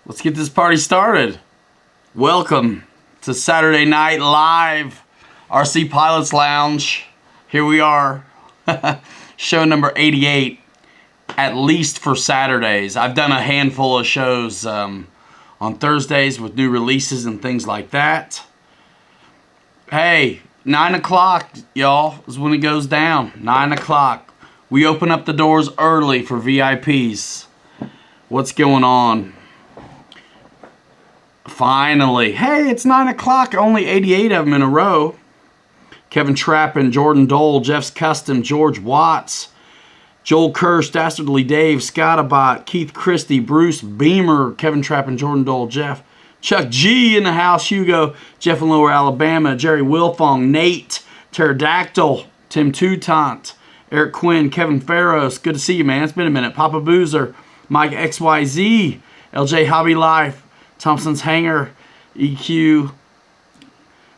Let's get this party started. Welcome to Saturday Night Live, RC Pilots Lounge. Here we are, show number 88, at least for Saturdays. I've done a handful of shows on Thursdays with new releases and things like that. Hey, 9 o'clock, y'all, is when it goes down. 9 o'clock. We open up the doors early for VIPs. What's going on? Finally. Hey, it's 9 o'clock. Only 88 of them in a row. Kevin Trappin, Jordan Dole, Jeff's Custom, George Watts, Joel Kirsch, Dastardly Dave, Scottabot, Keith Christie, Bruce Beamer, Kevin Trappin, Jordan Dole, Jeff, Chuck G in the house, Hugo, Jeff in Lower Alabama, Jerry Wilfong, Nate, Pterodactyl, Tim Toutant, Eric Quinn, Kevin Farros. Good to see you, man. It's been a minute. Papa Boozer, Mike XYZ, LJ Hobby Life, Thompson's Hanger, EQ,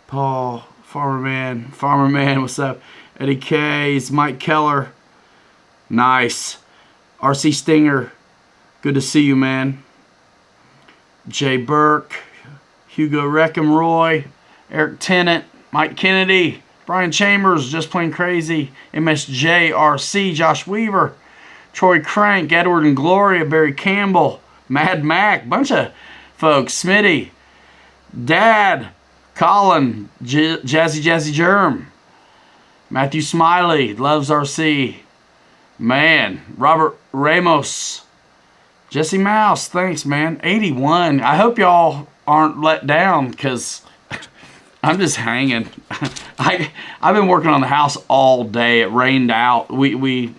Paul, Farmer Man, what's up? Eddie K's, Mike Keller, nice. RC Stinger, good to see you, man. Jay Burke, Hugo Reckham Roy, Eric Tennant, Mike Kennedy, Brian Chambers, Just Plain Crazy, MSJRC, Josh Weaver, Troy Crank, Edward and Gloria, Barry Campbell, Mad Mac, bunch of folks, Smitty, Dad, Colin, Jazzy Germ, Matthew Smiley, Loves RC, man, Robert Ramos, Jesse Mouse, thanks, man, 81. I hope y'all aren't let down because I'm just hanging. I've been working on the house all day. It rained out. We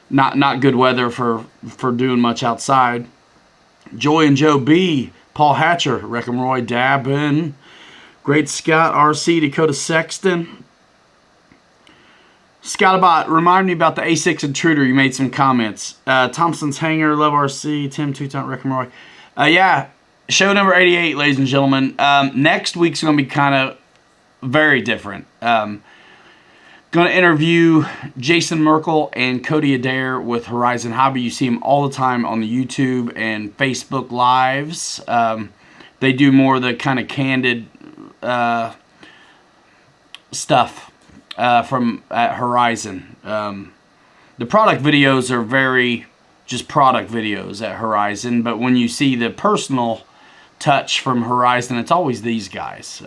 not good weather for doing much outside. Joy and Joe B, Paul Hatcher, Wreckham Roy, Dabin, Great Scott, RC, Dakota Sexton. Scottabot, remind me about the A6 Intruder. You made some comments. Thompson's Hanger, Love RC, Tim Toutant, Wreckham Roy. Yeah, show number 88, ladies and gentlemen. Next week's going to be kind of very different. Going to interview Jason Merkel and Cody Adair with Horizon Hobby. You see them all the time on the YouTube and Facebook Lives. They do more of the kind of candid stuff from at Horizon. The product videos are very just product videos at Horizon, but when you see the personal touch from Horizon, it's always these guys.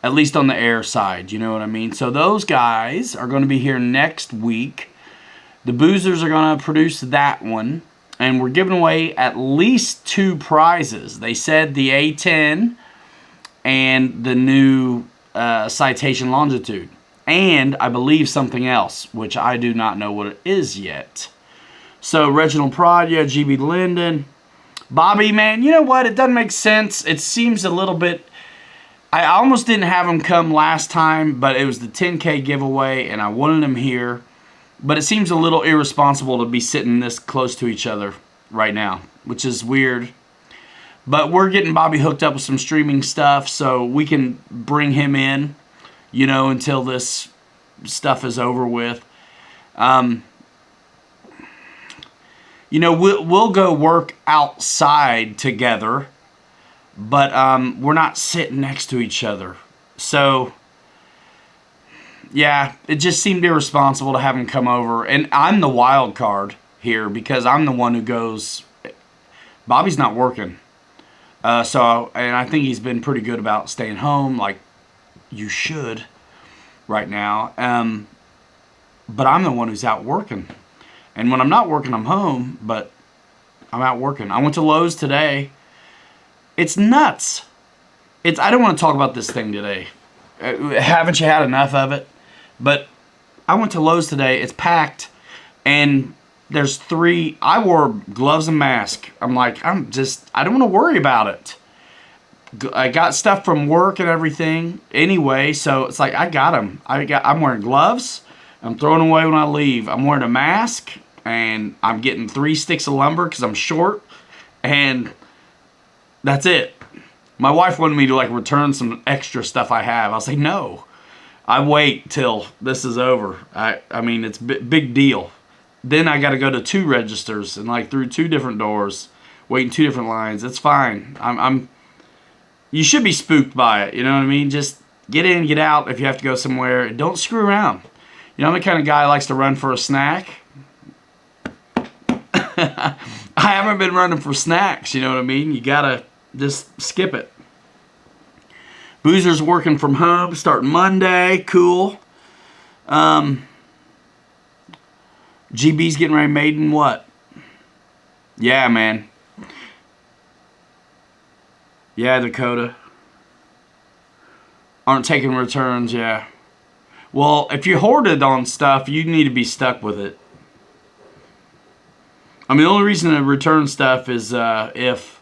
At least on the air side, you know what I mean? So those guys are going to be here next week. The Boozers are going to produce that one. And we're giving away at least 2 prizes. They said the A10 and the new Citation Longitude. And I believe something else, which I do not know what it is yet. So Reginald Pradia, GB Linden. Bobby, man, you know what? It doesn't make sense. It seems a little bit... I almost didn't have him come last time, but it was the 10K giveaway, and I wanted him here. But it seems a little irresponsible to be sitting this close to each other right now, which is weird. But we're getting Bobby hooked up with some streaming stuff, so we can bring him in, you know, until this stuff is over with. You know, we'll go work outside together. But we're not sitting next to each other. So, yeah, it just seemed irresponsible to have him come over. And I'm the wild card here because I'm the one who goes, Bobby's not working. And I think he's been pretty good about staying home, like you should right now. But I'm the one who's out working. And when I'm not working, I'm home, but I'm out working. I went to Lowe's today. It's nuts. I don't want to talk about this thing today. Haven't you had enough of it? But I went to Lowe's today. It's packed. And there's 3. I wore gloves and mask. I'm like, I don't want to worry about it. I got stuff from work and everything anyway. So it's like, I got them. I'm wearing gloves. I'm throwing away when I leave. I'm wearing a mask. And I'm getting 3 sticks of lumber because I'm short. And... that's it. My wife wanted me to like return some extra stuff I have. I was like, no. I wait till this is over. I mean, it's big deal. Then I got to go to 2 registers and like through 2 different doors waiting 2 different lines. It's fine. You should be spooked by it. You know what I mean? Just get in, get out if you have to go somewhere. Don't screw around. You know, I'm the kind of guy who likes to run for a snack. I haven't been running for snacks. You know what I mean? You gotta just skip it. Boozer's working from home, starting Monday. Cool. GB's getting ready made in what? Yeah, man. Yeah, Dakota. Aren't taking returns, yeah. Well, if you hoarded on stuff, you need to be stuck with it. I mean, the only reason to return stuff is if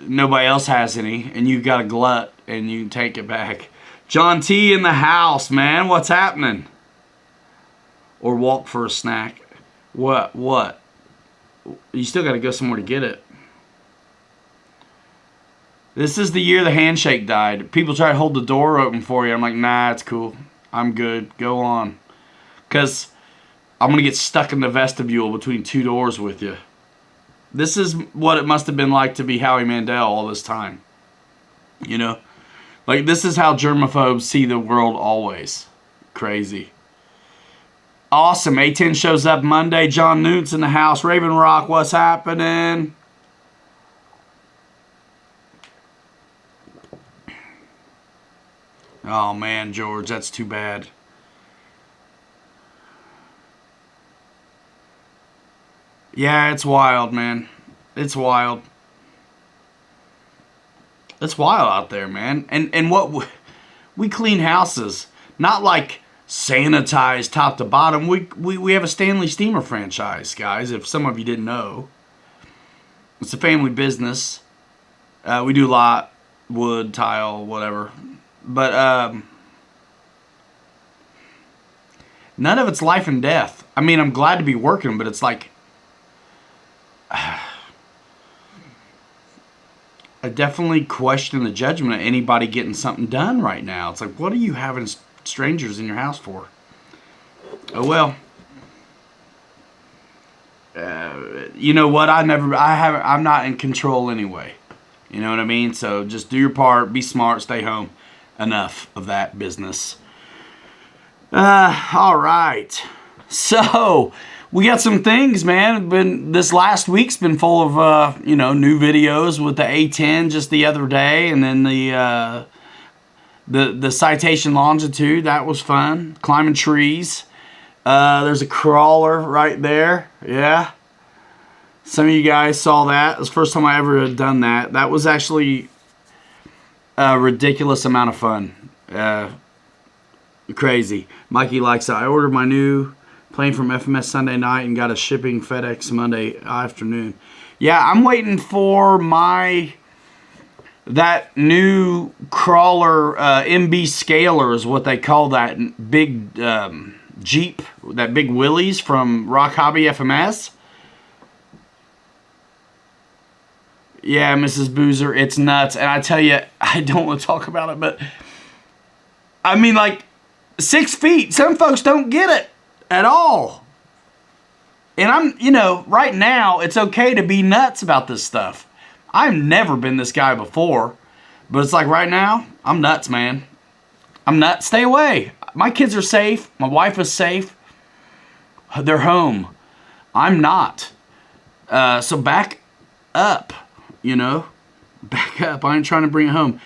nobody else has any and you've got a glut and you can take it back. John T in the house, man. What's happening? Or walk for a snack. What? You still got to go somewhere to get it. This is the year the handshake died. People try to hold the door open for you. I'm like, nah, it's cool. I'm good. Go on. Because I'm going to get stuck in the vestibule between 2 doors with you. This is what it must have been like to be Howie Mandel all this time. You know? Like, this is how germaphobes see the world always. Crazy. Awesome. A10 shows up Monday. John Newt's in the house. Raven Rock, what's happening? Oh, man, George, that's too bad. Yeah, it's wild, man. It's wild. It's wild out there, man. And what we clean houses, not like sanitized top to bottom. We have a Stanley Steamer franchise, guys, if some of you didn't know. It's a family business. We do a lot, wood, tile, whatever. But none of it's life and death. I mean, I'm glad to be working, but it's like I definitely question the judgment of anybody getting something done right now. It's like, what are you having strangers in your house for? Oh well. You know what? I'm not in control anyway. You know what I mean? So just do your part, be smart, stay home. Enough of that business. All right. So we got some things, man. This last week's been full of new videos with the A10 just the other day, and then the citation longitude, that was fun. Climbing trees. There's a crawler right there. Yeah. Some of you guys saw that. It was the first time I ever had done that. That was actually a ridiculous amount of fun. Crazy. Mikey likes it. I ordered my new plane from FMS Sunday night and got a shipping FedEx Monday afternoon. Yeah, I'm waiting for that new crawler, MB Scaler is what they call that big Jeep, that big Willys from Rock Hobby FMS. Yeah, Mrs. Boozer, it's nuts. And I tell you, I don't want to talk about it, but I mean, like, 6 feet. Some folks don't get it at all. And right now, it's okay to be nuts about this stuff. I've never been this guy before, but it's like right now, I'm nuts, man. I'm nuts. Stay away. My kids are safe. My wife is safe. They're home. I'm not. So back up. Back up. I ain't trying to bring it home.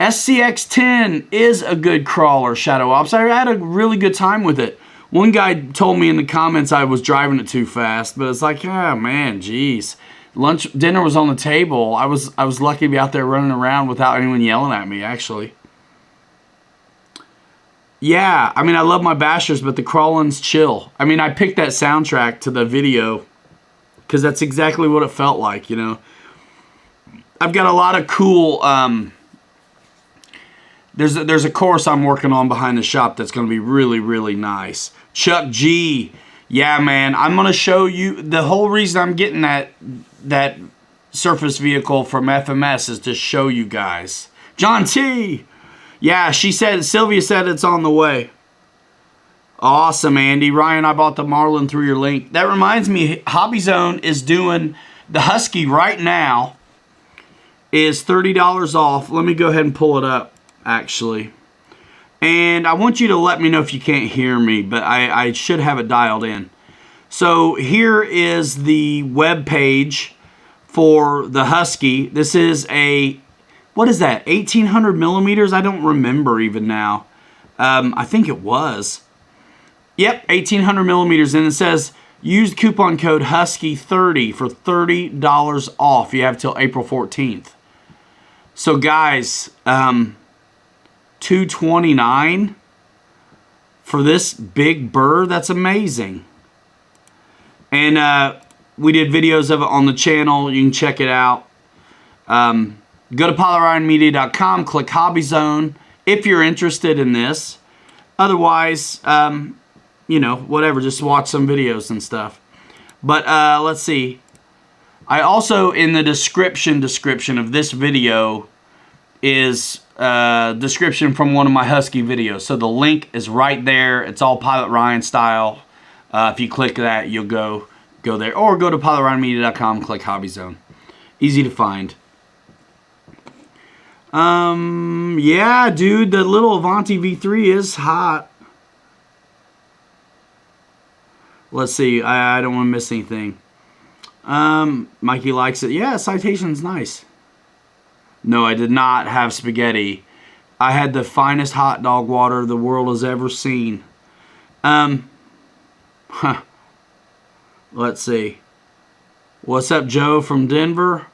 SCX-10 is a good crawler, Shadow Ops. I had a really good time with it. One guy told me in the comments I was driving it too fast, but it's like, oh man, geez. Dinner was on the table. I was lucky to be out there running around without anyone yelling at me, actually. Yeah, I mean, I love my bashers, but the crawling's chill. I mean, I picked that soundtrack to the video because that's exactly what it felt like, I've got a lot of cool, there's a course I'm working on behind the shop that's going to be really, really nice. Chuck G, yeah, man, I'm going to show you, the whole reason I'm getting that surface vehicle from FMS is to show you guys. John T, yeah, Sylvia said it's on the way. Awesome, Andy. Ryan, I bought the Marlin through your link. That reminds me, Hobby Zone is doing The Husky right now is $30 off. Let me go ahead and pull it up, actually. And I want you to let me know if you can't hear me, but I should have it dialed in. So here is the web page for the Husky. This is a, what is that, 1800 millimeters? I don't remember even now. I think it was. Yep, 1800 millimeters. And it says, use coupon code Husky30 for $30 off. You have till April 14th. So guys, $229 for this big bird. That's amazing. And we did videos of it on the channel. You can check it out. Go to pilotryanmedia.com, click Hobby Zone if you're interested in this. Otherwise, you know, whatever, just watch some videos and stuff. But let's see. I also, in the description of this video is description from one of my Husky videos. So the link is right there. It's all Pilot Ryan style. If you click that, you'll go there. Or go to pilotryanmedia.com, click Hobby Zone. Easy to find. Yeah, dude, the little Avanti V3 is hot. Let's see. I don't want to miss anything. Mikey likes it. Yeah, Citation's nice. No, I did not have spaghetti. I had the finest hot dog water the world has ever seen. Let's see. What's up, Joe from Denver?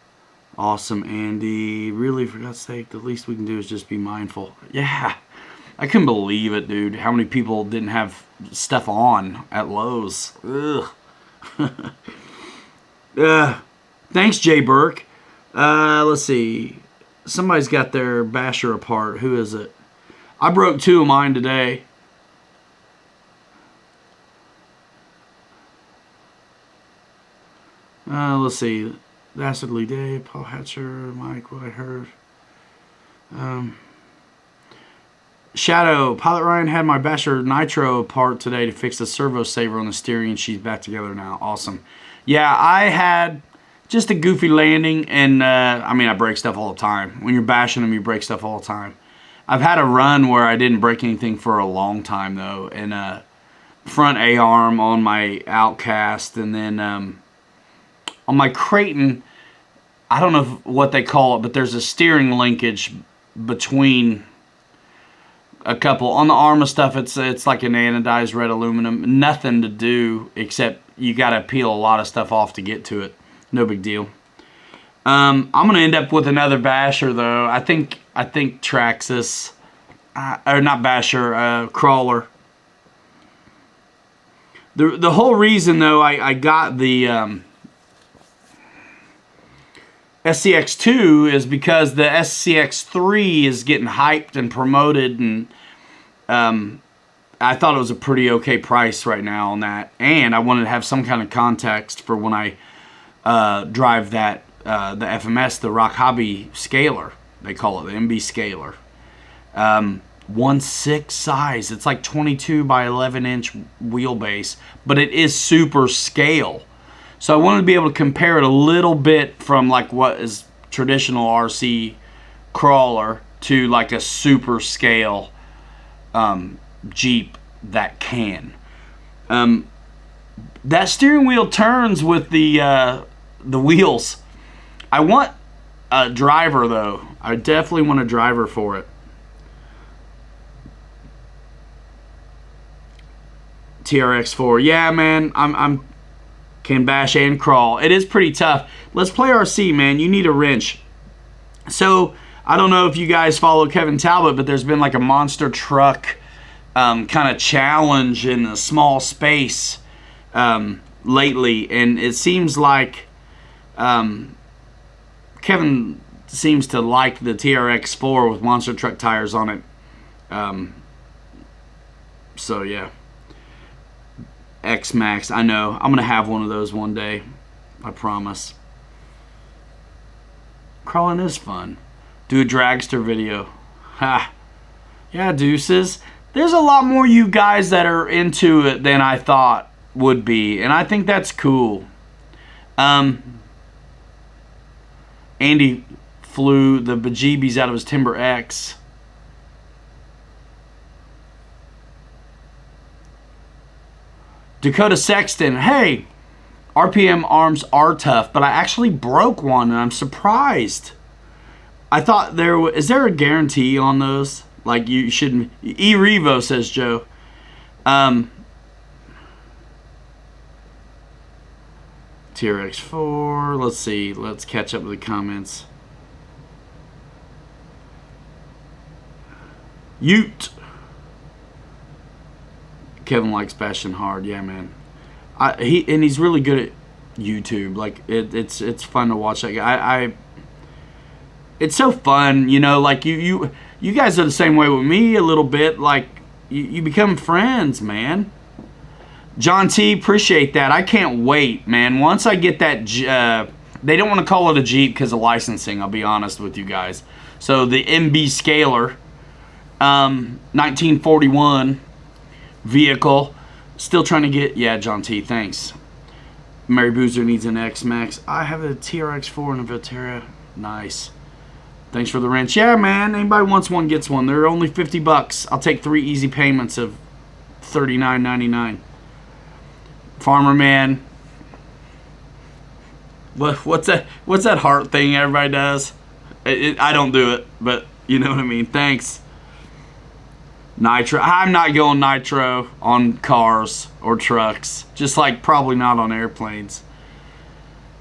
Awesome, Andy. Really, for God's sake, the least we can do is just be mindful. Yeah. I couldn't believe it, dude. How many people didn't have stuff on at Lowe's. Ugh. Thanks, Jay Burke. Let's see. Somebody's got their basher apart. Who is it? I broke 2 of mine today. Let's see. Dastardly Dave, Paul Hatcher, Mike, what I heard. Shadow, Pilot Ryan had my Basher Nitro apart today to fix the servo saver on the steering, and she's back together now. Awesome. Yeah, I had just a goofy landing, and I mean, I break stuff all the time. When you're bashing them, you break stuff all the time. I've had a run where I didn't break anything for a long time, though, and front A-arm on my Outcast, and then on my Creighton, I don't know what they call it, but there's a steering linkage between a couple. On the Arma stuff, it's like an anodized red aluminum. Nothing to do except you got to peel a lot of stuff off to get to it. No big deal. I'm gonna end up with another basher though. I think Traxxas, or not basher, crawler. The whole reason though I got the SCX2 is because the SCX3 is getting hyped and promoted, and I thought it was a pretty okay price right now on that, and I wanted to have some kind of context for when I drive that the FMS, the Rock Hobby Scaler, they call it the MB Scaler, 1/6 size. It's like 22 by 11 inch wheelbase, but it is super scale. So I wanted to be able to compare it a little bit from like what is traditional RC crawler to like a super scale Jeep that can. That steering wheel turns with the wheels. I want a driver though. I definitely want a driver for it. TRX4. Yeah, man. I'm can bash and crawl. It is pretty tough. Let's play RC, man. You need a wrench. So I don't know if you guys follow Kevin Talbot, but there's been like a monster truck kind of challenge in a small space lately, and it seems like Kevin seems to like the TRX4 with monster truck tires on it. So yeah. X-Max, I know. I'm going to have one of those one day. I promise. Crawling is fun. Do a dragster video. Ha. Yeah, deuces. There's a lot more you guys that are into it than I thought would be, and I think that's cool. Andy flew the bejeebies out of his Timber X. Dakota Sexton, hey, RPM arms are tough, but I actually broke one and I'm surprised. I thought is there a guarantee on those? Like you shouldn't. E-Revo, says Joe. TRX4. Let's see. Let's catch up with the comments. Ute. Kevin likes bashing hard. Yeah, man. He's really good at YouTube. Like it's fun to watch that guy. It's so fun, you know. Like you guys are the same way with me a little bit. Like you become friends, man. John T, appreciate that. I can't wait, man. Once I get that, they don't want to call it a Jeep because of licensing. I'll be honest with you guys. So the MB Scalar, 1941 vehicle. Still trying to get, yeah, John T, thanks. Mary Boozer needs an X-Max. I have a TRX4 and a Viterra. Nice. Thanks for the wrench. Yeah, man. Anybody wants one gets one. They're only $50. I'll take 3 easy payments of $39.99. Farmer Man. What's that heart thing everybody does? I don't do it, but you know what I mean. Thanks. Nitro. I'm not going nitro on cars or trucks. Just like probably not on airplanes.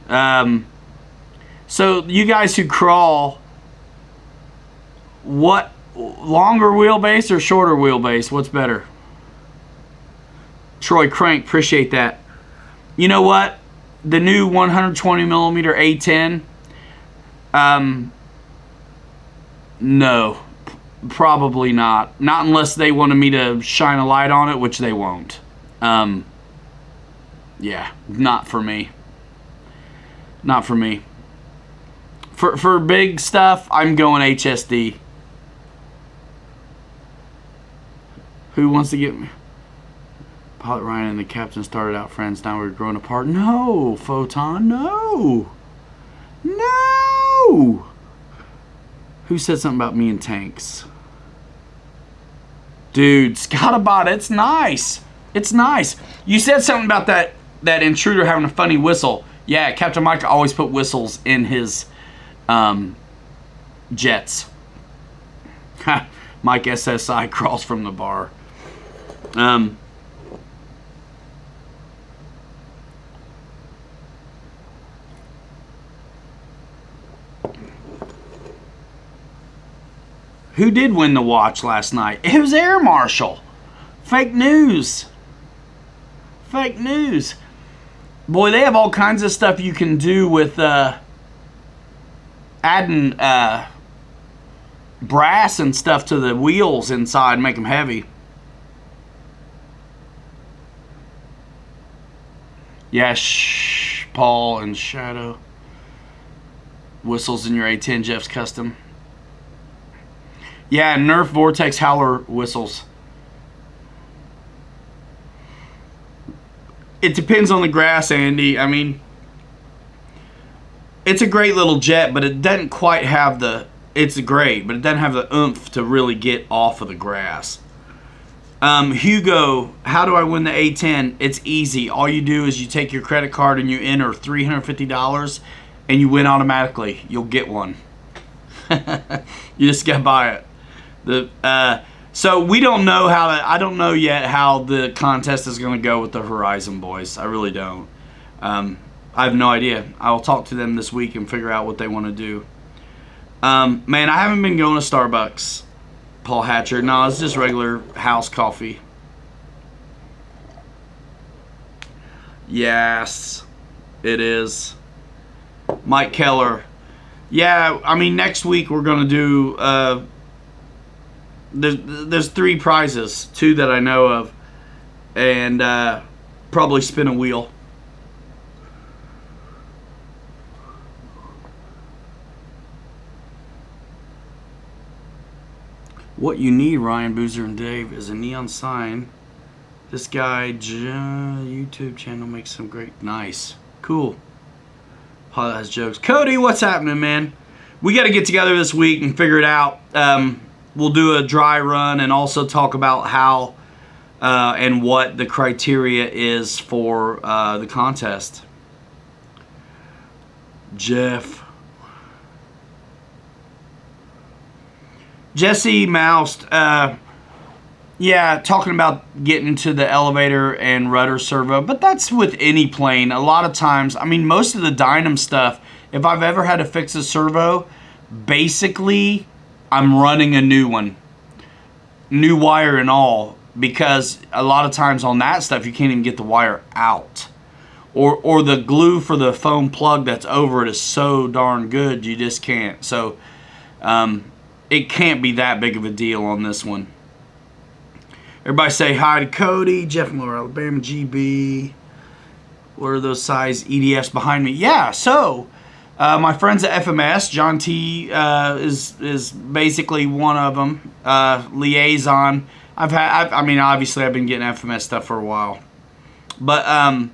So you guys who crawl, what, longer wheelbase or shorter wheelbase? What's better? Troy Crank, appreciate that. You know what? The new 120 millimeter A10. No. Probably not. Not unless they wanted me to shine a light on it, which they won't. Yeah, not for me. Not for me. For big stuff, I'm going HSD. Who wants to get me? Pilot Ryan and the captain started out friends. Now we're growing apart. No, Photon, no. No. Who said something about me and tanks? Dude, Scottabot, it's nice. It's nice. You said something about that intruder having a funny whistle. Yeah, Captain Mike always put whistles in his jets. Mike SSI crawls from the bar. Who did win the watch last night? It was Air Marshal. Fake news. Fake news. Boy, they have all kinds of stuff you can do with adding brass and stuff to the wheels inside, make them heavy. Yeah, shh, Paul and Shadow. Whistles in your A10, Jeff's custom. Yeah, Nerf Vortex Howler whistles. It depends on the grass, Andy. I mean, it's a great little jet, but it doesn't quite have the... It's great, but it doesn't have the oomph to really get off of the grass. Hugo, how do I win the A10? It's easy. All you do is you take your credit card and you enter $350 and you win automatically. You'll get one. You just gotta buy it. So we don't know I don't know yet how the contest is going to go with the Horizon boys. I really don't. I have no idea. I'll talk to them this week and figure out what they want to do. Man, I haven't been going to Starbucks, Paul Hatcher. No, it's just regular house coffee. Yes, it is. Mike Keller. Yeah, I mean, next week we're going to do... There's 3 prizes, 2 that I know of, and probably spin a wheel. What you need, Ryan, Boozer, and Dave, is a neon sign. This guy, YouTube channel makes some great, nice, cool. Pilot has jokes. Cody, what's happening, man? We got to get together this week and figure it out. We'll do a dry run and also talk about how and what the criteria is for the contest. Jesse Moust, yeah, talking about getting to the elevator and rudder servo, but that's with any plane. A lot of times, I mean, most of the Dynam stuff, if I've ever had to fix a servo, basically, I'm running a new one. New wire and all, because a lot of times on that stuff, you can't even get the wire out. Or the glue for the foam plug that's over it is so darn good, you just can't. So, it can't be that big of a deal on this one. Everybody say hi to Cody, Jeff Miller, Alabama, GB. What are those size EDFs behind me? Yeah, so my friends at FMS, John T is basically one of them. Liaison. I mean, obviously I've been getting FMS stuff for a while, but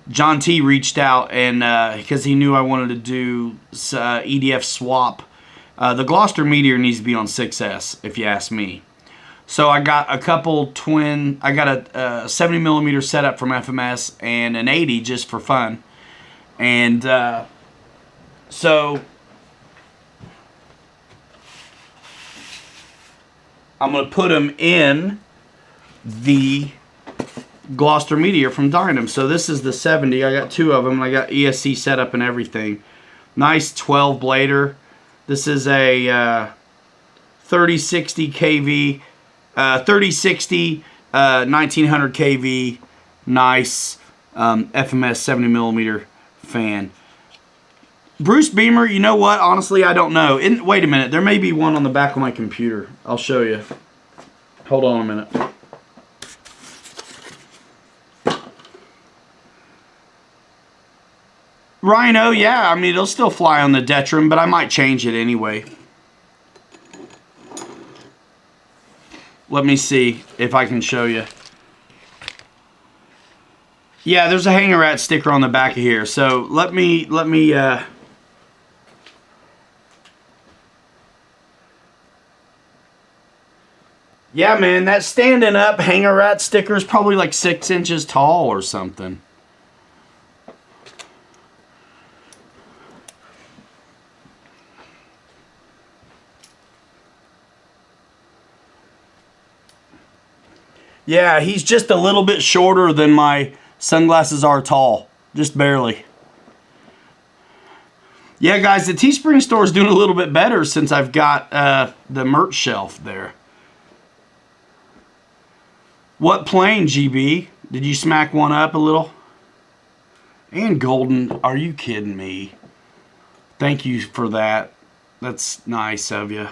John T reached out and because he knew I wanted to do EDF swap. The Gloucester Meteor needs to be on 6S, if you ask me. So I got a couple I got a 70 millimeter setup from FMS and an 80 just for fun. And so I'm going to put them in the Gloucester Meteor from Dynam. So this is the 70. I got two of them. I got ESC setup and everything. Nice 12 blader. This is a 3060 kV. 3060, 1900 kV, nice FMS 70 millimeter fan. Bruce Beamer, you know what? Honestly, I don't know. Wait a minute. There may be one on the back of my computer. I'll show you. Hold on a minute. Rhino, yeah. I mean, it'll still fly on the Detrim, but I might change it anyway. Let me see if I can show you. Yeah, there's a Hanger Rat sticker on the back of here. So let me yeah, man, that standing up Hanger Rat sticker is probably like 6 inches tall or something. Yeah, he's just a little bit shorter than my sunglasses are tall. Just barely. Yeah, guys, the Teespring store is doing a little bit better since I've got the merch shelf there. What plane, GB? Did you smack one up a little? And Golden, are you kidding me? Thank you for that. That's nice of you.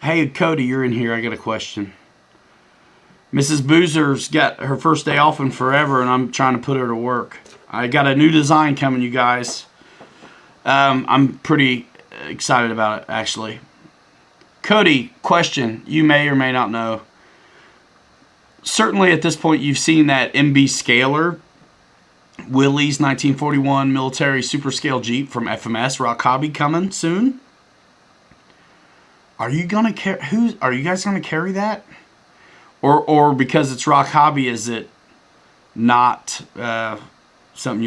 Hey, Cody, you're in here. I got a question. Mrs. Boozer's got her first day off in forever, and I'm trying to put her to work. I got a new design coming, you guys. I'm pretty excited about it, actually. Cody, question. You may or may not know. Certainly at this point, you've seen that MB Scaler, Willys 1941 military super scale Jeep from FMS, Rock Hobby, coming soon. Are you gonna carry? Are you guys gonna carry that? Or because it's Rock Hobby, is it not something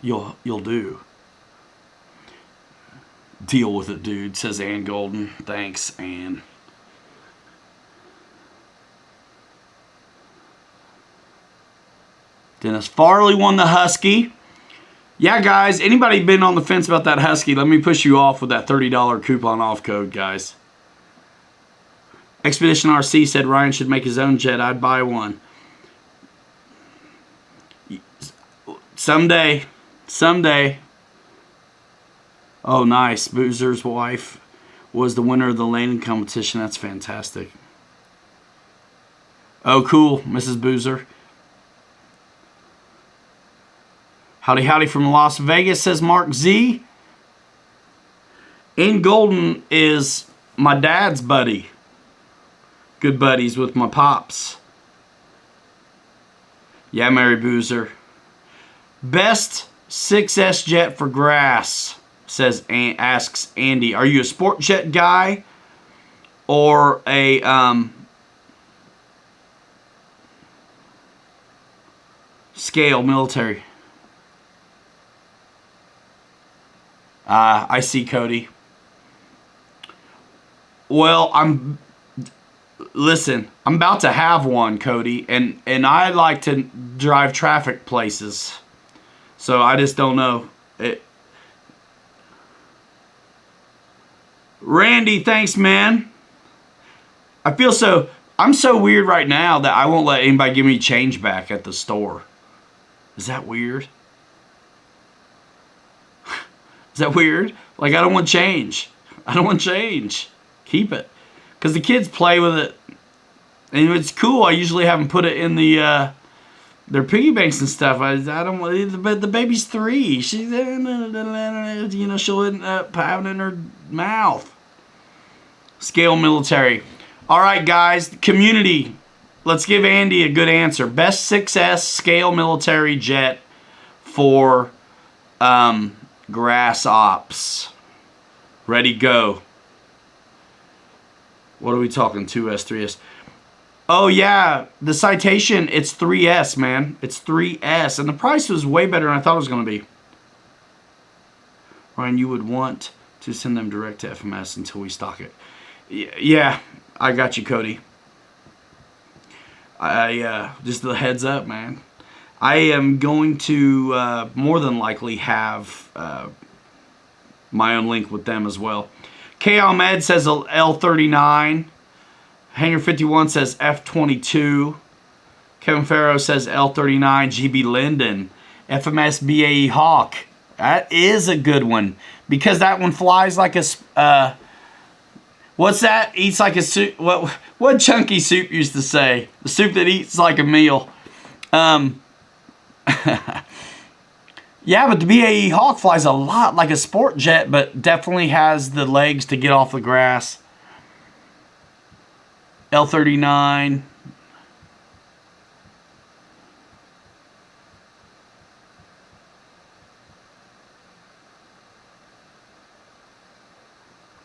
you'll do? Deal with it, dude. Says Ann Golden. Thanks, Ann. Dennis Farley won the Husky. Yeah, guys. Anybody been on the fence about that Husky? Let me push you off with that $30 coupon off code, guys. Expedition RC said Ryan should make his own jet. I'd buy one. Someday. Someday. Oh, nice. Boozer's wife was the winner of the landing competition. That's fantastic. Oh, cool, Mrs. Boozer. Howdy, howdy from Las Vegas, says Mark Z. In Golden is my dad's buddy. Good buddies with my pops. Yeah, Mary Boozer. Best 6S jet for grass, asks Andy. Are you a sport jet guy or a scale military? I see, Cody. Well, listen, I'm about to have one, Cody, and I like to drive traffic places. So I just don't know. Randy, thanks, man. I'm so weird right now that I won't let anybody give me change back at the store. Is that weird? Is that weird? Like, I don't want change. I don't want change. Keep it. Because the kids play with it. And it's cool. I usually have them put it in the their piggy banks and stuff. I don't want, but the baby's 3. She's, she'll end up having it in her mouth. Scale military. All right, guys. Community. Let's give Andy a good answer. Best 6S scale military jet for grass ops. Ready, go. What are we talking? 2S, 3S. Oh, yeah. The Citation, it's 3S, man. It's 3S. And the price was way better than I thought it was going to be. Ryan, you would want to send them direct to FMS until we stock it. Yeah, I got you, Cody. Just a heads up, man. I am going to more than likely have my own link with them as well. K. Ahmed says L39. Hanger 51 says F22. Kevin Farrow says L39. GB Linden. FMS BAE Hawk. That is a good one. Because that one flies like a... what's that? Eats like a soup. What Chunky Soup used to say? The soup that eats like a meal. Yeah, but the BAE Hawk flies a lot like a sport jet, but definitely has the legs to get off the grass. L39.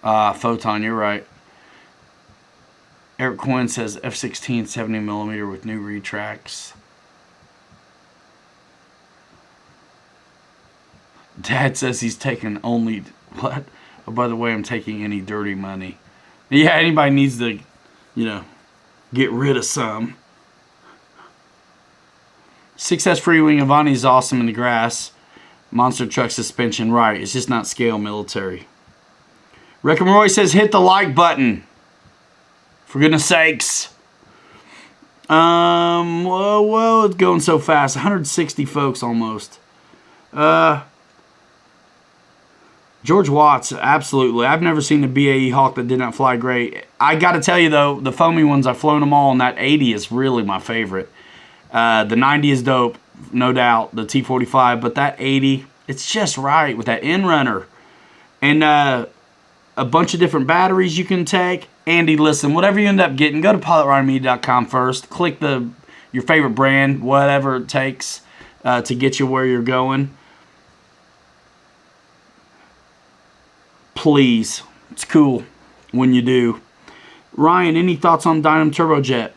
Photon, you're right. Eric Quinn says F-16 70mm with new retracts. Dad says he's taking only... What? Oh, by the way, I'm taking any dirty money. Yeah, anybody needs to, get rid of some. 6S Freewing Avani is awesome in the grass. Monster truck suspension, right. It's just not scale military. Rick and Roy says hit the like button. For goodness sakes. Whoa, it's going so fast. 160 folks almost. George Watts, absolutely. I've never seen a BAE Hawk that did not fly great. I got to tell you, though, the foamy ones, I've flown them all, and that 80 is really my favorite. The 90 is dope, no doubt, the T-45, but that 80, it's just right with that in-runner. And a bunch of different batteries you can take. Andy, listen, whatever you end up getting, go to pilotridermedia.com first. Click your favorite brand, whatever it takes to get you where you're going. Please. It's cool when you do. Ryan, any thoughts on Dynam Turbojet?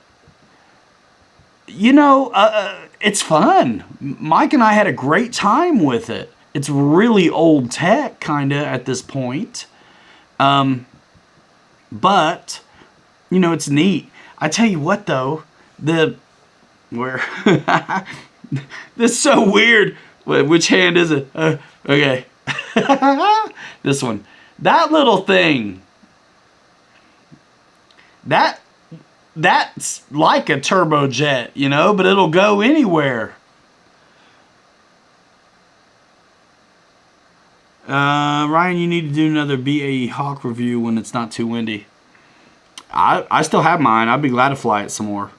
It's fun. Mike and I had a great time with it. It's really old tech, kind of, at this point. But, it's neat. I tell you what, though. This is so weird. Which hand is it? Okay. This one. That little thing, that's like a turbojet, but it'll go anywhere. Ryan, you need to do another BAE Hawk review when it's not too windy. I still have mine. I'd be glad to fly it some more.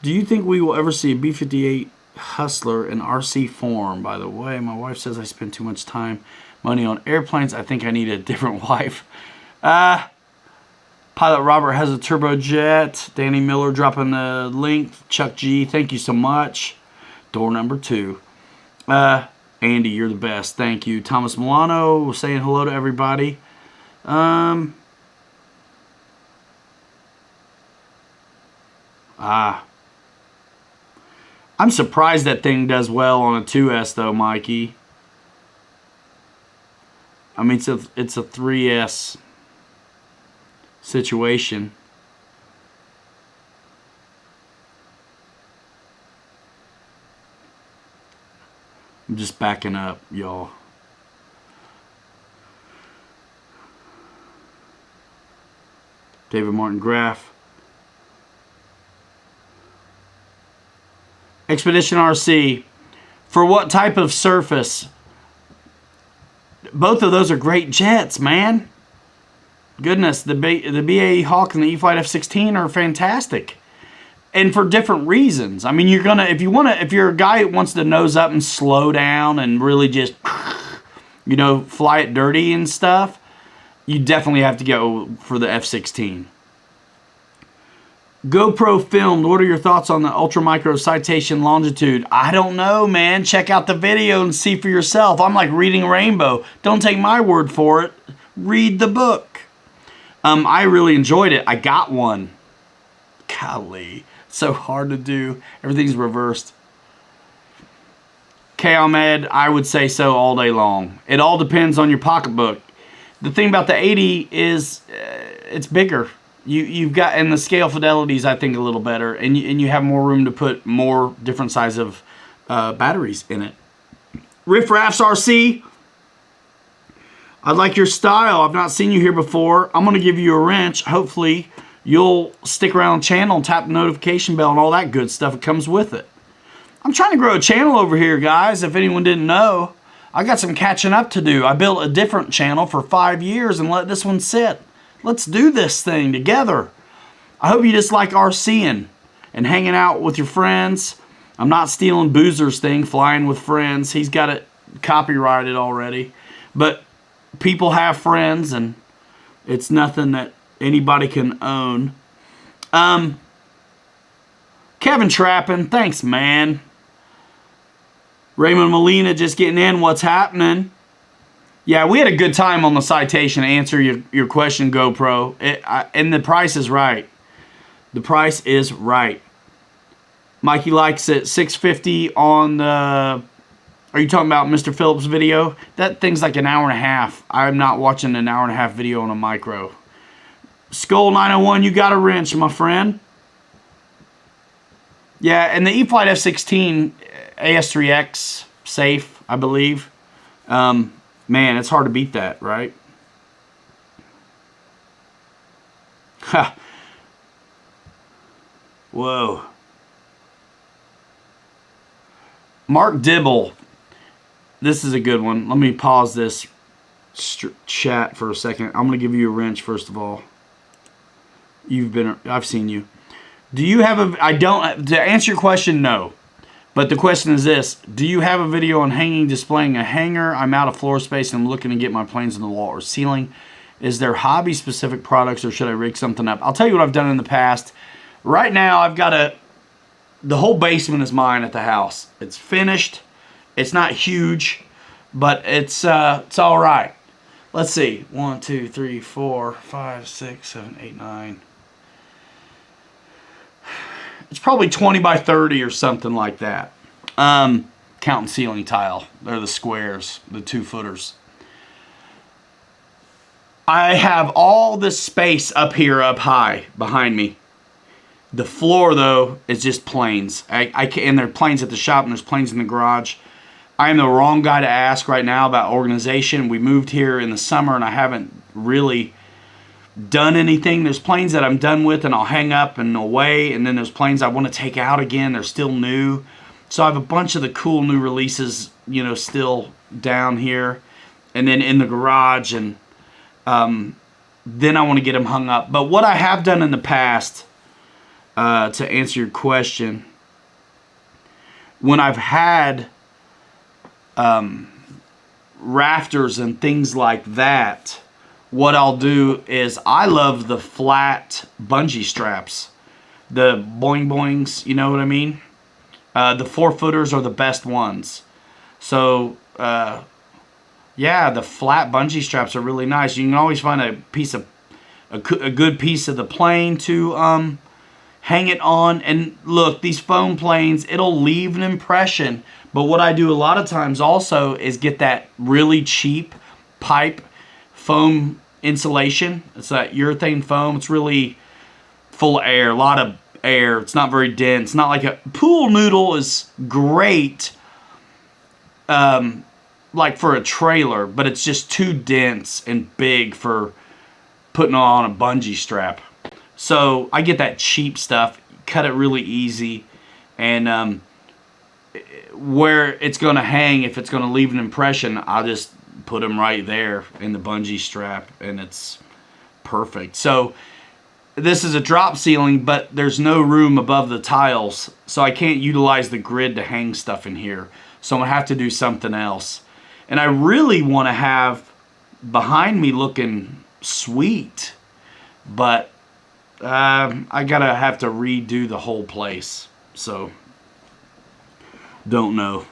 Do you think we will ever see a B-58 Hustler in RC form? By the way, my wife says I spend too much money on airplanes. I think I need a different wife. Pilot Robert has a turbojet. Danny Miller dropping the link. Chuck G, thank you so much. Door number 2. Andy, you're the best. Thank you. Thomas Milano saying hello to everybody. I'm surprised that thing does well on a 2S though, Mikey. I mean, it's a 3S situation. I'm just backing up, y'all. David Martin Graff. Expedition RC. For what type of surface? Both of those are great jets, man. Goodness, the BAE Hawk and the E-flite F-16 are fantastic. And for different reasons. I mean, you're gonna if you're a guy who wants to nose up and slow down and really just, you know, fly it dirty and stuff, you definitely have to go for the F-16. GoPro filmed. What are your thoughts on the Ultra Micro Citation Longitude? I don't know, man. Check out the video and see for yourself. I'm like reading Rainbow. Don't take my word for it. Read the book. I really enjoyed it. I got one. Golly. So hard to do. Everything's reversed. K. Ahmed, I would say so all day long. It all depends on your pocketbook. The thing about the 80 is it's bigger. You've got, and the scale fidelity is, I think, a little better, and you have more room to put more different size of batteries in it. Riff Raffs RC, I like your style. I've not seen you here before. I'm going to give you a wrench. Hopefully, you'll stick around the channel and tap the notification bell and all that good stuff that comes with it. I'm trying to grow a channel over here, guys, if anyone didn't know. I got some catching up to do. I built a different channel for 5 years and let this one sit. Let's do this thing together. I hope you just like RCing and hanging out with your friends. I'm not stealing Boozer's thing, flying with friends. He's got it copyrighted already. But people have friends, and it's nothing that anybody can own. Kevin Trappin, thanks, man. Raymond Molina just getting in. What's happening? Yeah, we had a good time on the citation to answer your question, GoPro. And the price is right. The price is right. Mikey likes it. $650 on the... Are you talking about Mr. Phillips' video? That thing's like an hour and a half. I'm not watching an hour and a half video on a micro. Skull 901, you got a wrench, my friend. Yeah, and the E-flite F-16 AS3X safe, I believe. Man, it's hard to beat that, right? Ha. Whoa. Mark Dibble. This is a good one. Let me pause this chat for a second. I'm going to give you a wrench, first of all. I've seen you. Do you have to answer your question, no. But the question is this: do you have a video on hanging, displaying a hanger? I'm out of floor space and I'm looking to get my planes in the wall or ceiling. Is there hobby-specific products, or should I rig something up? I'll tell you what I've done in the past. Right now, I've got the whole basement is mine at the house. It's finished. It's not huge, but it's all right. Let's see. 1, 2, 3, 4, 5, 6, 7, 8, 9. It's probably 20 by 30 or something like that. Counting ceiling tile. They're the squares, the 2-footers. I have all this space up here, up high, behind me. The floor, though, is just planes. And there are planes at the shop and there's planes in the garage. I am the wrong guy to ask right now about organization. We moved here in the summer and I haven't really done anything. There's planes that I'm done with and I'll hang up and away, and then there's planes I want to take out again. They're still new. So I have a bunch of the cool new releases, you know, still down here and then in the garage, and then I want to get them hung up. But what I have done in the past, to answer your question, when I've had rafters and things like that, what I'll do is, I love the flat bungee straps, the boing boings, you know what I mean? The 4-footers are the best ones. So, yeah, the flat bungee straps are really nice. You can always find a good piece of the plane to hang it on. And look, these foam planes, it'll leave an impression. But what I do a lot of times also is get that really cheap pipe foam insulation. It's that urethane foam. It's really full of air, a lot of air. It's not very dense. Not like a pool noodle is great, like for a trailer, but it's just too dense and big for putting on a bungee strap. So I get that cheap stuff, cut it really easy, and where it's going to hang, if it's going to leave an impression, I'll just put them right there in the bungee strap, and it's perfect. So this is a drop ceiling, but there's no room above the tiles, so I can't utilize the grid to hang stuff in here. So I'm going to have to do something else. And I really want to have behind me looking sweet, but I gotta have to redo the whole place. So don't know.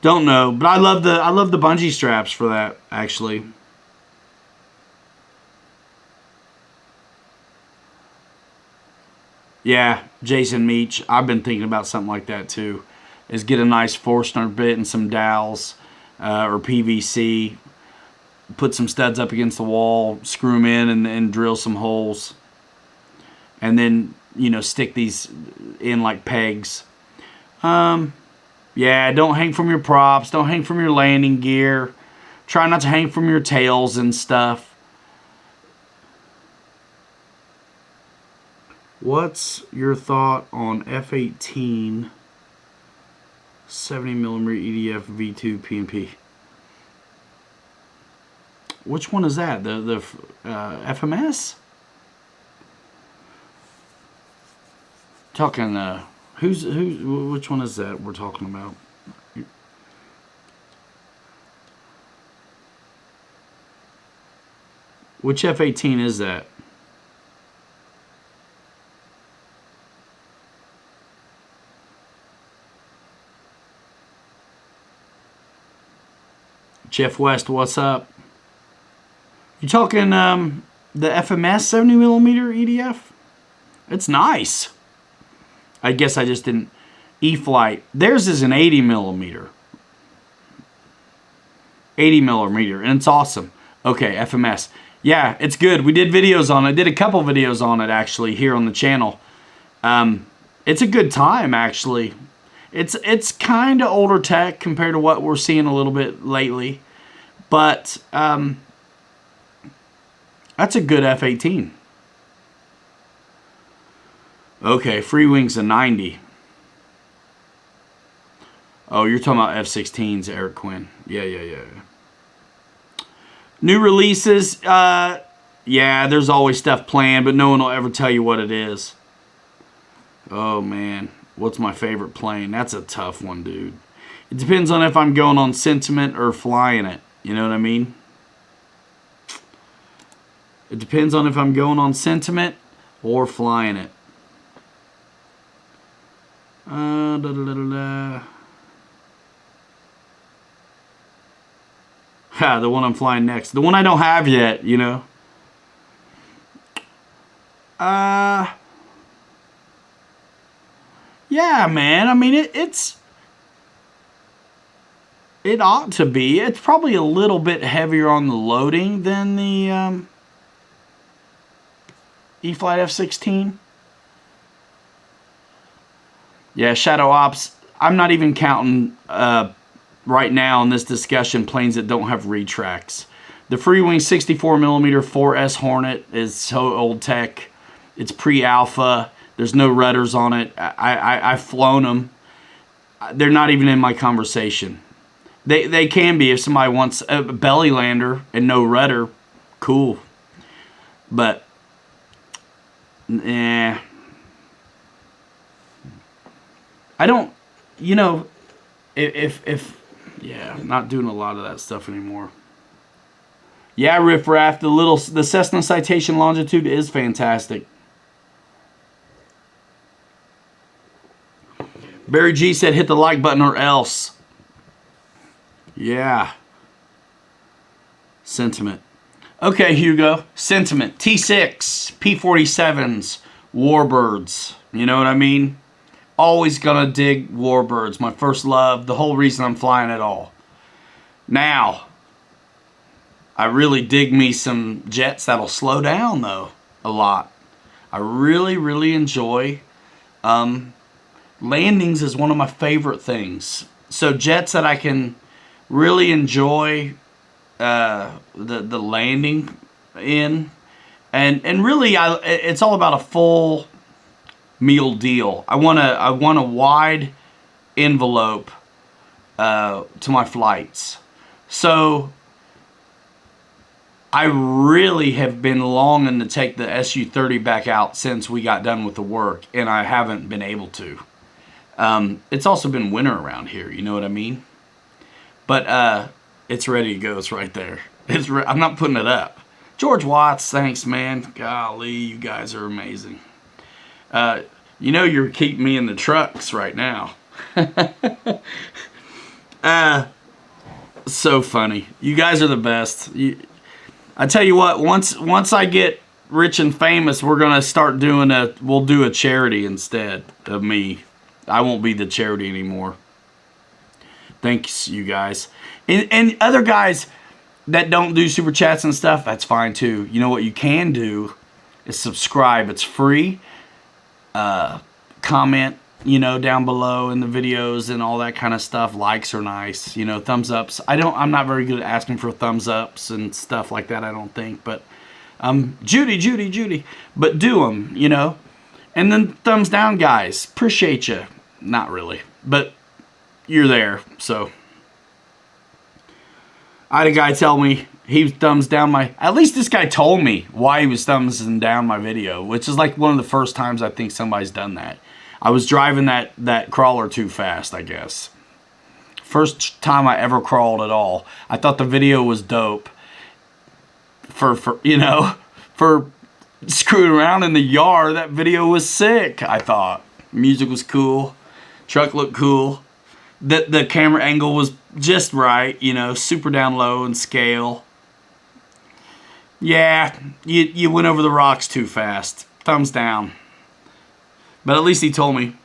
But I love the bungee straps for that, actually. Yeah, Jason Meach. I've been thinking about something like that too. Is get a nice Forstner bit and some dowels or PVC. Put some studs up against the wall, screw them in, and drill some holes. And then, you know, stick these in like pegs. Yeah, don't hang from your props. Don't hang from your landing gear. Try not to hang from your tails and stuff. What's your thought on F18 70mm EDF V2 PMP? Which one is that? The FMS? Talking which one is that we're talking about? Which F18 is that? Jeff West, what's up? You talking the FMS 70mm EDF? It's nice. I guess I just didn't. E-Flight. Theirs is an 80mm. 80mm, and it's awesome. Okay, FMS. Yeah, it's good. We did videos on it. I did a couple videos on it, actually, here on the channel. It's a good time, actually. It's kind of older tech compared to what we're seeing a little bit lately. But that's a good F-18. Okay, Free Wing's a 90. Oh, you're talking about F-16s, Eric Quinn. Yeah. New releases, yeah, there's always stuff planned, but no one will ever tell you what it is. Oh, man. What's my favorite plane? That's a tough one, dude. It depends on if I'm going on sentiment or flying it. You know what I mean? It depends on if I'm going on sentiment or flying it. The one I'm flying next. The one I don't have yet, you know. Yeah, man. I mean, it ought to be. It's probably a little bit heavier on the loading than the E-Flight F-16. Yeah, Shadow Ops. I'm not even counting right now in this discussion planes that don't have retracts. The Freewing 64mm 4S Hornet is so old tech. It's pre-alpha. There's no rudders on it. I've flown them. They're not even in my conversation. They can be if somebody wants a belly lander and no rudder. Cool. But, I don't, you know, yeah, I'm not doing a lot of that stuff anymore. Yeah, Riff Raff, the Cessna Citation Longitude is fantastic. Barry G said hit the like button or else. Yeah. Sentiment. Okay, Hugo. Sentiment. T6, P47s, Warbirds. You know what I mean? Always gonna dig Warbirds. My first love. The whole reason I'm flying at all. Now, I really dig me some jets that'll slow down, though, a lot. I really, really enjoy landings is one of my favorite things. So jets that I can really enjoy the landing in, and really it's all about a full meal deal. I want a wide envelope to my flights. So I really have been longing to take the SU-30 back out since we got done with the work, and I haven't been able to. It's also been winter around here, you know what I mean? But it's ready to go. It's right there. I'm not putting it up. George Watts, thanks, man. Golly, you guys are amazing. You know you're keeping me in the trucks right now. So funny. You guys are the best. I tell you what, once I get rich and famous, we're gonna start doing we'll do a charity instead of me. I won't be the charity anymore. Thanks, you guys. And other guys that don't do super chats and stuff, that's fine too. You know what you can do is subscribe. It's free. Comment, down below in the videos and all that kind of stuff. Likes are nice, thumbs ups. I'm not very good at asking for thumbs ups and stuff like that, I don't think, but Judy, but do them, and then thumbs down, guys. Appreciate you. Not really, but you're there. So I had a guy tell me he was thumbs down at least this guy told me why he was thumbs down my video, which is like one of the first times I think somebody's done that. I was driving that crawler too fast, I guess. First time I ever crawled at all. I thought the video was dope for screwing around in the yard. That video was sick, I thought. Music was cool. Truck looked cool. The camera angle was just right, super down low and scale. Yeah, you went over the rocks too fast. Thumbs down. But at least he told me.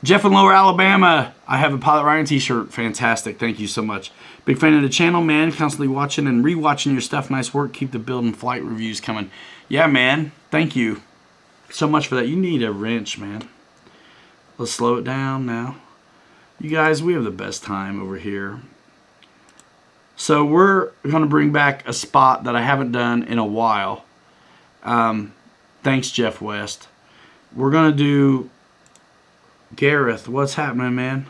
Jeff in Lower Alabama, I have a Pilot Ryan t-shirt. Fantastic. Thank you so much. Big fan of the channel, man. Constantly watching and rewatching your stuff. Nice work. Keep the build and flight reviews coming. Yeah, man. Thank you so much for that. You need a wrench, man. Let's slow it down now. You guys, we have the best time over here. So we're going to bring back a spot that I haven't done in a while. Thanks, Jeff West. We're going to do Gareth. What's happening, man?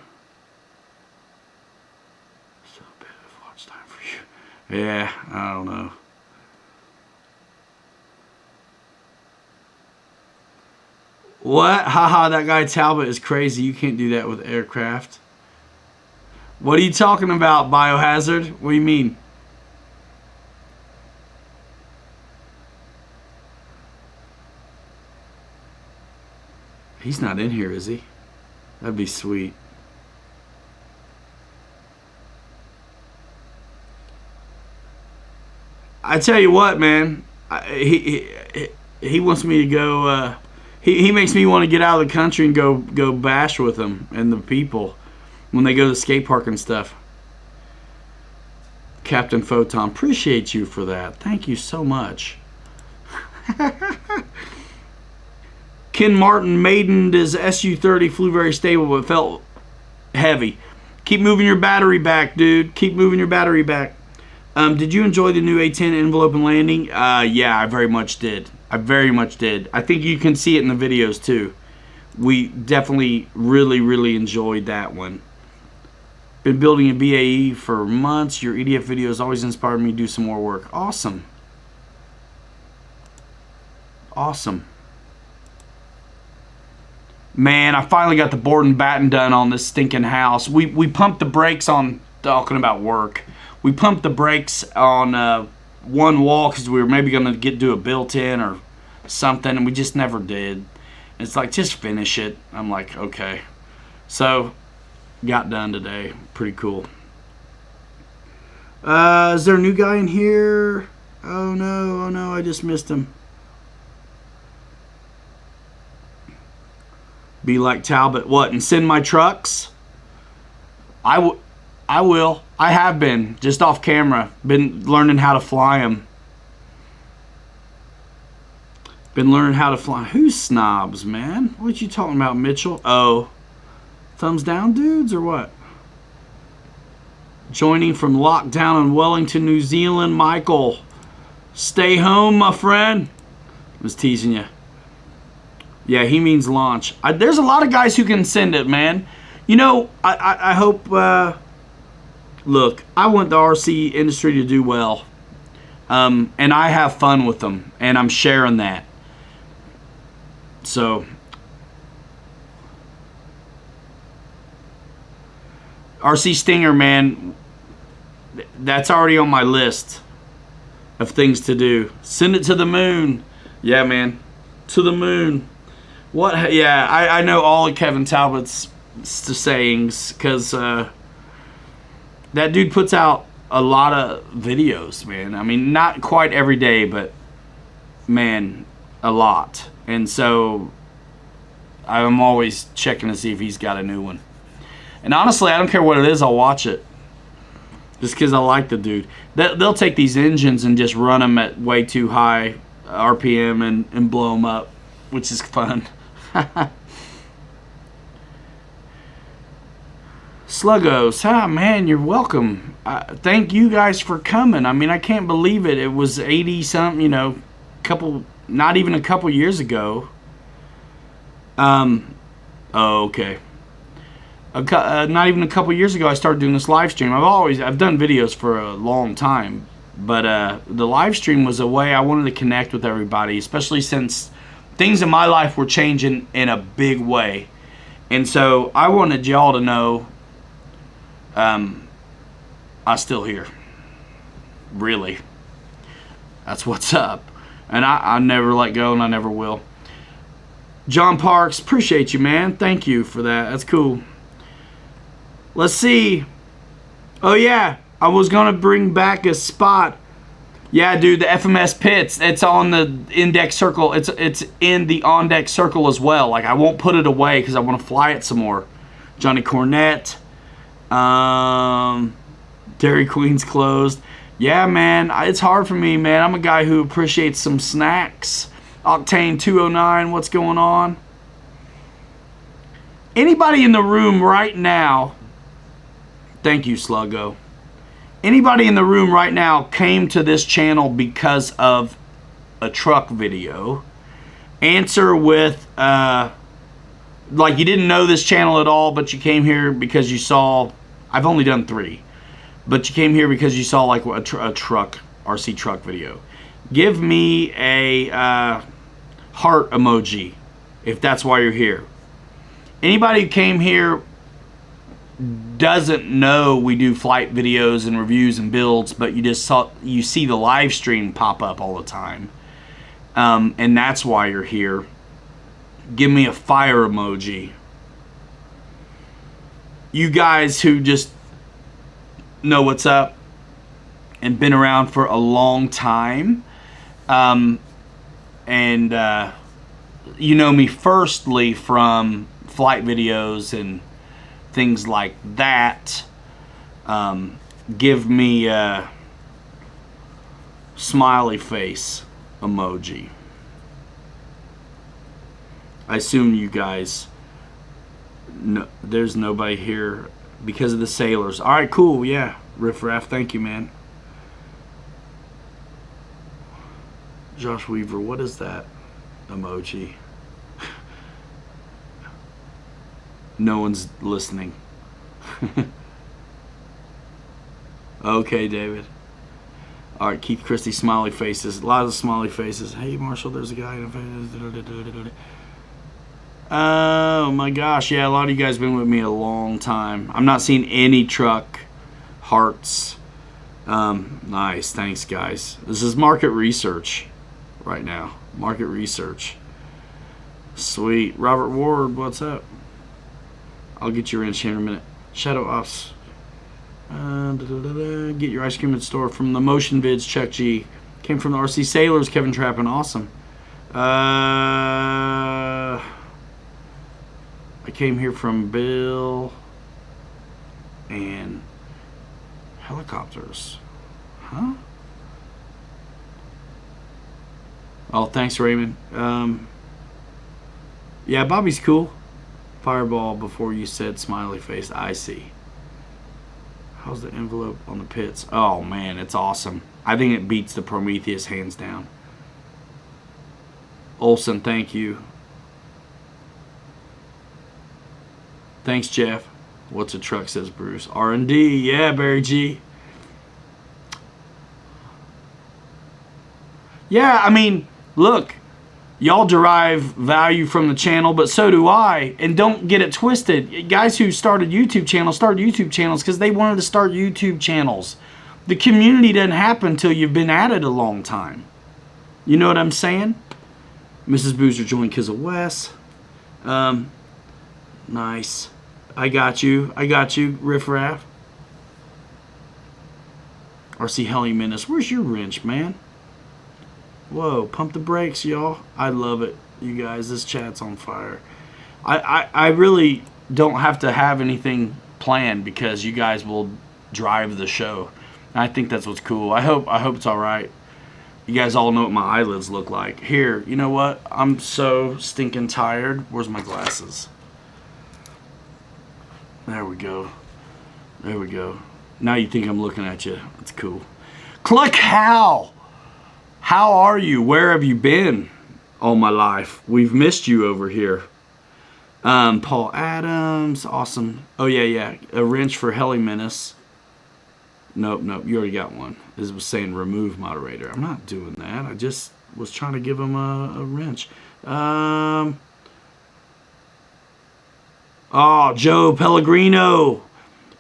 So bit of watch time for you. Yeah, I don't know. What? Haha, that guy Talbot is crazy. You can't do that with aircraft. What are you talking about, Biohazard? What do you mean? He's not in here, is he? That'd be sweet. I tell you what, man. He wants me to go. He makes me want to get out of the country and go bash with him and the people when they go to the skate park and stuff. Captain Photon, appreciate you for that. Thank you so much. Ken Martin maidened his SU-30, flew very stable but felt heavy. Keep moving your battery back, dude. Keep moving your battery back. Did you enjoy the new A10 envelope and landing? Yeah, I very much did. I very much did. I think you can see it in the videos too. We definitely really enjoyed that one. Been building a BAE for months. Your EDF videos always inspired me to do some more work. Awesome. Awesome. Man, I finally got the board and batten done on this stinking house. We pumped the brakes on, talking about work. We pumped the brakes on one wall because we were maybe going to do a built-in or something, and we just never did. It's like, just finish it. I'm like, okay. So, got done today. Pretty cool. Is there a new guy in here? Oh no, I just missed him. Be like Talbot. What, and send my trucks? I will. I have been, just off camera. Been learning how to fly them. Been learning how to fly. Who's snobs, man? What you talking about, Mitchell? Oh. Thumbs down dudes or what? Joining from lockdown in Wellington, New Zealand, Michael. Stay home, my friend. I was teasing you. Yeah, he means launch. There's a lot of guys who can send it, man. You know, I hope... look, I want the RC industry to do well. And I have fun with them. And I'm sharing that. So... RC Stinger, man, that's already on my list of things to do. Send it to the moon. Yeah, man, to the moon. What? Yeah, I know all of Kevin Talbot's sayings because that dude puts out a lot of videos, man. I mean, not quite every day, but, man, a lot. And so I'm always checking to see if he's got a new one. And honestly, I don't care what it is, I'll watch it. Just because I like the dude. They'll take these engines and just run them at way too high RPM and blow them up, which is fun. Sluggos, man, you're welcome. Thank you guys for coming. I mean, I can't believe it. It was 80-something, you know, not even a couple years ago. Oh, okay. Not even a couple years ago I started doing this live stream. I've done videos for a long time, but the live stream was a way I wanted to connect with everybody, especially since things in my life were changing in a big way. And so I wanted y'all to know I'm still here. Really. That's what's up. And I never let go, and I never will. John Parks, appreciate you, man. Thank you for that. That's cool. Let's see. Oh, yeah. I was going to bring back a spot. Yeah, dude, the FMS pits. It's on the index circle. It's in the on-deck circle as well. Like, I won't put it away because I want to fly it some more. Johnny Cornette. Dairy Queen's closed. Yeah, man. It's hard for me, man. I'm a guy who appreciates some snacks. Octane 209, what's going on? Anybody in the room right now... Thank you, Sluggo. Anybody in the room right now came to this channel because of a truck video? Answer with, like you didn't know this channel at all, but you came here because you saw, I've only done 3, but you came here because you saw like a truck, RC truck video. Give me a heart emoji if that's why you're here. Anybody who came here doesn't know we do flight videos and reviews and builds, but you see the live stream pop up all the time, and that's why you're here. Give me a fire emoji. You guys who just know what's up and been around for a long time, and you know me firstly from flight videos and things like that. Give me a smiley face emoji. I assume you guys know there's nobody here because of the sailors. All right, cool. Yeah, Riff Raff, thank you, man. Josh Weaver, what is that emoji? No one's listening. Okay, David. All right, Keith Christie, smiley faces. A lot of smiley faces. Hey, Marshall, there's a guy. Oh, my gosh. Yeah, a lot of you guys have been with me a long time. I'm not seeing any truck hearts. Nice. Thanks, guys. This is market research right now. Market research. Sweet. Robert Ward, what's up? I'll get your wrench here in a minute. Shadow Ops. Get your ice cream at the store from the Motion Vids, Chuck G. Came from the RC Sailors, Kevin Trappin. Awesome. I came here from Bill and helicopters. Huh? Oh, thanks, Raymond. Yeah, Bobby's cool. Fireball before you said smiley face. I see. How's the envelope on the pits? Oh, man, it's awesome. I think it beats the Prometheus hands down. Olson, thank you. Thanks, Jeff. What's a truck, says Bruce. R&D, yeah, Barry G. Yeah, I mean, look, y'all derive value from the channel, but so do I. And don't get it twisted. Guys who started YouTube channels because they wanted to start YouTube channels. The community doesn't happen until you've been at it a long time. You know what I'm saying? Mrs. Boozer joined because of Wes. Nice. I got you, Riff Raff. RC Helly Menace. Where's your wrench, man? Whoa, pump the brakes, y'all. I love it, you guys. This chat's on fire. I really don't have to have anything planned because you guys will drive the show. I think that's what's cool. I hope it's all right. You guys all know what my eyelids look like. Here, you know what? I'm so stinking tired. Where's my glasses? There we go. There we go. Now you think I'm looking at you. That's cool. Cluck Hal! How are you? Where have you been all my life? We've missed you over here. Paul Adams. Awesome. Oh, yeah. A wrench for Heli Menace. Nope. You already got one. This was saying remove moderator. I'm not doing that. I just was trying to give him a wrench. Oh, Joe Pellegrino.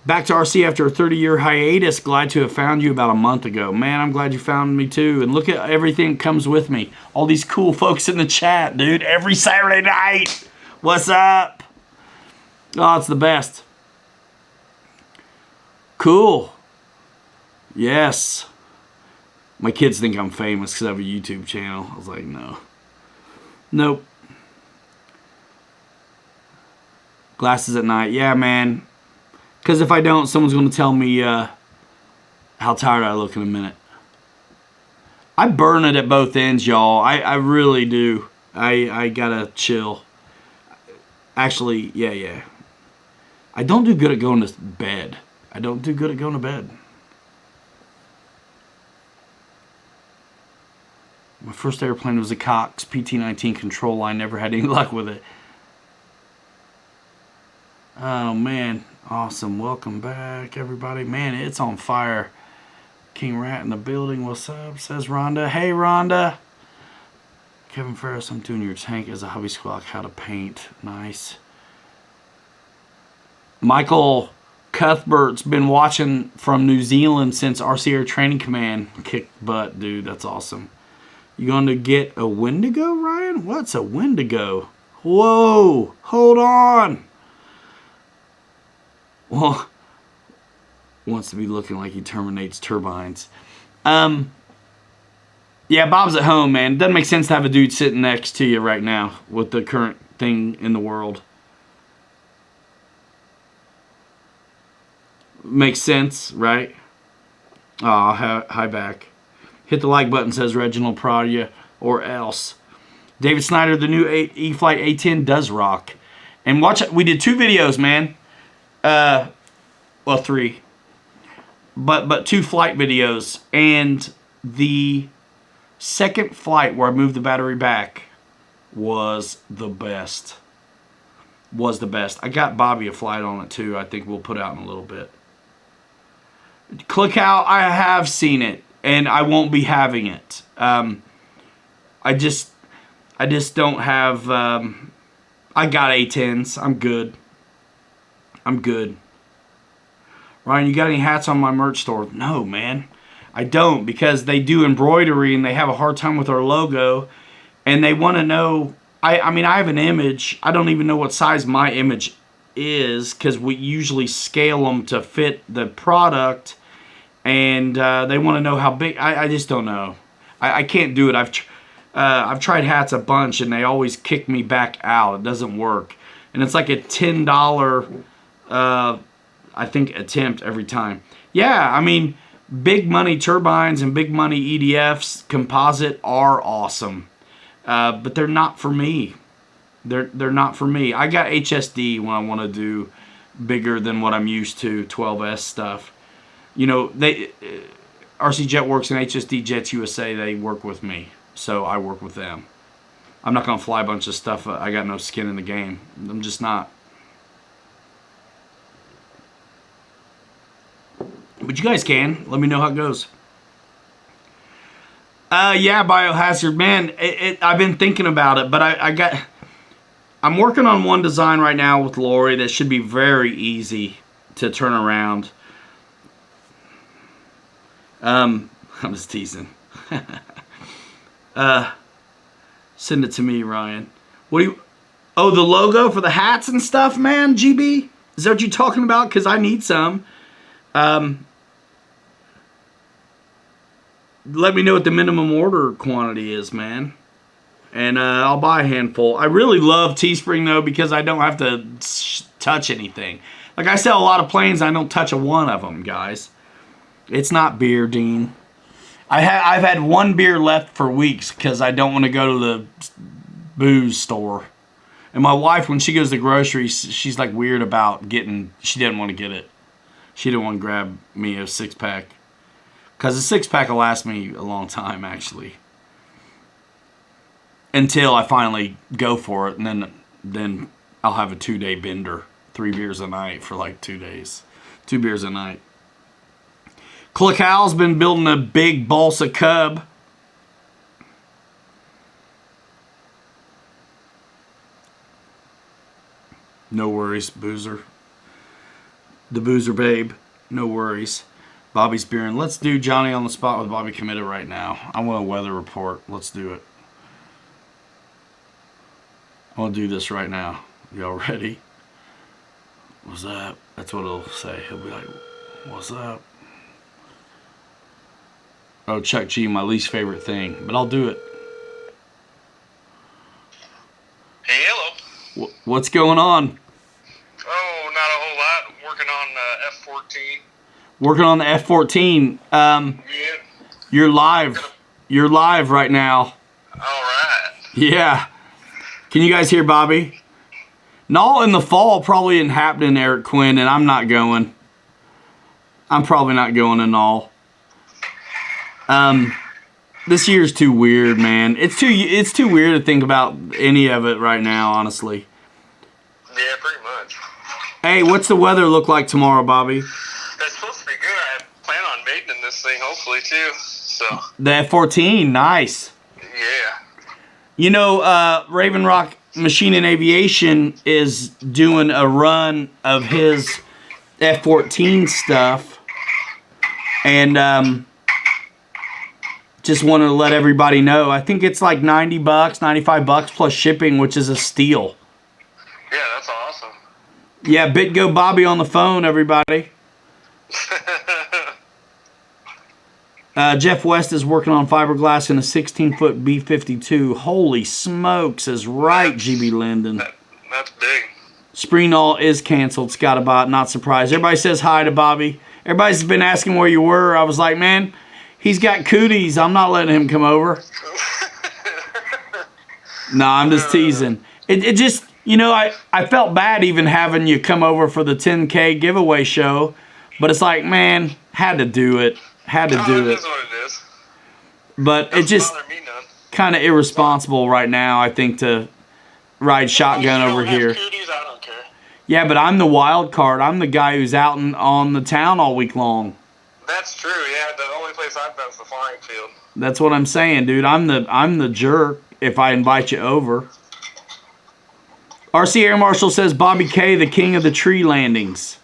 Back to RC after a 30-year hiatus. Glad to have found you about a month ago. Man, I'm glad you found me too. And look at everything that comes with me. All these cool folks in the chat, dude. Every Saturday night. What's up? Oh, it's the best. Cool. Yes. My kids think I'm famous because I have a YouTube channel. I was like, no. Nope. Glasses at night. Yeah, man. Because if I don't, someone's going to tell me how tired I look in a minute. I burn it at both ends, y'all. I really do. I gotta chill. Actually, yeah. I don't do good at going to bed. My first airplane was a Cox PT-19 control line. Never had any luck with it. Oh, man. Awesome. Welcome back, everybody. Man, it's on fire. King Rat in the building. What's up? Says Rhonda. Hey, Rhonda. Kevin Ferris, I'm doing your tank as a hobby squawk. How to paint. Nice. Michael Cuthbert's been watching from New Zealand since RC Air Training Command. Kick butt, dude. That's awesome. You going to get a Wendigo, Ryan? What's a Wendigo? Whoa. Hold on. Well, wants to be looking like he terminates turbines. Yeah, Bob's at home, man. Doesn't make sense to have a dude sitting next to you right now with the current thing in the world. Makes sense, right? Aw, hi back. Hit the like button, says Reginald Pradia, or else. David Snyder, the new E-Flight A10 does rock. And watch, we did 2 videos, man. Well, 3. But 2 flight videos. And the second flight where I moved the battery back was the best. I got Bobby a flight on it too. I think we'll put out in a little bit. Click out. I have seen it, and I won't be having it. I just don't have. I got A10s. I'm good. Ryan, you got any hats on my merch store? No, man. I don't, because they do embroidery and they have a hard time with our logo, and they want to know. I mean, I have an image. I don't even know what size my image is, because we usually scale them to fit the product, and they want to know how big. I just don't know. I can't do it. I've tried hats a bunch, and they always kick me back out. It doesn't work, and it's like a $10, I think, attempt every time. Yeah, I mean, big money turbines and big money EDFs composite are awesome, but they're not for me. They're not for me. I got HSD when I want to do bigger than what I'm used to, 12S stuff. You know, RC Jetworks and HSD Jets USA, they work with me, so I work with them. I'm not going to fly a bunch of stuff. I got no skin in the game. I'm just not. But you guys can. Let me know how it goes. Yeah, Biohazard, man. I've been thinking about it, but I'm working on one design right now with Lori that should be very easy to turn around. I'm just teasing. Send it to me, Ryan. Oh, the logo for the hats and stuff, man, GB? Is that what you're talking about? Because I need some. Let me know what the minimum order quantity is, man. And I'll buy a handful. I really love Teespring, though, because I don't have to touch anything. Like, I sell a lot of planes, I don't touch a one of them, guys. It's not beer, Dean. I've had one beer left for weeks because I don't want to go to the booze store. And my wife, when she goes to the groceries, she's like weird about getting... She didn't want to get it. She didn't want to grab me a six-pack. Because a six-pack will last me a long time, actually. Until I finally go for it, and then I'll have a 2-day bender. 3 beers a night for like 2 days. 2 beers a night. Clickal's been building a big balsa cub. No worries, Boozer. The Boozer babe. No worries. Bobby's beering. Let's do Johnny on the spot with Bobby Committed right now. I want a weather report. Let's do it. I want to do this right now. Y'all ready? What's up? That's what it'll say. He'll be like, what's up? Oh, Chuck G, my least favorite thing. But I'll do it. Hey, hello. What's going on? Oh, not a whole lot. Working on F-14. Working on the F-14. Yeah. You're live. You're live right now. All right. Yeah. Can you guys hear Bobby? Null in the fall probably isn't happening, Eric Quinn, and I'm not going. I'm probably not going to Null. This year's too weird, man. It's too weird to think about any of it right now, honestly. Yeah, pretty much. Hey, what's the weather look like tomorrow, Bobby? It's supposed to be good. I plan on mating this thing, hopefully, too. So. The F-14, nice. Yeah. You know, Raven Rock Machine and Aviation is doing a run of his F-14 stuff. And, just wanted to let everybody know. I think it's like $90, $95 plus shipping, which is a steal. Yeah, that's awesome. Yeah, BitGo Bobby on the phone, everybody. Jeff West is working on fiberglass in a 16-foot B-52. Holy smokes, is right, GB Linden. That's big. Spreenall is canceled. Scottabot, not surprised. Everybody says hi to Bobby. Everybody's been asking where you were. I was like, man, he's got cooties. I'm not letting him come over. No, I'm just teasing. It just, you know, I felt bad even having you come over for the 10K giveaway show. But it's like, man, had to do it. Had to do it. It is what it is. But it just kind of irresponsible right now, I think, to ride shotgun over here. Cooties, I don't care. Yeah, but I'm the wild card. I'm the guy who's out on the town all week long. That's true. Yeah, the only place I've been is the flying field. That's what I'm saying, dude. I'm the jerk if I invite you over. RC Air Marshal says Bobby K, the king of the tree landings.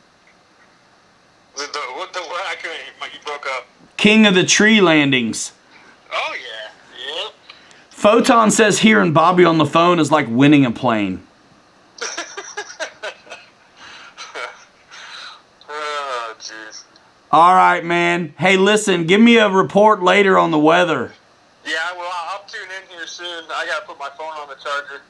What I couldn't hear. You broke up. King of the tree landings. Oh, yeah. Yep. Photon says hearing Bobby on the phone is like winning a plane. All right, man. Hey, listen, give me a report later on the weather. Yeah, well, I'll tune in here soon. I got to put my phone on the charger.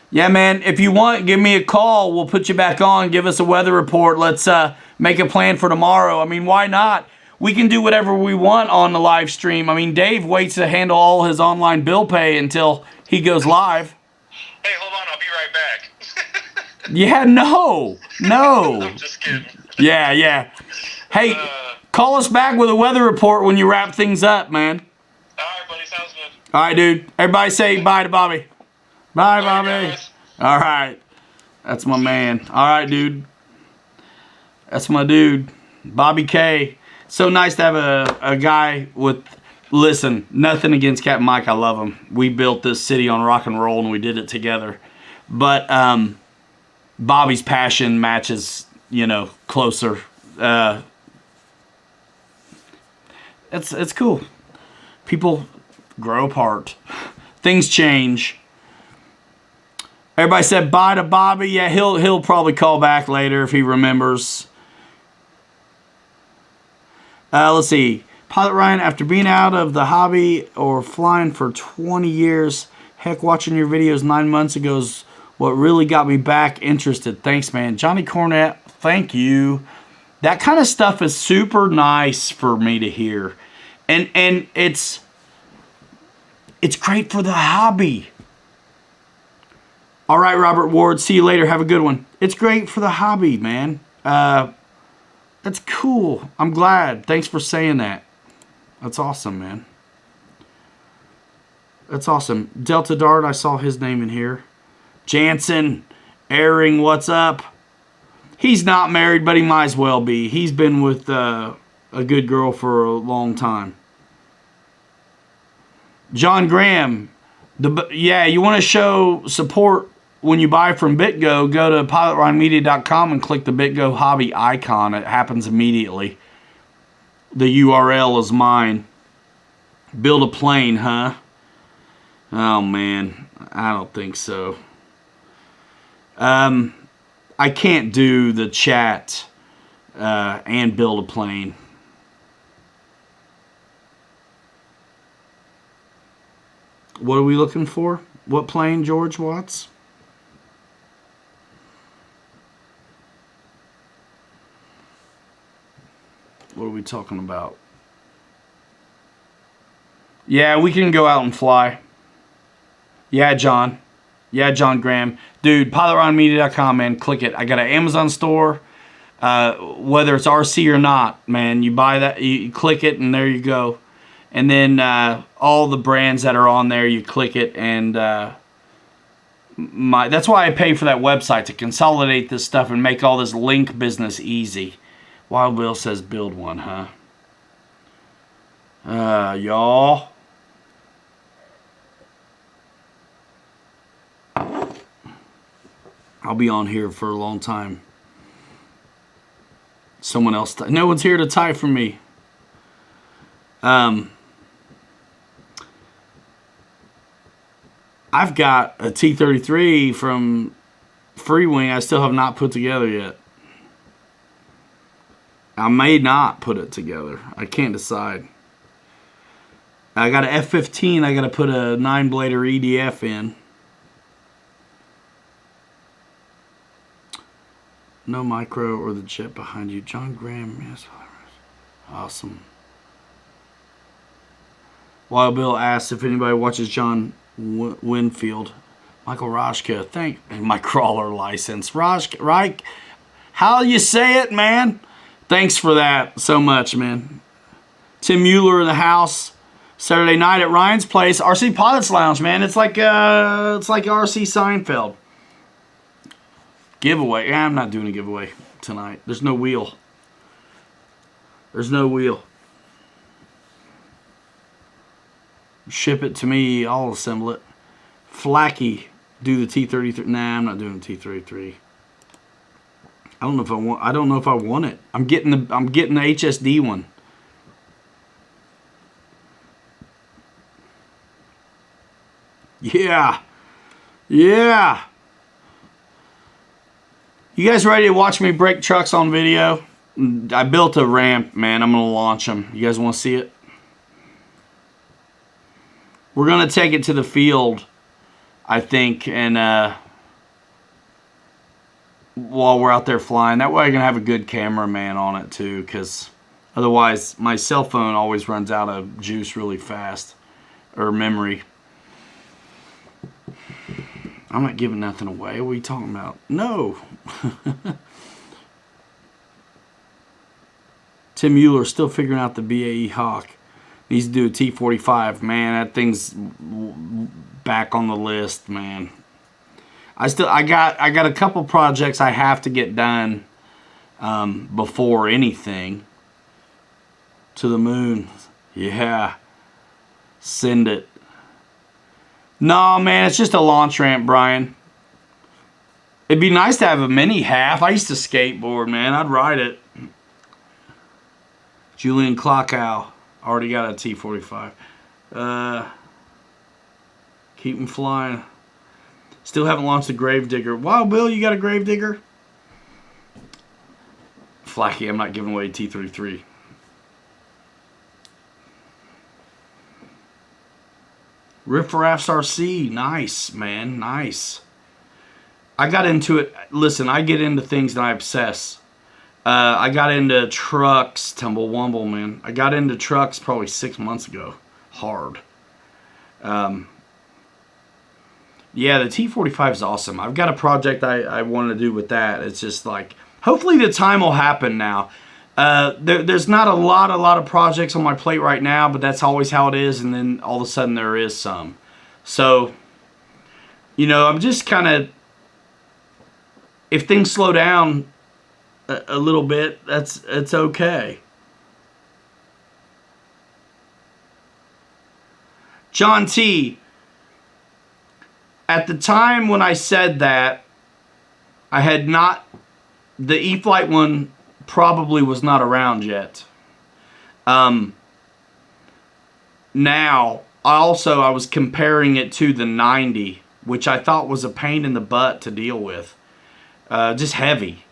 Yeah, man. If you want, give me a call. We'll put you back on. Give us a weather report. Let's make a plan for tomorrow. I mean, why not? We can do whatever we want on the live stream. I mean, Dave waits to handle all his online bill pay until he goes live. Hey, hold on. I'll be right back. Yeah, no. I'm just kidding. Yeah. Hey, call us back with a weather report when you wrap things up, man. All right, buddy. Sounds good. All right, dude. Everybody say bye to Bobby. Bye, Bobby. Guys. All right. That's my man. All right, dude. That's my dude. Bobby K. So nice to have a guy with... Listen, nothing against Captain Mike. I love him. We built this city on rock and roll, and we did it together. But Bobby's passion matches, closer. It's cool. People grow apart. Things change. Everybody said bye to Bobby. Yeah, he'll probably call back later if he remembers. Let's see. Pilot Ryan, after being out of the hobby or flying for 20 years, heck, watching your videos 9 months ago is what really got me back interested. Thanks, man. Johnny Cornett, thank you. That kind of stuff is super nice for me to hear. And it's great for the hobby. All right, Robert Ward, see you later. Have a good one. It's great for the hobby, man. That's cool. I'm glad. Thanks for saying that. That's awesome, man. That's awesome. Delta Dart, I saw his name in here. Jansen, Airing, what's up? He's not married, but he might as well be. He's been with a good girl for a long time. John Graham, you want to show support when you buy from BitGo, go to pilotryanmedia.com and click the BitGo hobby icon. It happens immediately. The URL is mine. Build a plane, huh? Oh, man. I don't think so. I can't do the chat and build a plane. What are we looking for? What plane, George Watts? What are we talking about? Yeah, we can go out and fly. Yeah, John. Yeah, John Graham. Dude, pilotryanmedia.com, man. Click it. I got an Amazon store. Whether it's RC or not, man, you buy that, you click it, and there you go. And then all the brands that are on there, you click it, and that's why I pay for that website, to consolidate this stuff and make all this link business easy. Wild Bill says build one, huh? Y'all. I'll be on here for a long time. Someone else. No one's here to tie for me. I've got a T-33 from Freewing I still have not put together yet. I may not put it together. I can't decide. I got an F-15 I got to put a 9-blader EDF in. No micro or the jet behind you. John Graham. Yes. Awesome. Wild Bill asks if anybody watches John Winfield. Michael Rajka. My crawler license. Right? How you say it, man? Thanks for that so much, man. Tim Mueller in the house. Saturday night at Ryan's place. RC Pilots Lounge, man. It's like RC Seinfeld. Giveaway. Yeah, I'm not doing a giveaway tonight. There's no wheel. There's no wheel. Ship it to me. I'll assemble it. Flacky. Do the T-33. Nah, I'm not doing the T-33. I don't know if I want it. I'm getting the HSD one. Yeah. Yeah. You guys ready to watch me break trucks on video? I built a ramp, man. I'm going to launch them. You guys want to see it? We're going to take it to the field, I think, and while we're out there flying. That way I can have a good cameraman on it, too, because otherwise my cell phone always runs out of juice really fast, or memory. I'm not giving nothing away. What are you talking about? No. Tim Mueller still figuring out the BAE Hawk. Needs to do a T-45. Man, that thing's back on the list, man. I got a couple projects I have to get done before anything. To the moon. Yeah. Send it. No, man, it's just a launch ramp, Brian. It'd be nice to have a mini half. I used to skateboard, man. I'd ride it. Julian Clockow. Already got a T-45. Keep them flying. Still haven't launched a Gravedigger. Wow, Bill, you got a Gravedigger? Flaky, I'm not giving away T-33. Riffraffs RC. Nice, man. Nice. I got into it. Listen, I get into things and I obsess. I got into trucks, Tumblewumble, man. I got into trucks probably 6 months ago. Hard. Yeah, the T-45 is awesome. I've got a project I want to do with that. It's just like, hopefully the time will happen now. There's not a lot of projects on my plate right now, but that's always how it is, and then all of a sudden there is some. So, you know, I'm just kind of, if things slow down a little bit, it's okay. John T. At the time when I said that, I had not, the E-Flight one probably was not around yet. Now, I was comparing it to the 90, which I thought was a pain in the butt to deal with. Just heavy.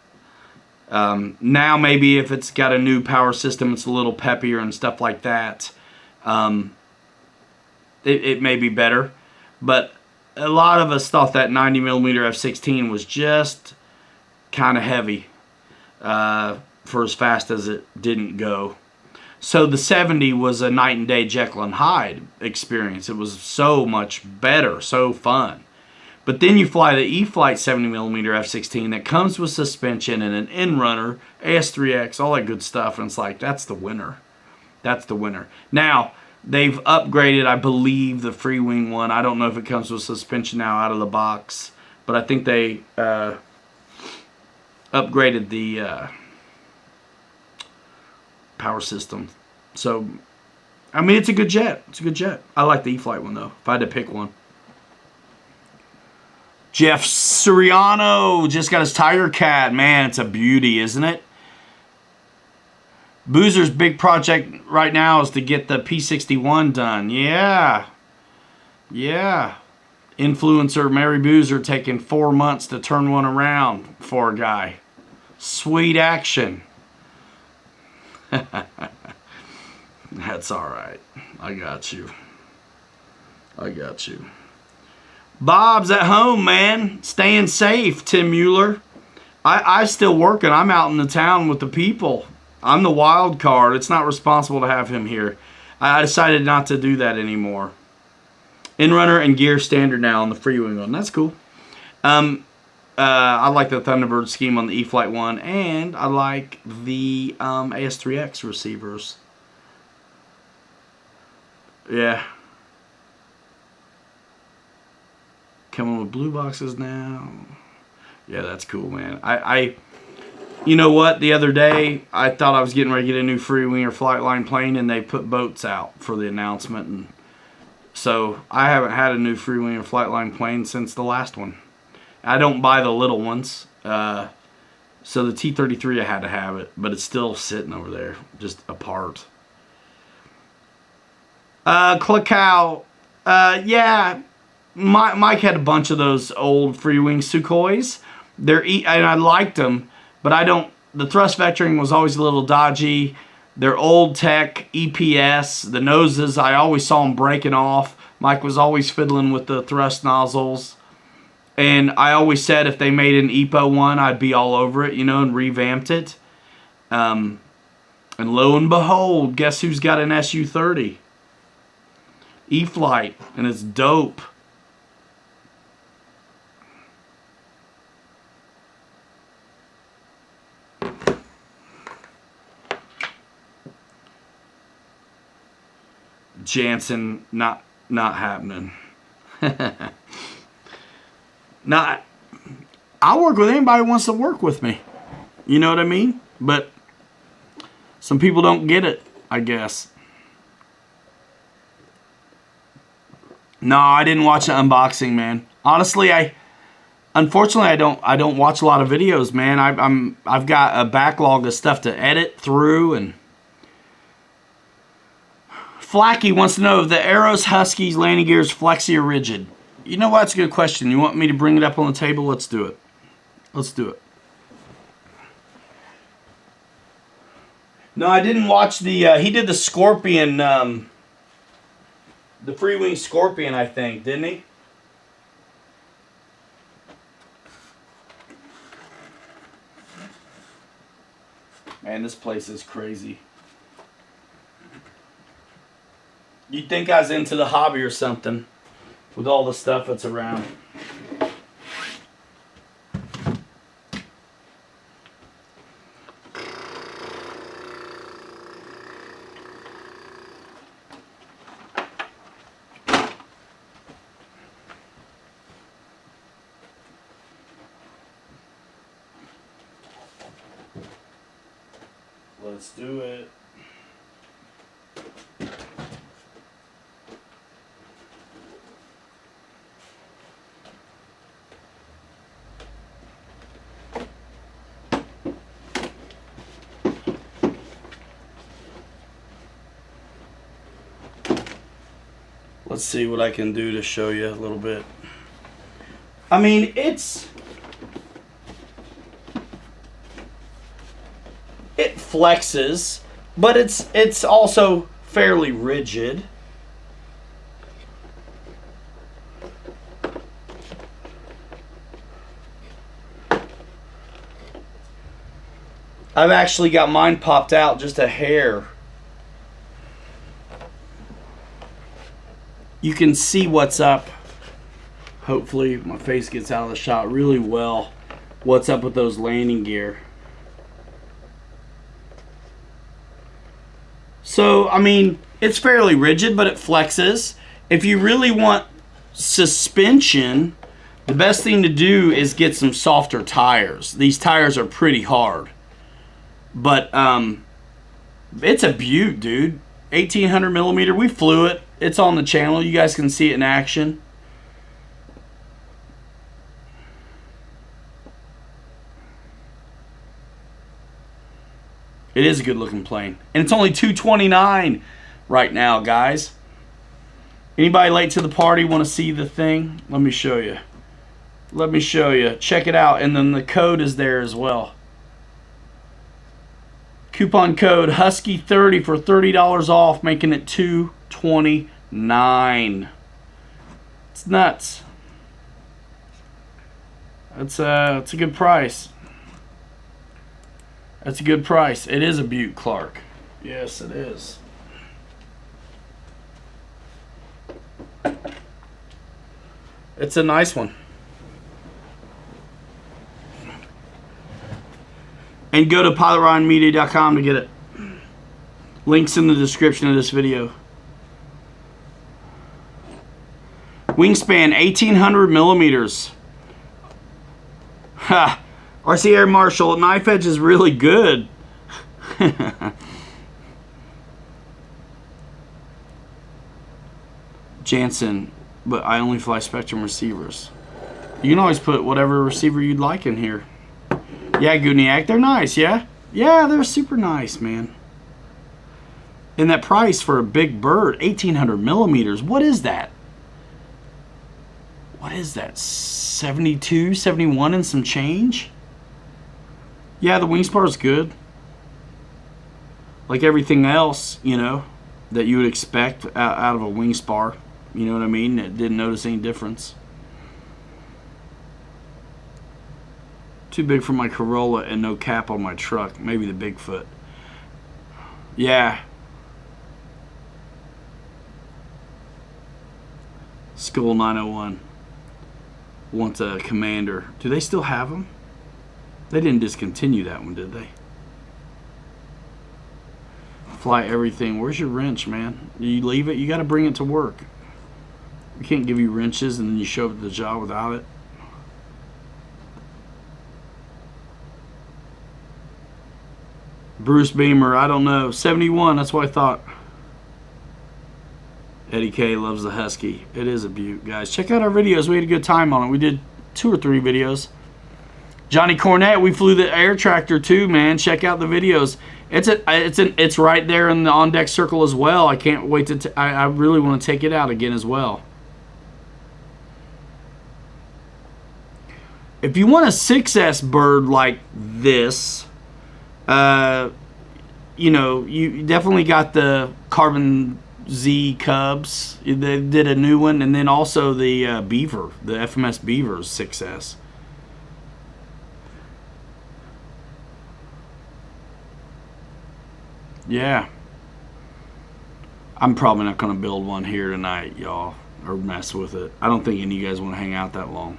Now maybe if it's got a new power system, it's a little peppier and stuff like that. It may be better. But a lot of us thought that 90mm F-16 was just kind of heavy for as fast as it didn't go. So the 70 was a night and day Jekyll and Hyde experience. It was so much better, so fun. But then you fly the E-Flight 70mm F-16 that comes with suspension and an in-runner, AS3X, all that good stuff. And it's like, that's the winner. That's the winner. Now, they've upgraded, I believe, the free wing one. I don't know if it comes with suspension now out of the box. But I think they upgraded the power system. So, I mean, it's a good jet. It's a good jet. I like the E-Flight one, though, if I had to pick one. Jeff Soriano just got his Tiger Cat. Man, it's a beauty, isn't it? Boozer's big project right now is to get the P61 done. Yeah. Yeah. Influencer Mary Boozer taking 4 months to turn one around for a guy. Sweet action. That's all right. I got you. I got you. Bob's at home, man. Staying safe, Tim Mueller. I'm still working. I'm out in the town with the people. I'm the wild card. It's not responsible to have him here. I decided not to do that anymore. In-runner and gear standard now on the free wing one. That's cool. I like the Thunderbird scheme on the E-Flight one, and I like the AS3X receivers. Yeah. Coming with blue boxes now. Yeah, that's cool, man. You know what? The other day, I thought I was getting ready to get a new free wing or flight line plane, and they put boats out for the announcement. And so I haven't had a new free wing or flight line plane since the last one. I don't buy the little ones. So the T-33, I had to have it, but it's still sitting over there, just apart. Clickow. Yeah. Mike had a bunch of those old free wing Sukhois. And I liked them, but I don't the thrust vectoring was always a little dodgy. Their old tech EPS, the noses, I always saw them breaking off. Mike was always fiddling with the thrust nozzles. And I always said if they made an EPO one, I'd be all over it, you know, and revamped it. And lo and behold, guess who's got an SU-30? E-Flight, and it's dope. Jansen, not happening. I'll work with anybody who wants to work with me. You know what I mean? But some people don't get it, I guess. No, I didn't watch the unboxing, man. Honestly, unfortunately I don't watch a lot of videos, man. I've got a backlog of stuff to edit through. And Flacky wants to know if the Arrows Husky's landing gear is flexi or rigid. You know what? That's a good question. You want me to bring it up on the table? Let's do it. Let's do it. No, I didn't watch the... he did the Scorpion... the Freewing Scorpion, I think. Didn't he? Man, this place is crazy. You'd think I was into the hobby or something with all the stuff that's around. Let's do it. Let's see what I can do to show you a little bit. I mean, it flexes, but it's also fairly rigid. I've actually got mine popped out just a hair. You can see what's up. Hopefully my face gets out of the shot really well. What's up with those landing gear. So, I mean, it's fairly rigid, but it flexes. If you really want suspension, the best thing to do is get some softer tires. These tires are pretty hard. But it's a beaut, dude. 1800 millimeter. We flew it. It's on the channel. You guys can see it in action. It is a good looking plane. And it's only $229 right now, guys. Anybody late to the party want to see the thing? Let me show you. Let me show you. Check it out. And then the code is there as well. Coupon code Husky30 for $30 off, making it $229. It's nuts. It's a good price. That's a good price. It is a Butte Clark. Yes, it is. It's a nice one. And go to pilotryanmedia.com to get it. Links in the description of this video. Wingspan 1800 millimeters. Ha! RC Air Marshal, knife edge is really good. Jansen, but I only fly Spectrum receivers. You can always put whatever receiver you'd like in here. Yeah, Guniac, they're nice, yeah? Yeah, they're super nice, man. And that price for a big bird, 1800 millimeters, what is that? What is that, 72, 71 and some change? Yeah, the wing spar is good. Like everything else, you know, that you would expect out of a wing spar. You know what I mean? It didn't notice any difference. Too big for my Corolla and no cap on my truck. Maybe the Bigfoot. Yeah. Skull 901 wants a Commander. Do they still have them? They didn't discontinue that one, did they? Fly everything. Where's your wrench, man? You leave it? You got to bring it to work. We can't give you wrenches and then you show up at the job without it. Bruce Beamer, I don't know. 71, that's what I thought. Eddie K loves the Husky. It is a beaut, guys. Check out our videos. We had a good time on it. We did 2 or 3 videos. Johnny Cornette, we flew the air tractor too, man. Check out the videos. It's right there in the on deck circle as well. I can't wait to. I really want to take it out again as well. If you want a 6S bird like this, you know, you definitely got the Carbon Z Cubs. They did a new one, and then also the Beaver, the FMS Beaver's 6S. Yeah. I'm probably not going to build one here tonight, y'all, or mess with it. I don't think any of you guys want to hang out that long.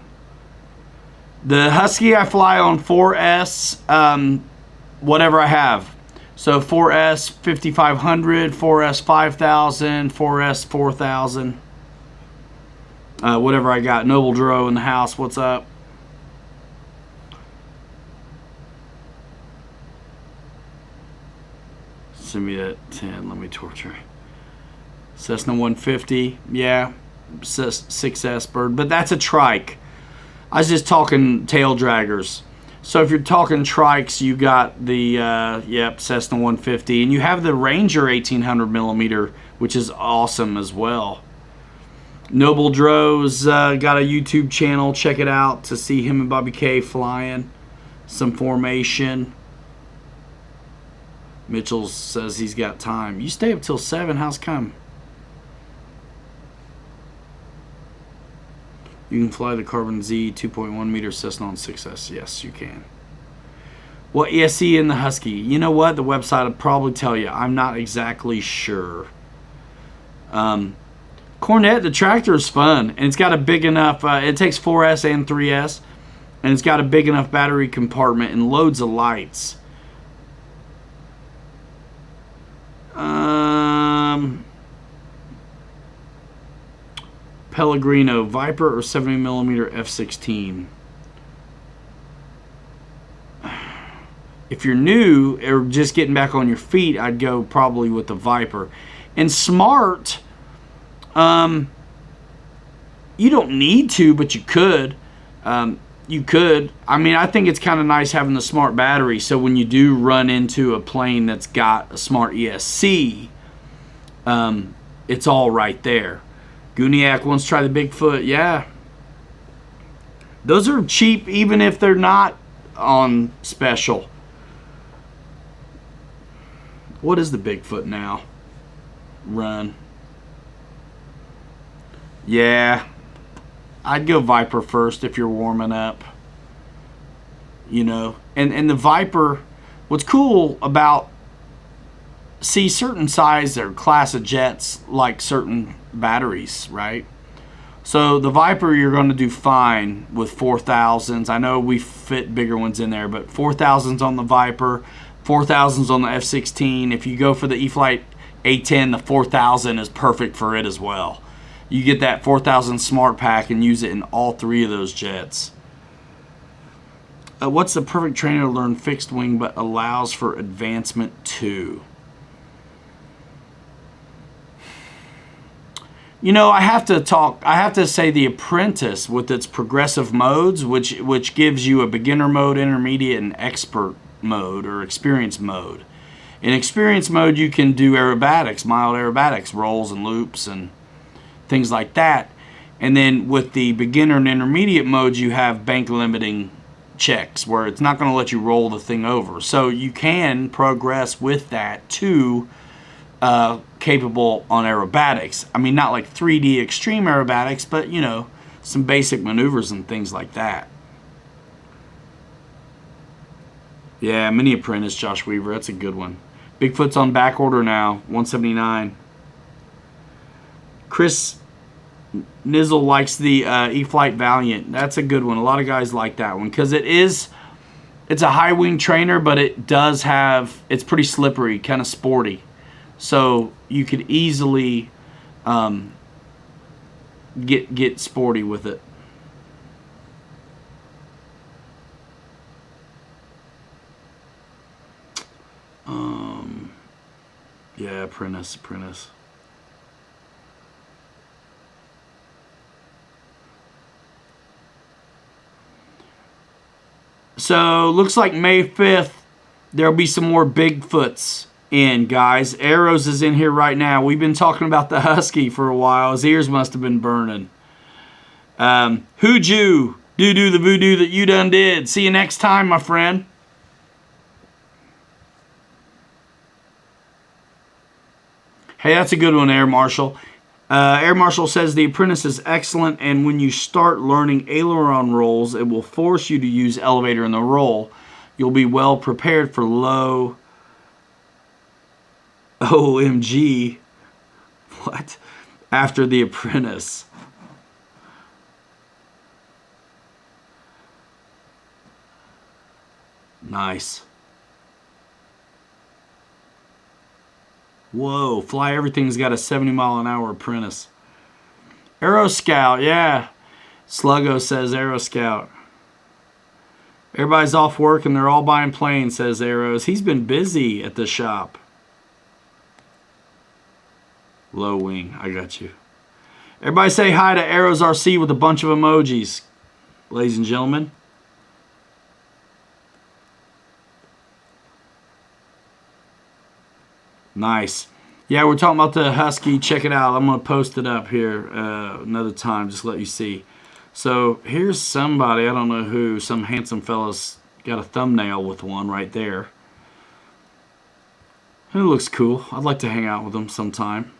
The Husky I fly on 4S, whatever I have. So 4S 5500, 4S 5000, 4S 4000. Whatever I got. Noble Dro in the house, what's up? Send me that 10, let me torture. Cessna 150, yeah, 6S bird, but that's a trike. I was just talking tail draggers. So if you're talking trikes, you got the, yep, Cessna 150, and you have the Ranger 1800 millimeter, which is awesome as well. Noble Dro's got a YouTube channel, check it out to see him and Bobby K flying some formation. Mitchell says he's got time. You stay up till 7. How's come? You can fly the Carbon Z 2.1 meter Cessna on 6S. Yes, you can. What ESC in the Husky? You know what? The website will probably tell you. I'm not exactly sure. Cornette, the tractor is fun. And it's got a big enough... it takes 4S and 3S. And it's got a big enough battery compartment and loads of lights. Pellegrino, Viper or 70mm f16? If you're new or just getting back on your feet, I'd go probably with the Viper. And Smart, you don't need to, but you could. You could. I mean, I think it's kind of nice having the Smart battery, so when you do run into a plane that's got a Smart ESC, it's all right there. Guniac wants to try the Bigfoot. Yeah. Those are cheap even if they're not on special. What is the Bigfoot now? Run. Yeah. I'd go Viper first if you're warming up. You know. And the Viper, what's cool about, see, certain size or class of jets like certain batteries, right? So the Viper, you're going to do fine with 4000s. I know we fit bigger ones in there, but 4000s on the Viper, 4000s on the F-16. If you go for the E-flite A-10, the 4000 is perfect for it as well. You get that 4000 Smart Pack and use it in all 3 of those jets. What's the perfect trainer to learn fixed wing but allows for advancement too? You know, I have to say the Apprentice with its progressive modes, which gives you a beginner mode, intermediate, and expert mode or experience mode. In experience mode, you can do aerobatics, mild aerobatics, rolls and loops and things like that. And then with the beginner and intermediate modes, you have bank limiting checks where it's not going to let you roll the thing over. So you can progress with that to capable on aerobatics. I mean, not like 3D extreme aerobatics, but you know, some basic maneuvers and things like that. Yeah, Mini Apprentice, Josh Weaver. That's a good one. Bigfoot's on back order now, 179. Chris Nizzle likes the E-Flight Valiant. That's a good one. A lot of guys like that one because it's a high wing trainer, but it does have, it's pretty slippery, kind of sporty. So you could easily get sporty with it. Yeah, Apprentice. So, looks like May 5th, there'll be some more Bigfoots in, guys. Arrows is in here right now. We've been talking about the Husky for a while. His ears must have been burning. Who'd you do the voodoo that you done did? See you next time, my friend. Hey, that's a good one, Air Marshal. Air Marshal says the Apprentice is excellent, and when you start learning aileron rolls, it will force you to use elevator in the roll. You'll be well prepared for low OMG. What? After the Apprentice. Nice. Whoa, Fly Everything's got a 70-mile-an-hour Apprentice. Aero Scout, yeah. Sluggo says Aero Scout. Everybody's off work and they're all buying planes, says Arrows. He's been busy at the shop. Low wing, I got you. Everybody say hi to Arrows RC with a bunch of emojis, ladies and gentlemen. Nice. Yeah, we're talking about the Husky. Check it out. I'm going to post it up here another time, just let you see. So here's somebody, I don't know who, some handsome fella's got a thumbnail with one right there. It looks cool. I'd like to hang out with him sometime.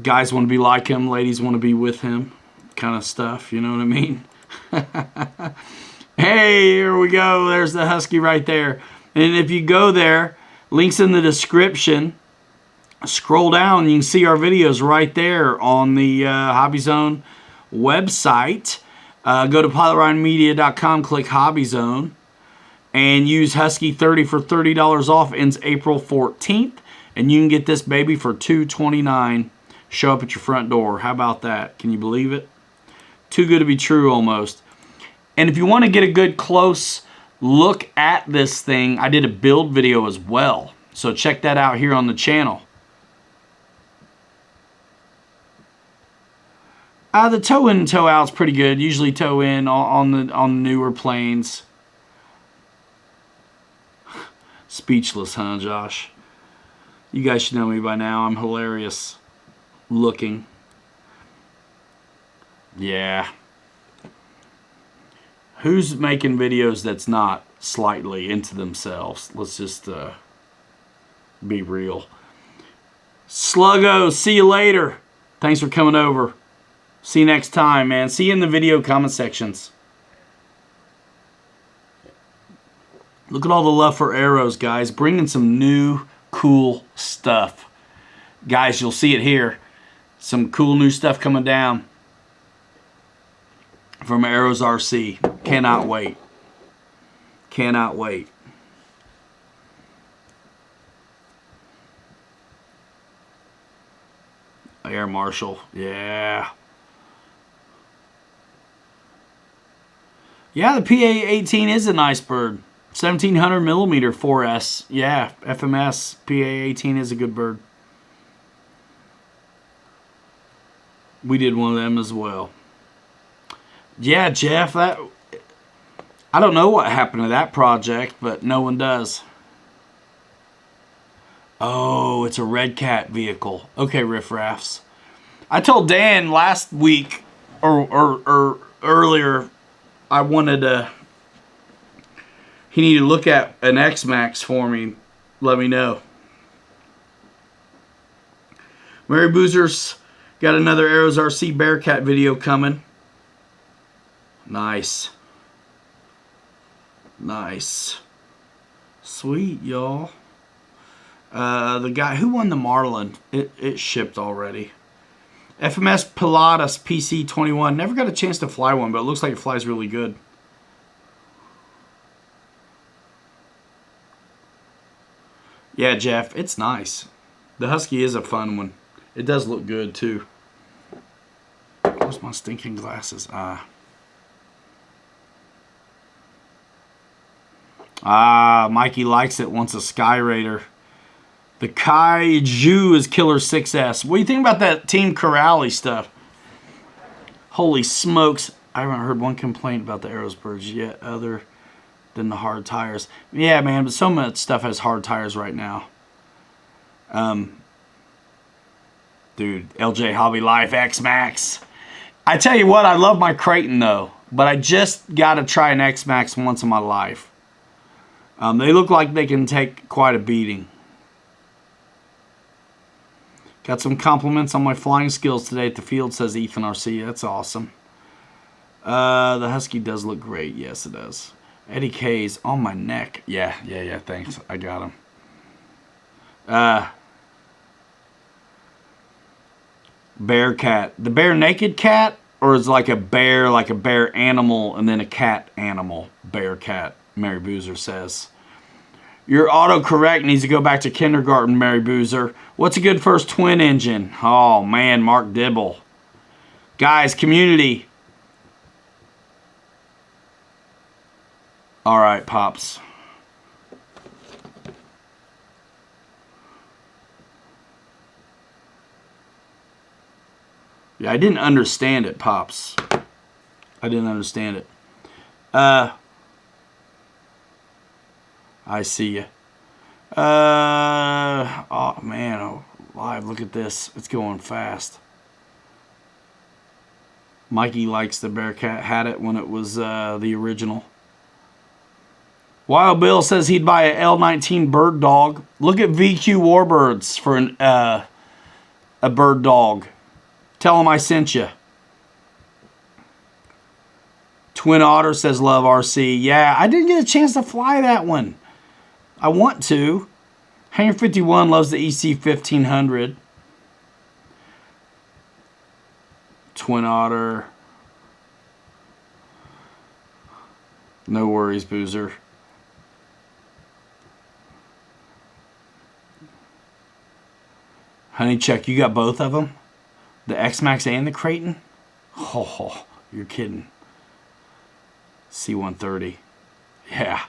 Guys want to be like him, ladies want to be with him, kind of stuff, you know what I mean? Hey, here we go. There's the Husky right there. And if you go there, links in the description. Scroll down, you can see our videos right there on the Hobby Zone website. Go to pilotryanmedia.com, click Hobby Zone, and use Husky 30 for $30 off. Ends April 14th, and you can get this baby for $229. Show up at your front door. How about that? Can you believe it? Too good to be true almost. And if you want to get a good close look at this thing, I did a build video as well. So check that out here on the channel. The toe in and toe out's pretty good. Usually toe in on the newer planes. Speechless, huh, Josh? You guys should know me by now. I'm hilarious looking. Yeah. Who's making videos that's not slightly into themselves? Let's just be real. Sluggo, see you later. Thanks for coming over. See you next time, man. See you in the video comment sections. Look at all the love for Arrows, guys. Bringing some new, cool stuff. Guys, you'll see it here. Some cool new stuff coming down from Arrows RC. Cannot wait. Cannot wait. Air Marshal. Yeah. Yeah, the PA-18 is a nice bird. 1700 millimeter 4S. Yeah, FMS. PA-18 is a good bird. We did one of them as well. Yeah, Jeff, I don't know what happened to that project, but no one does. Oh, it's a Red Cat vehicle. Okay, riffraffs. I told Dan last week or earlier I wanted to he need to look at an X-Max for me, let me know. Mary Boozer's got another Arrows RC Bearcat video coming. Nice. Nice. Sweet, y'all. The guy who won the Marlin, it shipped already. FMS Pilatus PC21. Never got a chance to fly one, but it looks like it flies really good. Yeah, Jeff, it's nice. The Husky is a fun one. It does look good, too. Where's my stinking glasses? Mikey likes it, wants a Sky Raider. The Kaiju is Killer 6S. What do you think about that Team Corrali stuff? Holy smokes. I haven't heard one complaint about the Arrows birds yet other than the hard tires. Yeah, man, but so much stuff has hard tires right now. Dude, LJ Hobby Life X-Max. I tell you what, I love my Creighton, though. But I just got to try an X-Max once in my life. They look like they can take quite a beating. Got some compliments on my flying skills today at the field, says Ethan RC. That's awesome. The Husky does look great. Yes, it does. Eddie K's on my neck. Yeah, thanks. I got him. Bearcat. The bear naked cat? Or is like a bear animal, and then a cat animal? Bearcat, Mary Boozer says. Your autocorrect needs to go back to kindergarten, Mary Boozer. What's a good first twin engine? Oh, man, Mark Dibble. Guys, community. All right, Pops. Yeah, I didn't understand it, Pops. I didn't understand it. I see you. Oh, man. Oh, live, look at this. It's going fast. Mikey likes the Bearcat. Had it when it was the original. Wild Bill says he'd buy a L19 bird dog. Look at VQ Warbirds for a bird dog. Tell him I sent you. Twin Otter says love RC. Yeah, I didn't get a chance to fly that one. I want to. Hangar 51 loves the EC 1500. Twin Otter. No worries, Boozer. Honey Check, you got both of them? The X-Max and the Creighton? Oh, you're kidding. C-130. Yeah.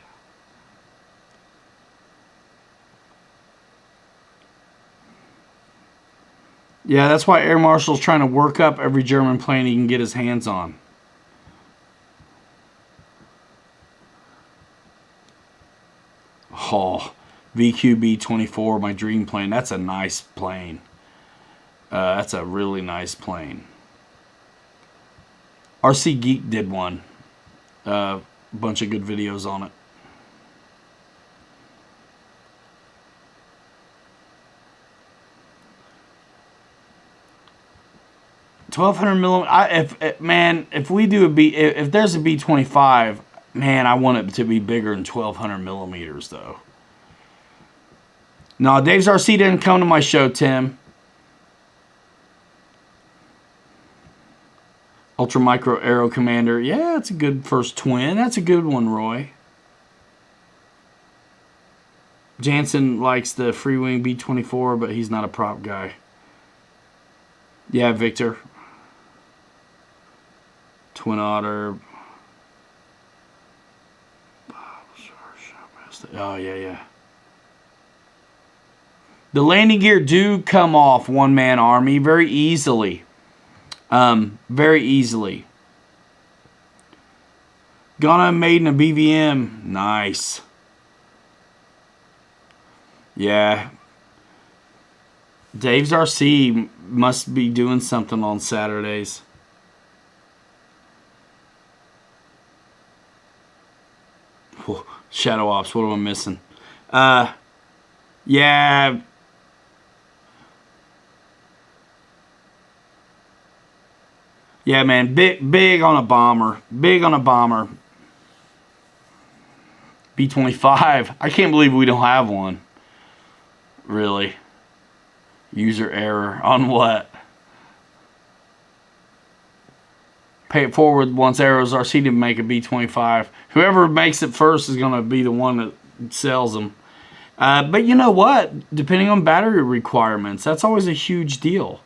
Yeah, that's why Air Marshal's trying to work up every German plane he can get his hands on. Oh, VQB-24, my dream plane. That's a nice plane. That's a really nice plane. RC Geek did one. Bunch of good videos on it. $1,200 if we do if there's a B-25, man, I want it to be bigger than 1,200 millimeters though. No, Dave's RC didn't come to my show, Tim. Ultra Micro Aero Commander. Yeah, it's a good first twin. That's a good one, Roy. Jansen likes the Free Wing B-24, but he's not a prop guy. Yeah, Victor. Twin Otter. Oh, yeah. The landing gear do come off one-man army very easily. Very easily. Ghana made in a BVM. Nice. Yeah. Dave's RC must be doing something on Saturdays. Whew, Shadow Ops, what am I missing? Yeah. Yeah, man, big on a bomber. Big on a bomber. B-25. I can't believe we don't have one. Really. User error. On what? Pay it forward once Arrows RC to make a B-25. Whoever makes it first is going to be the one that sells them. But you know what? Depending on battery requirements, that's always a huge deal.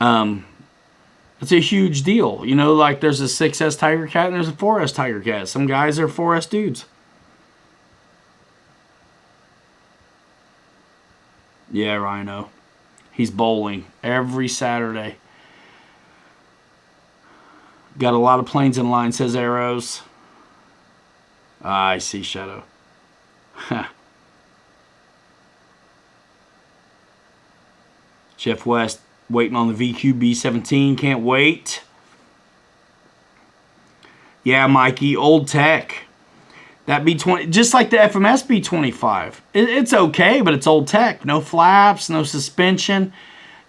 It's a huge deal. You know, like there's a 6S Tiger Cat and there's a 4S Tiger Cat. Some guys are 4S dudes. Yeah, Rhino. He's bowling every Saturday. Got a lot of planes in line, says Arrows. I see, Shadow. Jeff West waiting on the VQ B17. Can't wait. Yeah, Mikey, old tech. That B20, just like the FMS B25. It's okay, but it's old tech. No flaps, no suspension.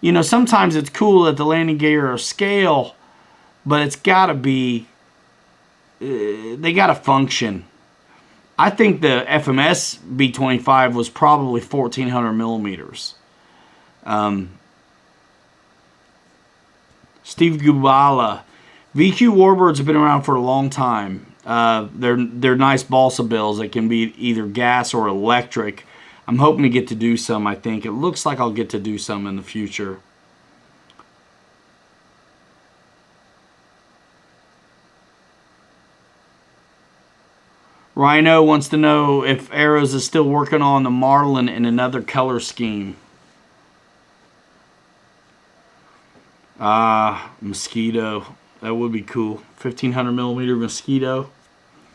You know, sometimes it's cool that the landing gear are scale, but it's got to be, they got to function. I think the FMS B25 was probably 1,400 millimeters. Steve Gubala. VQ Warbirds have been around for a long time. They're nice balsa bills. They can be either gas or electric. I'm hoping to get to do some, I think. It looks like I'll get to do some in the future. Rhino wants to know if Arrows is still working on the Marlin in another color scheme. Mosquito. That would be cool. 1,500 millimeter Mosquito.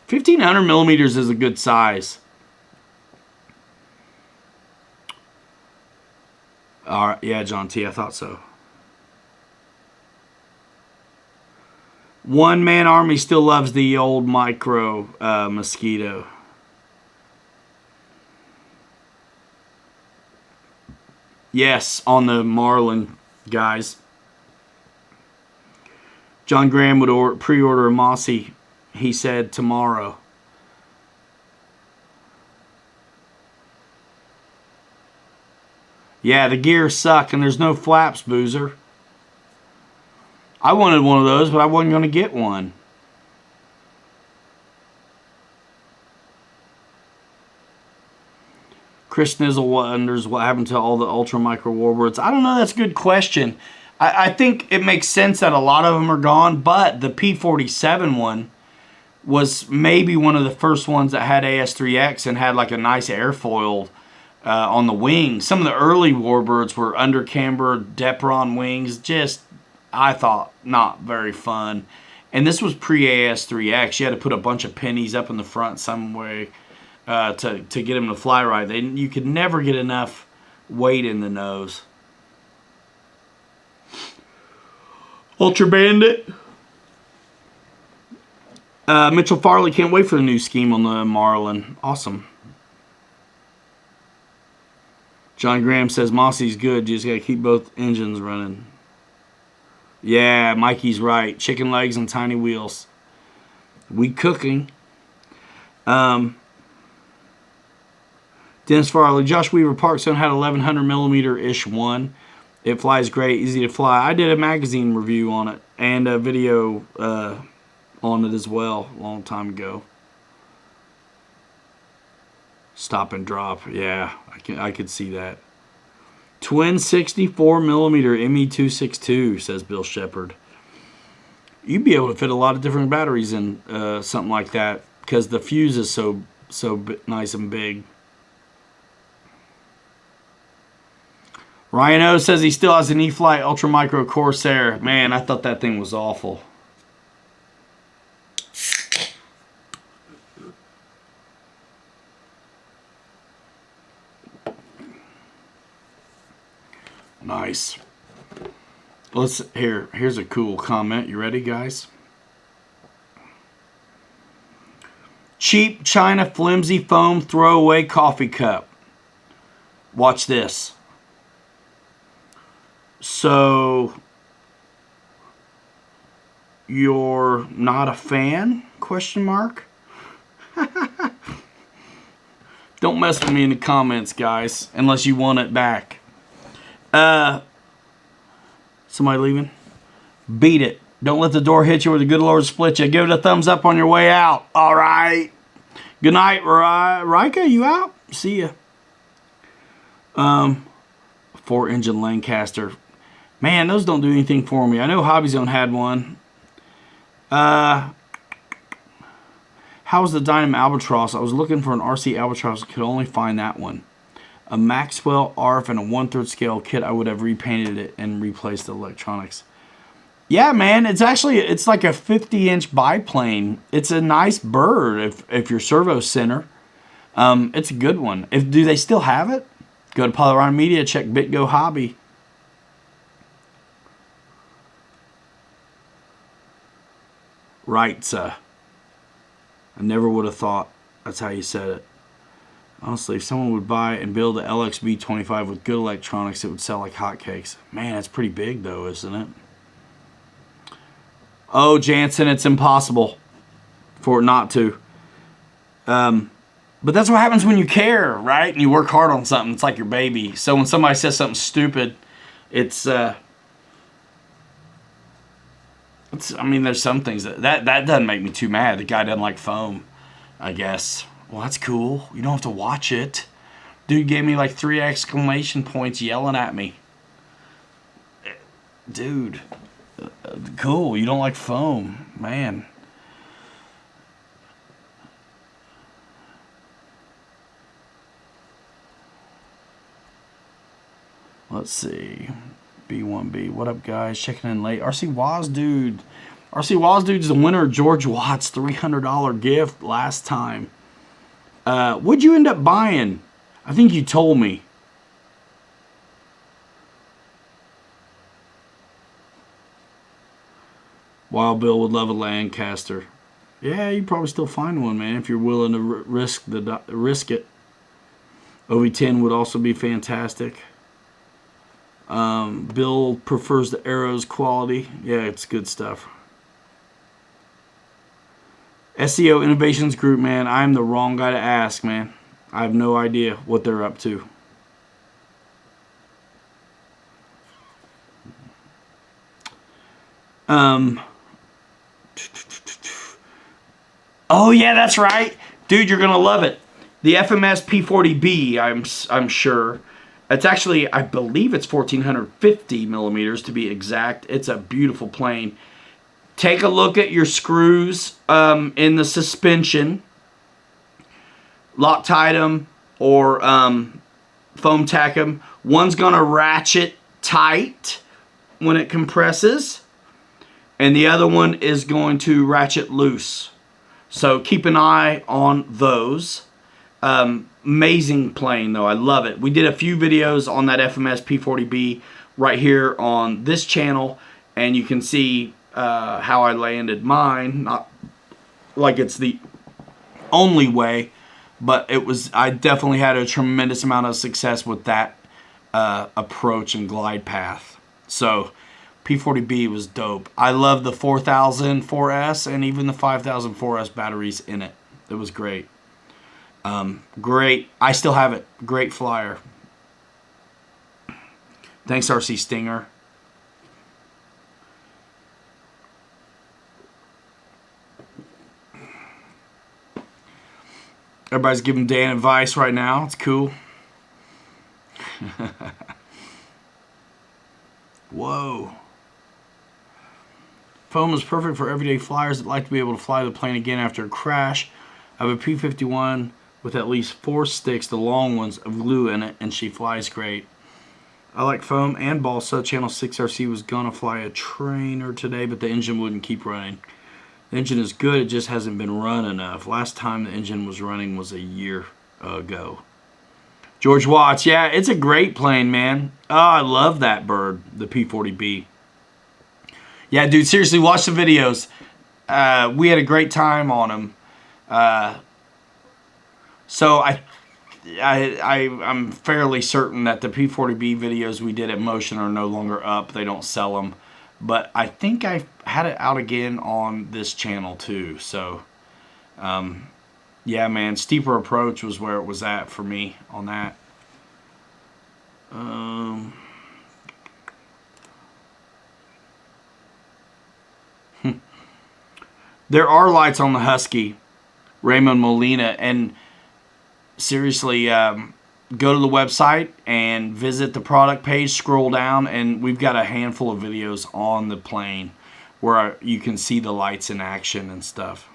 1,500 millimeters is a good size. All right, yeah, John T. I thought so. One Man Army still loves the old micro Mosquito. Yes, on the Marlin, guys. John Graham would pre-order a Mossy, he said, tomorrow. Yeah, the gears suck and there's no flaps, Boozer. I wanted one of those, but I wasn't going to get one. Chris Nizzle wonders what happened to all the ultra micro warbirds. I don't know. That's a good question. I think it makes sense that a lot of them are gone, but the P47 one was maybe one of the first ones that had AS3X and had like a nice airfoil on the wings. Some of the early warbirds were under camber Depron wings. Just, I thought, not very fun. And this was pre-AS3X. You had to put a bunch of pennies up in the front some way to get them to fly right. You could never get enough weight in the nose. Ultra Bandit. Mitchell Farley can't wait for the new scheme on the Marlin. Awesome. John Graham says Mossy's good. You just got to keep both engines running. Yeah, Mikey's right. Chicken legs and tiny wheels. We cooking. Dennis Farley. Josh Weaver Parkstone had 1100 millimeter-ish one. It flies great, easy to fly. I did a magazine review on it and a video on it as well a long time ago. Stop and drop. Yeah, I could see that. Twin 64 millimeter ME262, says Bill Shepard. You'd be able to fit a lot of different batteries in something like that because the fuse is so nice and big. Ryan O says he still has an E-Flight Ultra Micro Corsair. Man, I thought that thing was awful. Nice. Here's a cool comment. You ready, guys? Cheap China flimsy foam throwaway coffee cup. Watch this. So, you're not a fan? Question mark. Don't mess with me in the comments, guys, unless you want it back. Somebody leaving? Beat it. Don't let the door hit you or the good Lord split you. Give it a thumbs up on your way out. All right. Good night, Rika. You out? See ya. 4-engine Lancaster. Man, those don't do anything for me. I know Hobby Zone had one. How's the Dynam Albatross? I was looking for an RC Albatross. Could only find that one. A Maxwell ARF and a 1/3 scale kit. I would have repainted it and replaced the electronics. Yeah, man. It's like a 50-inch biplane. It's a nice bird if you're servo center. It's a good one. Do they still have it? Go to Polarama Media. Check BitGo Hobby. Right, I never would have thought that's how you said it. Honestly, if someone would buy and build an LXB25 with good electronics, it would sell like hotcakes. Man, that's pretty big though, isn't it? Oh, Jansen, it's impossible for it not to. But that's what happens when you care, right? And you work hard on something. It's like your baby. So when somebody says something stupid, I mean, there's some things that doesn't make me too mad. The guy doesn't like foam, I guess. Well, that's cool. You don't have to watch it. Dude gave me like 3 exclamation points yelling at me. Dude, cool. You don't like foam, man. Let's see. B1B. What up, guys? Checking in late. RC Waz Dude. RC Waz Dude's the winner of George Watt's $300 gift last time. What'd you end up buying? I think you told me. Wild Bill would love a Lancaster. Yeah, you'd probably still find one, man, if you're willing to risk it. OV10 would also be fantastic. Bill prefers the Arrows quality. Yeah, it's good stuff. SEO Innovations Group, man, I'm the wrong guy to ask, man. I have no idea what they're up to. Oh yeah, that's right, dude. You're gonna love it. The FMS P40B. I'm sure. It's actually, I believe it's 1450 millimeters to be exact. It's a beautiful plane. Take a look at your screws in the suspension. Loctite them or foam tack them. One's gonna ratchet tight when it compresses, and the other one is going to ratchet loose. So keep an eye on those. Amazing plane though, I love it. We did a few videos on that FMS P40B right here on this channel, and you can see how I landed mine. Not like it's the only way, but I definitely had a tremendous amount of success with that approach and glide path. So P40B was dope. I love the 4000 4S and even the 5000 4S batteries in it. It was great. Great. I still have it. Great flyer. Thanks, RC Stinger. Everybody's giving Dan advice right now. It's cool. Whoa. Foam is perfect for everyday flyers that like to be able to fly the plane again after a crash. I have a P51 with at least 4 sticks, the long ones, of glue in it, and she flies great. I like foam and balsa. Channel 6 RC was gonna fly a trainer today, but the engine wouldn't keep running. The engine is good, it just hasn't been run enough. Last time the engine was running was a year ago. George Watts, yeah, it's a great plane, man. Oh, I love that bird, the P40B. Yeah, dude, seriously, watch the videos. We had a great time on them. So I'm fairly certain that the P40B videos we did at Motion are no longer up. They don't sell them. But I think I had it out again on this channel too. So, yeah, man, Steeper Approach was where it was at for me on that. There are lights on the Husky, Raymond Molina, and seriously, go to the website and visit the product page, scroll down, and we've got a handful of videos on the plane where you can see the lights in action and stuff.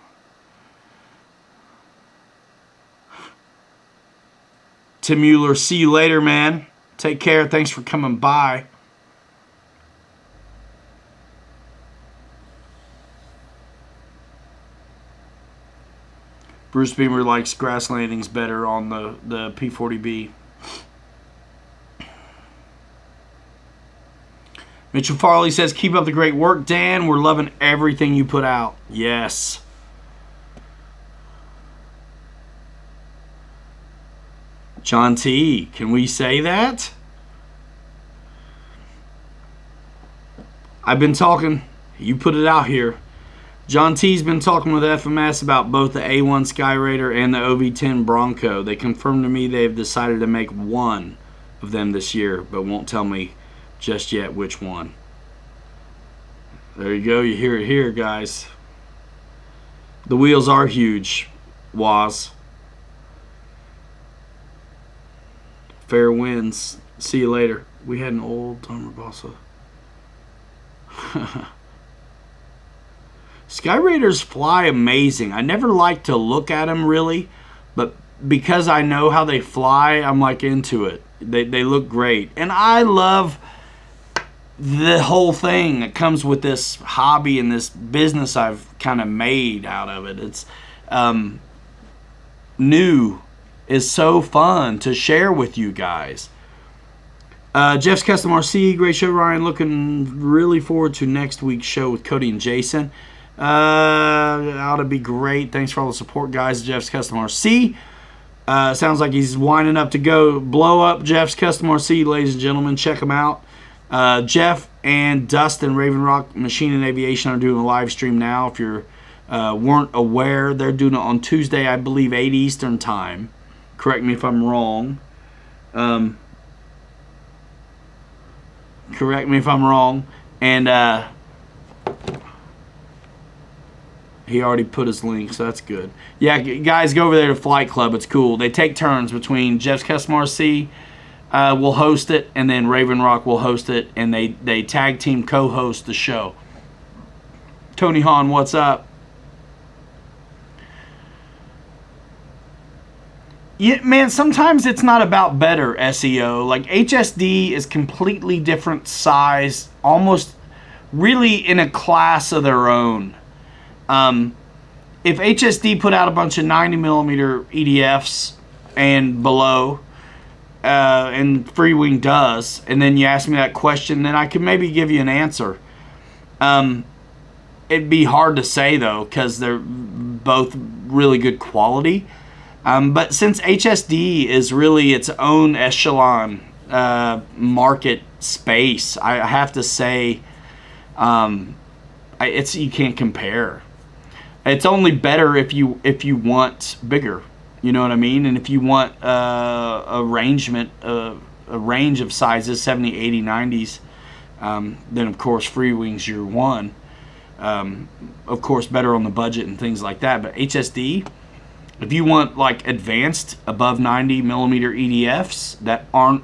Tim Mueller, see you later, man. Take care. Thanks for coming by. Bruce Beamer likes grass landings better on the P40B. Mitchell Farley says, keep up the great work, Dan. We're loving everything you put out. Yes. John T., can we say that? I've been talking. You put it out here. John T's been talking with FMS about both the A1 Skyraider and the OV10 Bronco. They confirmed to me they've decided to make one of them this year, but won't tell me just yet which one. There you go. You hear it here, guys. The wheels are huge, Waz. Fair winds. See you later. We had an old Tomer Bossa. Skyraiders fly amazing. I never like to look at them really, but because I know how they fly, I'm like into it. They look great. And I love the whole thing that comes with this hobby and this business I've kind of made out of it. It's new is so fun to share with you guys. Jeff's Custom RC, great show, Ryan. Looking really forward to next week's show with Cody and Jason. Ought to be great. Thanks for all the support, guys. Jeff's Custom RC. Sounds like he's winding up to go blow up Jeff's Custom RC, ladies and gentlemen. Check him out. Jeff and Dustin, Raven Rock Machine and Aviation, are doing a live stream now. If you weren't aware, they're doing it on Tuesday, I believe, 8 Eastern time. Correct me if I'm wrong. Correct me if I'm wrong. And he already put his link, so that's good. Yeah, guys, go over there to Flight Club. It's cool. They take turns between Jeff's Custom RC will host it, and then Raven Rock will host it, and they tag team co-host the show. Tony Hahn, what's up? Yeah, man, sometimes it's not about better SEO. Like HSD is completely different size, almost really in a class of their own. If HSD put out a bunch of 90mm EDFs and below, and Freewing does, and then you ask me that question, then I could maybe give you an answer. It'd be hard to say, though, because they're both really good quality. But since HSD is really its own echelon market space, I have to say you can't compare. It's only better if you want bigger, you know what I mean? And if you want a range of sizes, 70, 80, 90s, then of course Freewing's your one. Of course, better on the budget and things like that. But HSD, if you want like advanced above 90mm EDFs that aren't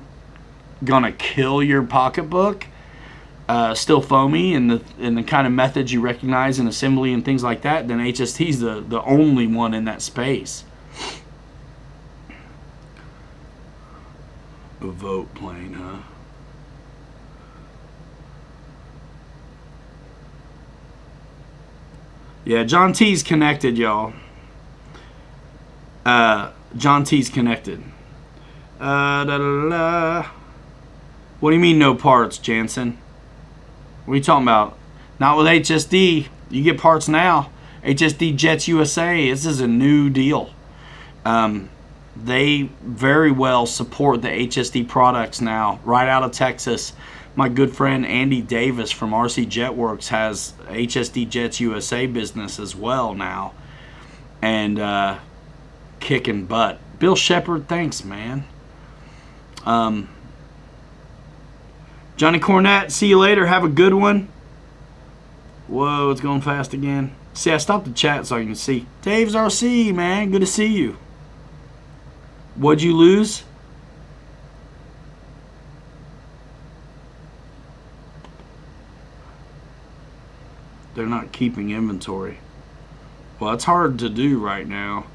gonna kill your pocketbook, still foamy and the kind of methods you recognize in assembly and things like that, then HST's the only one in that space. A vote plane, huh? Yeah, John T's connected, y'all. John T's connected. What do you mean no parts, Jansen? What are you talking about? Not with HSD. You get parts now. HSD Jets USA. This is a new deal. They very well support the HSD products now, right out of Texas. My good friend Andy Davis from RC Jetworks has HSD Jets USA business as well now, and kicking butt. Bill Shepard, thanks, man. Johnny Cornett, see you later. Have a good one. Whoa, it's going fast again. See, I stopped the chat so I can see. Dave's RC, man. Good to see you. What'd you lose? They're not keeping inventory. Well, it's hard to do right now.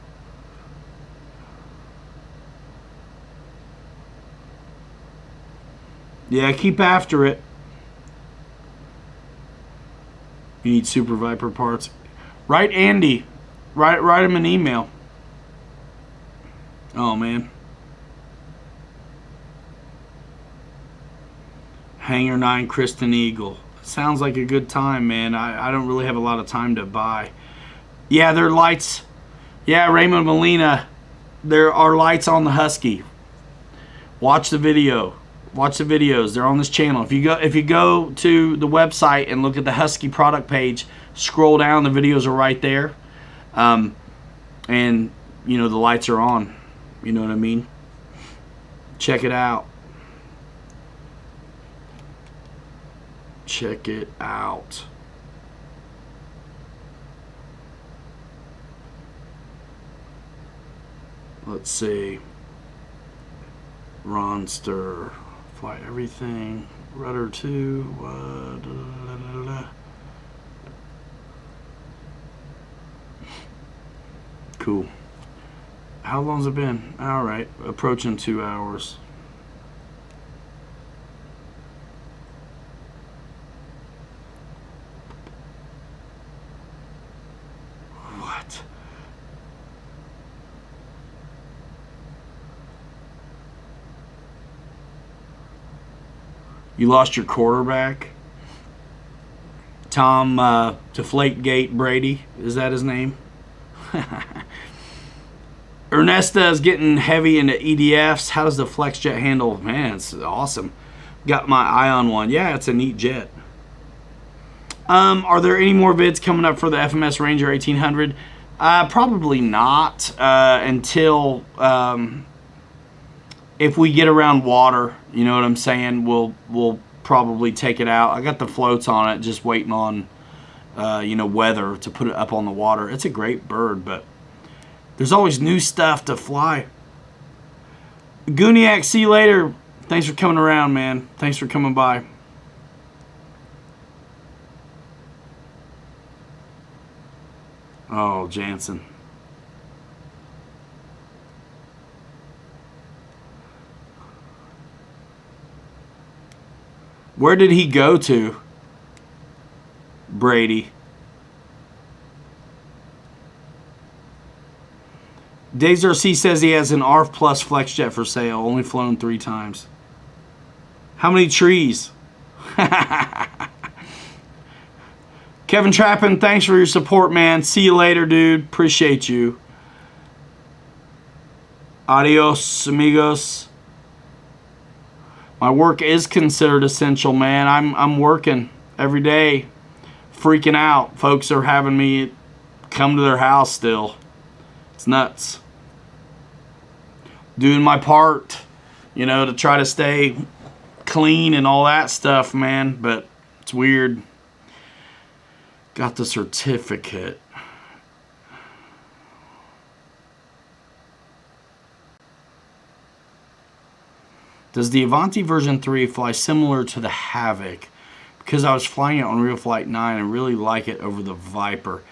Yeah, keep after it. You need Super Viper parts. Write Andy. Write him an email. Oh, man. Hangar 9 Kristen Eagle. Sounds like a good time, man. I don't really have a lot of time to buy. Yeah, there are lights. Yeah, Raymond Molina. There are lights on the Husky. Watch the video. Watch the videos. They're on this channel. If you go to the website and look at the Husky product page, scroll down. The videos are right there. And, you know, the lights are on. You know what I mean? Check it out. Check it out. Let's see. Ronster. Fly everything. Rudder 2. Cool. How long's it been? Alright. Approaching 2 hours. What? You lost your quarterback? Tom Deflategate Brady? Is that his name? Ernesta is getting heavy into EDFs. How does the FlexJet handle? Man, it's awesome. Got my eye on one. Yeah, it's a neat jet. Are there any more vids coming up for the FMS Ranger 1800? Probably not until if we get around water. You know what I'm saying? We'll probably take it out. I got the floats on it, just waiting on you know, weather to put it up on the water. It's a great bird, but there's always new stuff to fly. Gooniac, see you later. Thanks for coming around, man. Thanks for coming by. Oh, Jansen. Where did he go to? Brady. Days RC says he has an ARF Plus FlexJet for sale. Only flown 3 times. How many trees? Kevin Trappin, thanks for your support, man. See you later, dude. Appreciate you. Adios, amigos. My work is considered essential, man. I'm working every day. Freaking out. Folks are having me come to their house still. It's nuts. Doing my part, you know, to try to stay clean and all that stuff, man. But it's weird. Got the certificate. Does the Avanti version 3 fly similar to the Havoc? Because I was flying it on Real Flight 9 and really like it over the Viper.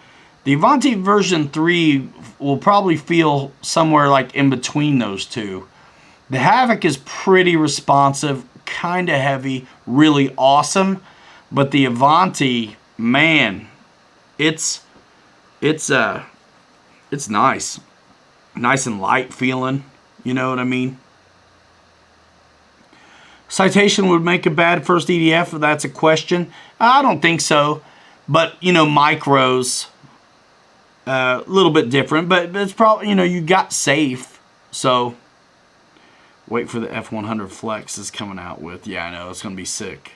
The Avanti version 3 will probably feel somewhere like in between those two. The Havoc is pretty responsive, kind of heavy, really awesome. But the Avanti, man, it's nice. Nice and light feeling, you know what I mean? Citation would make a bad first EDF if that's a question. I don't think so. But, you know, micros, a little bit different. But it's probably, you know, you got safe. So, wait for the F100 Flex is coming out with. Yeah, I know. It's going to be sick.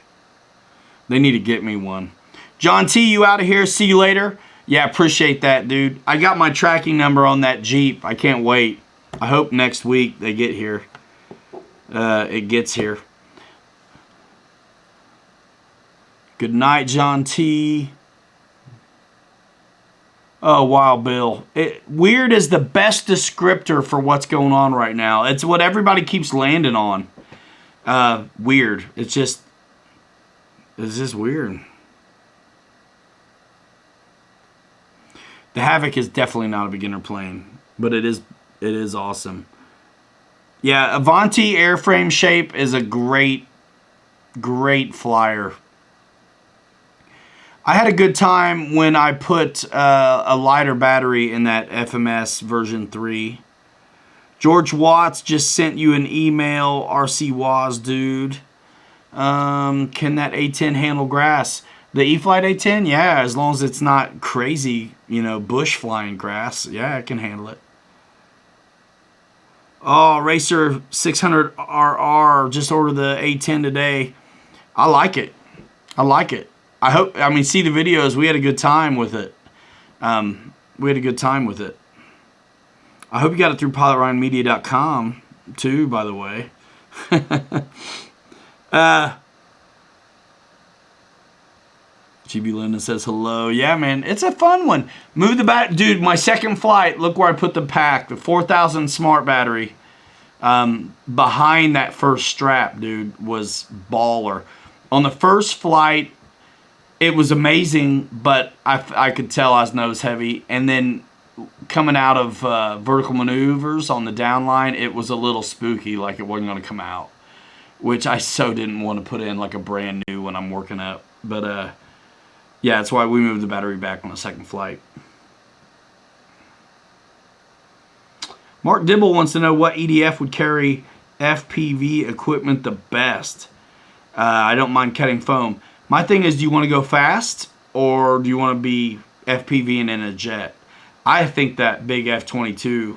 They need to get me one. John T, you out of here. See you later. Yeah, appreciate that, dude. I got my tracking number on that Jeep. I can't wait. I hope next week they get here. It gets here. Good night, John T. Oh, wow, Bill. Weird is the best descriptor for what's going on right now. It's what everybody keeps landing on. Weird. It's just weird. The Havoc is definitely not a beginner plane, but it is awesome. Yeah, Avanti airframe shape is a great flyer. I had a good time when I put a lighter battery in that FMS version 3. George Watts just sent you an email, RC Waz, dude. Can that A10 handle grass? The E-Flight A10? Yeah, as long as it's not crazy, bush flying grass. Yeah, it can handle it. Oh, Racer 600RR, just ordered the A10 today. I like it. See the videos. We had a good time with it. I hope you got it through pilotryanmedia.com too, by the way. GB Linden says hello. Yeah, man, it's a fun one. Move the bat, dude. My second flight. Look where I put the pack. The 4000 smart battery behind that first strap, dude, was baller. On the first flight, it was amazing, but I could tell I was nose heavy. And then coming out of vertical maneuvers on the downline, it was a little spooky, like it wasn't going to come out, which I so didn't want to put in like a brand new when I'm working up. But yeah, that's why we moved the battery back on the second flight. Mark Dibble wants to know what EDF would carry FPV equipment the best. I don't mind cutting foam. My thing is, do you want to go fast or do you want to be FPVing in a jet? I think that big F-22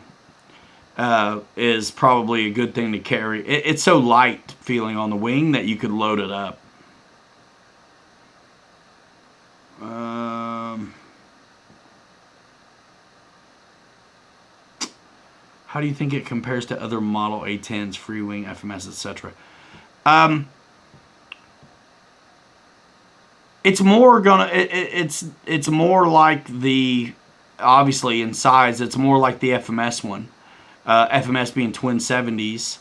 is probably a good thing to carry. It's so light feeling on the wing that you could load it up. How do you think it compares to other model A10s, free wing, FMS, etc.? It's more it's more like the, obviously in size, it's more like the FMS one. FMS being twin 70s.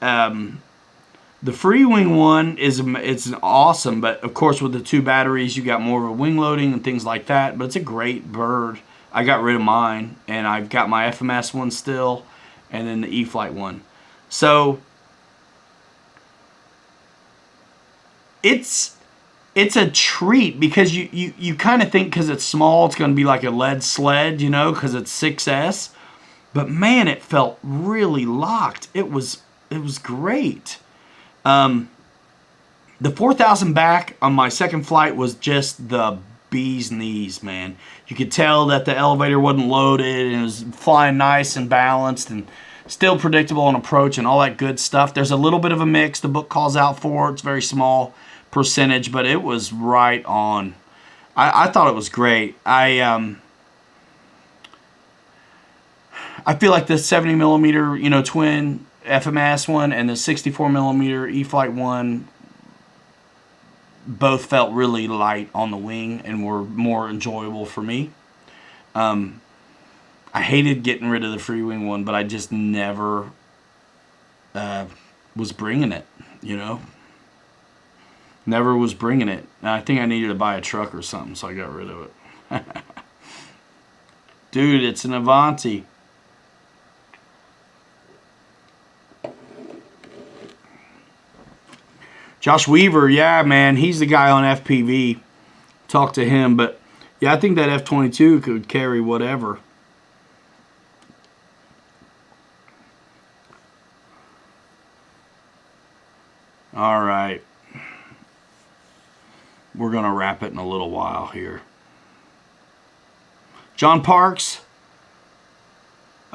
The free wing one it's awesome, but of course with the two batteries you got more of a wing loading and things like that. But it's a great bird. I got rid of mine, and I've got my FMS one still, and then the E-Flight one. So it's a treat because you kind of think because it's small it's going to be like a lead sled, because it's 6S. But man, it felt really locked. It was great. The 4000 back on my second flight was just the bee's knees, man. You could tell that the elevator wasn't loaded and it was flying nice and balanced and still predictable on approach and all that good stuff. There's a little bit of a mix the book calls out for. It's very small percentage, but it was right on. I thought it was great. I feel like the 70 millimeter, twin FMS one and the 64 millimeter E-Flight one both felt really light on the wing and were more enjoyable for me. I hated getting rid of the free wing one, but I just never was bringing it, Never was bringing it. I think I needed to buy a truck or something, so I got rid of it. Dude, it's an Avanti. Josh Weaver, yeah, man, he's the guy on FPV. Talk to him, but yeah, I think that F-22 could carry whatever. All right. We're going to wrap it in a little while here. John Parks,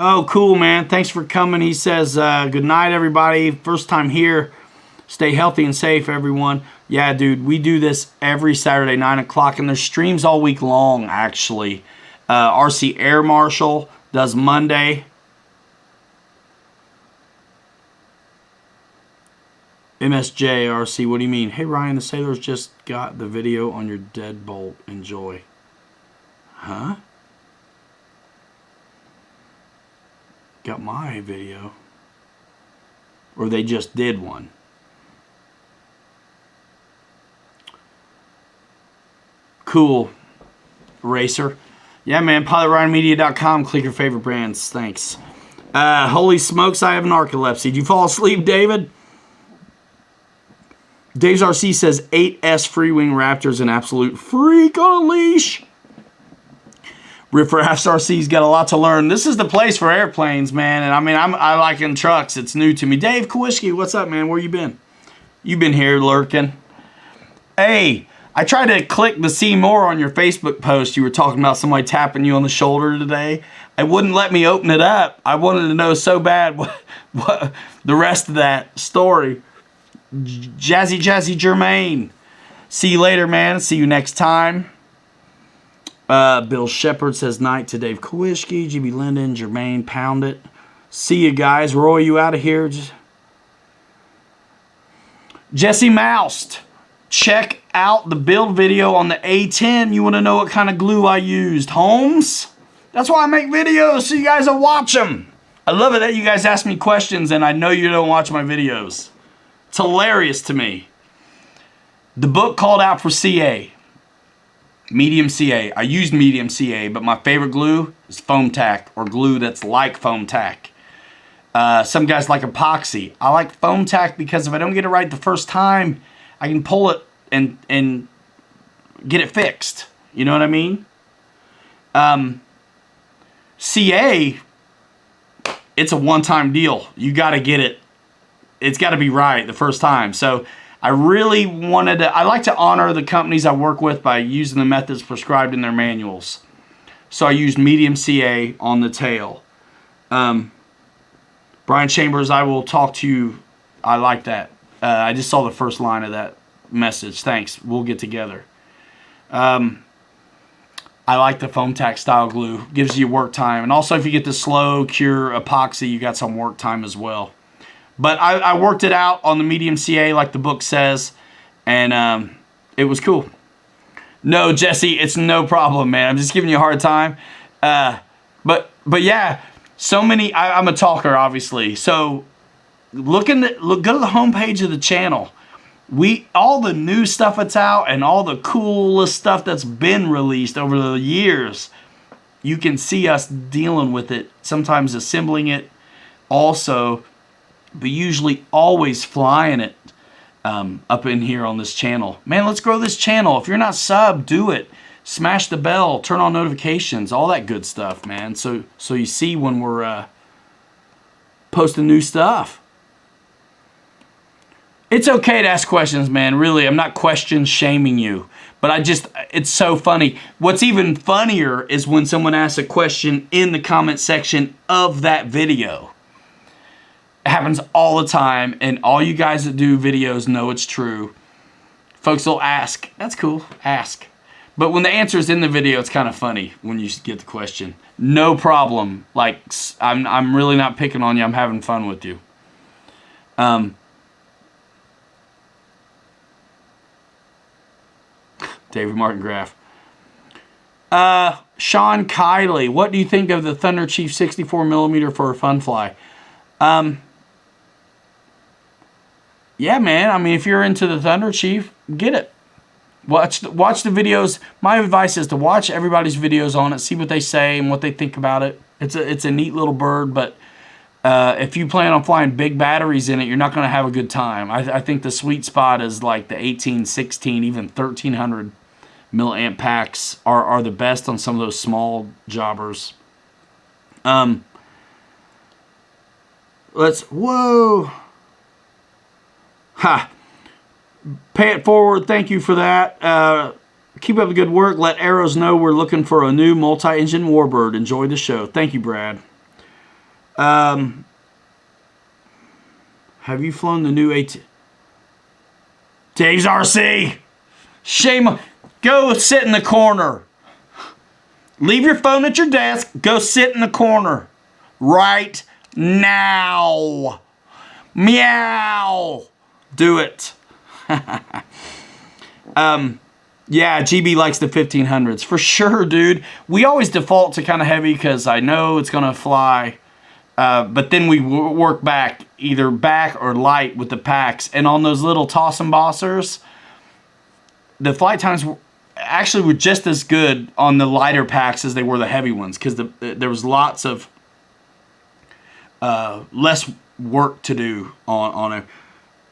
Oh, cool, man. Thanks for coming. He says, good night, everybody. First time here. Stay healthy and safe, everyone. Yeah, dude, we do this every Saturday, 9 o'clock, and there's streams all week long, actually. RC Air Marshal does Monday. MSJ RC, what do you mean? Hey, Ryan, the Sailors just got the video on your deadbolt. Enjoy. Huh? Got my video. Or they just did one. Cool. Racer. Yeah, man. PilotRyanMedia.com. Click your favorite brands. Thanks. Holy smokes, I have narcolepsy. Did you fall asleep, David? Dave's RC says 8S Freewing Raptor's an absolute freak on a leash. Riffraff's RC's got a lot to learn. This is the place for airplanes, man. And I mean, I like in trucks. It's new to me. Dave Kowalski, what's up, man? Where you been? You been here lurking. Hey, I tried to click the see more on your Facebook post. You were talking about somebody tapping you on the shoulder today. It wouldn't let me open it up. I wanted to know so bad what the rest of that story. Jazzy Jermaine. See you later, man. See you next time. Bill Shepard says night to Dave Kowalski, GB Linden, Jermaine, pound it. See you guys. Roy, you out of here? Jesse Moust. Check out the build video on the A10. You want to know what kind of glue I used? Holmes? That's why I make videos, so you guys will watch them. I love it that you guys ask me questions and I know you don't watch my videos. It's hilarious to me. The book called out for CA. Medium CA. I used medium CA, but my favorite glue is foam tack or glue that's like foam tack. Some guys like epoxy. I like foam tack because if I don't get it right the first time, I can pull it and get it fixed. You know what I mean? CA, it's a one-time deal. You got to get it. It's got to be right the first time. So I really wanted to, I like to honor the companies I work with by using the methods prescribed in their manuals. So I used medium CA on the tail. Brian Chambers, I will talk to you. I like that. I just saw the first line of that message. Thanks. We'll get together. I like the foam tack style glue. Gives you work time. And also if you get the slow cure epoxy, you got some work time as well. But I worked it out on the medium CA like the book says, and it was cool. No, Jesse, it's no problem, man. I'm just giving you a hard time. But yeah, so many. I'm a talker, obviously. So go to the homepage of the channel. All the new stuff that's out and all the coolest stuff that's been released over the years. You can see us dealing with it. Sometimes assembling it, also. But usually always flying it up in here on this channel. Man, let's grow this channel. If you're not sub, do it. Smash the bell, turn on notifications, all that good stuff, man. So you see when we're posting new stuff. It's okay to ask questions, man. Really, I'm not question shaming you. But it's so funny. What's even funnier is when someone asks a question in the comment section of that video. It happens all the time, and all you guys that do videos know it's true. Folks will ask. That's cool. Ask. But when the answer is in the video, it's kind of funny when you get the question. No problem. Like, I'm really not picking on you. I'm having fun with you. David Martin Graff. Sean Kiley. What do you think of the Thunder Chief 64mm for a fun fly? Yeah, man. I mean, if you're into the Thunder Chief, get it. Watch the videos. My advice is to watch everybody's videos on it, see what they say and what they think about it. It's a neat little bird, but if you plan on flying big batteries in it, you're not going to have a good time. I think the sweet spot is like the 18, 16, even 1300 milliamp packs are the best on some of those small jobbers. Whoa. Ha. Pay it forward. Thank you for that. Keep up the good work. Let Arrows know we're looking for a new multi-engine warbird. Enjoy the show. Thank you, Brad. Have you flown the new Dave's RC? Shame. Go sit in the corner. Leave your phone at your desk. Go sit in the corner. Right now. Meow. Do it. Yeah, GB likes the 1500s. For sure, dude. We always default to kind of heavy because I know it's going to fly. But then we work back, either back or light with the packs. And on those little toss embossers, the flight times actually were just as good on the lighter packs as they were the heavy ones. Because there was lots of less work to do on a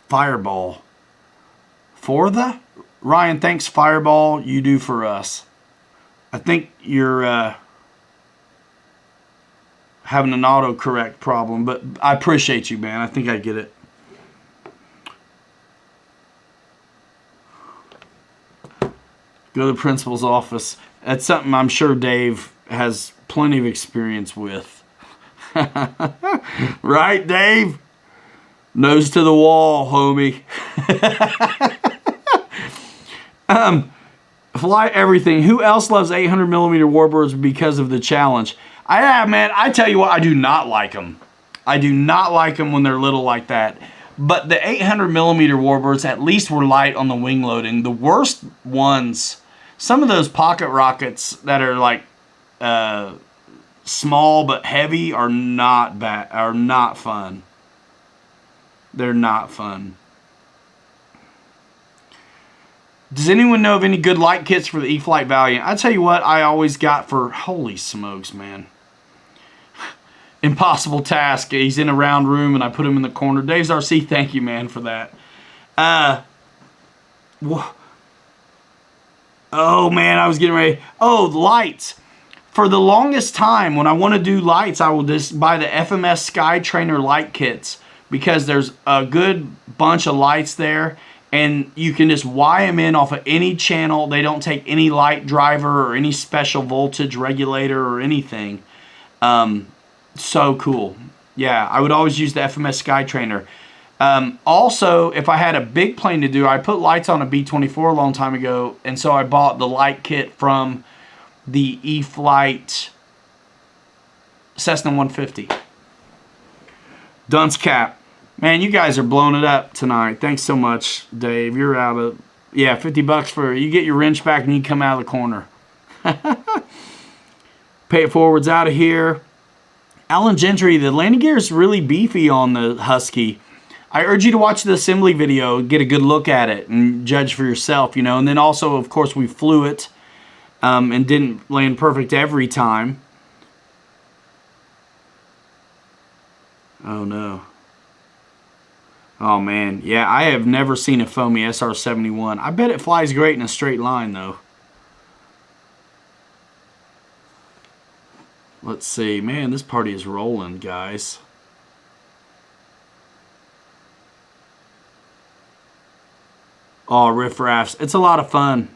Fireball. For the? Ryan, thanks, Fireball. You do for us. I think you're having an autocorrect problem, but I appreciate you, man. I think I get it. Go to the principal's office. That's something I'm sure Dave has plenty of experience with. Right, Dave? Nose to the wall, homie. Fly everything. Who else loves 800mm warbirds because of the challenge? Man, I tell you what, I do not like them. I do not like them when they're little like that. But the 800mm warbirds at least were light on the wing loading. The worst ones, some of those pocket rockets that are like small but heavy are not bad. Are not fun. They're not fun. Does anyone know of any good light kits for the E-Flight Valiant? I tell you what, I always got for... Holy smokes, man. Impossible task. He's in a round room and I put him in the corner. Dave's RC, thank you, man, for that. Oh, man, I was getting ready. Oh, lights. For the longest time, when I want to do lights, I will just buy the FMS Sky Trainer light kits because there's a good bunch of lights there. And you can just wire them in off of any channel. They don't take any light driver or any special voltage regulator or anything. So cool. Yeah, I would always use the FMS Sky Trainer. Also, if I had a big plane to do, I put lights on a B-24 a long time ago. And so I bought the light kit from the E-Flight Cessna 150. Dunce Cap. Man, you guys are blowing it up tonight. Thanks so much, Dave. You're out of... Yeah, $50 for... You get your wrench back and you come out of the corner. Pay it forward's out of here. Alan Gentry, the landing gear is really beefy on the Husky. I urge you to watch the assembly video, get a good look at it, and judge for yourself, you know. And then also, of course, we flew it and didn't land perfect every time. Oh, no. Oh, man. Yeah, I have never seen a foamy SR-71. I bet it flies great in a straight line, though. Let's see. Man, this party is rolling, guys. Oh, riff-raffs. It's a lot of fun.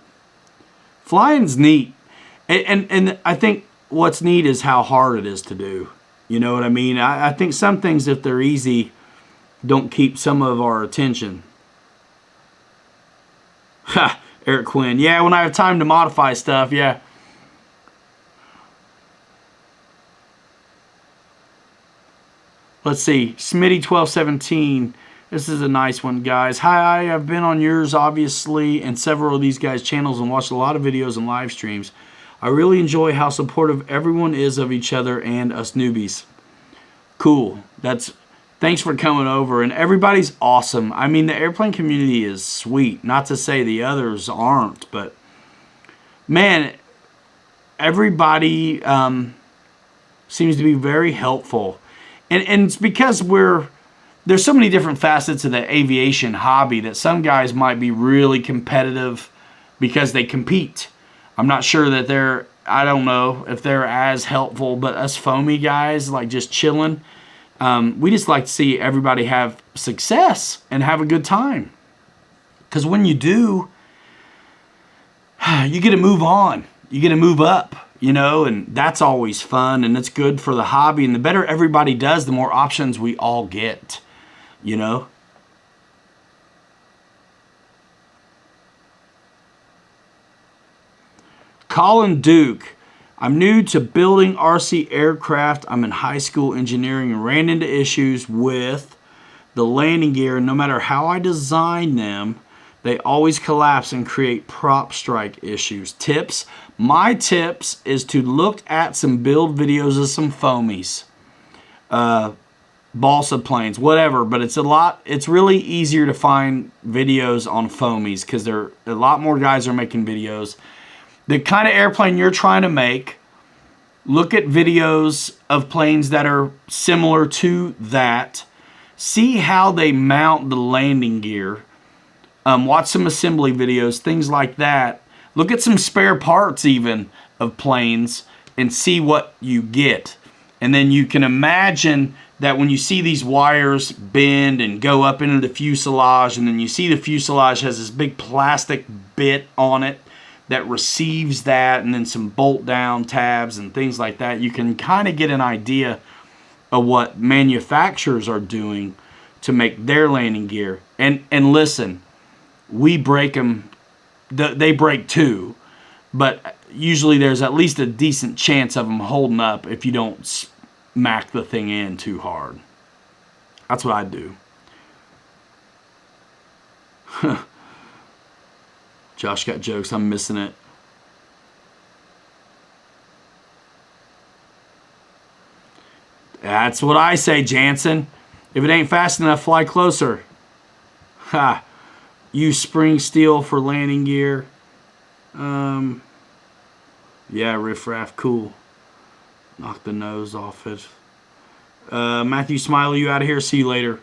Flying's neat. And I think what's neat is how hard it is to do. You know what I mean? I think some things, if they're easy, don't keep some of our attention. Ha! Eric Quinn. Yeah, when I have time to modify stuff, yeah. Let's see. Smitty1217. This is a nice one, guys. Hi, I've been on yours, obviously, and several of these guys' channels and watched a lot of videos and live streams. I really enjoy how supportive everyone is of each other and us newbies. Cool. Thanks for coming over, and everybody's awesome. I mean, the airplane community is sweet. Not to say the others aren't, but man, everybody seems to be very helpful. And it's because there's so many different facets of the aviation hobby that some guys might be really competitive because they compete. I'm not sure that I don't know if they're as helpful, but us foamy guys, like just chilling, we just like to see everybody have success and have a good time. Because when you do, you get to move on. You get to move up. you know, and that's always fun, and it's good for the hobby. And the better everybody does, the more options we all get, you know. Colin Duke, I'm new to building RC aircraft. I'm in high school engineering and ran into issues with the landing gear. No matter how I design them, they always collapse and create prop strike issues. Tips. My tips is to look at some build videos of some foamies. Balsa planes, whatever, but it's really easier to find videos on foamies because a lot more guys are making videos. The kind of airplane you're trying to make, look at videos of planes that are similar to that. See how they mount the landing gear. Watch some assembly videos, things like that. Look at some spare parts even of planes and see what you get. And then you can imagine that when you see these wires bend and go up into the fuselage, and then you see the fuselage has this big plastic bit on it that receives that, and then some bolt down tabs and things like that, you can kind of get an idea of what manufacturers are doing to make their landing gear. And listen, we break them, they break too, but usually there's at least a decent chance of them holding up if you don't smack the thing in too hard. That's what I do. Josh got jokes. I'm missing it. That's what I say, Jansen. If it ain't fast enough, fly closer. Ha. Use spring steel for landing gear. Yeah, riffraff, cool. Knock the nose off it. Matthew Smiley, you out of here. See you later.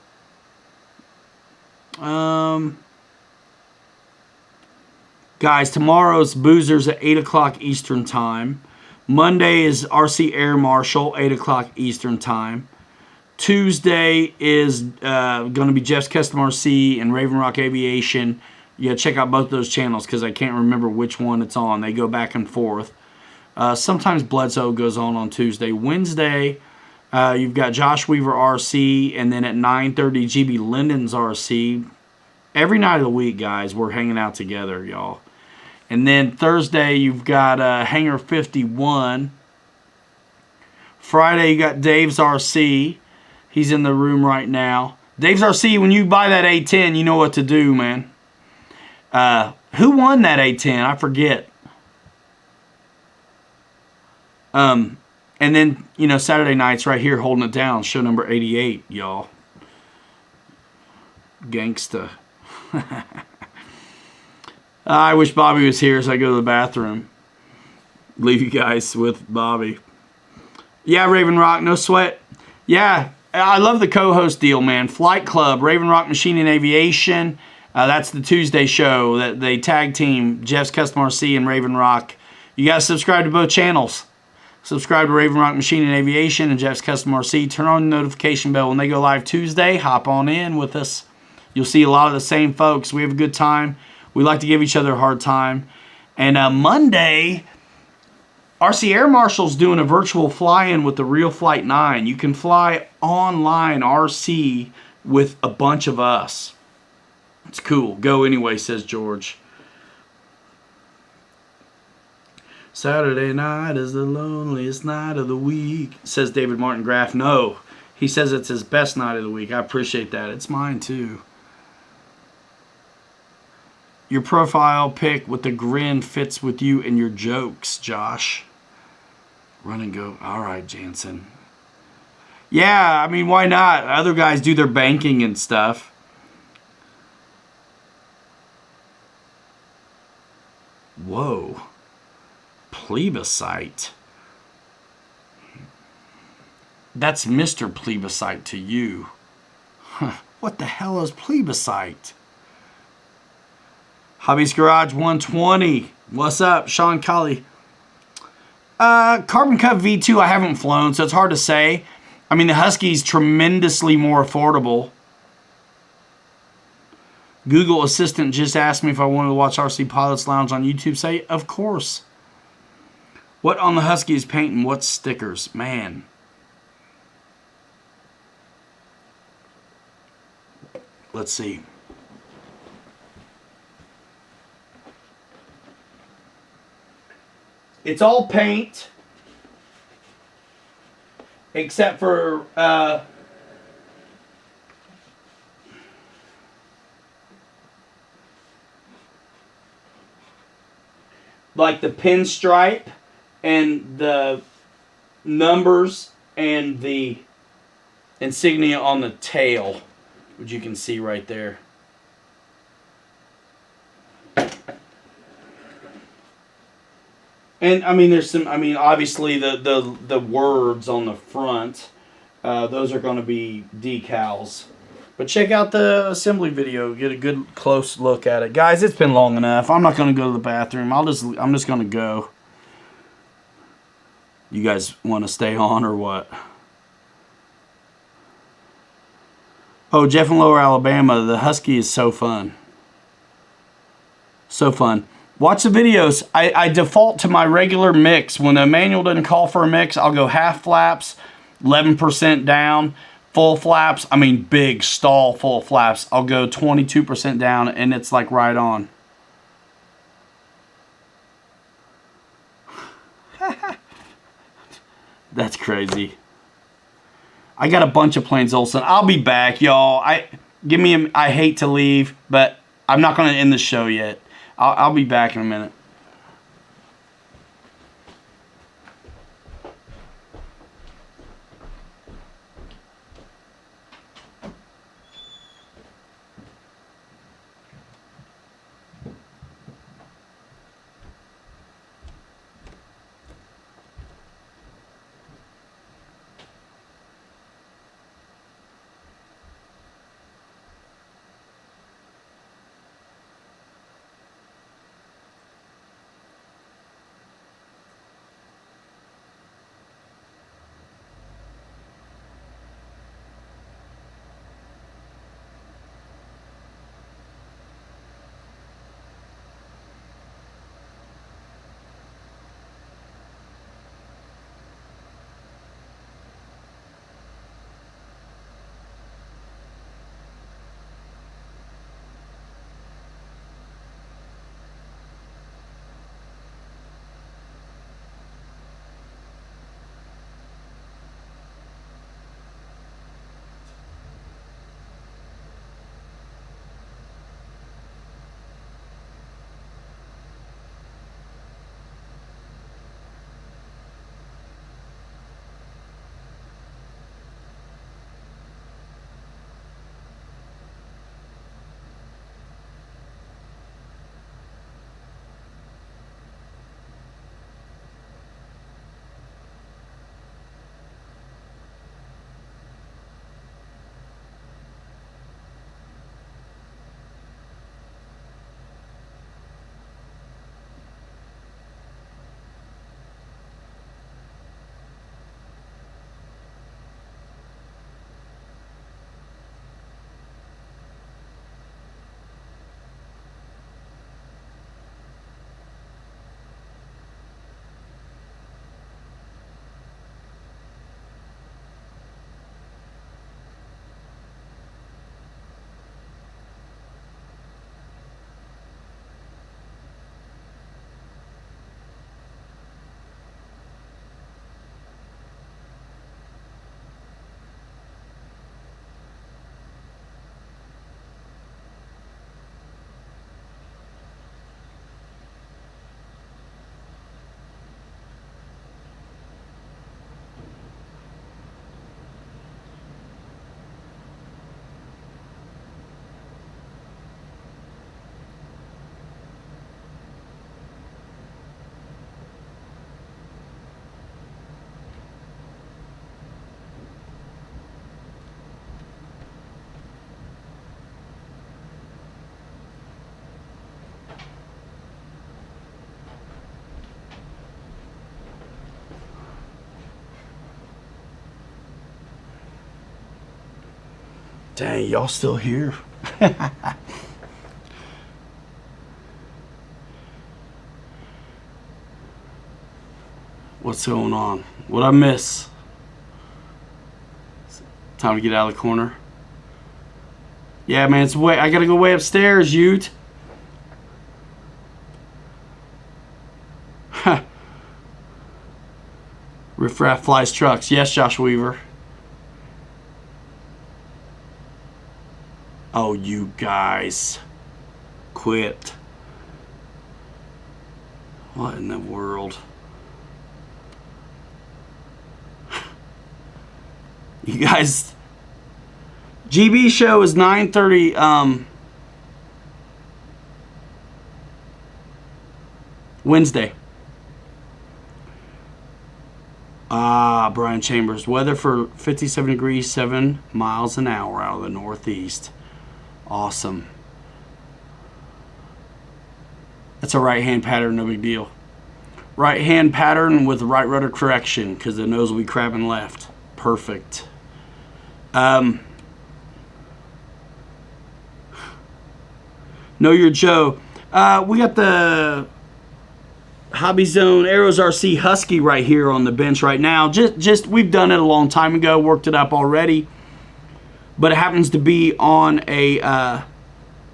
Guys, tomorrow's Boozers at 8 o'clock Eastern Time. Monday is RC Air Marshal, 8 o'clock Eastern Time. Tuesday is going to be Jeff's Custom RC and Raven Rock Aviation. You got to check out both those channels because I can't remember which one it's on. They go back and forth. Sometimes Bledsoe goes on Tuesday. Wednesday, you've got Josh Weaver RC, and then at 9:30, GB Linden's RC. Every night of the week, guys, we're hanging out together, y'all. And then Thursday, you've got Hangar 51. Friday, you got Dave's RC. He's in the room right now. Dave's RC, when you buy that A10, you know what to do, man. Who won that A10? I forget. And then, Saturday nights right here holding it down. Show number 88, y'all. Gangsta. I wish Bobby was here so I go to the bathroom. Leave you guys with Bobby. Yeah, Raven Rock, no sweat. Yeah, I love the co-host deal, man. Flight Club, Raven Rock Machine and Aviation. That's the Tuesday show that they tag team Jeff's Custom RC and Raven Rock. You guys subscribe to both channels. Subscribe to Raven Rock Machine and Aviation and Jeff's Custom RC. Turn on the notification bell when they go live Tuesday. Hop on in with us. You'll see a lot of the same folks. We have a good time. We like to give each other a hard time. And Monday, RC Air Marshal's doing a virtual fly-in with the Real Flight 9. You can fly online RC with a bunch of us. It's cool. Go anyway, says George. Saturday night is the loneliest night of the week, says David Martin Graff. No, he says it's his best night of the week. I appreciate that. It's mine too. Your profile pic with the grin fits with you and your jokes, Josh. Run and go. All right, Jansen. Yeah, I mean, why not? Other guys do their banking and stuff. Whoa. Plebiscite. That's Mr. Plebiscite to you. Huh. What the hell is plebiscite? Hobby's Garage 120. What's up, Sean Colley? Carbon Cup V2 I haven't flown, so it's hard to say. I mean, the Husky's tremendously more affordable. Google Assistant just asked me if I wanted to watch RC Pilots Lounge on YouTube. Say, of course. What on the Husky is painting? What stickers? Man. Let's see. It's all paint. Except for... like the pinstripe and the numbers and the insignia on the tail, which you can see right there. And I mean, there's some. I mean, obviously the words on the front, those are going to be decals. But check out the assembly video. Get a good close look at it, guys. It's been long enough. I'm not going to go to the bathroom. I'm just going to go. You guys want to stay on or what? Oh, Jeff in Lower Alabama. The Husky is so fun. So fun. Watch the videos. I default to my regular mix. When the manual doesn't call for a mix, I'll go half flaps, 11% down. Full flaps, I mean big STOL full flaps, I'll go 22% down, and it's like right on. That's crazy. I got a bunch of Plains Olsen. I'll be back, y'all. I hate to leave, but I'm not going to end the show yet. I'll be back in a minute. Dang, y'all still here? What's going on? What'd I miss? Time to get out of the corner. Yeah, man, it's way. I gotta go way upstairs, Ute. Riffraff flies trucks. Yes, Josh Weaver. Oh, you guys. Quit. What in the world? You guys. GB show is 9:30 Wednesday. Brian Chambers. Weather for 57 degrees, 7 miles an hour out of the northeast. Awesome. That's a right-hand pattern, no big deal. Right-hand pattern with right rudder correction because the nose will be crabbing left. Perfect. Know Your Joe. We got the Hobby Zone Arrows RC Husky right here on the bench right now. Just we've done it a long time ago, worked it up already. But it happens to be on a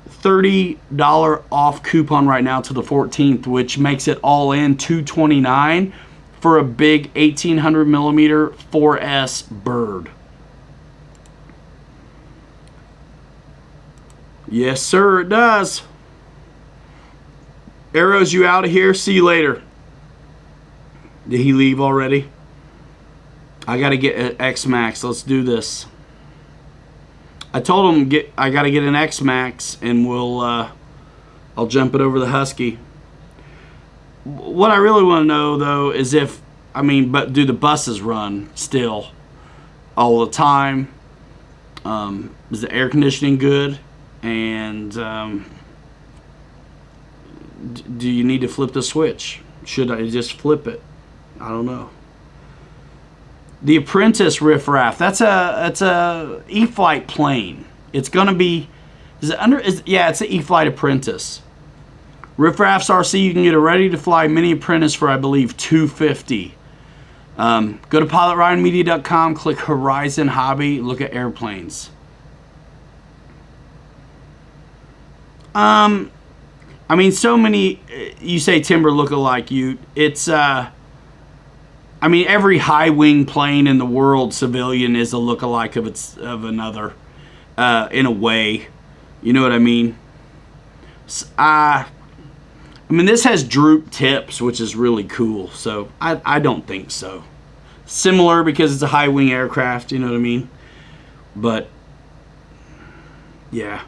$30 off coupon right now to the 14th, which makes it all in $229 for a big 1800 millimeter 4S bird. Yes, sir, it does. Arrows, you out of here? See you later. Did he leave already? I got to get an X-Max. Let's do this. I told him I got to get an X-Max and I'll jump it over the Husky. What I really want to know, though, is but do the buses run still all the time? Is the air conditioning good? And do you need to flip the switch? Should I just flip it? I don't know. The Apprentice Riffraff. That's a E-Flight plane. It's gonna be. Yeah, it's an E-Flight Apprentice. Riffraff's RC. You can get a ready-to-fly mini Apprentice for I believe $250. Go to pilotryanmedia.com. Click Horizon Hobby. Look at airplanes. So many, you say timber look-alike, it's, every high-wing plane in the world, civilian, is a look-alike of another, in a way. You know what I mean? This has droop tips, which is really cool, so I don't think so. Similar because it's a high-wing aircraft, you know what I mean? But, yeah.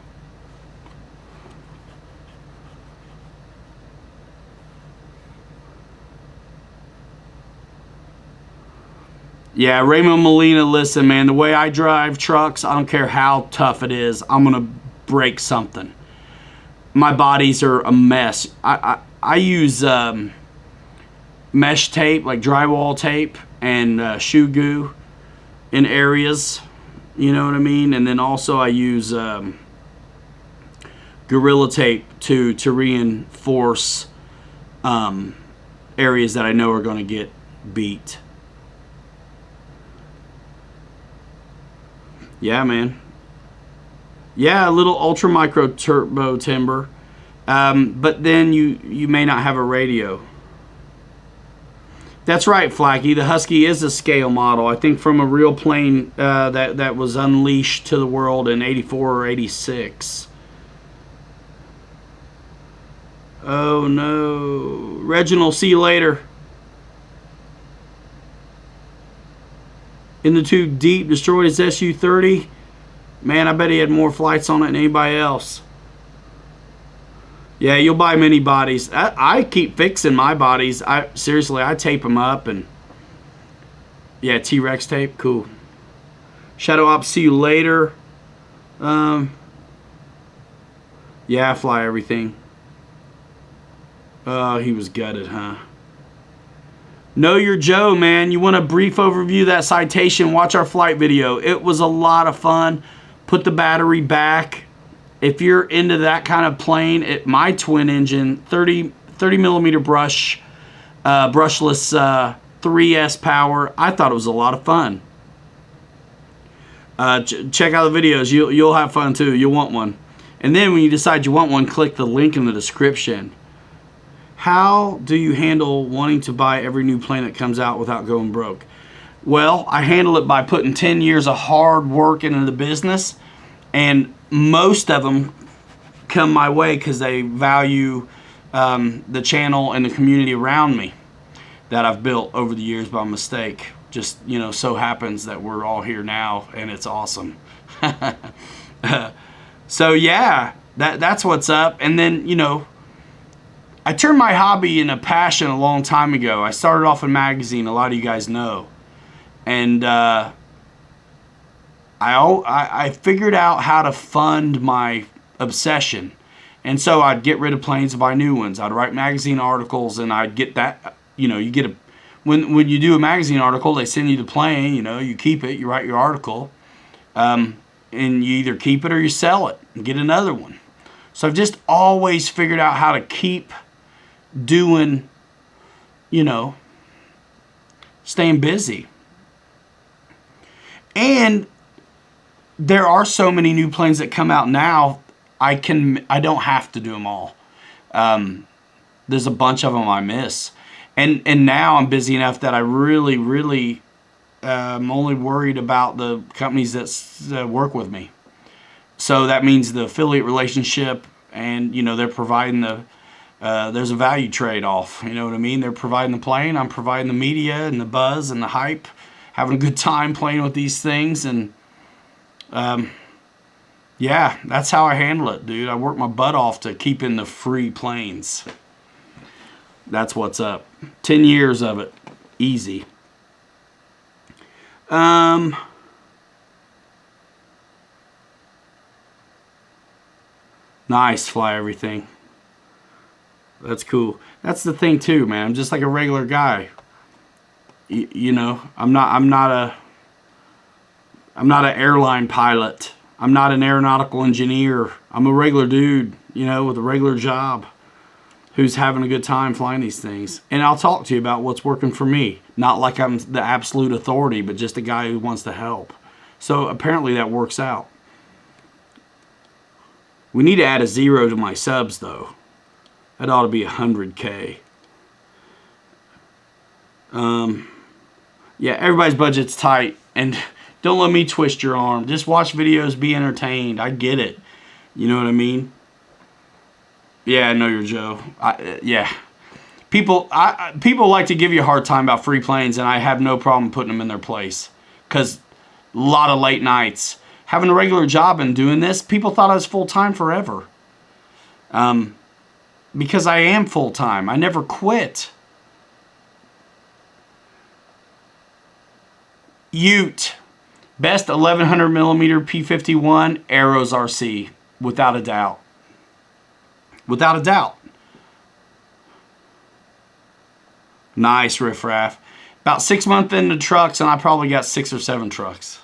Yeah, Raymond Molina, listen, man, the way I drive trucks, I don't care how tough it is, I'm going to break something. My bodies are a mess. I use mesh tape, like drywall tape, and shoe goo in areas, you know what I mean? And then also I use Gorilla Tape to reinforce areas that I know are going to get beat. Yeah, man. Yeah, a little ultra micro turbo timber, but then you may not have a radio. That's right, Flacky. The Husky is a scale model. I think from a real plane that was unleashed to the world in '84 or '86. Oh no, Reginald. See you later. In the Too Deep destroyed his SU-30. Man, I bet he had more flights on it than anybody else. Yeah, you'll buy many bodies. I keep fixing my bodies. Seriously, I tape them up and yeah, T-Rex tape, cool. Shadow Ops, see you later. Yeah, I fly everything. Oh, he was gutted, huh? Know Your Joe, man. You want a brief overview of that citation? Watch our flight video. It was a lot of fun. Put the battery back. If you're into that kind of plane, my twin engine, 30 millimeter brushless 3S power. I thought it was a lot of fun. Check out the videos. You'll have fun too. You'll want one. And then when you decide you want one, click the link in the description. How do you handle wanting to buy every new plane that comes out without going broke? Well, I handle it by putting 10 years of hard work into the business, and most of them come my way because they value the channel and the community around me that I've built over the years by mistake. Just, so happens that we're all here now, and it's awesome. So yeah, that's what's up. And then, I turned my hobby into a passion a long time ago. I started off in a magazine, a lot of you guys know. And I figured out how to fund my obsession. And so I'd get rid of planes and buy new ones. I'd write magazine articles, and I'd get that, you get a, when you do a magazine article, they send you the plane, you keep it, you write your article, and you either keep it or you sell it and get another one. So I've just always figured out how to keep doing, staying busy. And there are so many new planes that come out now, I don't have to do them all. There's a bunch of them I miss. And now I'm busy enough that I really I'm only worried about the companies that work with me. So that means the affiliate relationship, and they're providing there's a value trade-off. You know what I mean? They're providing the plane, I'm providing the media and the buzz and the hype, having a good time playing with these things, and yeah, that's how I handle it, dude. I work my butt off to keep in the free planes. That's what's up. 10 years of it. Easy. Nice, fly everything. That's cool. That's the thing too, man. I'm just like a regular guy. I'm not an airline pilot. I'm not an aeronautical engineer. I'm a regular dude, with a regular job, who's having a good time flying these things. And I'll talk to you about what's working for me. Not like I'm the absolute authority, but just a guy who wants to help. So apparently that works out. We need to add a 0 to my subs, though. That ought to be 100K. Yeah, everybody's budget's tight. And don't let me twist your arm. Just watch videos, be entertained. I get it. You know what I mean? Yeah, I know you're Joe. Yeah. People like to give you a hard time about free planes, and I have no problem putting them in their place. Because a lot of late nights. Having a regular job and doing this, people thought I was full-time forever. Because I am full-time. I never quit. Ute. Best 1100 millimeter P51, Arrows RC. Without a doubt. Without a doubt. Nice riffraff. About 6 months into trucks, and I probably got 6 or 7 trucks.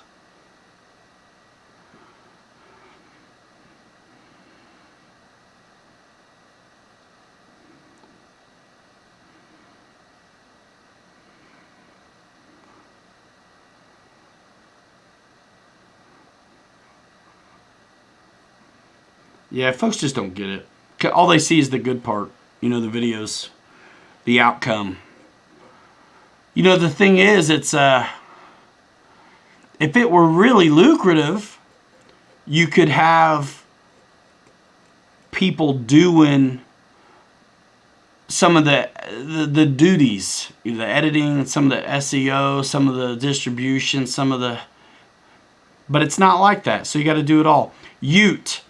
Yeah, folks just don't get it. All they see is the good part. The videos. The outcome. The thing is, it's if it were really lucrative, you could have people doing some of the duties, the editing, some of the SEO, some of the distribution, but it's not like that. So you got to do it all. Ute.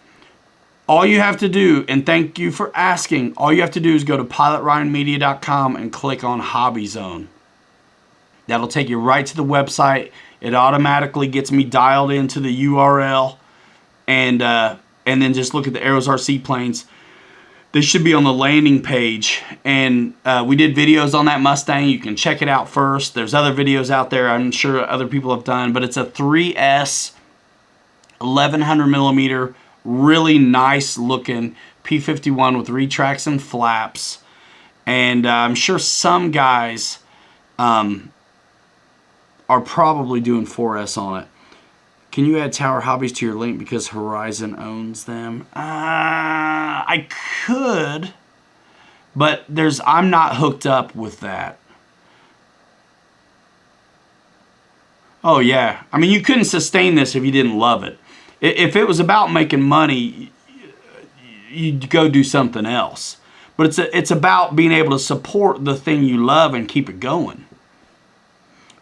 All you have to do, and thank you for asking, all you have to do is go to pilotryanmedia.com and click on Hobby Zone. That'll take you right to the website. It automatically gets me dialed into the URL, and then just look at the Arrows RC planes. They should be on the landing page, and we did videos on that Mustang. You can check it out first. There's other videos out there I'm sure other people have done, but it's a 3S 1100 millimeter, really nice looking P51 with retracts and flaps. And I'm sure some guys are probably doing 4S on it. Can you add Tower Hobbies to your link because Horizon owns them? I could, but I'm not hooked up with that. Oh yeah, I mean you couldn't sustain this if you didn't love it. If it was about making money, you'd go do something else. But it's about being able to support the thing you love and keep it going.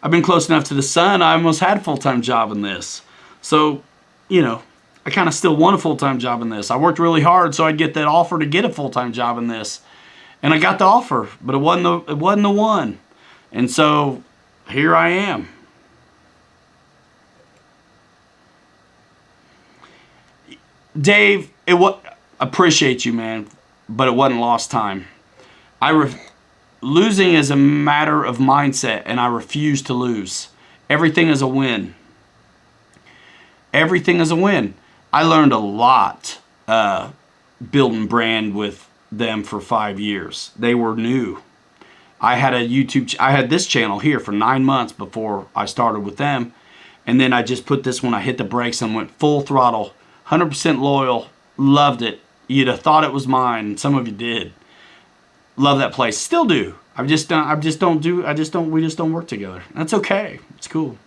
I've been close enough to the sun. I almost had a full-time job in this. So, you know, I kind of still want a full-time job in this. I worked really hard so I'd get that offer to get a full-time job in this. And I got the offer, but it wasn't the one. And so here I am. Dave, appreciate you, man, but it wasn't lost time. Losing is a matter of mindset, and I refuse to lose. Everything is a win. Everything is a win. I learned a lot building brand with them for 5 years. They were new. I had this channel here for 9 months before I started with them, and then I just put this when I hit the brakes and went full throttle, 100% loyal, loved it. You'd have thought it was mine, and some of you did. Love that place. Still do. We just don't work together. That's okay. It's cool.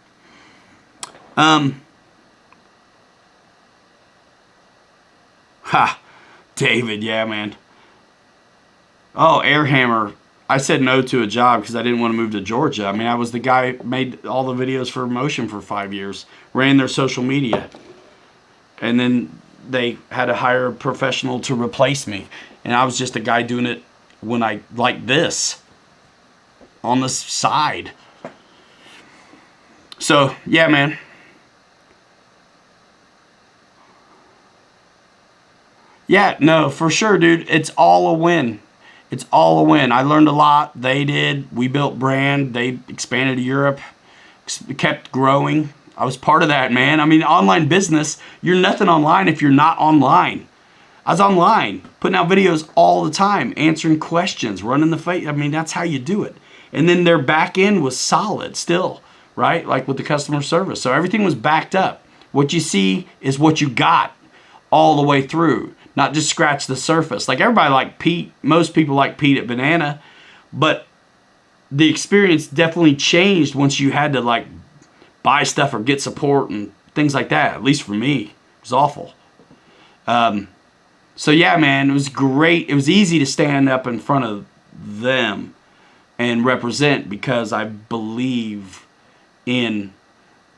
David, yeah, man. Oh, Airhammer. I said no to a job because I didn't want to move to Georgia. I mean, I was the guy who made all the videos for Motion for 5 years, ran their social media. And then they had to hire a professional to replace me. And I was just a guy doing it when I, like this, on the side. So, yeah, man. Yeah, no, for sure, dude. It's all a win. It's all a win. I learned a lot. They did. We built brand. They expanded to Europe. Kept growing. I was part of that, man. I mean, online business, you're nothing online if you're not online. I was online, putting out videos all the time, answering questions, running the face. I mean, that's how you do it. And then their back end was solid still, right? Like with the customer service. So everything was backed up. What you see is what you got all the way through, not just scratch the surface. Like everybody liked Pete. Most people like Pete at Banana, but the experience definitely changed once you had to like buy stuff or get support and things like that. At least for me, it was awful. So yeah, man, it was great. It was easy to stand up in front of them and represent because I believe in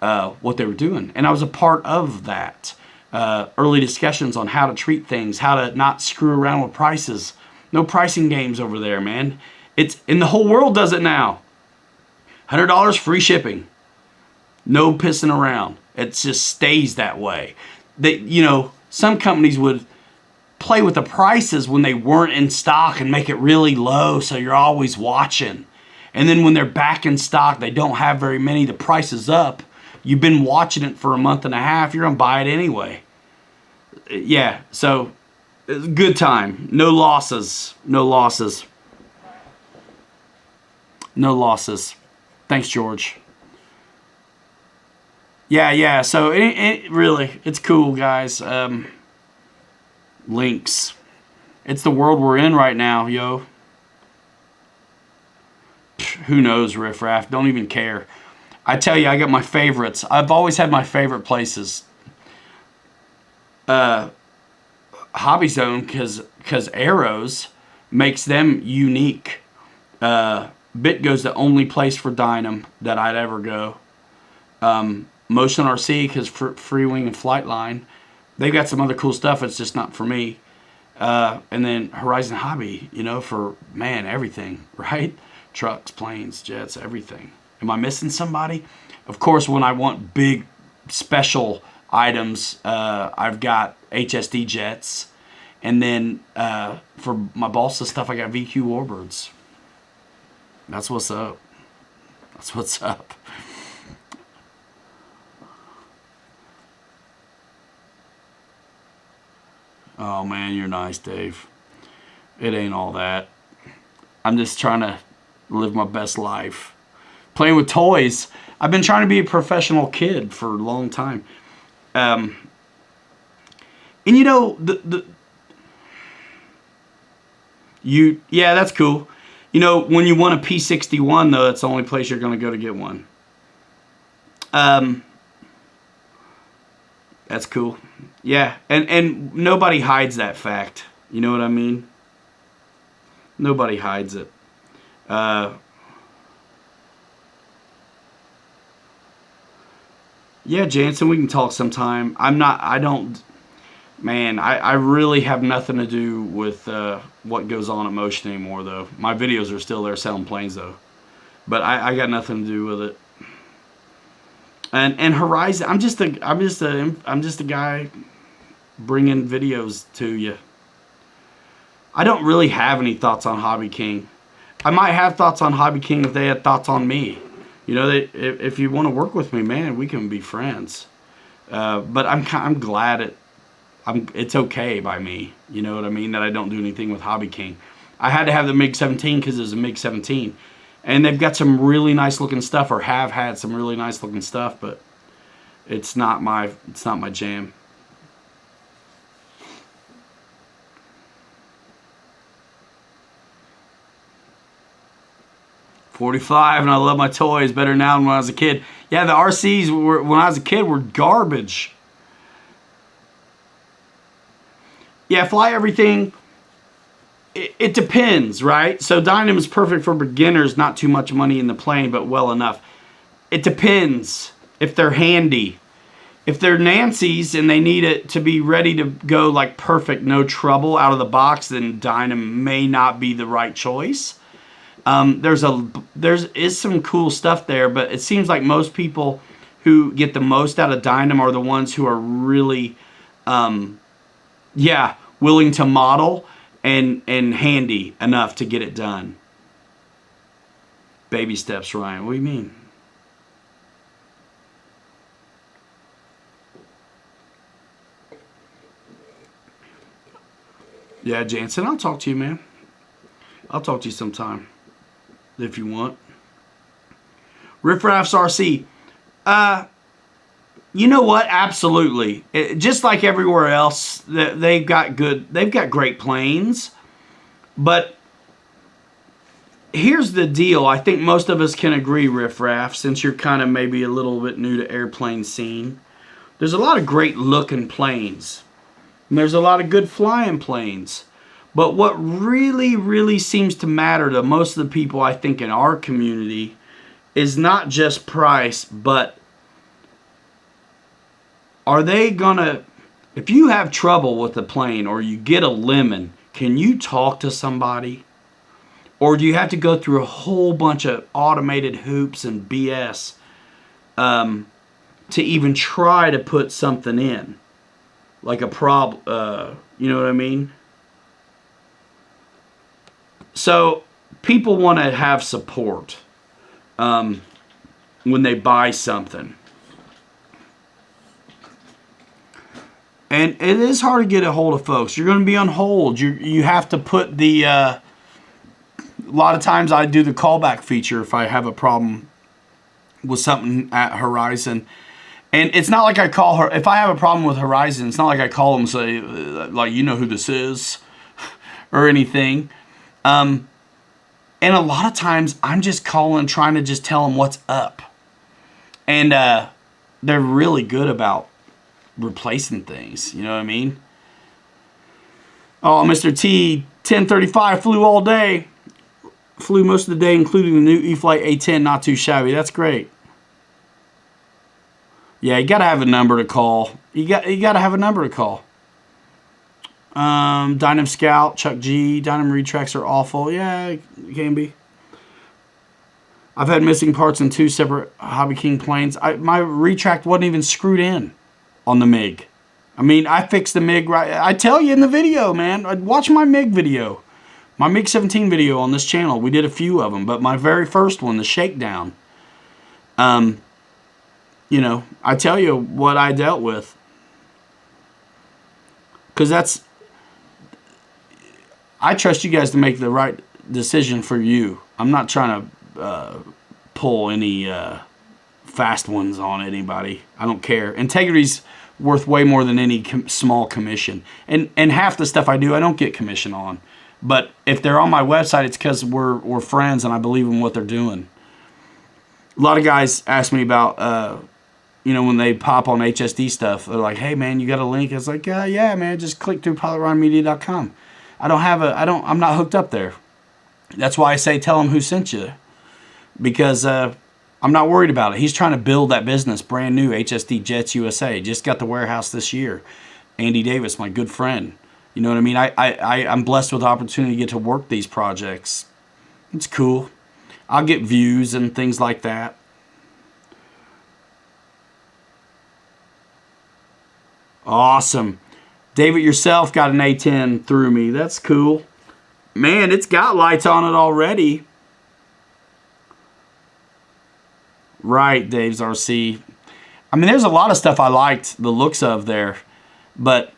what they were doing. And I was a part of that. Early discussions on how to treat things, how to not screw around with prices. No pricing games over there, man. And the whole world does it now. $100 free shipping. No pissing around. It just stays that way. Some companies would play with the prices when they weren't in stock and make it really low so you're always watching. And then when they're back in stock, they don't have very many, the price is up. You've been watching it for a month and a half, you're going to buy it anyway. Yeah, so good time. No losses. No losses. No losses. Thanks, George. Yeah. So really, it's cool, guys. Links. It's the world we're in right now, yo. Who knows, Riff Raff? Don't even care. I tell you, I got my favorites. I've always had my favorite places. Hobby Zone, because Arrows makes them unique. BitGo's the only place for Dynam that I'd ever go. Motion RC, because Free Wing and Flightline, they've got some other cool stuff. It's just not for me. And then Horizon Hobby, for, man, everything, right? Trucks, planes, jets, everything. Am I missing somebody? Of course, when I want big special items, I've got HSD jets. And then for my balsa stuff, I got VQ Warbirds. That's what's up. That's what's up. Oh, man, you're nice, Dave. It ain't all that. I'm just trying to live my best life. Playing with toys. I've been trying to be a professional kid for a long time. And you know, yeah, that's cool. You know, when you want a P61 though, that's the only place you're going to go to get one. That's cool. Yeah, and nobody hides that fact. You know what I mean? Nobody hides it. Yeah, Jansen, we can talk sometime. Man, I really have nothing to do with what goes on at Motion anymore, though. My videos are still there selling planes, though. But I got nothing to do with it. And Horizon, I'm just a guy bringing videos to you. I don't really have any thoughts on Hobby King. I might have thoughts on Hobby King if they had thoughts on me. You know, if you want to work with me, man, we can be friends. But I'm glad it's okay by me. You know what I mean? That I don't do anything with Hobby King. I had to have the MiG 17 because it was a MiG 17. And they've got some really nice looking stuff, or have had some really nice looking stuff, but it's not my jam. $45, and I love my toys better now than when I was a kid. Yeah, the RCs when I was a kid were garbage. Yeah, fly everything. It depends, right? So Dynam is perfect for beginners, not too much money in the plane, but well enough. It depends if they're handy. If they're Nancy's and they need it to be ready to go like perfect, no trouble out of the box, then Dynam may not be the right choice. There is some cool stuff there, but it seems like most people who get the most out of Dynam are the ones who are really, willing to model and handy enough to get it done. Baby steps, Ryan. What do you mean? Yeah, Jansen, I'll talk to you, man. I'll talk to you sometime if you want. Riff Raff's RC. You know what? Absolutely. Just like everywhere else, they've got great planes. But here's the deal. I think most of us can agree, Riff Raff, since you're kind of maybe a little bit new to airplane scene. There's a lot of great looking planes. And there's a lot of good flying planes. But what really, really seems to matter to most of the people, I think, in our community is not just price, but are they gonna, if you have trouble with the plane or you get a lemon, can you talk to somebody? Or do you have to go through a whole bunch of automated hoops and BS to even try to put something in? Like a you know what I mean? So people want to have support when they buy something. And it is hard to get a hold of folks. You're going to be on hold. You have to put the... a lot of times I do the callback feature if I have a problem with something at Horizon. And it's not like I call her... If I have a problem with Horizon, it's not like I call them and say, like, you know who this is or anything. And a lot of times I'm just calling, trying to just tell them what's up. And they're really good about replacing things, you know what I mean? Oh, Mr. T, 1035, flew all day. Flew most of the day, including the new E-Flight A10, not too shabby. That's great. Yeah, you got to have a number to call. You got to have a number to call. Dynam Scout, Chuck G, Dynam Retracts are awful. Yeah, it can be. I've had missing parts in 2 separate Hobby King planes. My retract wasn't even screwed in on the MiG. I mean, I fixed the MiG right. I tell you in the video, man. Watch my MiG video. My MiG 17 video on this channel. We did a few of them, but my very first one, the shakedown. You know, I tell you what I dealt with. Because that's... I trust you guys to make the right decision for you. I'm not trying to pull any fast ones on anybody. I don't care. Integrity's worth way more than any small commission. And half the stuff I do, I don't get commission on. But if they're on my website, it's because we're friends and I believe in what they're doing. A lot of guys ask me about, when they pop on HSD stuff, they're like, hey, man, you got a link? It's like, yeah, man, just click through pilotronmedia.com. I'm not hooked up there. That's why I say tell him who sent you. Because I'm not worried about it. He's trying to build that business, brand new, HSD Jets USA. Just got the warehouse this year. Andy Davis, my good friend. You know what I mean? I'm blessed with the opportunity to get to work these projects. It's cool. I'll get views and things like that. Awesome. David yourself got an A10 through me. That's cool. Man, it's got lights on it already. Right, Dave's RC. I mean, there's a lot of stuff I liked the looks of there, but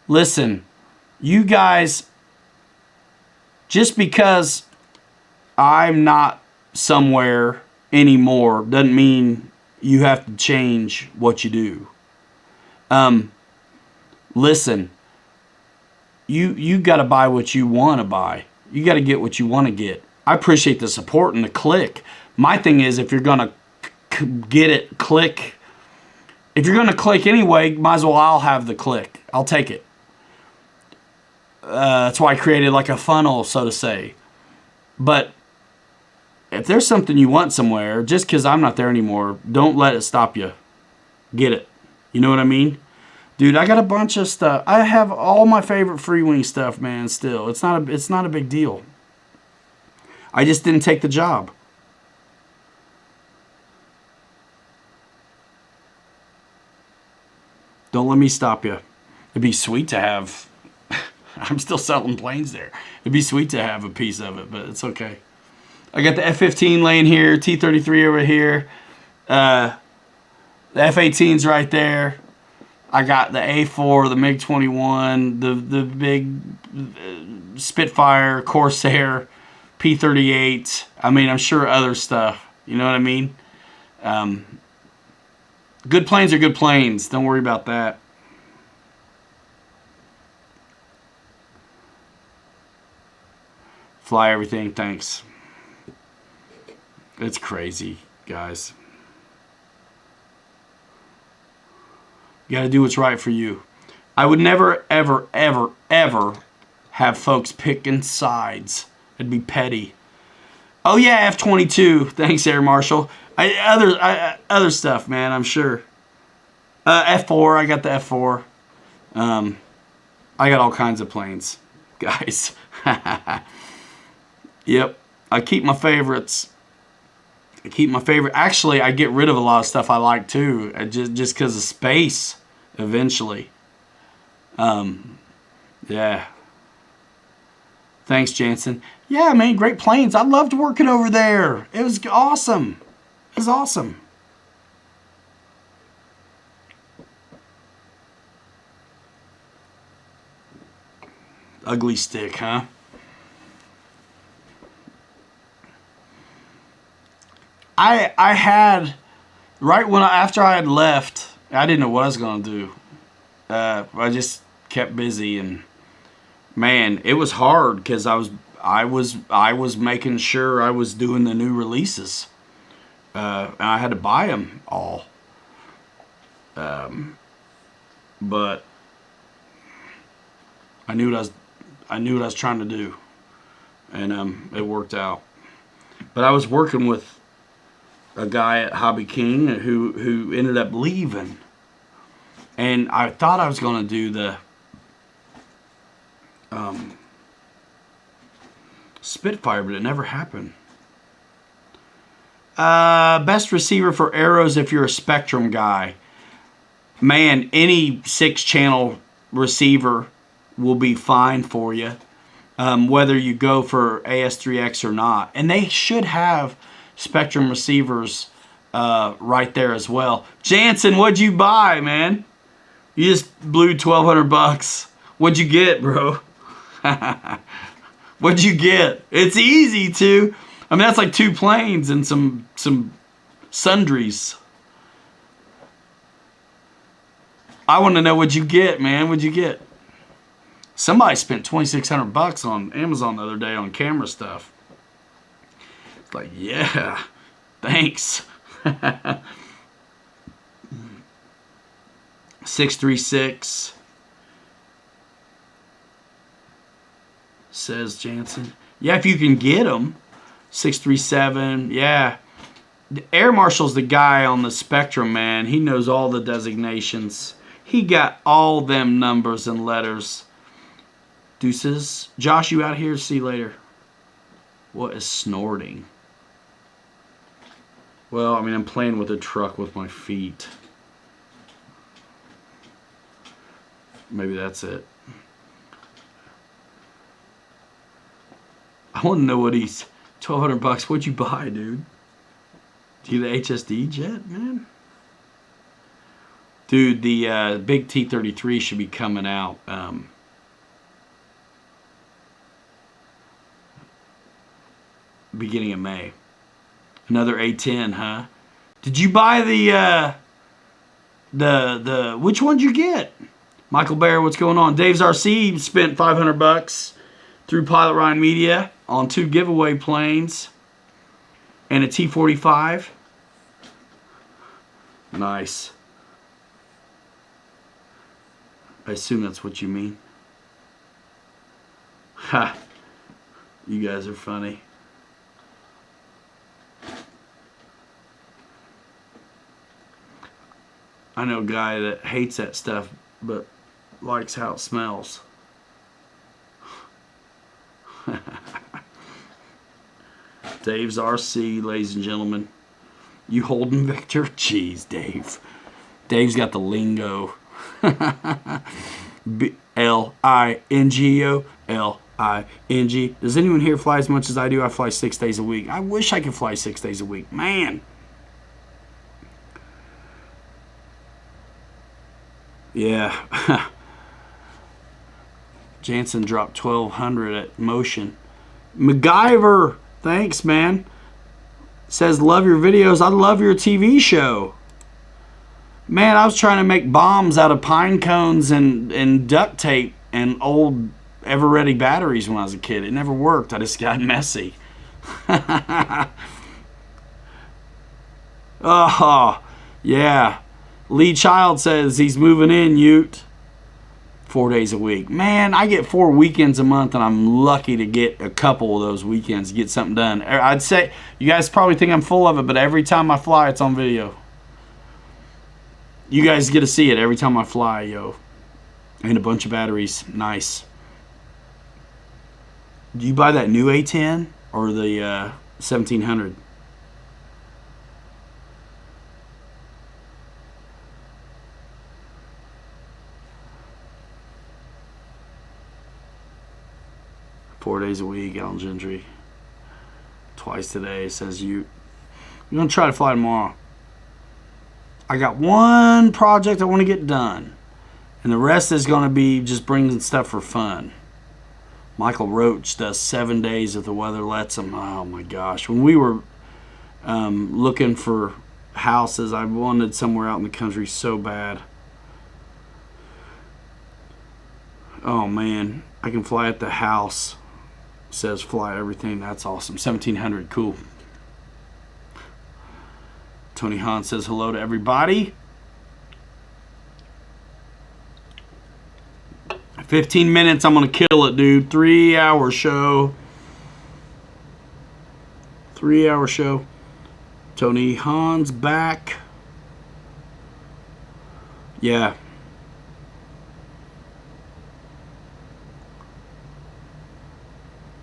listen, you guys, just because I'm not somewhere anymore doesn't mean you have to change what you do. Listen, you got to buy what you want to buy. You got to get what you want to get. I appreciate the support and the click. My thing is, if you're going to get it, click. If you're going to click anyway, might as well I'll have the click. I'll take it. That's why I created like a funnel, so to say. But if there's something you want somewhere, just because I'm not there anymore, don't let it stop you. Get it. You know what I mean? Dude, I got a bunch of stuff. I have all my favorite Freewing stuff, man, still. It's not a big deal. I just didn't take the job. Don't let me stop you. It'd be sweet to have... I'm still selling planes there. It'd be sweet to have a piece of it, but it's okay. I got the F-15 laying here, T-33 over here. The F-18's right there. I got the A4, the MiG-21, the big Spitfire, Corsair, P-38. I mean, I'm sure other stuff. You know what I mean? Good planes are good planes. Don't worry about that. Fly everything, thanks. It's crazy, guys. You got to do what's right for you. I would never, ever, ever, ever have folks picking sides. It'd be petty. Oh yeah, F-22. Thanks, Air Marshal. Other stuff, man. I'm sure. F4. I got the F4. I got all kinds of planes, guys. Yep. I keep my favorites. Actually, I get rid of a lot of stuff I like too, just because of space. Eventually. Yeah. Thanks, Jansen. Yeah, man, great planes. I loved working over there. It was awesome. It was awesome. Ugly stick, huh? I had, right when after I had left, I didn't know what I was going to do. I just kept busy, and man, it was hard because I was making sure I was doing the new releases, and I had to buy them all. But I knew what I was trying to do, and it worked out. But I was working with a guy at Hobby King who ended up leaving. And I thought I was going to do the Spitfire, but it never happened. Best receiver for arrows if you're a Spectrum guy. Man, any 6-channel receiver will be fine for you. Whether you go for AS3X or not. And they should have Spectrum receivers right there as well. Jansen, what'd you buy, man? You just blew $1,200. What'd you get, bro? What'd you get? It's easy to. I mean, that's like 2 planes and some sundries. I want to know what'd you get, man. What'd you get? Somebody spent $2,600 on Amazon the other day on camera stuff. It's like, yeah, thanks. 636 says Jansen. Yeah, if you can get them. 637. Yeah. The Air Marshal's the guy on the spectrum, man. He knows all the designations. He got all them numbers and letters. Deuces. Josh, you out here? See you later. What is snorting? Well, I mean, I'm playing with a truck with my feet. Maybe that's it. I want to know what he's... $1,200. What'd you buy, dude? Do you the HSD jet, man? Dude, the big T-33 should be coming out. Beginning of May. Another A10, huh? Did you buy the which one did you get? Michael Bear, what's going on? Dave's RC spent $500 through Pilot Ryan Media on 2 giveaway planes and a T-45. Nice. I assume that's what you mean. Ha! You guys are funny. I know a guy that hates that stuff, but likes how it smells. Dave's RC, ladies and gentlemen. You holding Victor? Jeez, Dave. Dave's got the lingo. L-I-N-G-O. L-I-N-G. Does anyone here fly as much as I do? I fly 6 days a week. I wish I could fly 6 days a week. Man. Yeah. Jansen dropped 1,200 at Motion. MacGyver, thanks, man. Says, love your videos. I love your TV show. Man, I was trying to make bombs out of pine cones and duct tape and old ever-ready batteries when I was a kid. It never worked. I just got messy. Oh, yeah. Lee Child says he's moving in, Ute. 4 days a week. Man, I get 4 weekends a month, and I'm lucky to get a couple of those weekends to get something done. I'd say, you guys probably think I'm full of it, but every time I fly, it's on video. You guys get to see it every time I fly, yo. And a bunch of batteries. Nice. Do you buy that new A10 or the 1700? Four days a week, Alan Gentry. Twice today, says you. I'm going to try to fly tomorrow. I got one project I want to get done. And the rest is going to be just bringing stuff for fun. Michael Roach does 7 days if the weather lets him. Oh my gosh. When we were looking for houses, I wanted somewhere out in the country so bad. Oh man. I can fly at the house. Says fly everything. That's awesome. 1700. Cool. Tony Hahn says hello to everybody. 15 minutes. I'm going to kill it, dude. 3-hour show. 3-hour show. Tony Hahn's back. Yeah.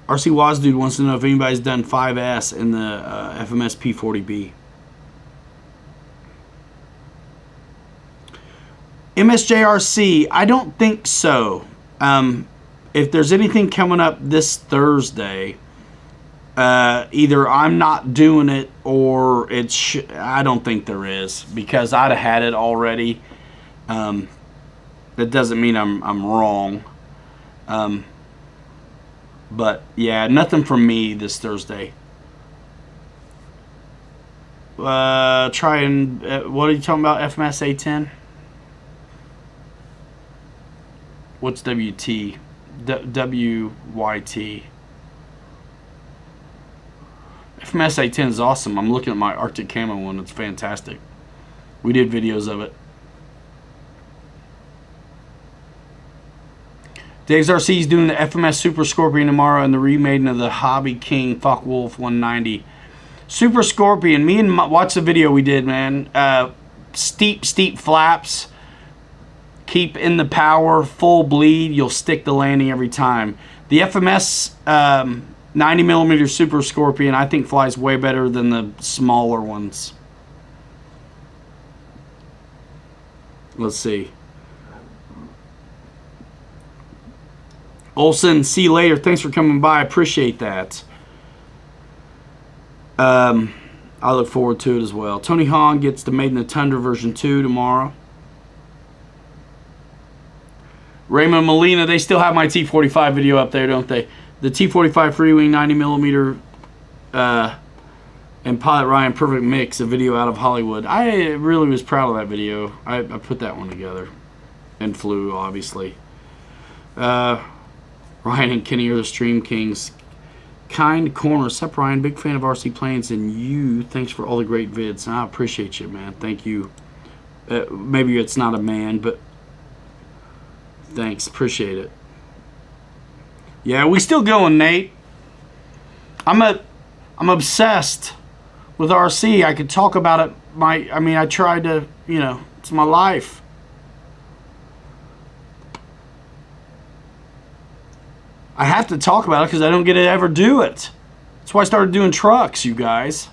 RC Waz dude wants to know if anybody's done 5S in the FMS P40B. MSJRC, I don't think so. If there's anything coming up this Thursday, either I'm not doing it or I don't think there is, because I'd have had it already. That doesn't mean I'm wrong. But yeah, nothing from me this Thursday. Try and what are you talking about? FMS A10. What's WT? WYT. FMS A10 is awesome. I'm looking at my Arctic Camo one. It's fantastic. We did videos of it. Dave's RC is doing the FMS Super Scorpion tomorrow and the remaking of the Hobby King Focke-Wulf 190. Super Scorpion. Me and watch the video we did, man. Steep flaps. Keep in the power. Full bleed. You'll stick the landing every time. The FMS 90mm Super Scorpion I think flies way better than the smaller ones. Let's see. Olson, see you later. Thanks for coming by. I appreciate that. I look forward to it as well. Tony Hahn gets the Made in the Tundra version 2 tomorrow. Raymond Molina, they still have my T45 video up there, don't they? The T45 Freewing 90mm and Pilot Ryan Perfect Mix, a video out of Hollywood. I really was proud of that video. I put that one together. And flew, obviously. Ryan and Kenny are the Stream Kings. Kind Corner. Sup, Ryan? Big fan of RC Planes and you. Thanks for all the great vids. I appreciate you, man. Thank you. Maybe it's not a man, but thanks. Appreciate it. Yeah, we still going, Nate. I'm obsessed with RC. I could talk about it. I tried to, it's my life. I have to talk about it because I don't get to ever do it. That's why I started doing trucks, you guys.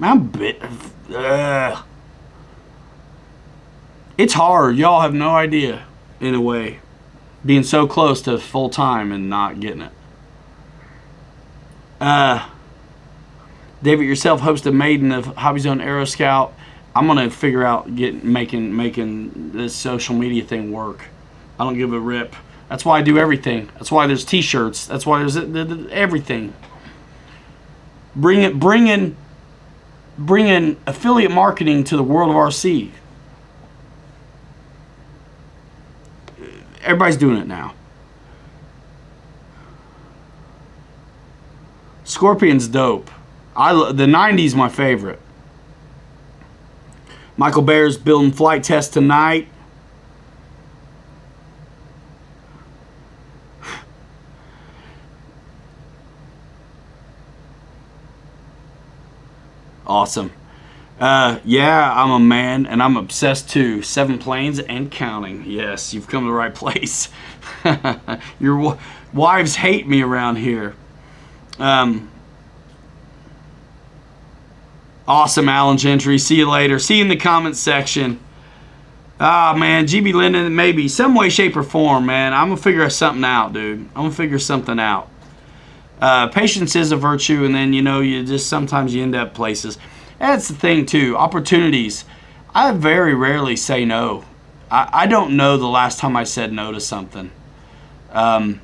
Man, it's hard. Y'all have no idea, in a way, being so close to full time and not getting it. David yourself hosted Maiden of Hobby Zone Aero Scout. I'm gonna figure out making this social media thing work. I don't give a rip. That's why I do everything. That's why there's T-shirts. That's why there's everything. Bring in affiliate marketing to the world of RC. Everybody's doing it now. Scorpion's dope. The 90's my favorite. Michael Bear's building flight test tonight. Awesome. Yeah, I'm a man, and I'm obsessed too. 7 planes and counting. Yes, you've come to the right place. Your wives hate me around here. Awesome, Alan Gentry. See you later. See you in the comments section. Ah, man, GB Linden, maybe. Some way, shape, or form, man. I'm going to figure something out, dude. I'm going to figure something out. Patience is a virtue, and then, you just sometimes you end up places. That's the thing, too. Opportunities. I very rarely say no. I don't know the last time I said no to something. I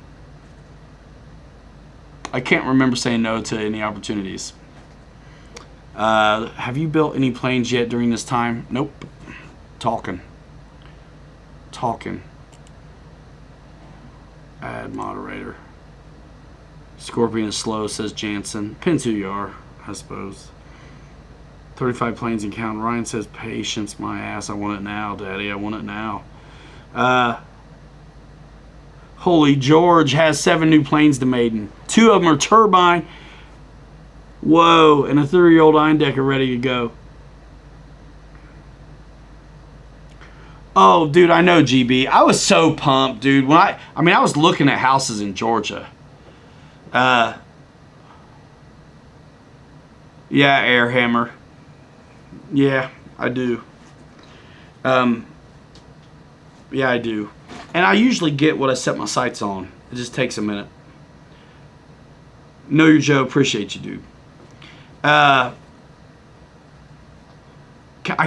can't remember saying no to any opportunities. Have you built any planes yet during this time? Nope. Talking. Add moderator. Scorpion is slow, says Jansen. Depends who you are, I suppose. 35 planes and count. Ryan says, patience, my ass. I want it now, Daddy. I want it now. Holy George has 7 new planes to Maiden. 2 of them are turbine. Whoa, and a 3-year-old Eindecker ready to go. Oh, dude, I know, GB. I was so pumped, dude. When I was looking at houses in Georgia. Yeah, Airhammer. Yeah, I do. Yeah, I do. And I usually get what I set my sights on. It just takes a minute. Know your Joe. Appreciate you, dude. I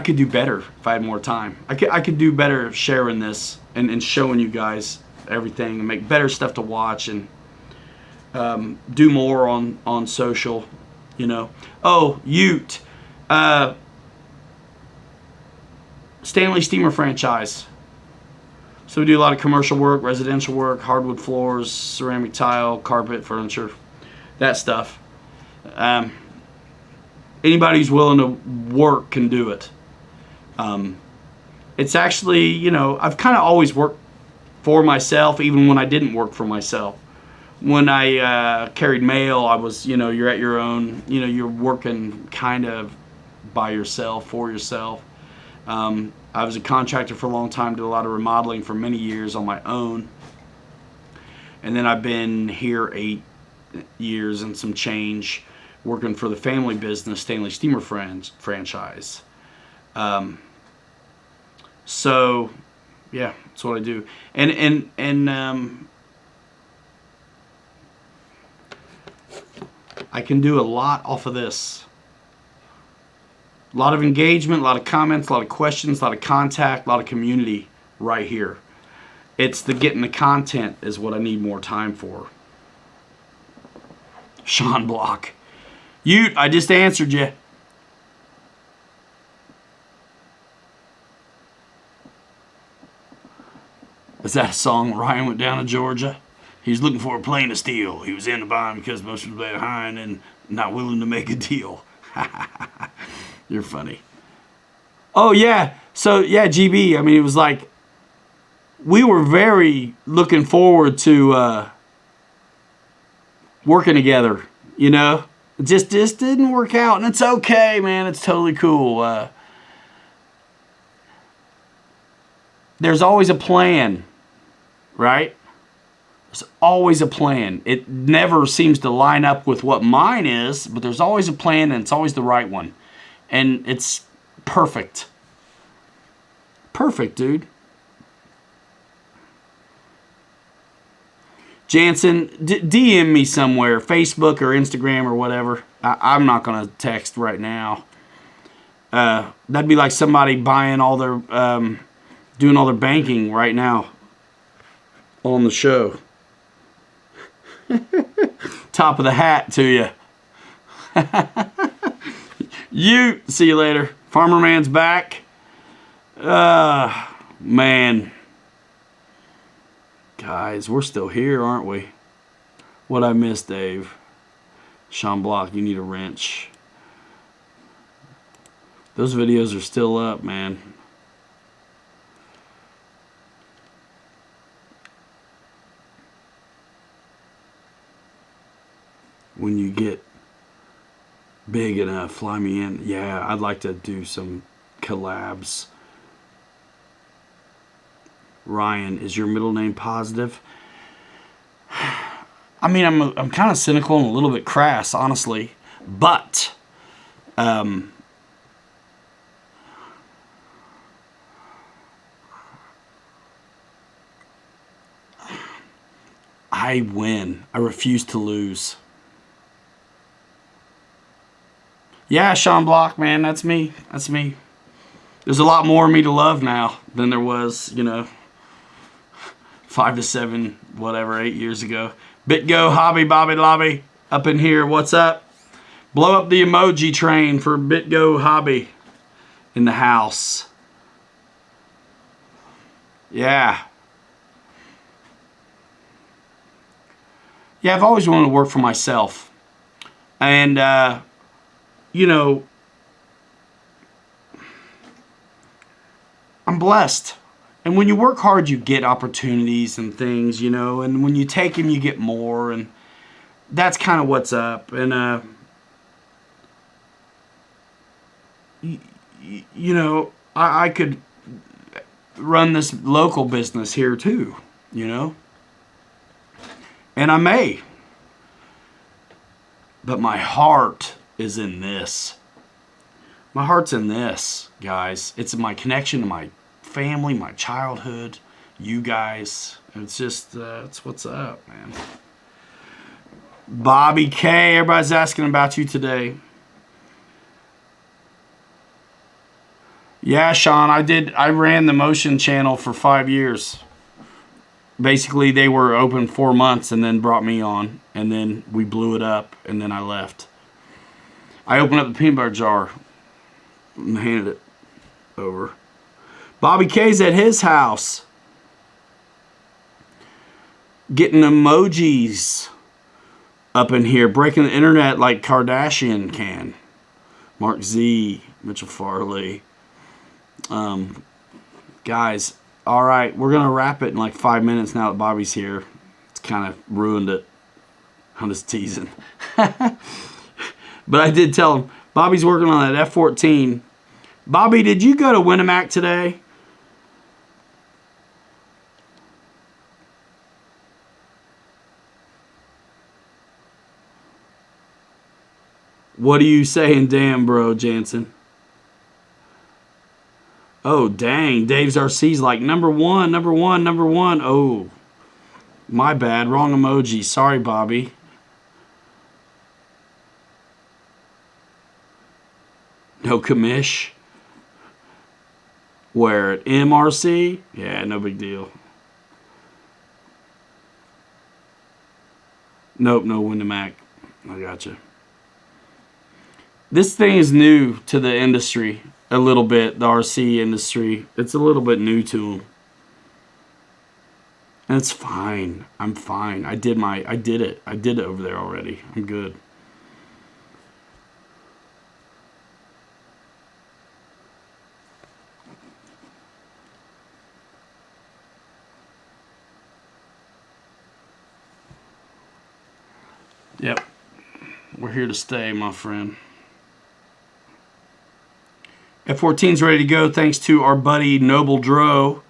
could do better if I had more time. I could do better sharing this and showing you guys everything and make better stuff to watch and do more on social, you know. Oh, Ute. Stanley Steamer franchise. So we do a lot of commercial work, residential work, hardwood floors, ceramic tile, carpet, furniture, that stuff. Anybody who's willing to work can do it. It's actually, you know, I've kind of always worked for myself, even when I didn't work for myself. When I carried mail, I was, you know, you're at your own, you know, you're working kind of by yourself, for yourself. I was a contractor for a long time, did a lot of remodeling for many years on my own. And then I've been here 8 years and some change working for the family business, Stanley Steamer franchise. So, yeah, that's what I do. And I can do a lot off of this. A lot of engagement, a lot of comments, a lot of questions, a lot of contact, a lot of community right here. It's the getting the content is what I need more time for. Sean Block. Ute, I just answered you. Is that a song? Ryan went down to Georgia. He was looking for a plane of steel. He was in the bind because most was behind and not willing to make a deal. You're funny. Oh, yeah. So, yeah, GB, I mean, it was like, we were very looking forward to working together, you know? It just didn't work out, and it's okay, man. It's totally cool. There's always a plan, right? There's always a plan. It never seems to line up with what mine is, but there's always a plan, and it's always the right one. And it's perfect. Perfect, dude. Jansen, DM me somewhere, Facebook or Instagram or whatever. I'm not going to text right now. That'd be like somebody buying all their, doing all their banking right now on the show. Top of the hat to you. You, see you later. Farmer Man's back. Man. Guys, we're still here, aren't we? What I missed, Dave. Sean Block, you need a wrench. Those videos are still up, man. When you get big enough, fly me in. Yeah, I'd like to do some collabs. Ryan, is your middle name positive? I mean, I'm kind of cynical and a little bit crass, honestly, but I win. I refuse to lose. Yeah, Sean Block, man, that's me. That's me. There's a lot more of me to love now than there was, you know, 5 to 7, whatever, 8 years ago. BitGo, Hobby, Bobby Lobby, up in here. What's up? Blow up the emoji train for BitGo Hobby in the house. Yeah. Yeah, I've always wanted to work for myself. And, you know, I'm blessed. And when you work hard, you get opportunities and things, you know. And when you take them, you get more. And that's kind of what's up. And, you know, I could run this local business here too, you know. And I may. But my heart is in this. My heart's in this, guys. It's my connection to my family, my childhood, you guys. It's just, it's what's up, man. Bobby K, everybody's asking about you today. Yeah, Sean, I ran the motion channel for 5 years. basically they were open 4 months and then brought me on, and then we blew it up, and then I left. I opened up the peanut butter jar and handed it over. Bobby K's at his house getting emojis up in here, breaking the internet like Kardashian can. Mark Z, Mitchell Farley. Guys, all right, we're going to wrap it in like 5 minutes now that Bobby's here. It's kind of ruined it. I'm just teasing. But I did tell him, Bobby's working on that F-14. Bobby, did you go to Winnemac today? What are you saying, damn, bro, Jansen? Oh, dang. Dave's RC's like, number one, number one, number one. Oh, my bad. Wrong emoji. Sorry, Bobby. No commish. Where at MRC? Yeah, no big deal. Nope, no Winnemac. I gotcha. This thing is new to the industry a little bit, the RC industry. It's a little bit new to them. And it's fine. I'm fine. I did it. I did it over there already. I'm good. Yep. We're here to stay, my friend. F-14's ready to go thanks to our buddy Noble Dro,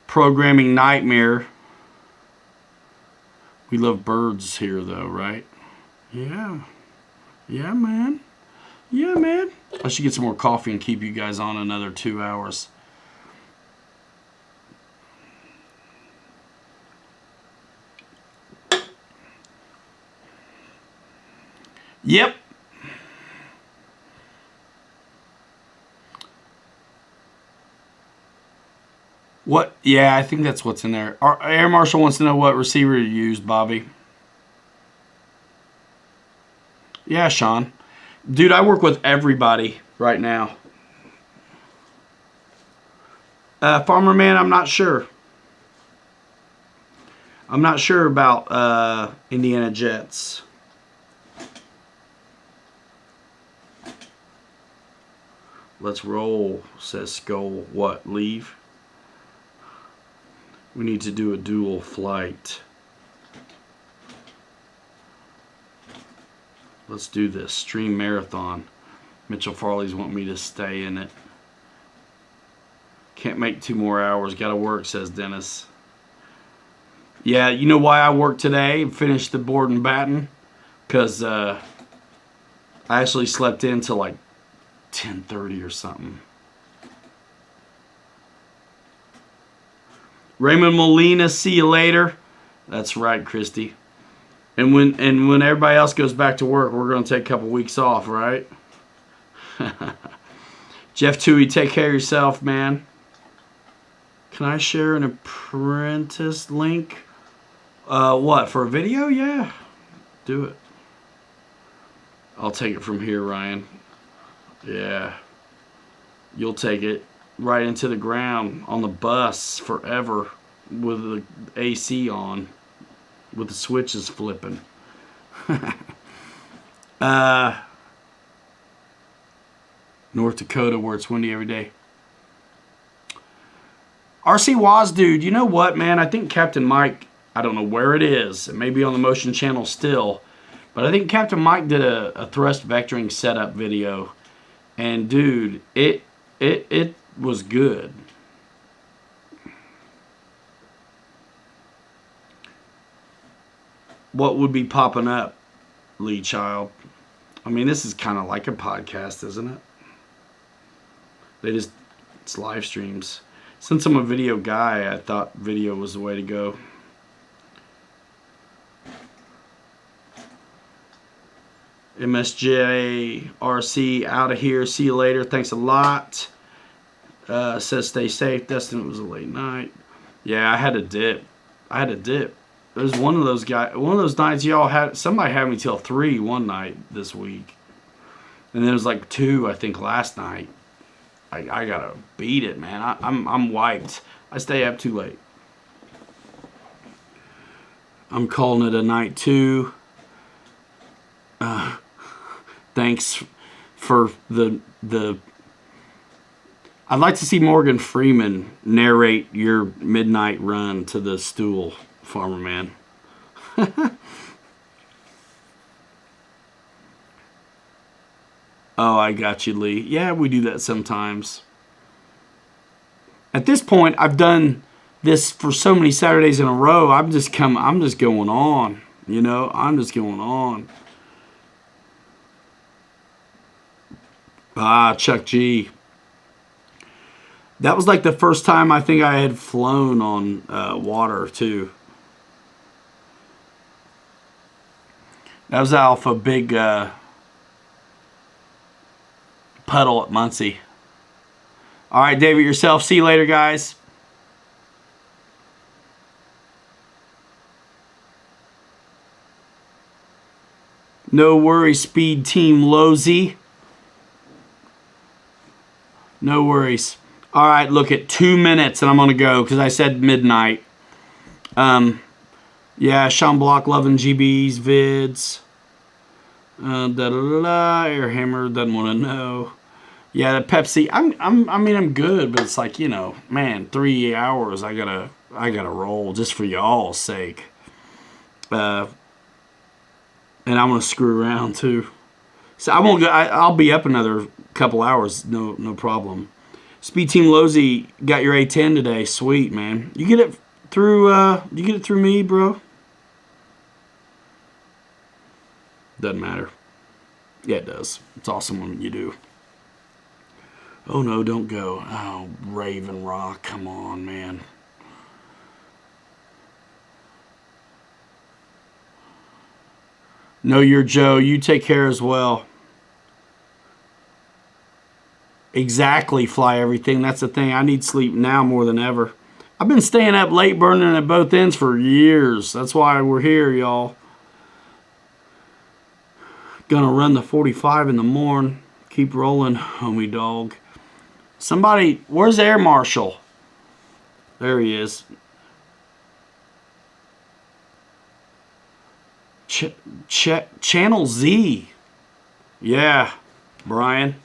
Programming Nightmare. We love birds here, though, right? Yeah. Yeah, man. Yeah, man. I should get some more coffee and keep you guys on another 2 hours. Yep. What? Yeah, I think that's what's in there. Our Air Marshal wants to know what receiver you used, Bobby. Yeah, Sean. Dude, I work with everybody right now. Farmer Man, I'm not sure. I'm not sure about Indiana Jets. Let's roll, says Skull. What, leave? We need to do a dual flight. Let's do this. Stream marathon. Mitchell Farley's want me to stay in it. Can't make 2 more hours. Gotta work, says Dennis. Yeah, you know why I worked today and finished the board and batten? Because I actually slept in till like 10:30 or something. Raymond Molina, see you later. That's right, Christy. And when everybody else goes back to work, we're going to take a couple weeks off, right? Jeff Toohey, take care of yourself, man. Can I share an apprentice link? What, for a video? Yeah. Do it. I'll take it from here, Ryan. Yeah. You'll take it right into the ground on the bus forever with the AC on, with the switches flipping. North Dakota, where it's windy every day. RC Waz, dude, you know what, man? I think Captain Mike, I don't know where it is. It may be on the Motion channel still. But I think Captain Mike did a thrust vectoring setup video. And, dude, it was good. What would be popping up, Lee Child? I mean, this is kind of like a podcast, isn't it? It's live streams. Since I'm a video guy, I thought video was the way to go. MSJ RC out of here. See you later. Thanks a lot. Says stay safe. Destin, it was a late night. Yeah, I had a dip. I had a dip. There's one of those nights somebody had me till 3 one night this week. And there was like 2, I think, last night. I gotta beat it, man. I'm wiped. I stay up too late. I'm calling it a night too. Thanks for the. I'd like to see Morgan Freeman narrate your midnight run to the STOL, Farmer Man. Oh, I got you, Lee. Yeah, we do that sometimes. At this point, I've done this for so many Saturdays in a row. I'm just going on. You know, I'm just going on. Ah, Chuck G. That was like the first time I think I had flown on water, too. That was off a big puddle at Muncie. All right, David, yourself. See you later, guys. No worries, Speed Team Lozy. No worries. All right, look at 2 minutes, and I'm gonna go because I said midnight. Yeah, Sean Block loving GB's vids. Airhammer doesn't want to know. Yeah, the Pepsi. I'm good, but it's like, you know, man, 3 hours. I gotta roll just for y'all's sake. And I'm gonna screw around too. So I won't go. I'll be up another couple hours. No problem. Speed Team Lozy got your A10 today. Sweet, man. You get it through. You get it through me, bro. Doesn't matter. Yeah, it does. It's awesome when you do. Oh no, don't go. Oh, Raven Rock, come on, man. No, you're Joe. You take care as well. Exactly, Fly Everything. That's the thing. I need sleep now more than ever. I've been staying up late burning at both ends for years. That's why we're here, y'all. Gonna run the 45 in the morning. Keep rolling, homie dog. Somebody, where's Air Marshal? There he is. Channel Z. Yeah, Brian.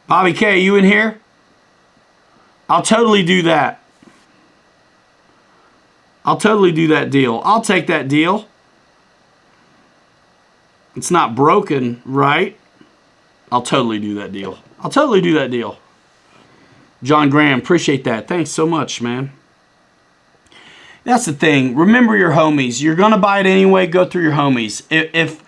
Bobby K, you in here? I'll totally do that. I'll totally do that deal. I'll take that deal. It's not broken, right? I'll totally do that deal. I'll totally do that deal. John Graham, appreciate that. Thanks so much, man. That's the thing. Remember your homies. You're going to buy it anyway. Go through your homies. If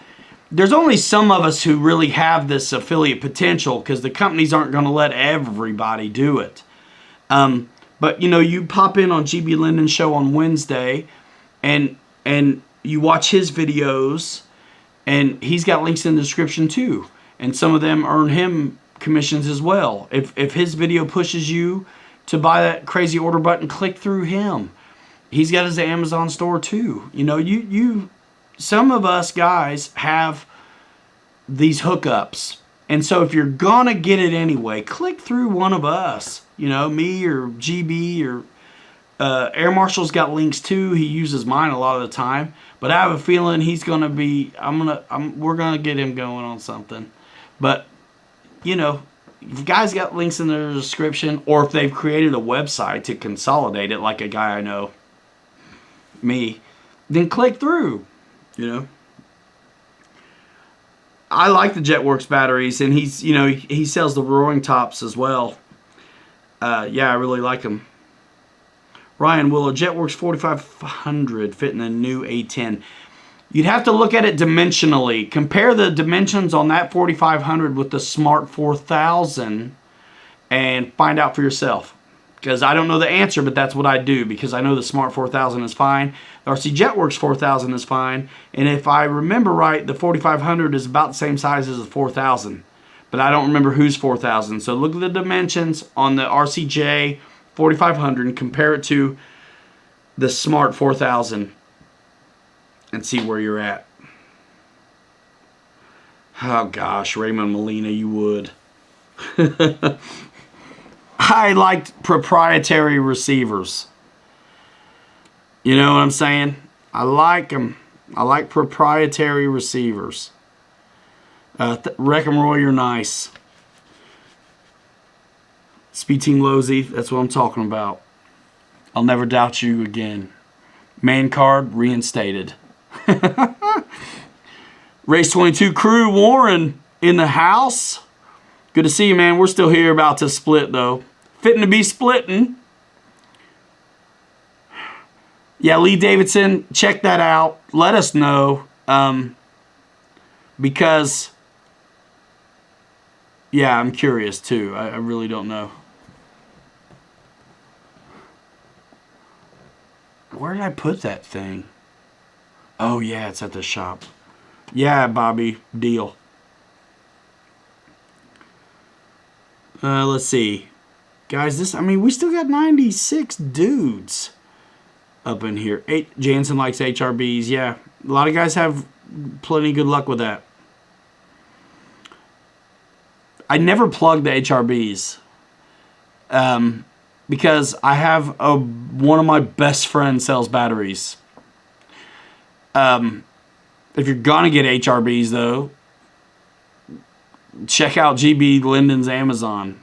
there's only some of us who really have this affiliate potential because the companies aren't going to let everybody do it. But, you know, you pop in on GB Linden's show on Wednesday and you watch his videos and he's got links in the description too. And some of them earn him commissions as well. If his video pushes you to buy that crazy order button, click through him. He's got his Amazon store too. You know, some of us guys have these hookups. And so if you're gonna get it anyway, click through one of us. You know, me or GB or Air Marshal's got links too. He uses mine a lot of the time. But I have a feeling he's gonna be. We're gonna get him going on something. But you know, if you guys got links in the description, or if they've created a website to consolidate it, like a guy I know, me, then click through. You know. I like the JetWorks batteries, and he sells the Roaring Tops as well. Yeah, I really like them. Ryan, will a JetWorks 4500 fit in the new A10? You'd have to look at it dimensionally. Compare the dimensions on that 4500 with the Smart 4000 and find out for yourself. Because I don't know the answer, but that's what I do, because I know the Smart 4000 is fine. The RC JetWorks 4000 is fine. And if I remember right, the 4500 is about the same size as the 4000. but I don't remember whose 4000. So look at the dimensions on the RCJ 4500 and compare it to the Smart 4000 and see where you're at. Oh gosh, Raymond Molina, you would. I liked proprietary receivers. You know what I'm saying? I like them. I like proprietary receivers. Wreck 'em Roy, you're nice. Speed Team Losey, that's what I'm talking about. I'll never doubt you again. Man card reinstated. Race 22 crew, Warren in the house. Good to see you, man. We're still here, about to split, though. Fitting to be splitting. Yeah, Lee Davidson, check that out. Let us know. Because, yeah, I'm curious, too. I really don't know. Where did I put that thing? Oh, yeah, it's at the shop. Yeah, Bobby, deal. Let's see. Guys, we still got 96 dudes up in here. Jansen likes HRBs. Yeah, a lot of guys have plenty good luck with that. I never plug the HRBs because I have one of my best friends sells batteries. If you're gonna get HRBs though, check out GB Linden's Amazon.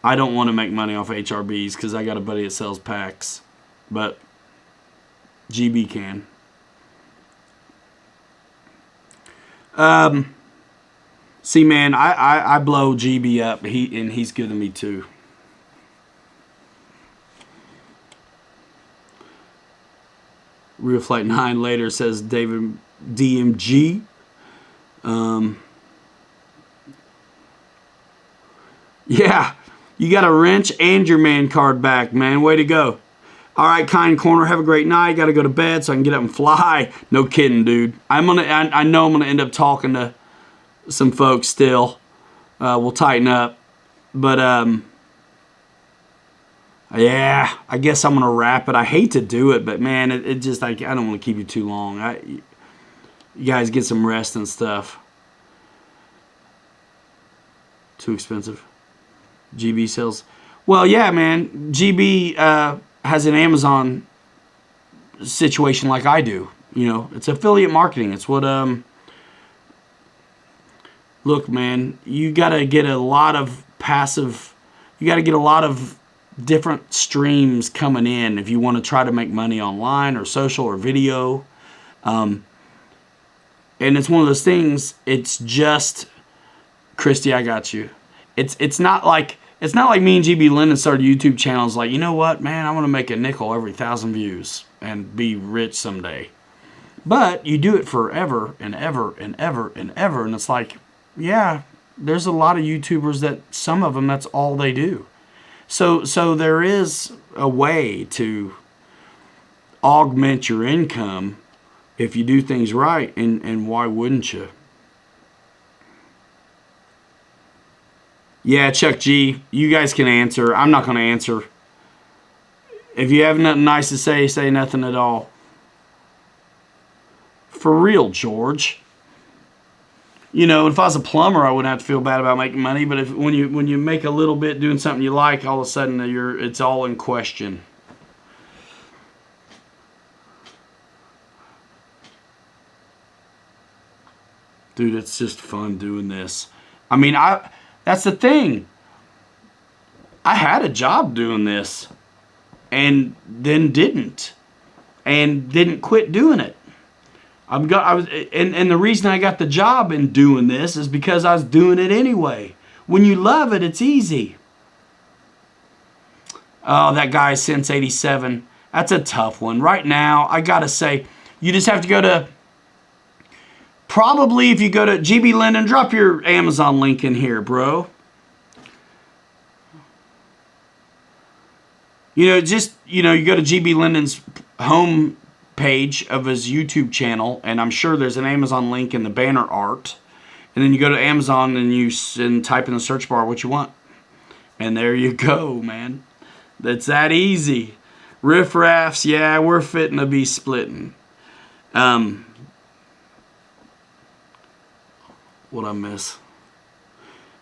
I don't want to make money off HRBs because I got a buddy that sells packs, but GB can. See, man, I blow GB up. He's good to me too. Real Flight 9 later says David DMG. Yeah, you got a wrench and your man card back, man. Way to go. All right, Kind Corner, have a great night. Got to go to bed so I can get up and fly. No kidding, dude. I know I'm gonna end up talking to some folks still. We'll tighten up, but yeah, I guess I'm gonna wrap it. I hate to do it, but man, it just I don't want to keep you too long. You guys get some rest and stuff. Too expensive. GB sells. Well, yeah, man. GB has an Amazon situation like I do. You know, it's affiliate marketing. It's what look, man, you got to get a lot of passive. You got to get a lot of different streams coming in if you want to try to make money online or social or video. And it's one of those things. It's just, Christy, I got you. It's not like me and GB Linden started YouTube channels like, you know what, man, I want to make a nickel every 1,000 views and be rich someday. But you do it forever and ever and ever and ever, and it's like, yeah, there's a lot of YouTubers that some of them that's all they do. So there is a way to augment your income if you do things right, and why wouldn't you? Yeah, Chuck G, you guys can answer. I'm not going to answer. If you have nothing nice to say, say nothing at all. For real, George. You know, if I was a plumber, I wouldn't have to feel bad about making money. But when you make a little bit doing something you like, all of a sudden it's all in question. Dude, it's just fun doing this. I mean, that's the thing. I had a job doing this and then didn't quit doing it. And the reason I got the job in doing this is because I was doing it anyway. When you love it, it's easy. Oh, that guy since 87. That's a tough one. Right now, I got to say, you just have to go to, probably if you go to GB Linden, drop your Amazon link in here, bro. You know, you go to GB Linden's home page of his YouTube channel, and I'm sure there's an Amazon link in the banner art. And then you go to Amazon and you type in the search bar what you want. And there you go, man. That's that easy. Riff Raffs, yeah, we're fitting to be splitting. What I miss?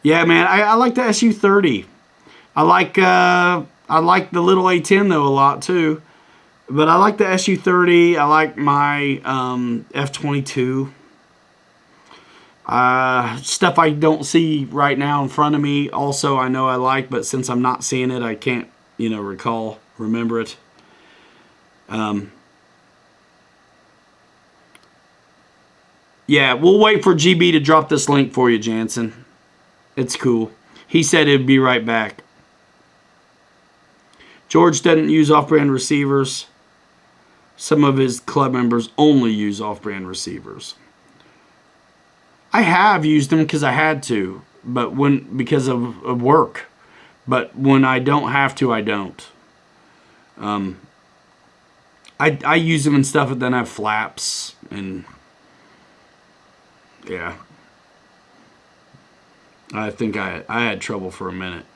Yeah, man, I like the SU-30. I like the little A10 though a lot too. But I like the SU-30. I like my F-22. Stuff I don't see right now in front of me. Also, I know I like, but since I'm not seeing it, I can't, remember it. Yeah, we'll wait for GB to drop this link for you, Jansen. It's cool. He said he'd be right back. George doesn't use off-brand receivers. Some of his club members only use off-brand receivers. I have used them because I had to, but because of work. But when I don't have to, I don't. I use them and stuff, but then I have flaps and yeah. I think I had trouble for a minute.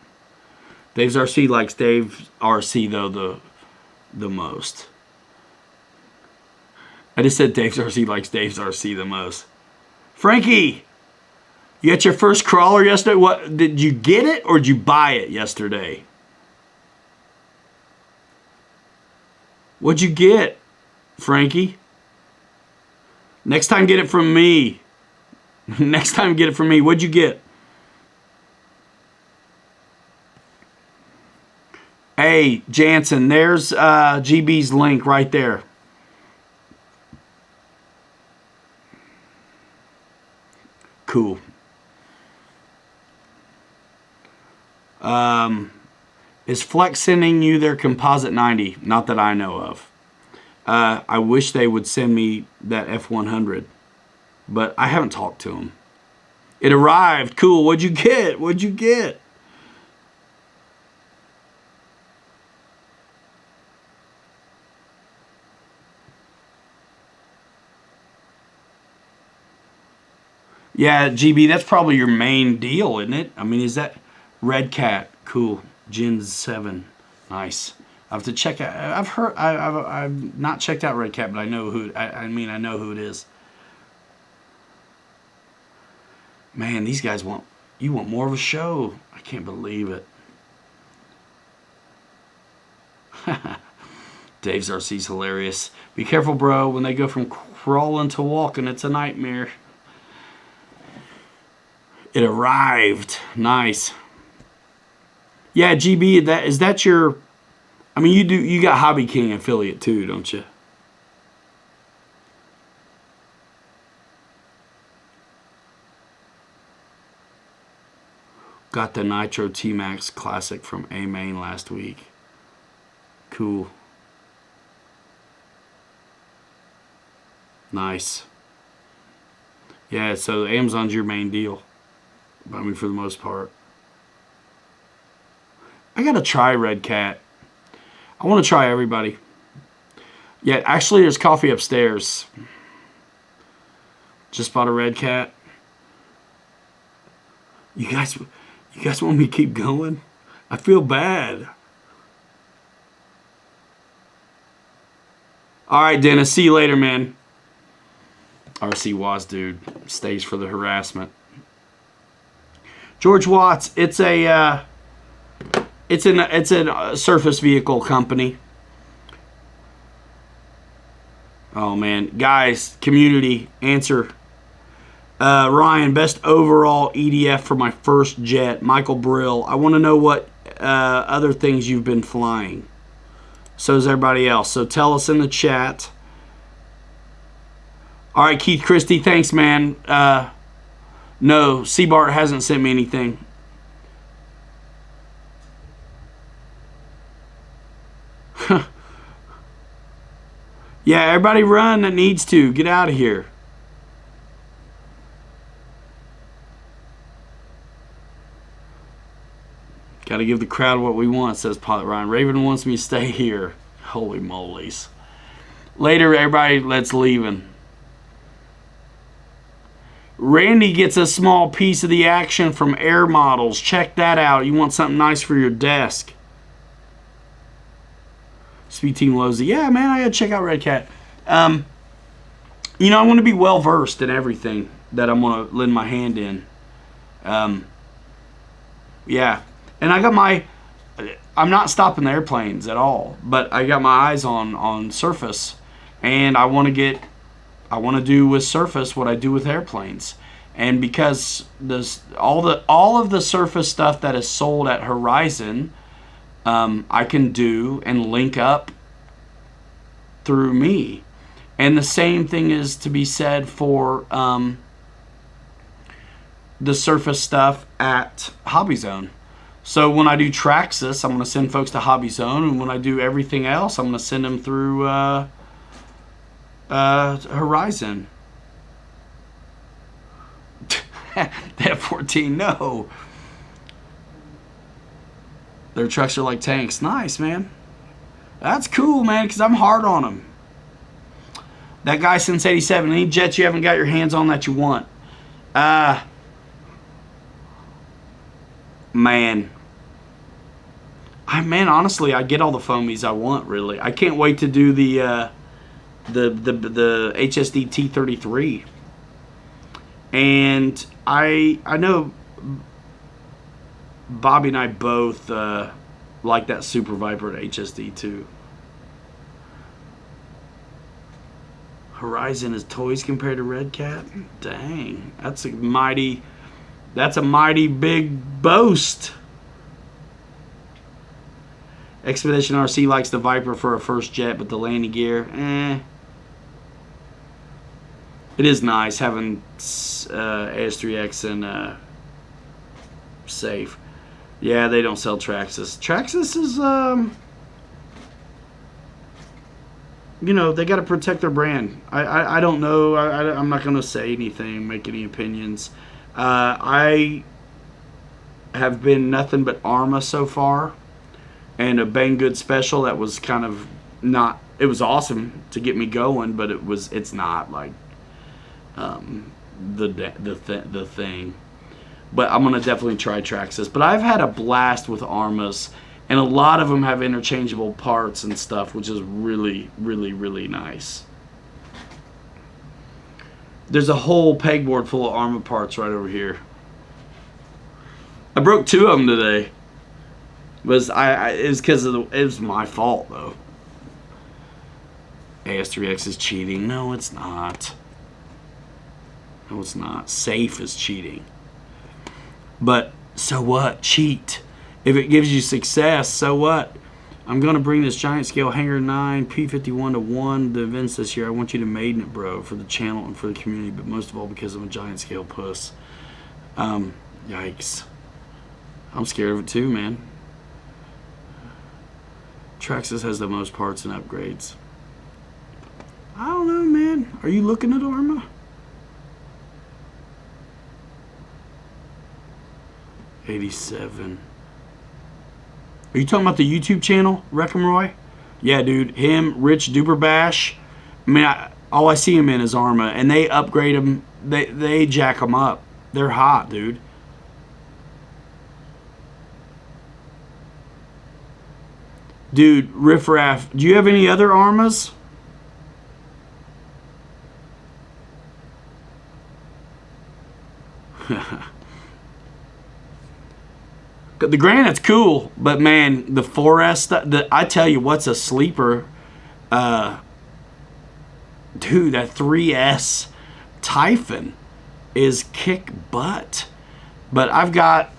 Dave's RC likes Dave's RC though the most. I just said Dave's RC likes Dave's RC the most. Frankie, you got your first crawler yesterday? What did you get it or did you buy it yesterday? What'd you get, Frankie? Next time get it from me. Next time get it from me. What'd you get? Hey, Jansen, there's GB's link right there. Cool. Is Flex sending you their Composite 90? Not that I know of. I wish they would send me that F100, but I haven't talked to them. It arrived. Cool. What'd you get? What'd you get? Yeah, GB, that's probably your main deal, isn't it? I mean, is that Red Cat? Cool. Gen 7. Nice. I have to check out. I've not checked out Red Cat, but I know who. I know who it is. Man, these guys want more of a show. I can't believe it. Dave's RC's hilarious. Be careful, bro. When they go from crawling to walking, it's a nightmare. It arrived. Nice. Yeah, GB, is that your... I mean, you got Hobby King affiliate too, don't you? Got the Nitro T-Max Classic from A-Main last week. Cool. Nice. Yeah, so Amazon's your main deal. I mean, for the most part. I gotta try Red Cat. I want to try everybody. Yeah, actually, there's coffee upstairs. Just bought a Red Cat. You guys want me to keep going? I feel bad. All right, Dennis. See you later, man. RC Watts, dude, stays for the harassment. George Watts. It's a surface vehicle company. Oh man, guys, community, answer. Ryan, best overall EDF for my first jet. Michael Brill. I want to know what other things you've been flying. So does everybody else. So tell us in the chat. All right, Keith Christie, thanks, man. No, Seabart hasn't sent me anything. Yeah, everybody run that needs to. Get out of here. Got to give the crowd what we want, says Pilot Ryan. Raven wants me to stay here. Holy moly's. Later, everybody, let's leaving. Randy gets a small piece of the action from Air Models. Check that out. You want something nice for your desk. Speed Team Losey. Yeah, man, I gotta check out Red Cat. You know, I want to be well versed in everything that I'm gonna lend my hand in. Yeah, and I got my. I'm not stopping the airplanes at all, but I got my eyes on surface, and I want to do with surface what I do with airplanes. And because all of the surface stuff that is sold at Horizon, I can do and link up through me. And the same thing is to be said for the surface stuff at Hobby Zone. So when I do Traxxas, I'm going to send folks to Hobby Zone, and when I do everything else, I'm going to send them through Horizon. The F-14, no. Their trucks are like tanks. Nice, man. That's cool, man, because I'm hard on them. That guy since 87, any jets you haven't got your hands on that you want? Man, honestly, I get all the foamies I want. Really, I can't wait to do the HSD T33, and I know Bobby and I both like that Super Viper at HSD too. Horizon is toys compared to Red Cat. Dang, that's a mighty big boast. Expedition RC likes the Viper for a first jet, but the landing gear, It is nice having AS3X and Safe. Yeah, they don't sell Traxxas. Traxxas is, you know, they got to protect their brand. I don't know. I'm not going to say anything, make any opinions. I have been nothing but Arma so far, and a Banggood special that was kind of not. It was awesome to get me going, but it's not like the thing. But I'm gonna definitely try Traxxas. But I've had a blast with Armas, and a lot of them have interchangeable parts and stuff, which is really, really, really nice. There's a whole pegboard full of Arma parts right over here. I broke 2 of them today. It was because it was my fault though. AS3X is cheating. No, it's not. No, it's not. Safe is cheating. But so what? Cheat. If it gives you success, so what? I'm going to bring this giant scale Hanger 9 P51 to 1 to events this year. I want you to maiden it, bro, for the channel and for the community, but most of all because I'm a giant scale puss. Yikes. I'm scared of it too, man. Traxxas has the most parts and upgrades. I don't know, man. Are you looking at Arma? '87. Are you talking about the YouTube channel, Wreckham Roy? Yeah, dude. Him, Rich Duberbash. I mean, all I see him in is Arma, and they upgrade them. They jack them up. They're hot, dude. Dude, Riff Raff, do you have any other Armas? The Granite's cool, but man, the 4S stuff, I tell you what's a sleeper. Dude, that 3S Typhon is kick butt. But I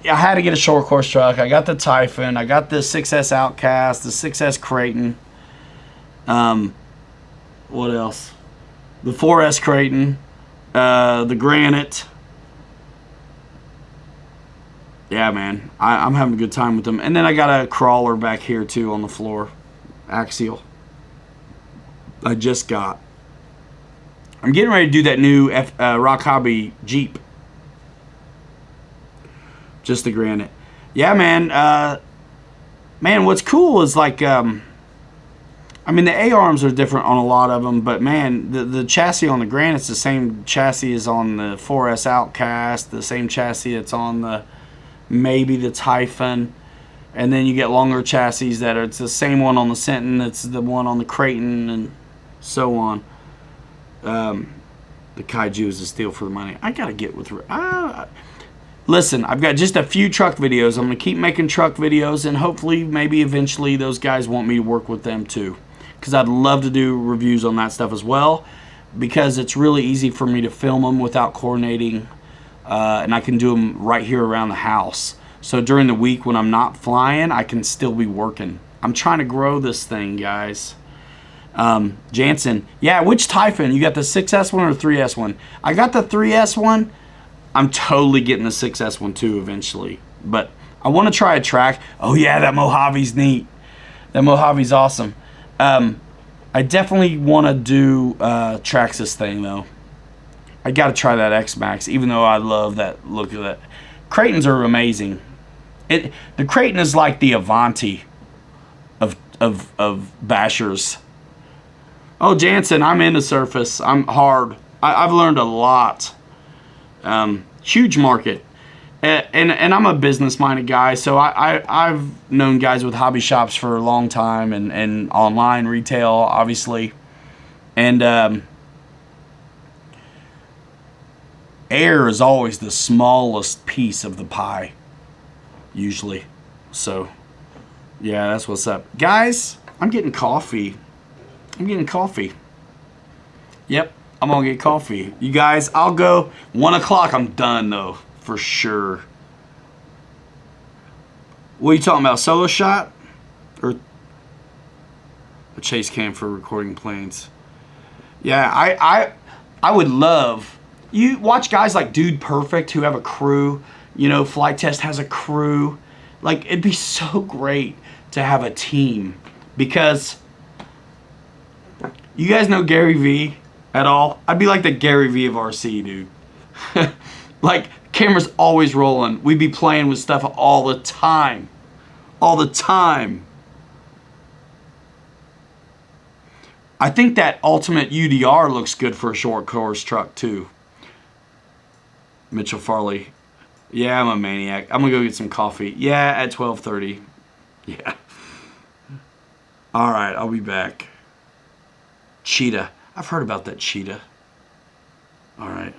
had to get a short course truck. I got the Typhon. I got the 6S Outcast, the 6S Creighton. What else? The 4S Creighton, the Granite. Yeah, man, I'm having a good time with them. And then I got a crawler back here too on the floor, axial. I just got. I'm getting ready to do that new Rock Hobby Jeep. Just the Granite. Yeah, man. Man, what's cool is like I mean, the A-arms are different on a lot of them, but man, the chassis on the Granite's the same chassis as on the 4S Outcast, the same chassis that's on the maybe the Typhon, and then you get longer chassis that are it's the same one on the Sinton, it's the one on the Creighton, and so on. The Kaiju is a steal for the money. I gotta get with. Listen, I've got just a few truck videos. I'm gonna keep making truck videos, and hopefully, maybe eventually, those guys want me to work with them too, because I'd love to do reviews on that stuff as well, because it's really easy for me to film them without coordinating, and I can do them right here around the house. So during the week when I'm not flying, I can still be working. I'm trying to grow this thing, guys. Jansen, yeah, which Typhon? You got the 6S one or 3S one? I got the 3S one. I'm totally getting the 6S one too eventually. But I want to try a track. Oh yeah, that Mojave's neat. That Mojave's awesome. I definitely want to do Traxxas thing though. I got to try that X-Max, even though I love that look of that. Creightons are amazing. The Creighton is like the Avanti of bashers. Oh, Jansen, I'm into surface. I'm hard. I've learned a lot. Huge market. And I'm a business-minded guy, so I've known guys with hobby shops for a long time and online retail, obviously. And air is always the smallest piece of the pie, usually. So, yeah, that's what's up. Guys, I'm getting coffee. Yep, I'm gonna get coffee. You guys, I'll go 1 o'clock. I'm done though, for sure. What are you talking about? Solo shot or a chase cam for recording planes? Yeah, I would love. You watch guys like Dude Perfect who have a crew. You know, Flight Test has a crew. Like, it'd be so great to have a team, because you guys know Gary Vee at all? I'd be like the Gary Vee of RC, dude. Like, camera's always rolling. We'd be playing with stuff all the time. All the time. I think that Ultimate UDR looks good for a short course truck, too. Mitchell Farley. Yeah, I'm a maniac. I'm going to go get some coffee. Yeah, at 12:30. Yeah. All right, I'll be back. Cheetah. I've heard about that cheetah. All right.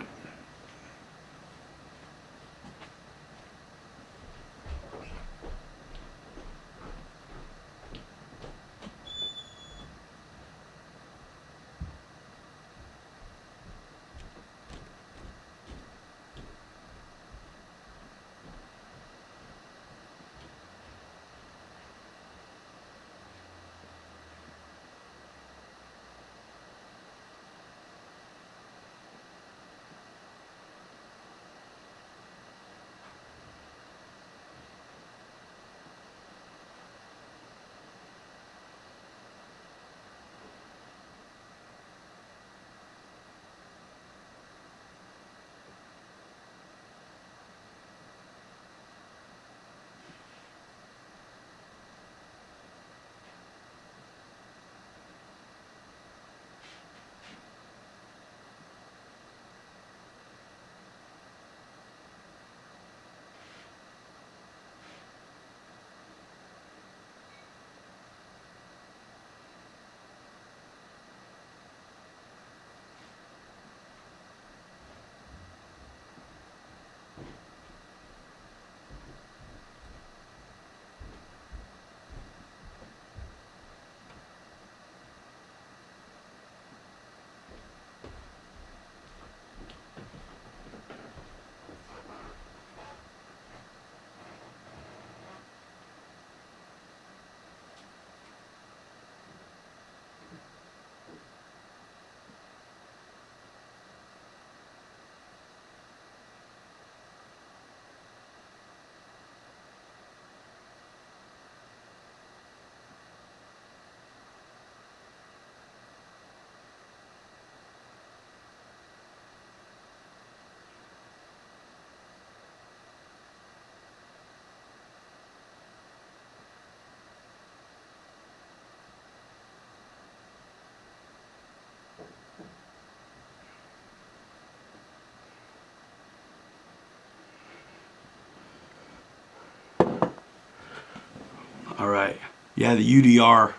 All right. Yeah, the UDR.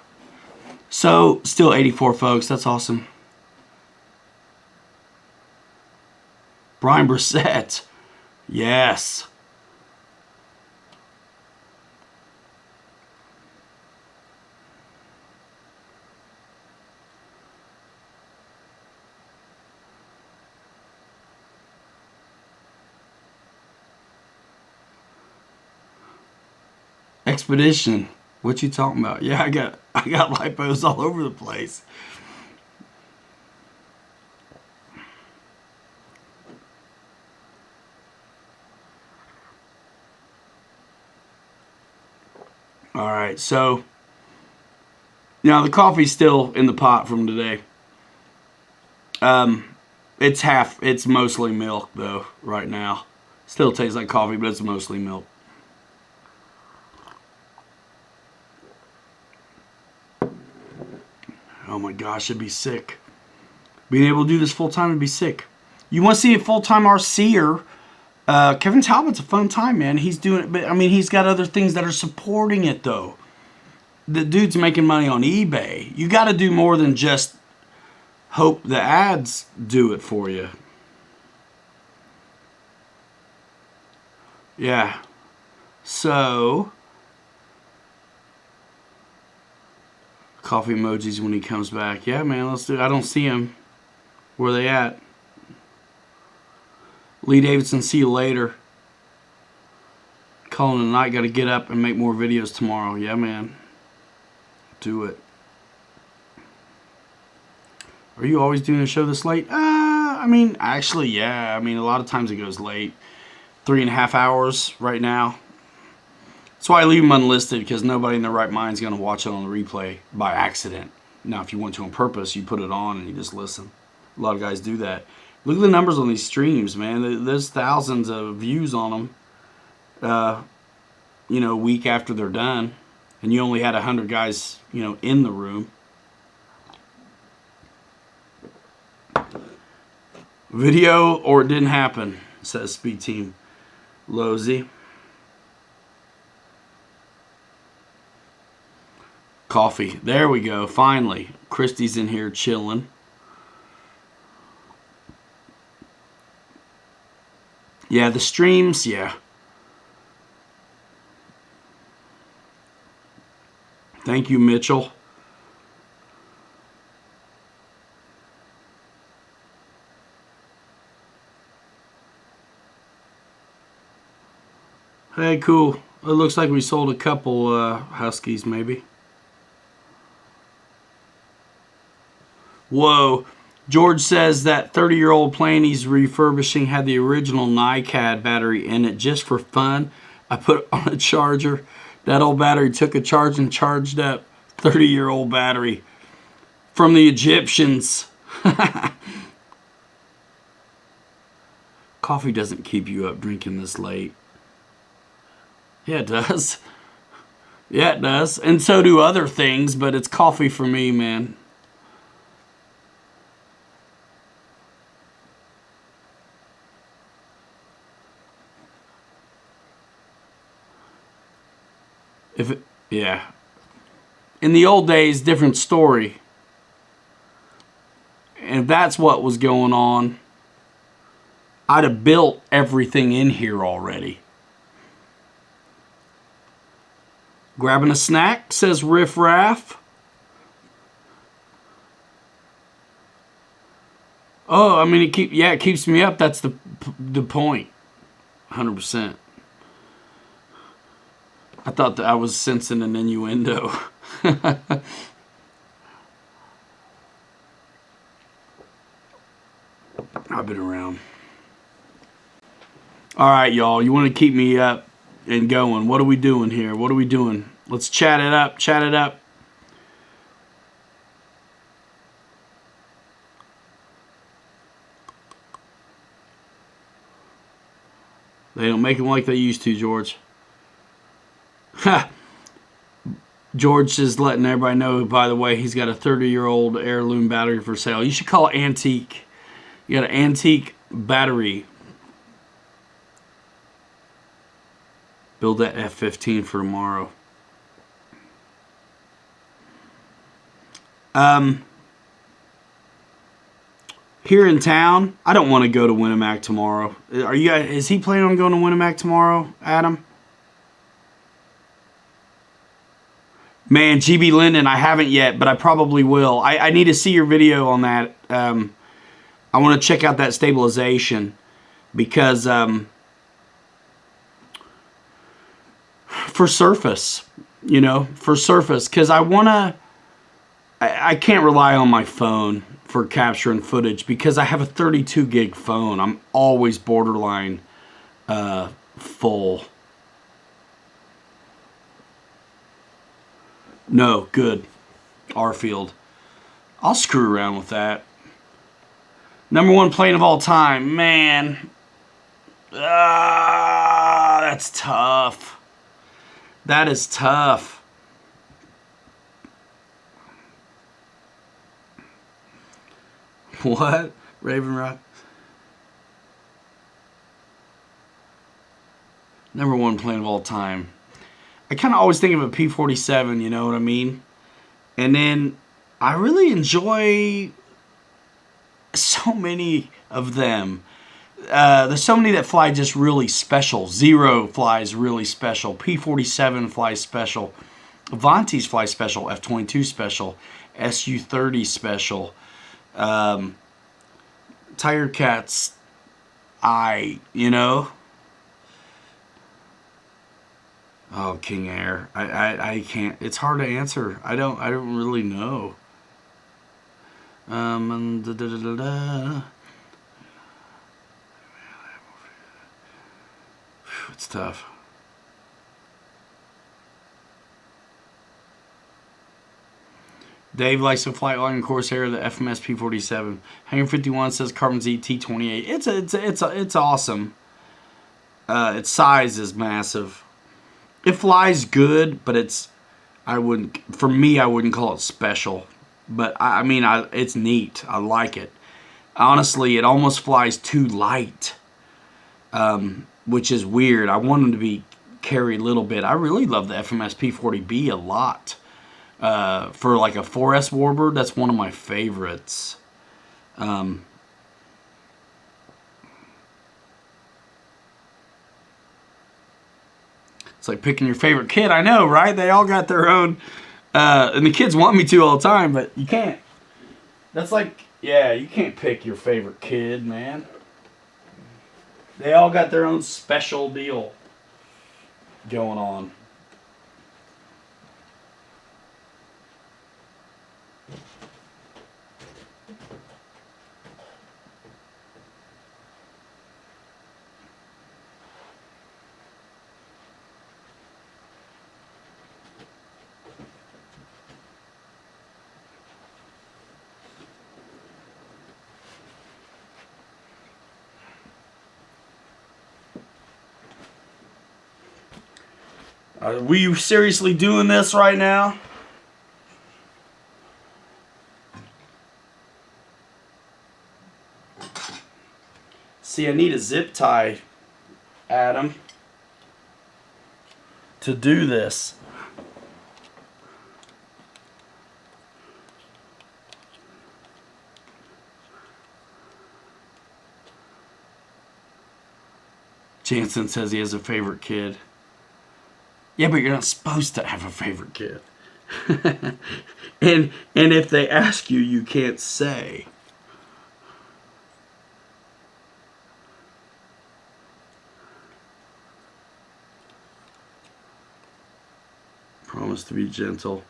So, still 84, folks. That's awesome. Brian Brissett. Yes. Expedition. What you talking about? Yeah, I got lipos all over the place. All right, so now the coffee's still in the pot from today. It's mostly milk though right now. Still tastes like coffee, but it's mostly milk. Oh my gosh, I'd be sick. Being able to do this full time would be sick. You want to see a full time RCer? Kevin Talbot's a fun time, man. He's doing it, but I mean, he's got other things that are supporting it though. The dude's making money on eBay. You got to do more than just hope the ads do it for you. Yeah. So, coffee emojis when he comes back. Yeah, man, let's do it. I don't see him. Where are they at? Lee Davidson, see you later. Calling tonight. Got to get up and make more videos tomorrow. Yeah, man. Do it. Are you always doing a show this late? I mean, actually, yeah. I mean, a lot of times it goes late. 3.5 hours right now. That's why I leave them unlisted, because nobody in their right mind is going to watch it on the replay by accident. Now, if you want to on purpose, you put it on and you just listen. A lot of guys do that. Look at the numbers on these streams, man. There's thousands of views on them, a week after they're done. And you only had 100 guys, in the room. Video or it didn't happen, says Speed Team Losey. Coffee. There we go. Finally. Christy's in here chilling. Yeah, the streams, yeah. Thank you, Mitchell. Hey, cool. It looks like we sold a couple Huskies, maybe. Whoa. George says that 30-year-old plane he's refurbishing had the original NiCad battery in it just for fun. I put it on a charger. That old battery took a charge and charged up. 30-year-old battery from the Egyptians. Coffee doesn't keep you up drinking this late. Yeah, it does. Yeah, it does. And so do other things, but it's coffee for me, man. Yeah. In the old days, different story. And if that's what was going on, I'd have built everything in here already. Grabbing a snack, says Riff Raff. Oh, I mean, it keeps me up. That's the point. 100%. I thought that I was sensing an innuendo. I've been around. All right, y'all. You want to keep me up and going. What are we doing here? What are we doing? Let's chat it up. Chat it up. They don't make them like they used to, George. George is letting everybody know, by the way, he's got a 30-year-old heirloom battery for sale. You should call it antique. You got an antique battery. Build that F-15 for tomorrow. Here in town, I don't want to go to Winnemac tomorrow. Are you guys? Is he planning on going to Winnemac tomorrow, Adam? Man, GB Linden, I haven't yet, but I probably will. I need to see your video on that. I want to check out that stabilization because for surface, because I can't rely on my phone for capturing footage because I have a 32 gig phone. I'm always borderline full. No, good. Arfield. I'll screw around with that. Number one plane of all time. Man. That's tough. That is tough. What? Raven Rock? Number one plane of all time. I kind of always think of a P-47, you know what I mean? And then I really enjoy so many of them. There's so many that fly just really special. Zero flies really special. P-47 flies special. Avantis fly special. F-22 special. Su-30 special. Tiger Cats, Oh, King Air. I can't. It's hard to answer. I don't really know. It's tough. Dave likes the Flightline Corsair, the FMS P-47. Hangar 51 says Carbon Z T-28. It's awesome. Its size is massive. It flies good, but I wouldn't call it special. But it's neat. I like it. Honestly, it almost flies too light, which is weird. I want them to be carried a little bit. I really love the FMS P-40B a lot. For like a 4S warbird, that's one of my favorites. It's like picking your favorite kid. I know, right? They all got their own, and the kids want me to all the time, but you can't. That's like, you can't pick your favorite kid, man. They all got their own special deal going on. Are we seriously doing this right now? See, I need a zip tie, Adam, to do this. Jansen says he has a favorite kid. Yeah, but you're not supposed to have a favorite kid. and if they ask you, you can't say. Promise to be gentle.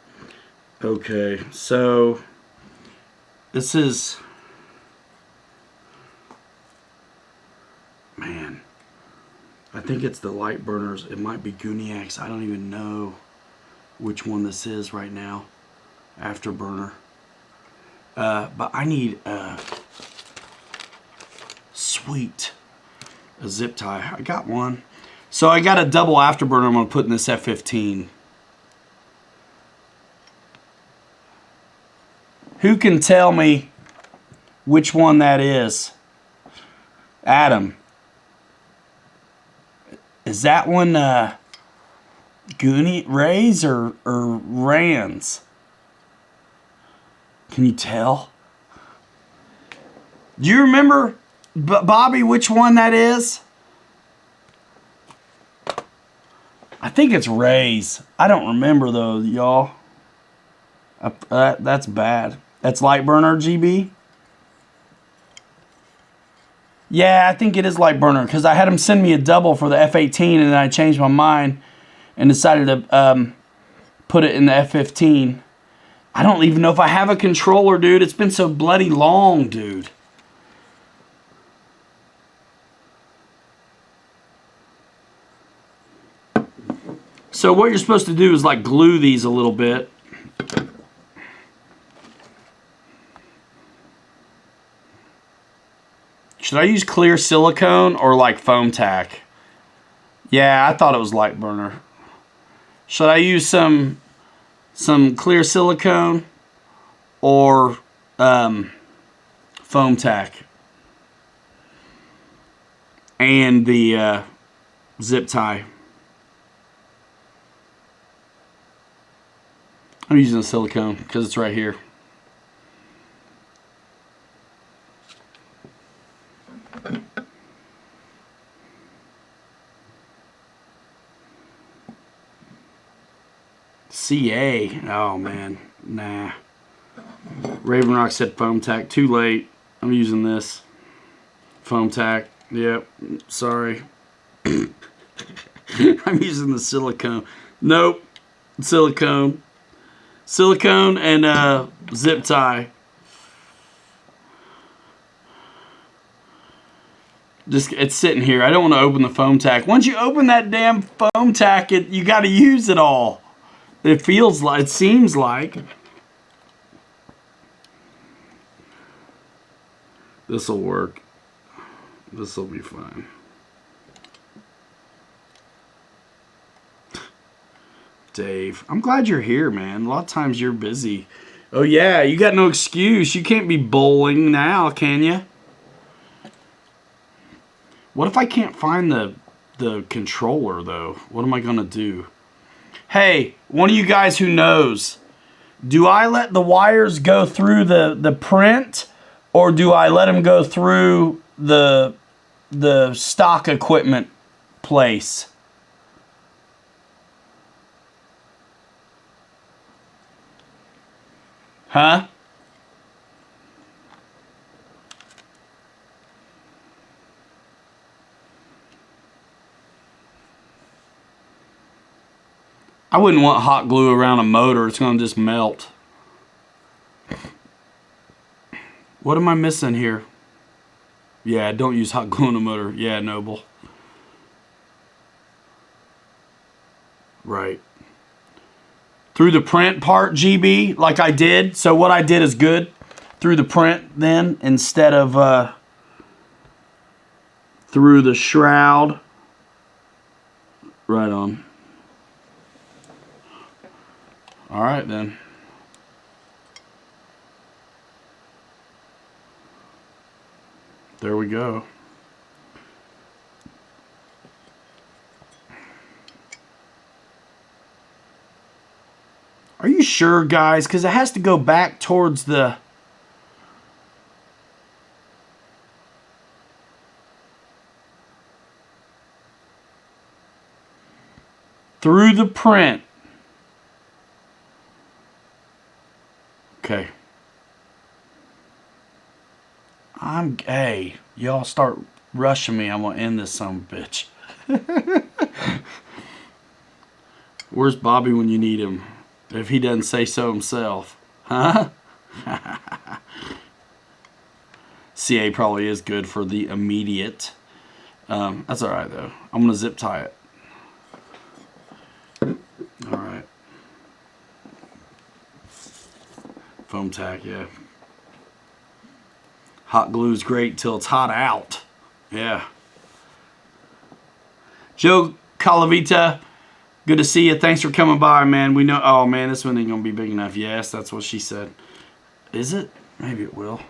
Okay, so this is, man, I think it's the light burners. It might be Guniacs. I don't even know which one this is right now. Afterburner. But I need a zip tie. I got one. So I got a double afterburner I'm going to put in this F-15. Who can tell me which one that is? Adam. Is that one Goonie Rays or Rands? Can you tell? Do you remember, Bobby, which one that is? I think it's Ray's. I don't remember though, y'all. That's bad. That's light burner, GB? Yeah, I think it is light burner because I had him send me a double for the F18 and then I changed my mind and decided to put it in the F15. I don't even know if I have a controller, dude. It's been so bloody long, dude. So what you're supposed to do is like glue these a little bit. Should I use clear silicone or like foam tack? Yeah, I thought it was light burner. Should I use some clear silicone or foam tack? And the zip tie. I'm using the silicone because it's right here. CA. Oh man, nah. Raven Rock said foam tack. Too late. I'm using this foam tack. Yep. Sorry. I'm using the silicone. Nope. Silicone. Silicone and zip tie. Just it's sitting here. I don't want to open the foam tack. Once you open that damn foam tack, you got to use it all. It feels like, it seems like. This will work. This will be fine. Dave, I'm glad you're here, man. A lot of times you're busy. Oh yeah, you got no excuse. You can't be bowling now, can you? What if I can't find the controller though? What am I gonna do? Hey, one of you guys who knows, do I let the wires go through the print, or do I let them go through the stock equipment place? Huh? I wouldn't want hot glue around a motor. It's going to just melt. What am I missing here? Yeah, don't use hot glue on a motor. Yeah, Noble. Right. Through the print part, GB, like I did. So what I did is good. Through the print then, instead of through the shroud. Right on. All right, then. There we go. Are you sure, guys? Because it has to go back towards the... through the print. Okay. Hey, y'all start rushing me. I'm going to end this son of a bitch. Where's Bobby when you need him? If he doesn't say so himself. Huh? CA probably is good for the immediate. That's all right, though. I'm going to zip tie it. All right. Foam tack, yeah. Hot glue's great till it's hot out. Yeah. Joe Calavita, good to see you. Thanks for coming by, man. We know. Oh, man, this one ain't going to be big enough. Yes, that's what she said. Is it? Maybe it will.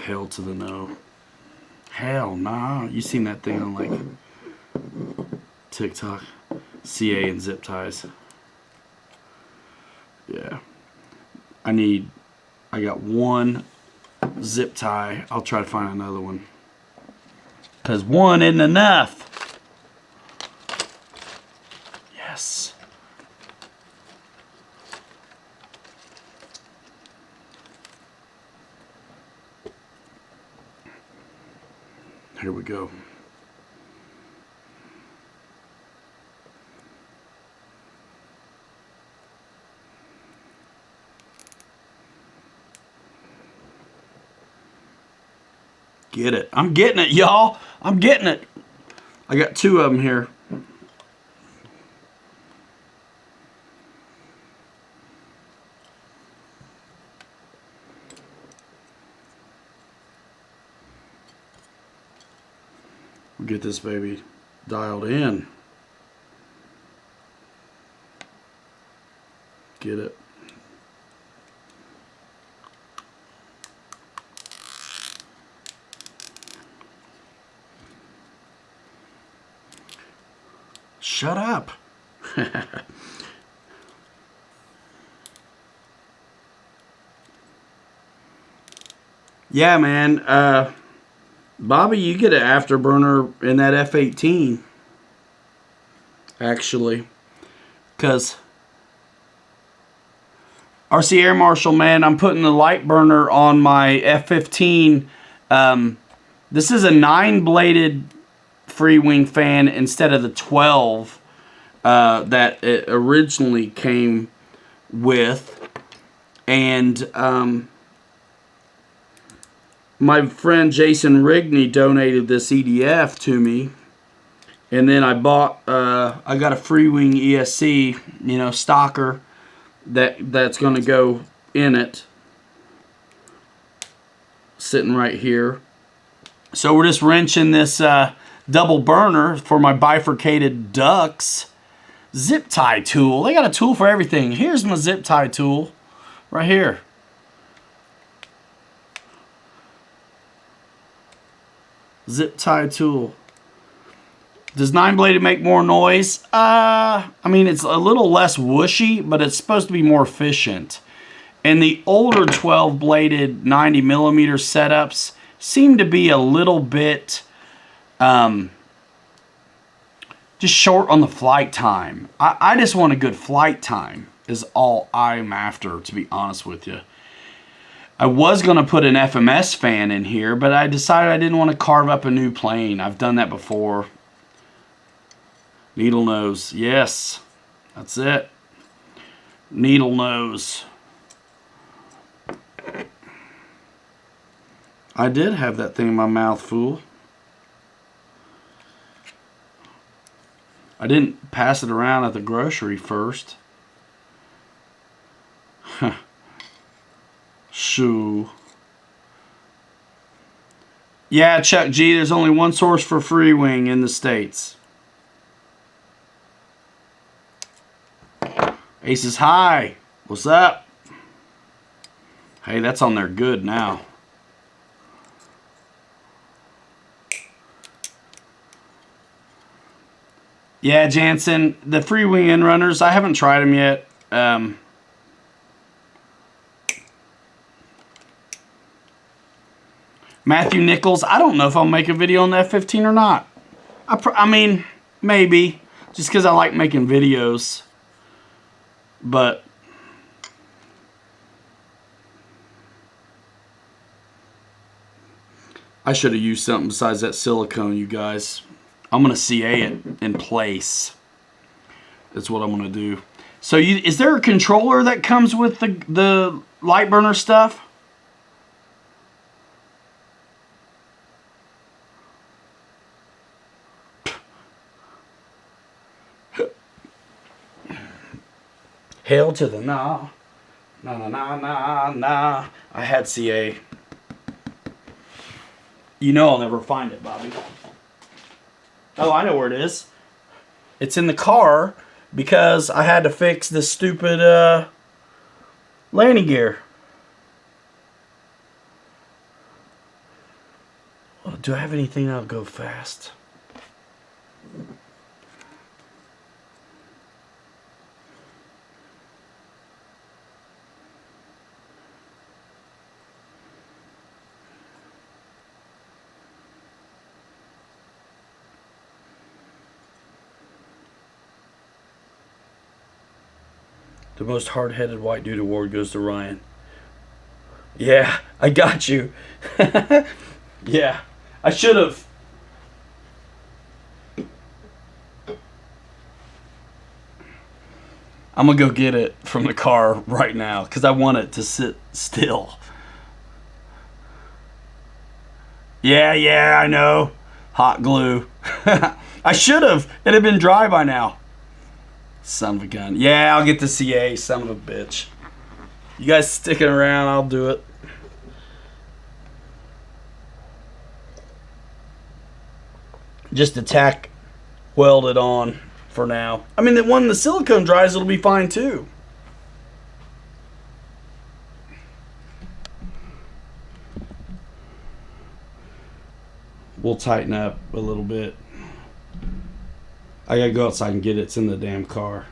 Hell to the no. Hell nah. You seen that thing on, like, TikTok? CA and zip ties. Yeah. I got one zip tie. I'll try to find another one. Because one isn't enough. Yes. Here we go. Get it. I'm getting it, y'all. I'm getting it. I got two of them here. We'll get this baby dialed in. Get it. Shut up. Yeah, man. Bobby, you get an afterburner in that F-18. Actually. Because RC Air Marshal, man, I'm putting the light burner on my F-15. This is a 9-bladed free wing fan instead of the 12 that it originally came with. And my friend Jason Rigney donated this EDF to me. And then I got a free wing ESC, stocker that's going to go in it. Sitting right here. So we're just wrenching this double burner for my bifurcated ducks. Zip tie tool. They got a tool for everything. Here's my zip tie tool right here. Zip tie tool. Does 9-bladed make more noise? I mean, it's a little less whooshy, but it's supposed to be more efficient. And the older 12-bladed 90mm setups seem to be a little bit just short on the flight time. I just want a good flight time is all I'm after, to be honest with you. I was going to put an FMS fan in here, but I decided I didn't want to carve up a new plane. I've done that before. Needle nose. Yes. That's it. Needle nose. I did have that thing in my mouth, fool. I didn't pass it around at the grocery first. Shoo. Yeah, Chuck G, there's only one source for free wing in the States. Aces High. What's up? Hey, that's on there good now. Yeah, Jansen, the free wing end runners, I haven't tried them yet. Matthew Nichols, I don't know if I'll make a video on the F-15 or not. I mean, maybe, just because I like making videos. But I should have used something besides that silicone, you guys. I'm going to CA it in place. That's what I'm going to do. So is there a controller that comes with the light burner stuff? Hail to the nah. Nah, nah, nah, nah, nah. I had CA. You know I'll never find it, Bobby. Oh, I know where it is. It's in the car because I had to fix this stupid landing gear. Oh, do I have anything that'll go fast? The most hard-headed white dude award goes to Ryan. Yeah, I got you. Yeah, I should have. I'm going to go get it from the car right now because I want it to sit still. Yeah, I know. Hot glue. I should have. It'd have been dry by now. Son of a gun. Yeah, I'll get the CA, son of a bitch. You guys sticking around, I'll do it. Just tack weld it on for now. I mean, when the silicone dries, it'll be fine too. We'll tighten up a little bit. I gotta go outside and get it. It's in the damn car.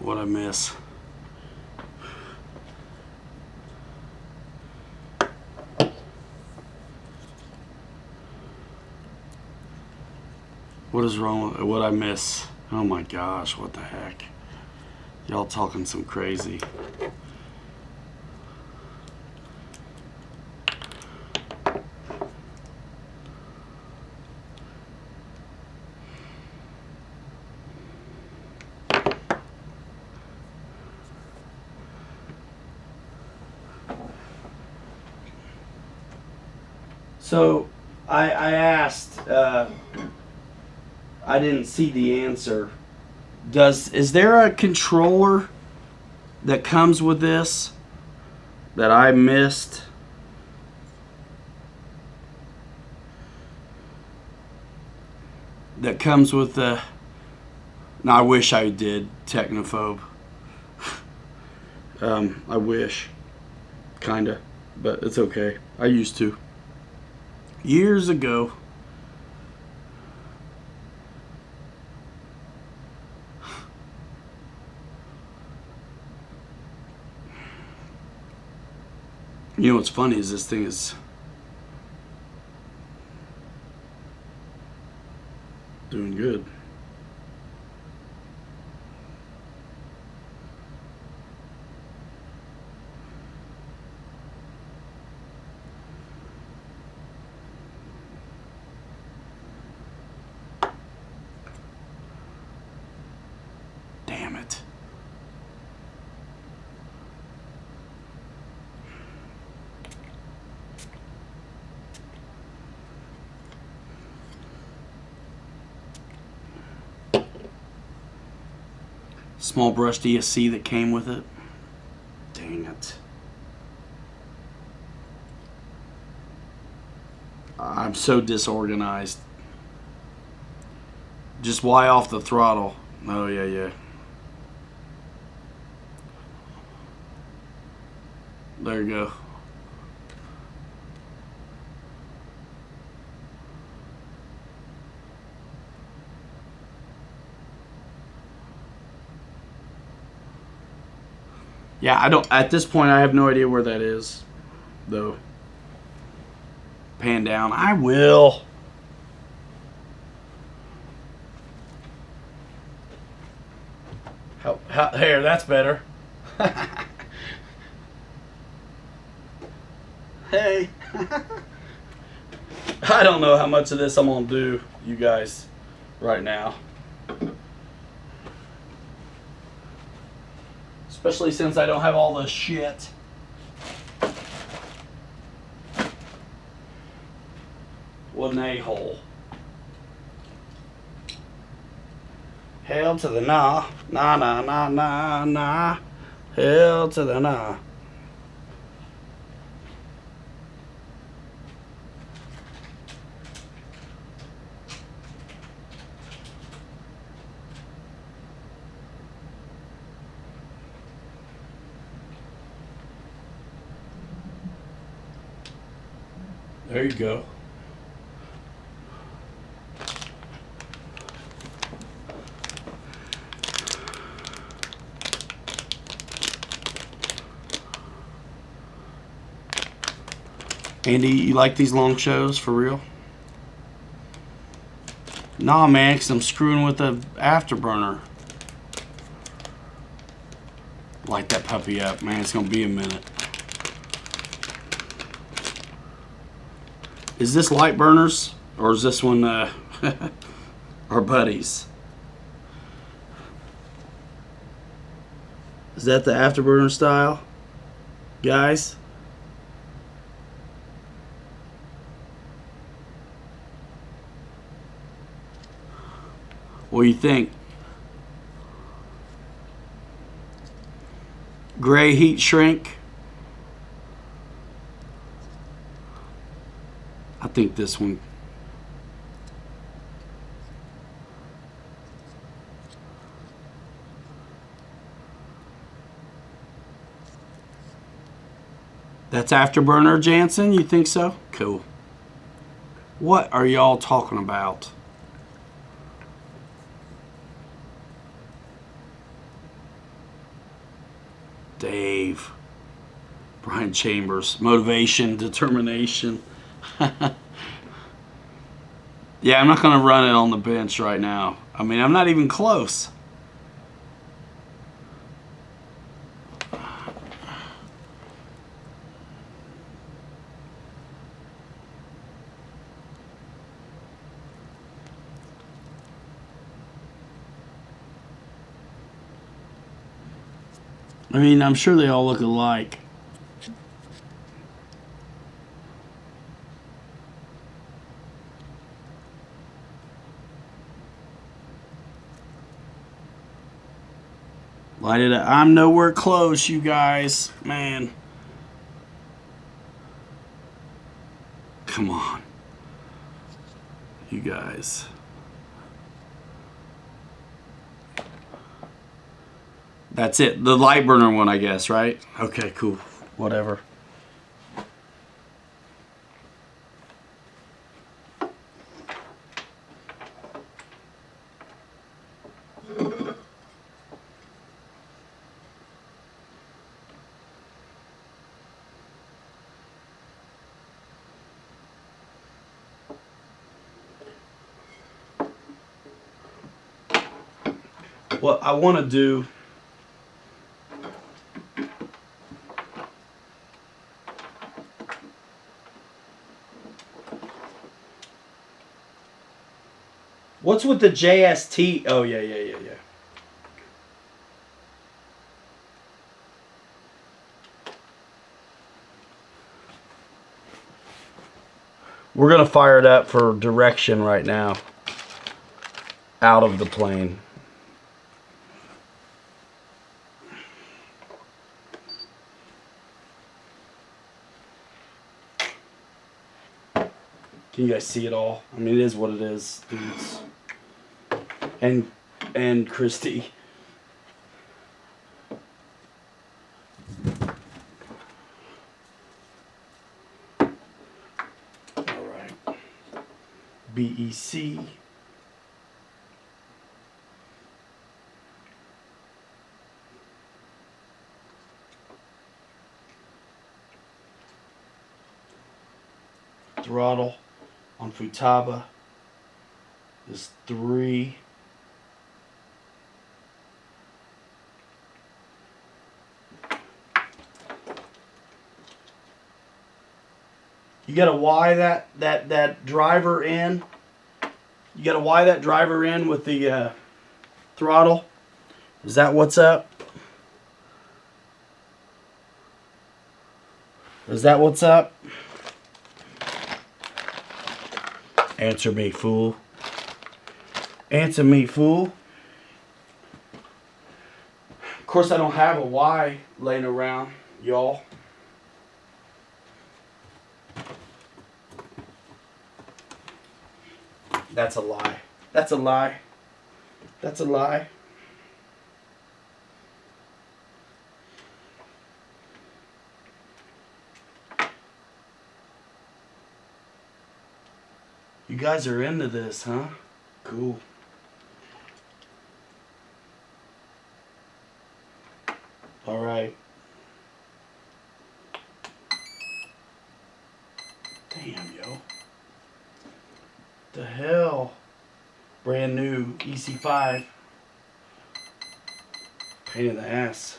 What'd I miss? What is wrong with what'd I miss? Oh my gosh, what the heck? Y'all talking some crazy. So I asked, I didn't see the answer. Is there a controller that comes with this that I missed? That comes with the... No, I wish I did, Technophobe. I wish. Kinda. But it's okay. I used to. Years ago. You know what's funny is this thing is doing good. Damn it. Small brushed ESC that came with it. Dang it. I'm so disorganized. Just why off the throttle? Oh, yeah. There you go. Yeah, I don't. At this point, I have no idea where that is, though. Pan down. I will. Here, that's better. Hey. I don't know how much of this I'm gonna do, you guys, right now. Especially since I don't have all the shit. What an a-hole. Hell to the nah. Nah, nah, nah, nah, nah. Hell to the nah. There you go. Andy, you like these long shows for real? Nah, man, because I'm screwing with the afterburner. Light that puppy up, man. It's going to be a minute. Is this light burners? Or is this one our buddies? Is that the afterburner style? Guys? What do you think? Gray heat shrink. I think this one. That's afterburner, Jansen? You think so? Cool. What are y'all talking about? Dave. Brian Chambers. Motivation, determination. Yeah, I'm not going to run it on the bench right now. I mean, I'm not even close. I mean, I'm sure they all look alike. Light it up. I'm nowhere close, you guys. Man. Come on. You guys. That's it. The light burner one, I guess, right? Okay, cool. Whatever. What I want to do what's with the JST? Oh, yeah. We're going to fire it up for direction right now. Out of the plane. Can you guys see it all? I mean, it is what it is, dudes. And Christy. All right. BEC. throttle on Futaba is 3. You gotta Y that driver in. You gotta Y that driver in with the throttle. Is that what's up? Is that what's up? Answer me, fool. Answer me, fool. Of course, I don't have a Y laying around, y'all. That's a lie. That's a lie. That's a lie. You guys are into this, huh? Cool. All right. Damn, yo. The hell? Brand new EC5. Pain in the ass.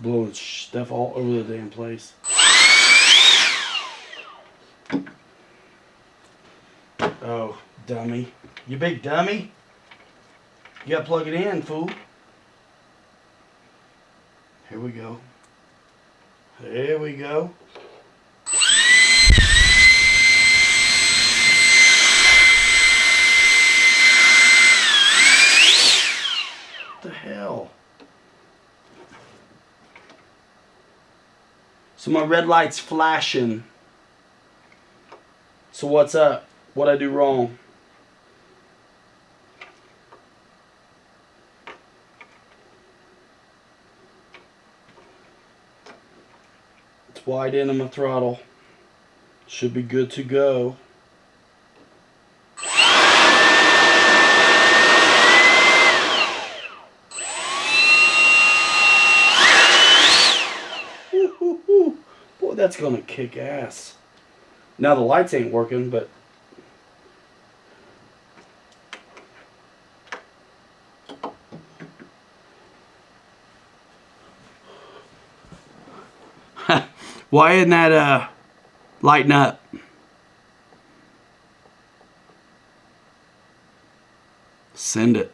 Blowing stuff all over the damn place. Oh, dummy. You big dummy. You gotta plug it in, fool. Here we go. Here we go. What the hell? So my red light's flashing. So what's up? What'd I do wrong? It's wide in on my throttle. Should be good to go. Boy, that's gonna kick ass. Now the lights ain't working, but why isn't that lighting up? Send it.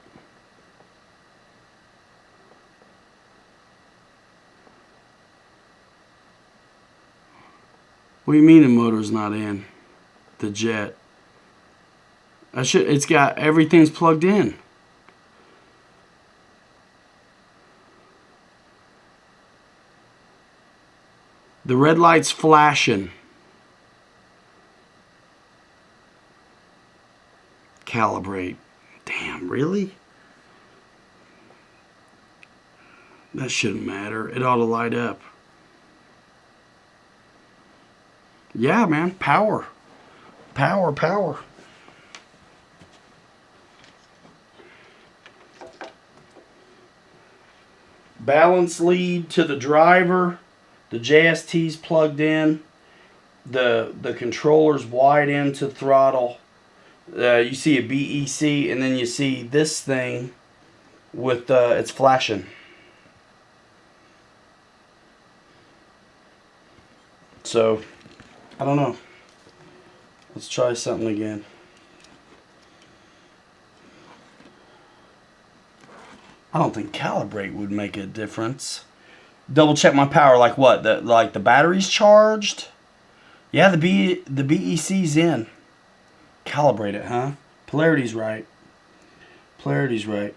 What do you mean the motor's not in? The jet. It's got everything's plugged in. The red light's flashing. Calibrate. Damn, really? That shouldn't matter. It ought to light up. Yeah, man. Power. Power, power. Balance lead to the driver. The JST's plugged in. The controller's wide into throttle. You see a BEC, and then you see this thing with it's flashing. So, I don't know. Let's try something again. I don't think calibrate would make a difference. Double check my power, like what? Like the battery's charged? Yeah, the BEC's in. Calibrate it, huh? Polarity's right. Polarity's right.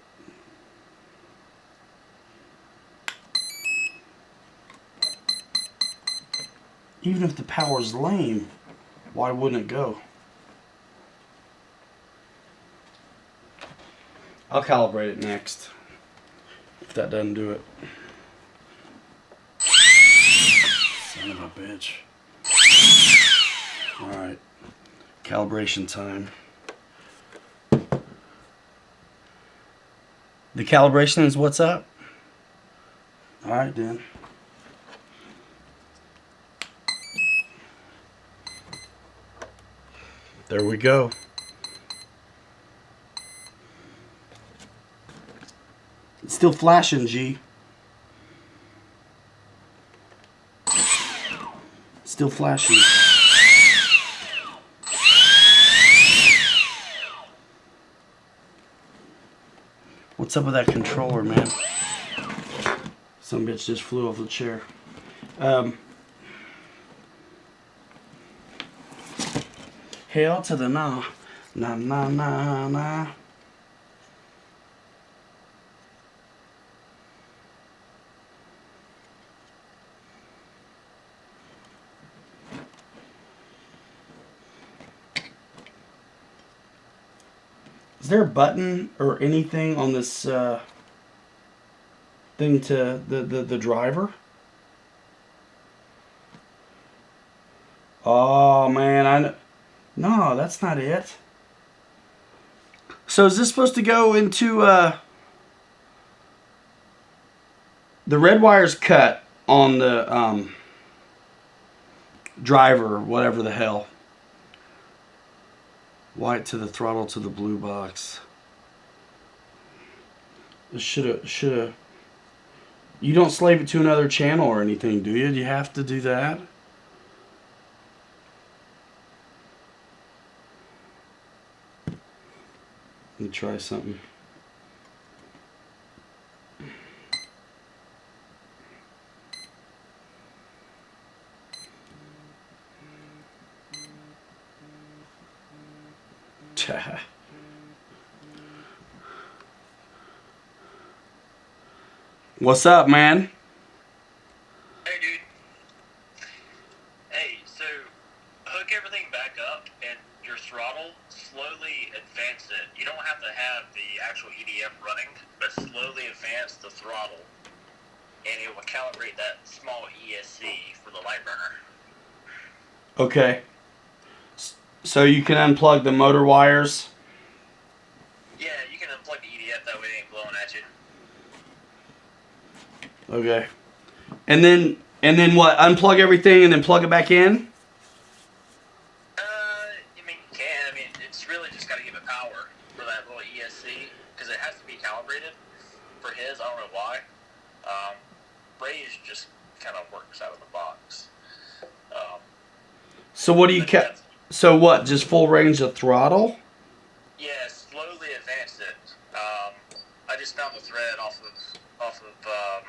Even if the power's lame, why wouldn't it go? I'll calibrate it next. If that doesn't do it. Son of a bitch. Alright. Calibration time. The calibration is what's up? Alright then. There we go. It's still flashing, G. Still flashing. What's up with that controller, man? Some bitch just flew off the chair. Hell to the nah. Nah, nah, nah, nah. Is there a button or anything on this thing to the driver? Oh man, no, that's not it. So is this supposed to go into the red wire's cut on the driver, whatever the hell. White to the throttle to the blue box. Shoulda. You don't slave it to another channel or anything, do you? Do you have to do that? Let me try something. What's up, man? Hey, dude. Hey, so hook everything back up and your throttle, slowly advance it. You don't have to have the actual EDF running, but slowly advance the throttle, and it will calibrate that small ESC for the light burner. Okay. So you can unplug the motor wires? Yeah, you can unplug the EDF, that way it ain't blowing at you. Okay. And then what? Unplug everything and then plug it back in? I mean, you can. I mean, it's really just got to give it power for that little ESC, because it has to be calibrated for his. I don't know why. Ray's just kind of works out of the box. So what do you So what? Just full range of throttle? Yeah, slowly advance it. I just found the thread off of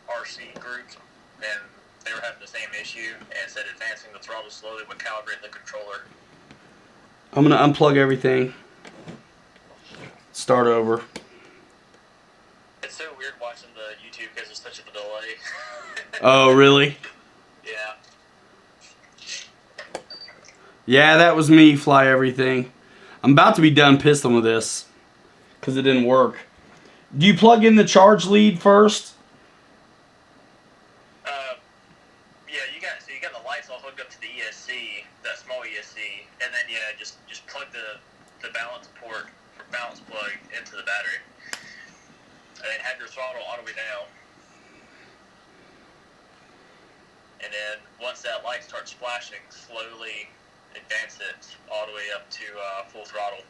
RC groups, and they were having the same issue, and said advancing the throttle slowly would calibrate the controller. I'm going to unplug everything. Start over. It's so weird watching the YouTube because there's such a delay. Oh, really? Yeah. Yeah, that was me, fly everything. I'm about to be done pissing with this because it didn't work. Do you plug in the charge lead first? You got the lights all hooked up to the ESC, that small ESC, and then just plug the balance port for balance plug into the battery, and then have your throttle all the way down. And then once that light starts flashing, slowly advance it all the way up to full throttle,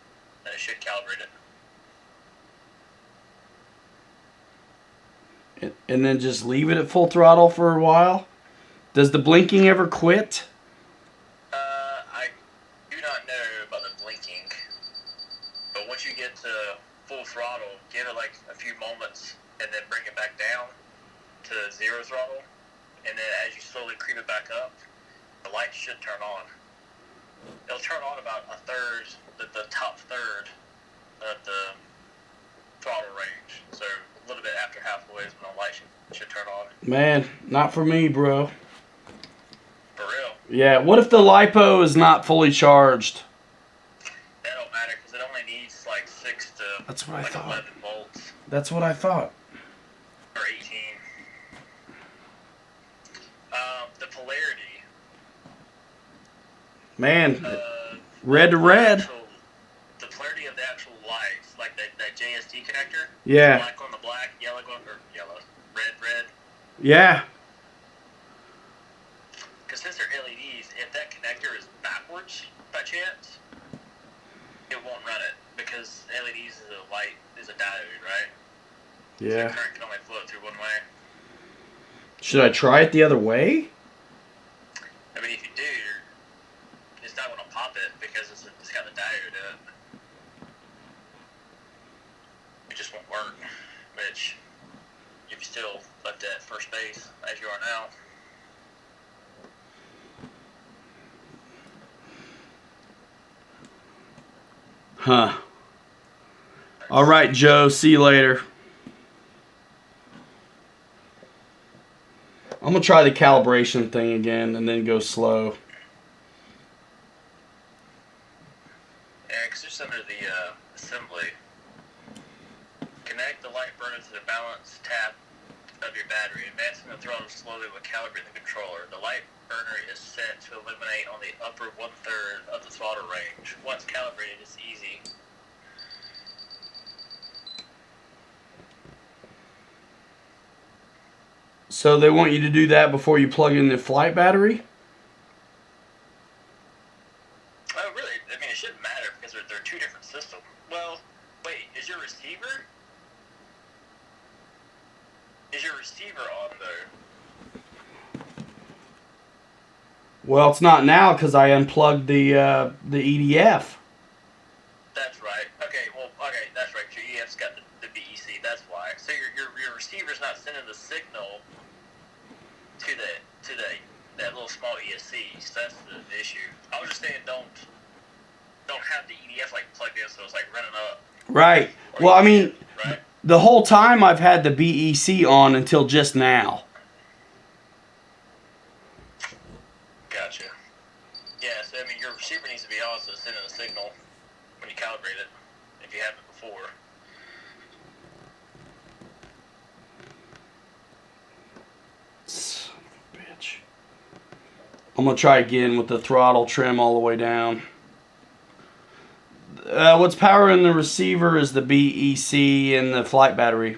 and it should calibrate it. And then just leave it at full throttle for a while? Does the blinking ever quit? I do not know about the blinking, but once you get to full throttle, give it like a few moments, and then bring it back down to zero throttle, and then as you slowly creep it back up, the light should turn on. It'll turn on about a third, the top third of the throttle range. So a little bit after halfway is when the light should turn on. Man, not for me, bro. For real. Yeah, what if the LiPo is not fully charged? That don't matter, because it only needs like 6 to That's what I like thought. 11 volts That's what I thought. or 18. The polarity. Man, red to of the red. the polarity of the actual lights, like that JST connector. Yeah. Black on the black, yellow on or yellow, red. Yeah. Because since they're LEDs, if that connector is backwards by chance, it won't run it because LEDs is a diode, right? Yeah. So current can only flow through one way. Should I try it the other way? I mean, if you do, it's not going to pop it because it's got the diode in it. It just won't work. Which, if you still left at first base as you are now. Huh. All right, Joe. See you later. I'm going to try the calibration thing again and then go slow. Yeah, because just under the assembly, connect the light burner to the balance tap of your battery. Advancing the throttle slowly will calibrate the controller. The light burner is set to illuminate on the upper 1/3 of the throttle range. Once calibrated, it's easy. So they want you to do that before you plug in the flight battery? Oh, really? I mean, it shouldn't matter because they're two different systems. Well, wait, is your receiver on though? Well, it's not now because I unplugged the EDF. That's right. Okay, that's right. Your EF's got the BEC. That's why. So your receiver's not sending the signal to that little small ESC. So that's the issue. I was just saying don't have the EDF like plugged in so it's like running up. Right. Well, I mean, right? the whole time I've had the BEC on until just now. Gotcha. Yeah, so I mean your receiver needs to be on so it's sending a signal when you calibrate it, if you haven't before. Son of a bitch. I'm going to try again with the throttle trim all the way down. What's powering the receiver is the BEC and the flight battery.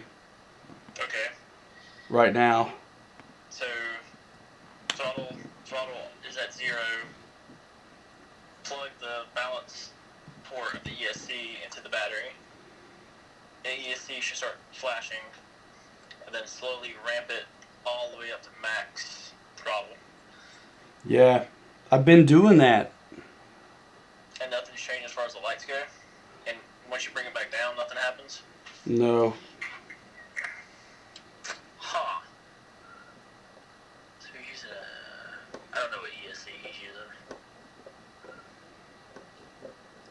Okay. Right now. So throttle is at 0. Plug the balance port of the ESC into the battery. The ESC should start flashing, and then slowly ramp it all the way up to max throttle. Yeah, I've been doing that. And nothing's changed as far as the lights go? And once you bring it back down, nothing happens? No. Huh. So he's I don't know what ESC he's using.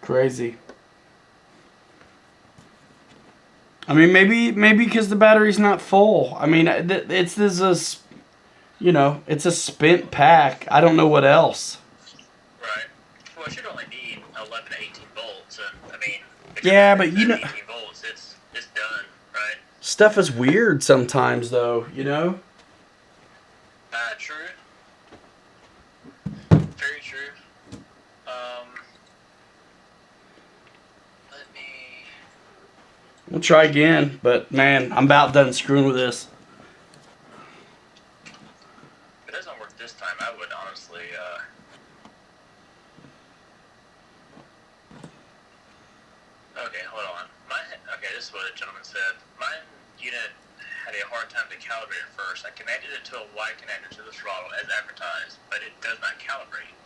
Crazy. I mean, maybe because the battery's not full. I mean, it's a spent pack. I don't know what else. Right. Well, it should only need 11 to 18 volts, and I mean, Yeah, but 18 volts, it's done, right? Stuff is weird sometimes, though. True. Very true. Let me. We'll try again, but man, I'm about done screwing with this. If it doesn't work this time, I would honestly. Okay, hold on. This is what a gentleman said. My unit had a hard time to calibrate at first. I connected it to a Y connector to the throttle as advertised, but it does not calibrate.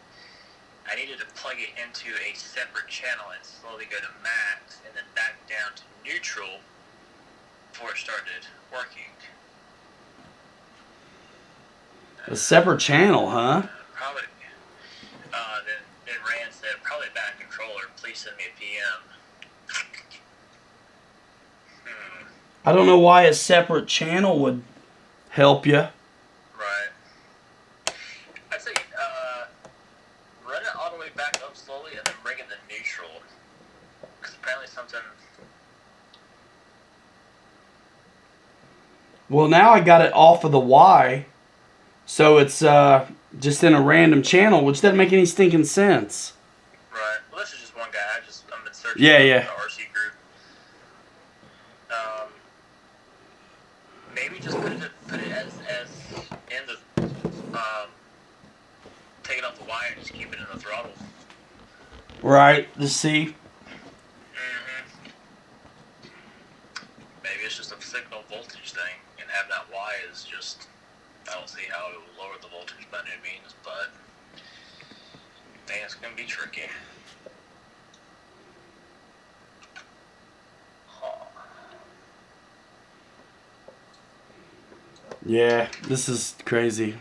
I needed to plug it into a separate channel and slowly go to max and then back down to neutral before it started working. A separate channel, huh? Probably. Then Rand said, probably back controller. Please send me a PM. I don't know why a separate channel would help you. Right. I'd say run it all the way back up slowly and then bring it to neutral. Because apparently something Well, now I got it off of the Y, so it's just in a random channel, which doesn't make any stinking sense. Right. Well, this is just one guy. I'm in search Yeah, of yeah. the RC group. Maybe just put it as in the take it off the wire and just keep it in the throttle. Right. The C. Maybe it's just a signal voltage thing, and have that Y is just. I don't see how it will lower the voltage by any means, but I think it's gonna be tricky. Yeah, this is crazy.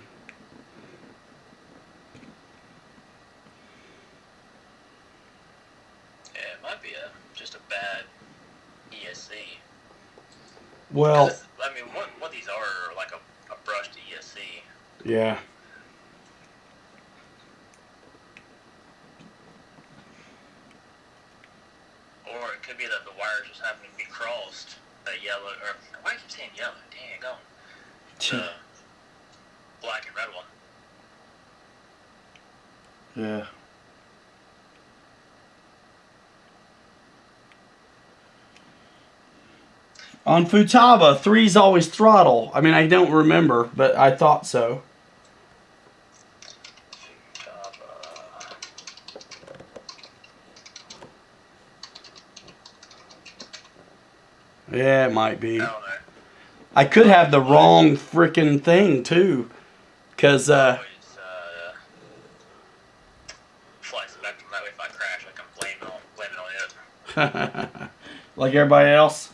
Yeah, it might be just a bad ESC. Well, I mean, what these are like a brushed ESC. yeah. Or it could be that the wires just happen to be crossed. That yellow, or why do I keep saying yellow? Dang, go. The black and red one. Yeah. On Futaba, 3's always throttle. I mean, I don't remember, but I thought so. Yeah, it might be. I don't know. I could have the wrong freaking thing, too. Because, Always fly spectrum. That way if I crash, I can blame it on it. like everybody else.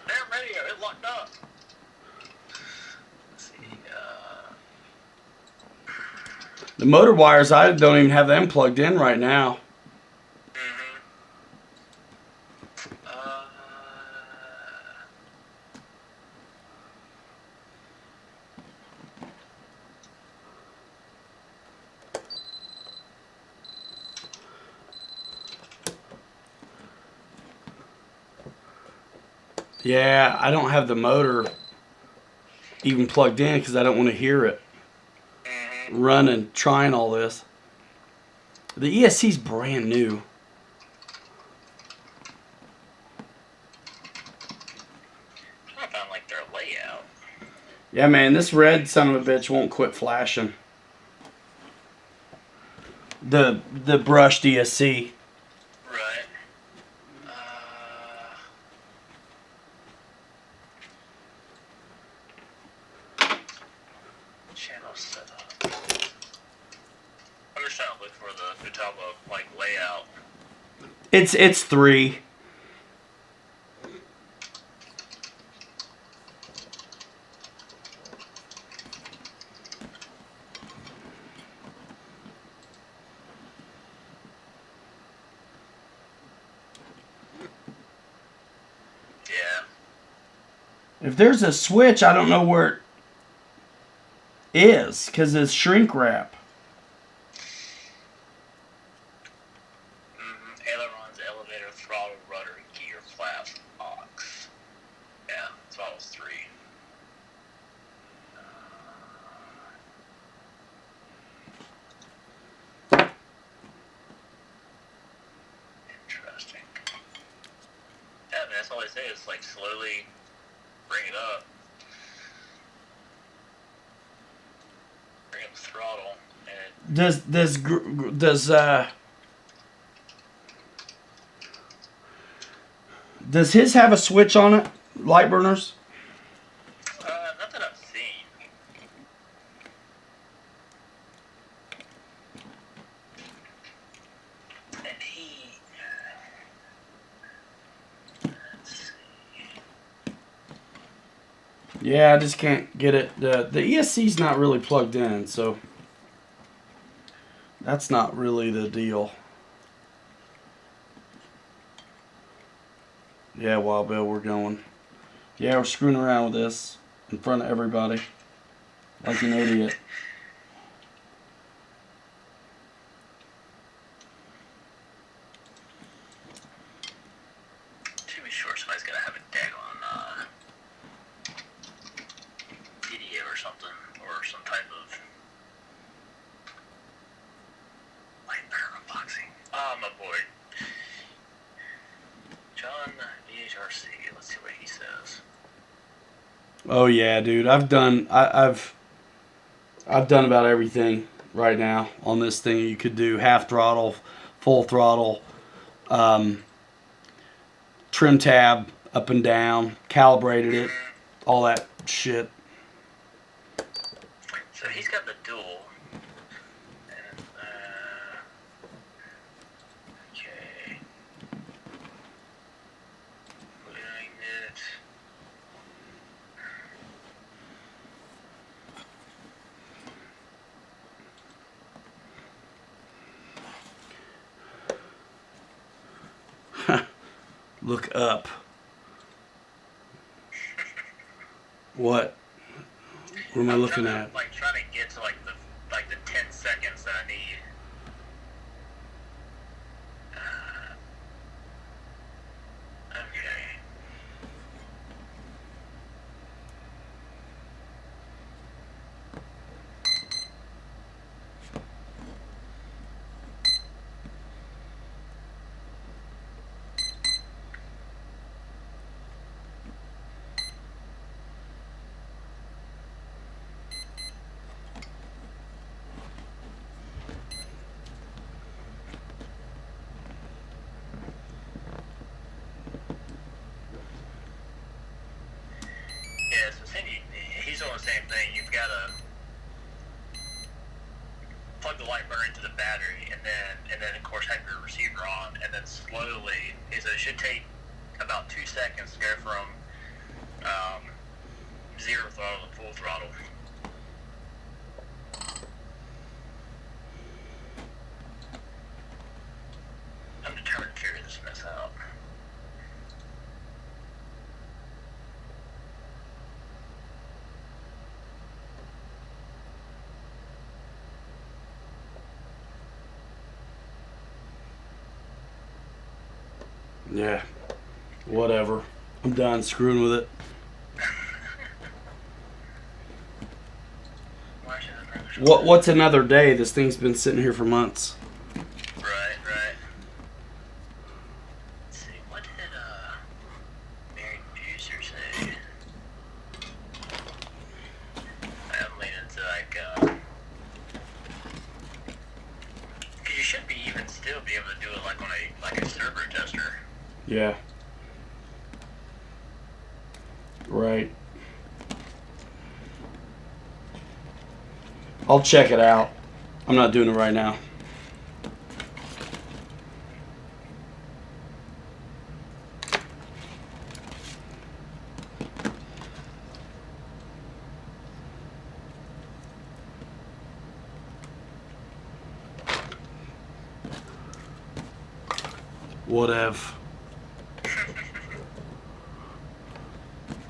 Damn radio, it locked up. Let's see. The motor wires, I don't even have them plugged in right now. Yeah, I don't have the motor even plugged in because I don't want to hear it running, trying all this. The ESC's brand new. I found like their layout. Yeah, man, this red son of a bitch won't quit flashing. The brushed ESC. Right. Channel setup. I'm just trying to look for the Futaba like layout. It's 3. Yeah. If there's a switch, I don't know where it is because it's shrink wrap. Ailerons, elevator, throttle, rudder, gear, flaps, aux. Yeah, throttle's 3. Interesting. Yeah, I mean, that's all they say is like slowly bring it up. Bring up the throttle and does his have a switch on it? Light burners? not that I've seen. And he let's see. Yeah, I just can't get it. The ESC's not really plugged in, so that's not really the deal. Yeah, Wild Bill, we're going. Yeah, we're screwing around with this in front of everybody. Like an idiot. To be sure, somebody's gonna have a daggone something, or some type of light bear unboxing. Oh, my boy. John DHRC. Let's see what he says. Oh yeah, dude. I've done about everything right now on this thing. You could do half throttle, full throttle, trim tab up and down, calibrated it, all that shit. So he's got the dual. And, okay. Doing it. Look up. What? What am I looking at? Like trying to get to like the 10 seconds that I need. Okay. Yeah, so Cindy, he's doing the same thing. You've got to plug the light burner into the battery, and then of course have your receiver on, and then slowly. He said it should take about 2 seconds to go from zero throttle to full throttle. I'm determined to figure this mess out. Yeah. Whatever. I'm done screwing with it. What's another day? This thing's been sitting here for months. Right. Let's see, what did Mary Buser say? I'm leaning to cause you should be even still be able to do it like on a servo tester. Yeah. Right. I'll check it out. I'm not doing it right now. Whatever.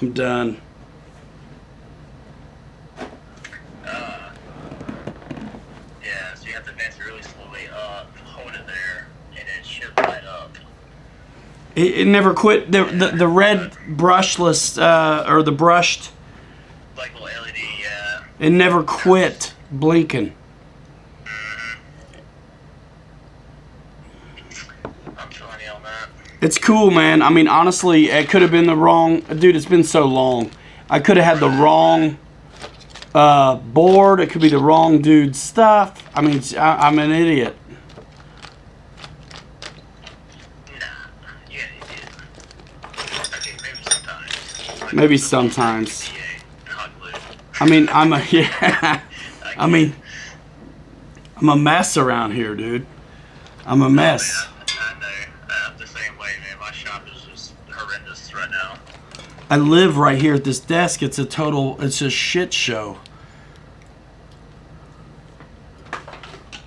I'm done. Yeah, so you have to advance it really slowly up, hold it there, and it should light up. It never quit. The red brushless or the brushed. Like little LED, yeah. It never quit blinking. I'm feeling you on that. It's cool, man. I mean, honestly, it could have been the wrong... Dude, it's been so long. I could have had the wrong board. It could be the wrong dude's stuff. I mean, I'm an idiot. Nah, yeah, you did. Okay, maybe sometimes. Like Maybe sometimes. PA, hot glue. I mean, I'm a... Yeah. I mean, I'm a mess around here, dude. I'm a mess. I know. I'm the same way, man. My shop is just horrendous right now. I live right here at this desk. It's a shit show.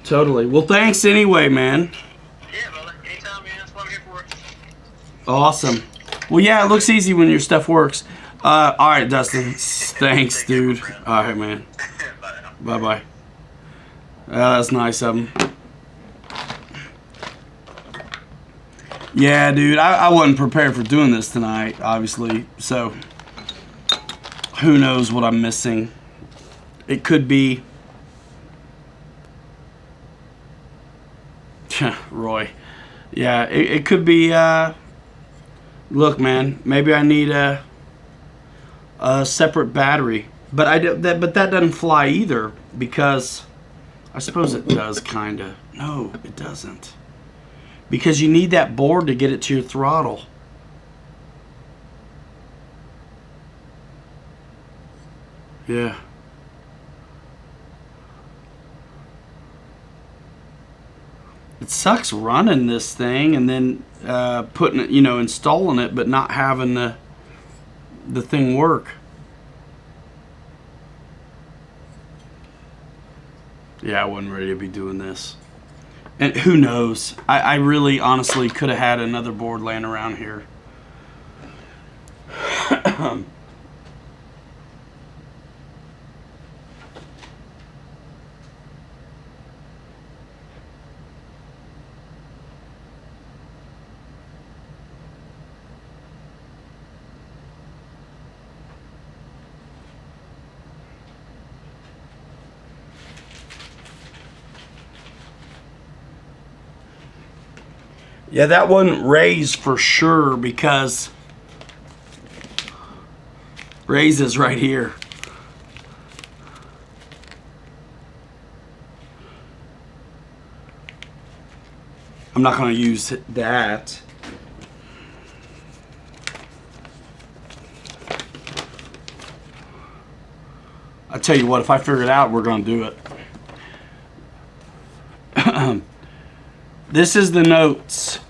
Totally. Well, thanks anyway, man. Yeah, brother. Anytime, man. That's what I'm here for. Awesome. Well, yeah, it looks easy when your stuff works. All right, Dustin. Thanks, dude. All right, man. Bye now. Bye-bye. That's nice of him. Yeah, dude, I wasn't prepared for doing this tonight, obviously. So, who knows what I'm missing. It could be, Roy. Yeah, it could be. Look, man, maybe I need a separate battery, but but that doesn't fly either, because I suppose it does, kind of. No, it doesn't, because you need that board to get it to your throttle. Yeah. It sucks running this thing and then putting it, installing it, but not having the thing work. Yeah, I wasn't ready to be doing this. And who knows? I really, honestly, could have had another board laying around here. Yeah, that wasn't raised for sure, because raise is right here. I'm not going to use that. I tell you what, if I figure it out, we're going to do it. This is the notes.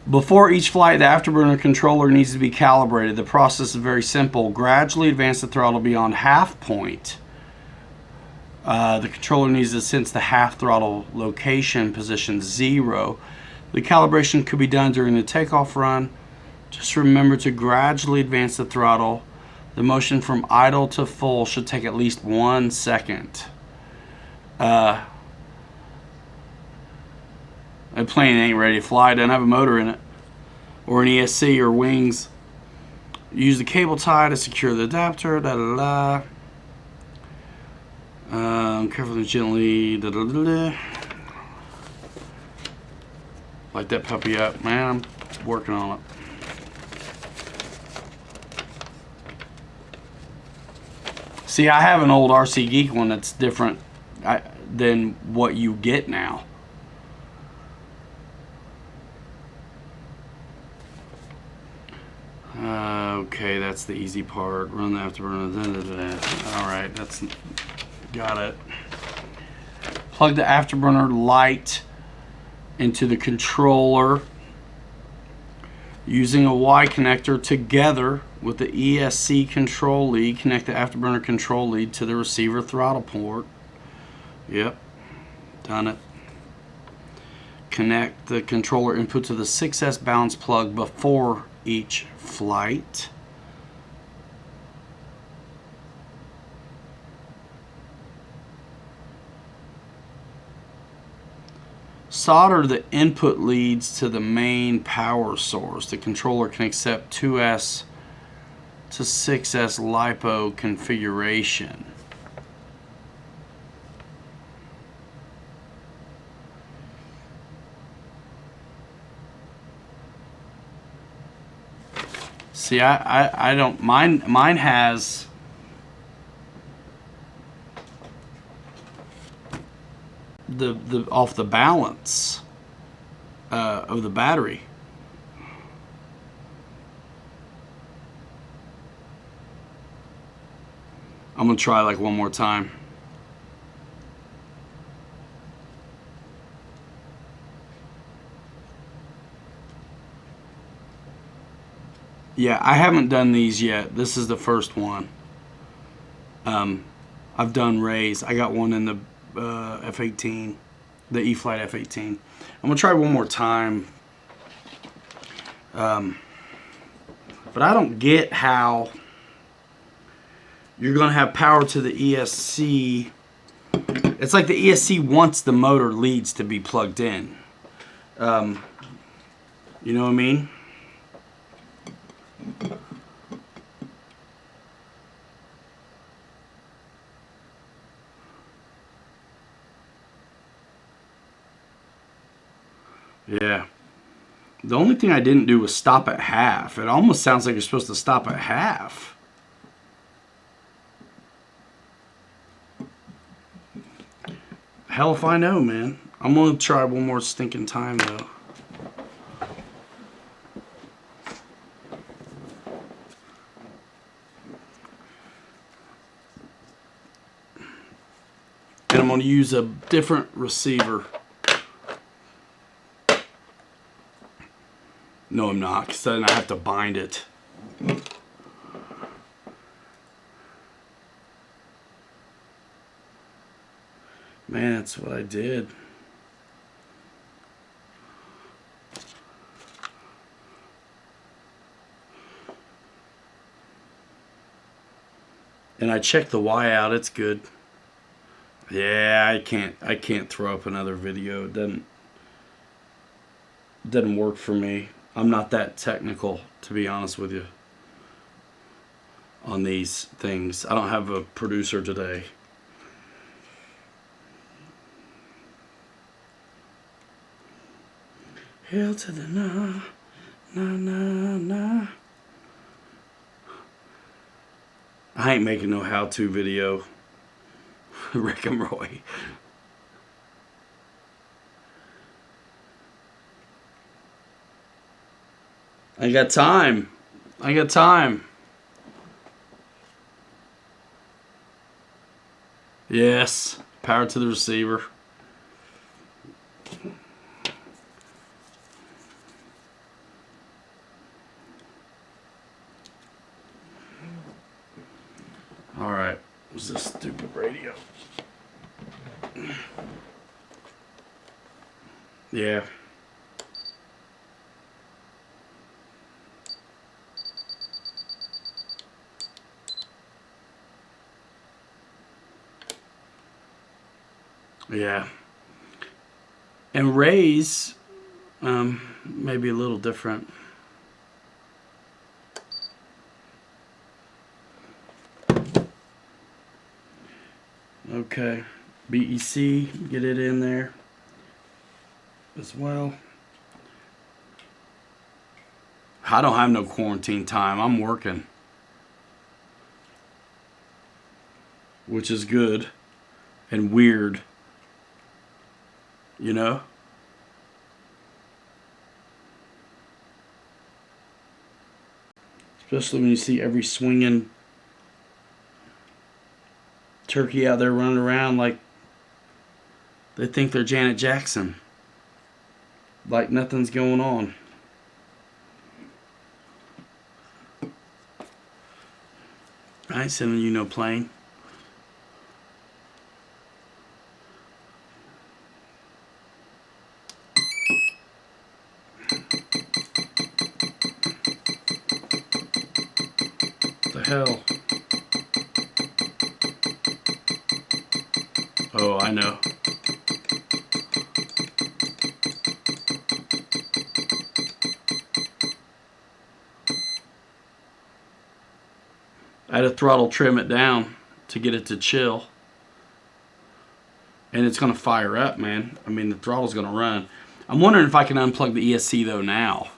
Before each flight, the afterburner controller needs to be calibrated. The process is very simple. Gradually advance the throttle beyond half point. The controller needs to sense the half throttle location, position 0. The calibration could be done during the takeoff run. Just remember to gradually advance the throttle. The motion from idle to full should take at least 1 second. A plane ain't ready to fly, doesn't have a motor in it, or an ESC or wings. Use the cable tie to secure the adapter. Carefully, gently. Light that puppy up, man. I'm working on it. See, I have an old RC Geek one that's different than what you get now. Okay, that's the easy part. Run the afterburner. Alright, that's got it. Plug the afterburner light into the controller using a Y connector together with the ESC control lead. Connect the afterburner control lead to the receiver throttle port. Yep, done it. Connect the controller input to the 6S balance plug before each flight. Solder the input leads to the main power source. The controller can accept 2S to 6S LiPo configuration. See, I don't, mine has the off the balance of the battery. I'm gonna try like one more time. Yeah, I haven't done these yet. This is the first one. I've done rays. I got one in the F-18, the E-flite F-18. I'm gonna try one more time. But I don't get how you're gonna have power to the ESC. It's like the ESC wants the motor leads to be plugged in. You know what I mean? Yeah. The only thing I didn't do was stop at half. It almost sounds like you're supposed to stop at half. Hell if I know, man. I'm going to try one more stinking time, though. And I'm going to use a different receiver. No, I'm not, because then I have to bind it. Man, that's what I did. And I checked the Y out. It's good. Yeah, I can't throw up another video. It doesn't work for me. I'm not that technical, to be honest with you, on these things. I don't have a producer today. Hail to the na, na, na, na. I ain't making no how-to video. Rick and Roy. I got time. I got time. Yes. Power to the receiver. All right. What's this stupid radio? Yeah. Yeah. And Ray's maybe a little different. Okay. BEC, get it in there as well. I don't have no quarantine time. I'm working. Which is good and weird. You know? Especially when you see every swinging turkey out there running around like they think they're Janet Jackson. Like nothing's going on. I ain't sending you no plane. The hell? Oh, I know. I had to throttle trim it down to get it to chill. And it's going to fire up, man. I mean, the throttle's going to run. I'm wondering if I can unplug the ESC, though, now.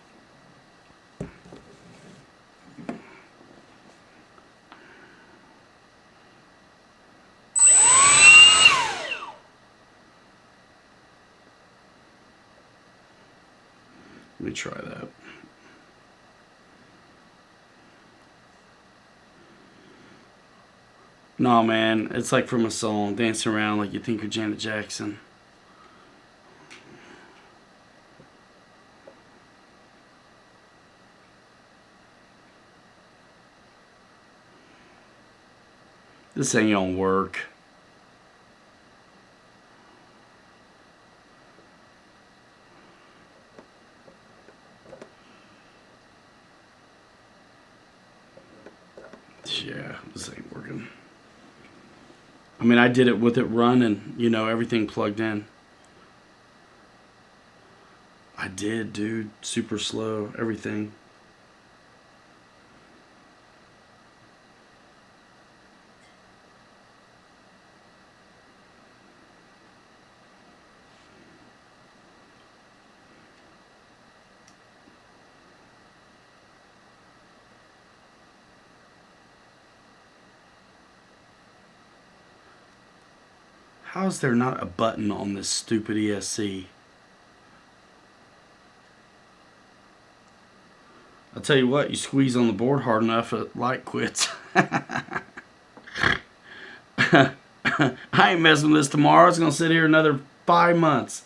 Let me try that. No, man. It's like from a song. Dancing around like you think you're Janet Jackson. This ain't gonna work. Yeah, this ain't working. I mean, I did it with it running, you know, everything plugged in. I did, dude. Super slow, everything. How is there not a button on this stupid ESC? I'll tell you what, you squeeze on the board hard enough, the light quits. I ain't messing with this tomorrow. It's going to sit here another 5 months.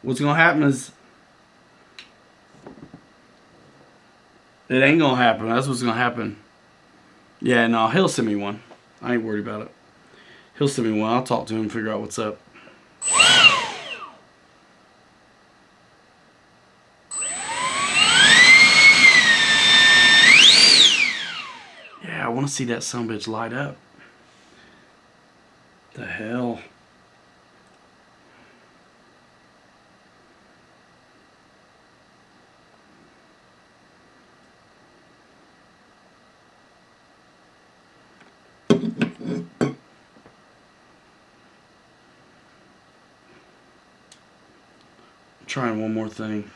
What's going to happen is, it ain't going to happen. That's what's going to happen. Yeah, no, he'll send me one. I ain't worried about it. He'll send me one. I'll talk to him and figure out what's up. Yeah, I want to see that sumbitch light up. The hell? Trying one more thing.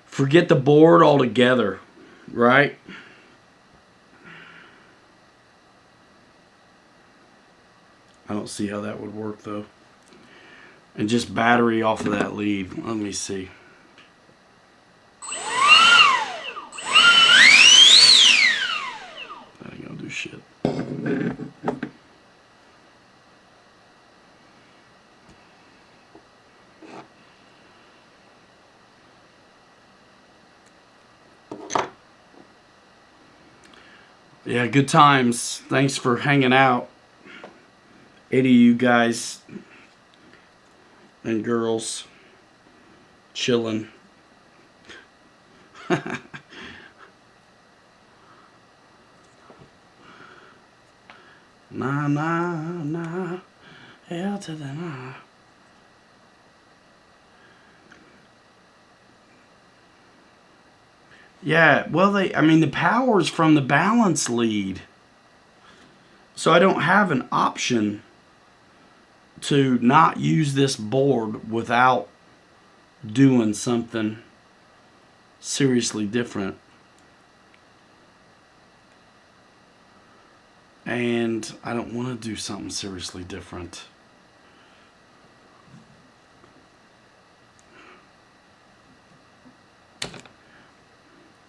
Forget the board altogether, right? I don't see how that would work though. And just battery off of that lead. Let me see. That ain't gonna do shit. Yeah, good times. Thanks for hanging out. 80 of you guys and girls chilling. Nah, nah, nah. Hell to the nah. Yeah, well, I mean, the power's from the balance lead. So I don't have an option to not use this board without doing something seriously different. And I don't want to do something seriously different.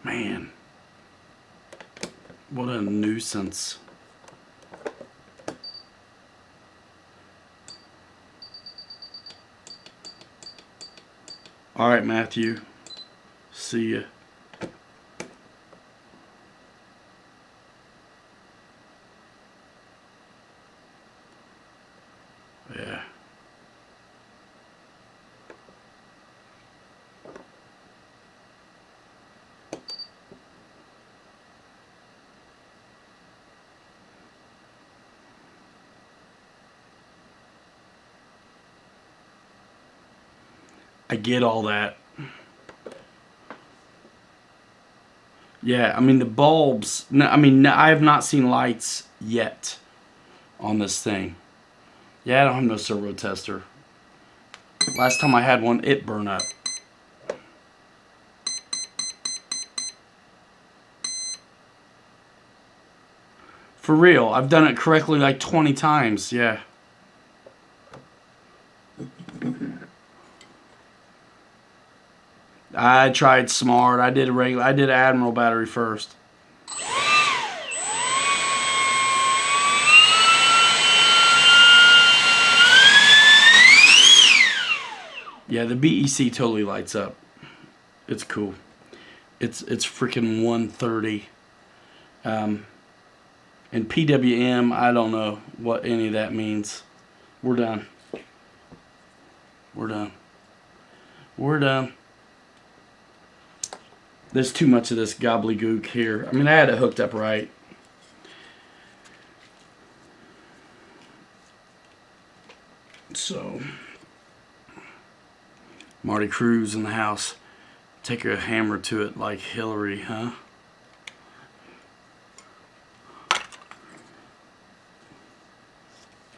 Man, what a nuisance. All right, Matthew. See ya. Yeah. I get all that. Yeah, I mean the bulbs, I mean I have not seen lights yet on this thing. Yeah, I don't have no servo tester. Last time I had one, it burned up. For real, I've done it correctly like 20 times, yeah. I tried smart. I did Admiral battery first. Yeah, the BEC totally lights up. It's cool. It's freaking 130. And PWM, I don't know what any of that means. We're done. We're done. We're done. There's too much of this gobbledygook here. I mean, I had it hooked up right. So, Marty Cruz in the house. Take a hammer to it like Hillary, huh?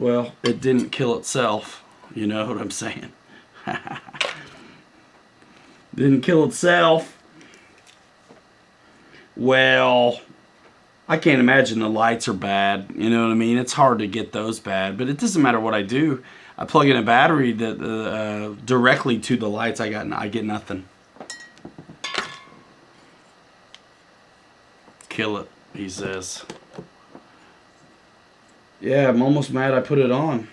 Well, it didn't kill itself. You know what I'm saying? Didn't kill itself. Well, I can't imagine the lights are bad. You know what I mean? It's hard to get those bad, but it doesn't matter what I do. I plug in a battery that directly to the lights. I get nothing. Kill it, he says. Yeah, I'm almost mad I put it on.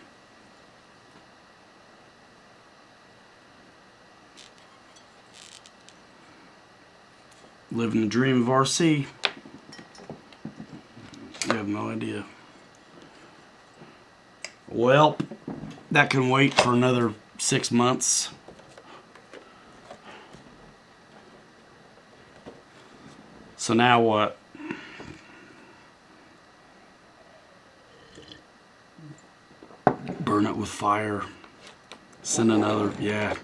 Living the dream of RC. You have no idea. Well, that can wait for another 6 months. So now what? Burn it with fire. Send another. Yeah.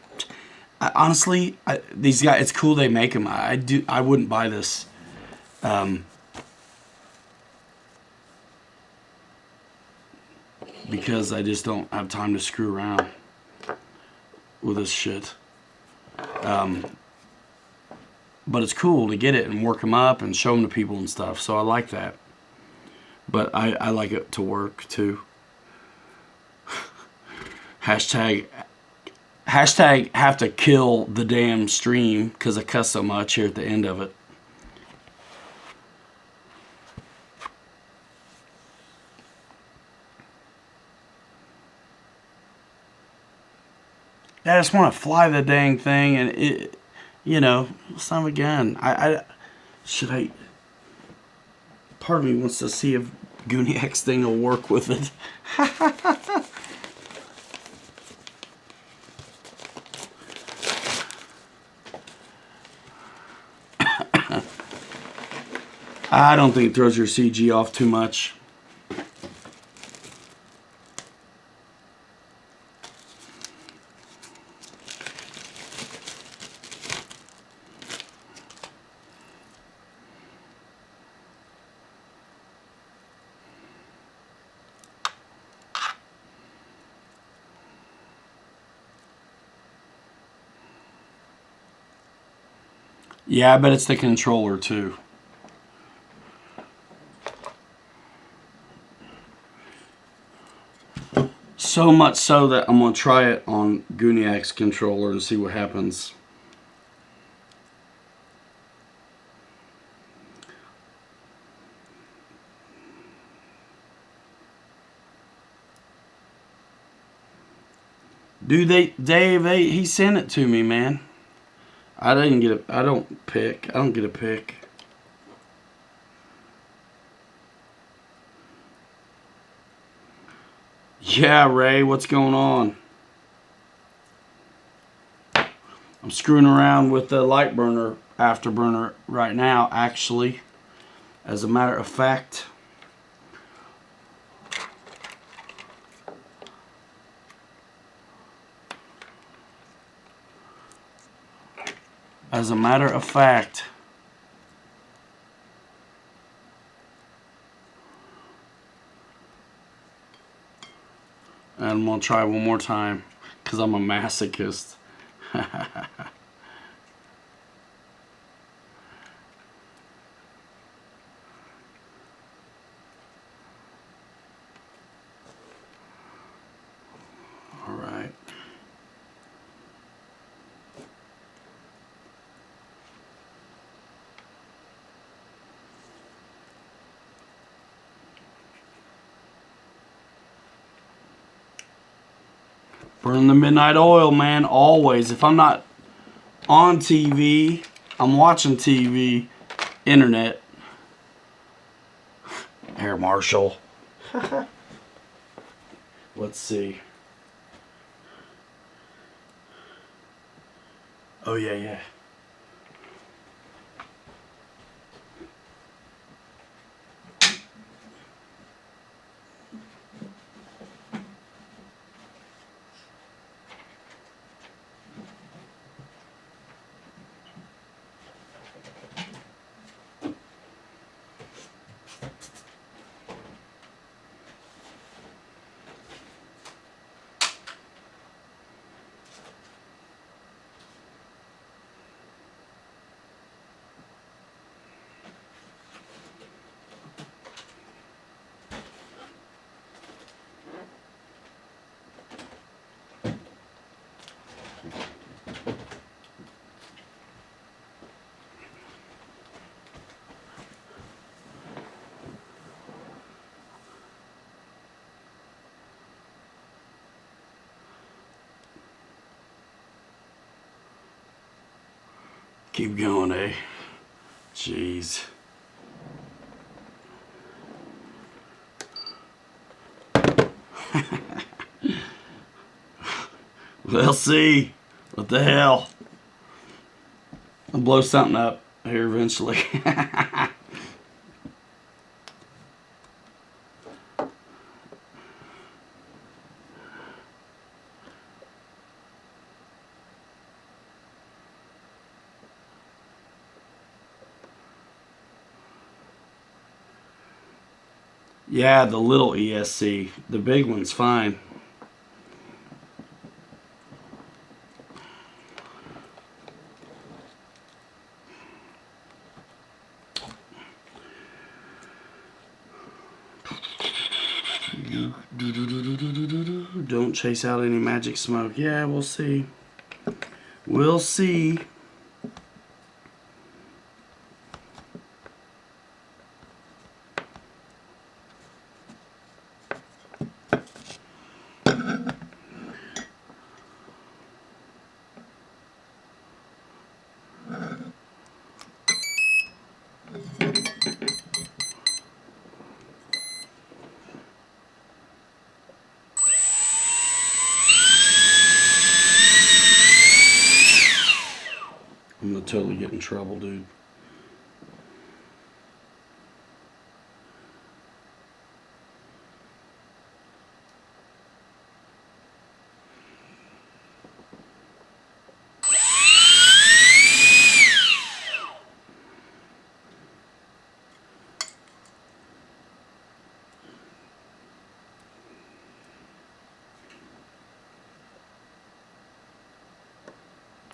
Honestly, these guys. It's cool they make them. I wouldn't buy this. Because I just don't have time to screw around with this shit. But it's cool to get it and work them up and show them to people and stuff. So I like that. But I like it to work too. Hashtag have to kill the damn stream because I cuss so much here at the end of it. I just want to fly the dang thing, and it, you know, son of a gun. Should I? Part of me wants to see if Goonie X thing will work with it. I don't think it throws your CG off too much. Yeah, I bet it's the controller too. So much so that I'm going to try it on Goonie X controller and see what happens. Dude, Dave, he sent it to me, man. I didn't get I don't get a pick. Yeah, Ray, what's going on? I'm screwing around with the light burner afterburner right now, actually. As a matter of fact. As a matter of fact. And I'm going to try one more time because I'm a masochist. All right. Burn the midnight oil, man, always. If I'm not on TV, I'm watching TV, internet. Air Marshal. Let's see. Oh, yeah. Keep going, eh? Jeez. We'll see. What the hell? I'll blow something up here eventually. Yeah, the little ESC. The big one's fine. Don't chase out any magic smoke. Yeah, we'll see. We'll see. I'm gonna totally get in trouble, dude.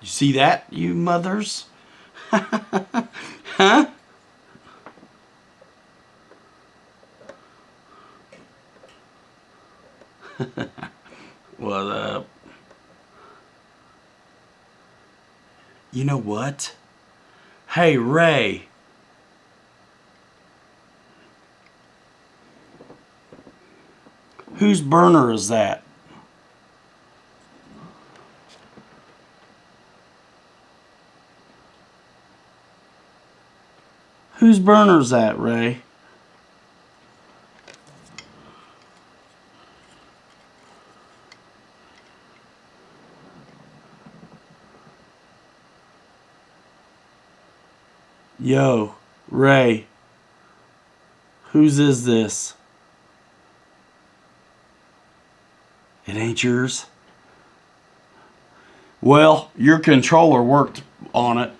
You see that, you mothers? Huh? What up? You know what? Hey, Ray. Whose burner is that? Whose burner's that, Ray? Yo, Ray. Whose is this? It ain't yours? Well, your controller worked on it.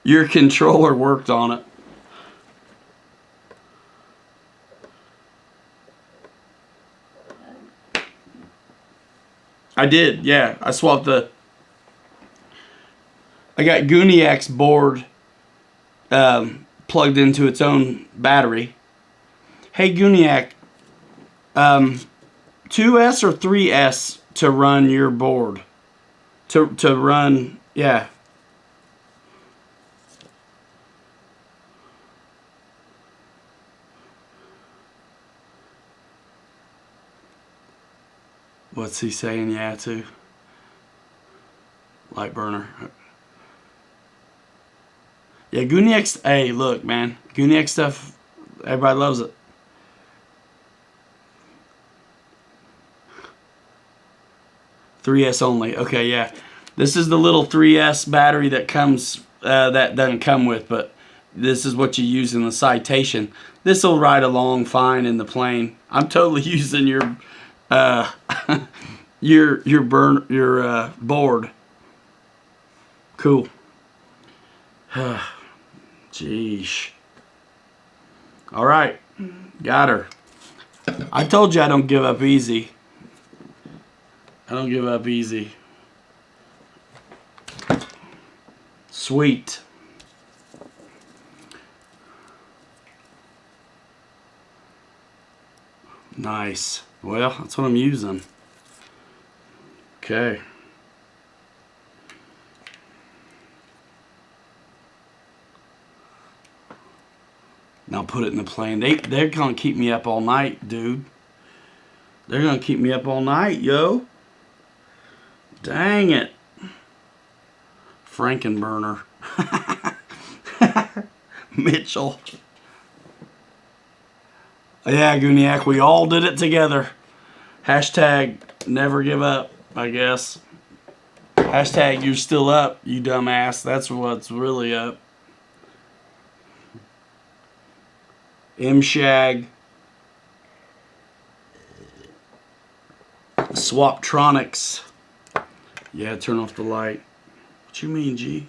Your controller worked on it. I did, yeah. I swapped the... I got Guniac's board plugged into its own battery. Hey, Guniac, 2S or 3S to run your board? To run, yeah. What's he saying yeah to? Light burner. Yeah, Guniac's, hey, look, man. Guniac stuff, everybody loves it. .3S only. Okay, yeah. This is the little 3S battery that comes, that doesn't come with, but this is what you use in the Citation. This will ride along fine in the plane. I'm totally using your, your board. Cool. Jeez. All right. Got her. I told you I don't give up easy. I don't give up easy. Sweet. Nice. Well, that's what I'm using. Okay. Now put it in the plane. They're gonna keep me up all night, dude. They're gonna keep me up all night, yo. Dang it. Frankenburner. Mitchell. Yeah, Gooniac, we all did it together. Hashtag never give up, I guess. Hashtag you're still up, you dumbass. That's what's really up. M-Shag. Swaptronics. Yeah, turn off the light. What you mean, G?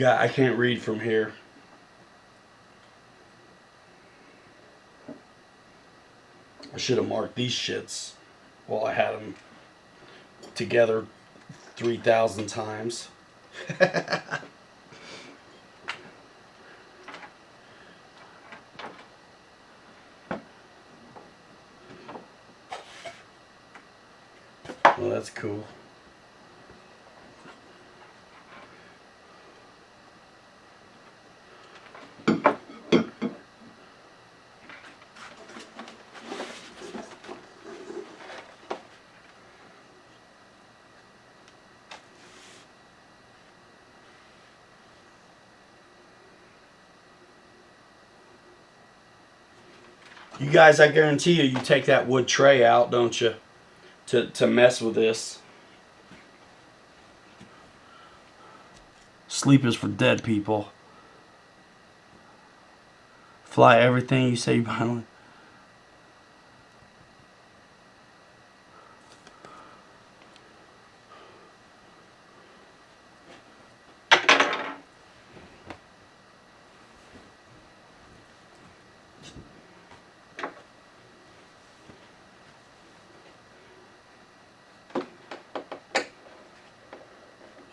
I can't read from here. I should have marked these shits while I had them together 3,000 times. Well, that's cool. You guys, I guarantee you take that wood tray out, don't you? To mess with this. Sleep is for dead people. Fly everything you say violently.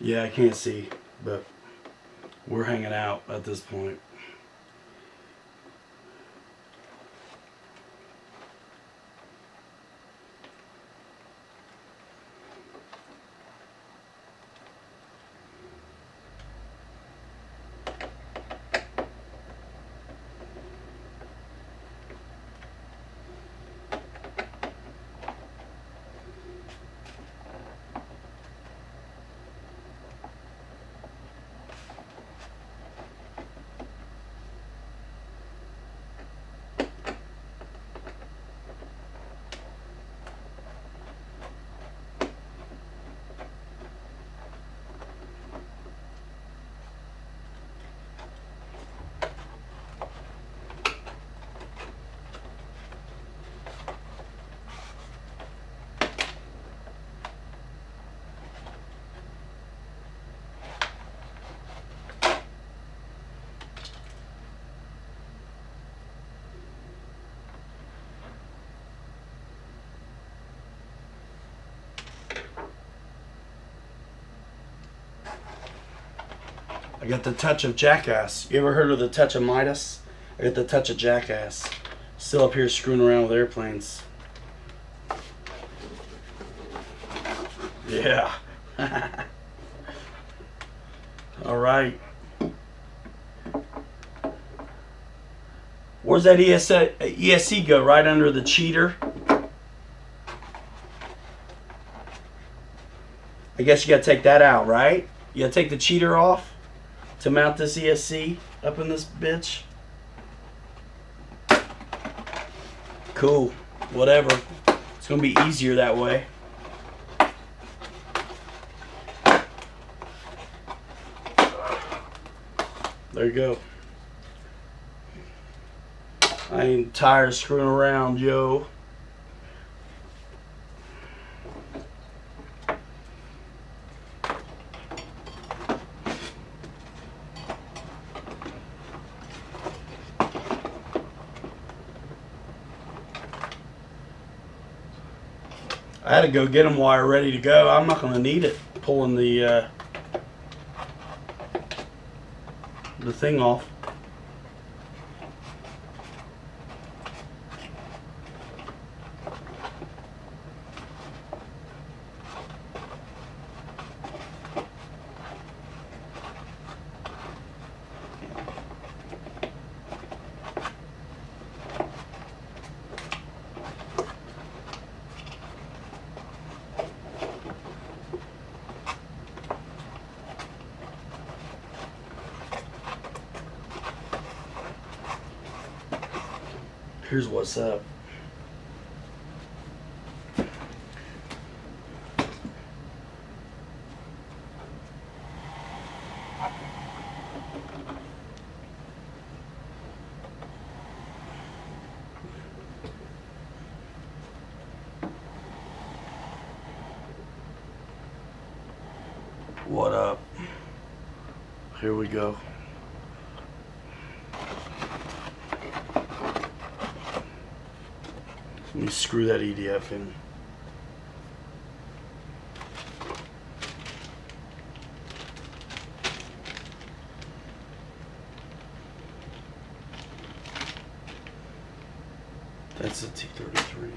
Yeah, I can't see, but we're hanging out at this point. I got the touch of jackass. You ever heard of the touch of Midas? I got the touch of jackass. Still up here screwing around with airplanes. Yeah. All right. Where's that ESC go? Right under the cheater? I guess you gotta take that out, right? You gotta take the cheater off to mount this ESC up in this bitch. Cool. Whatever. It's gonna be easier that way. There you go. I ain't tired of screwing around, yo. I had to go get them wire ready to go. I'm not going to need it pulling the thing off. Here's what's up. What up? Here we go. Let me screw that EDF in. That's a T33.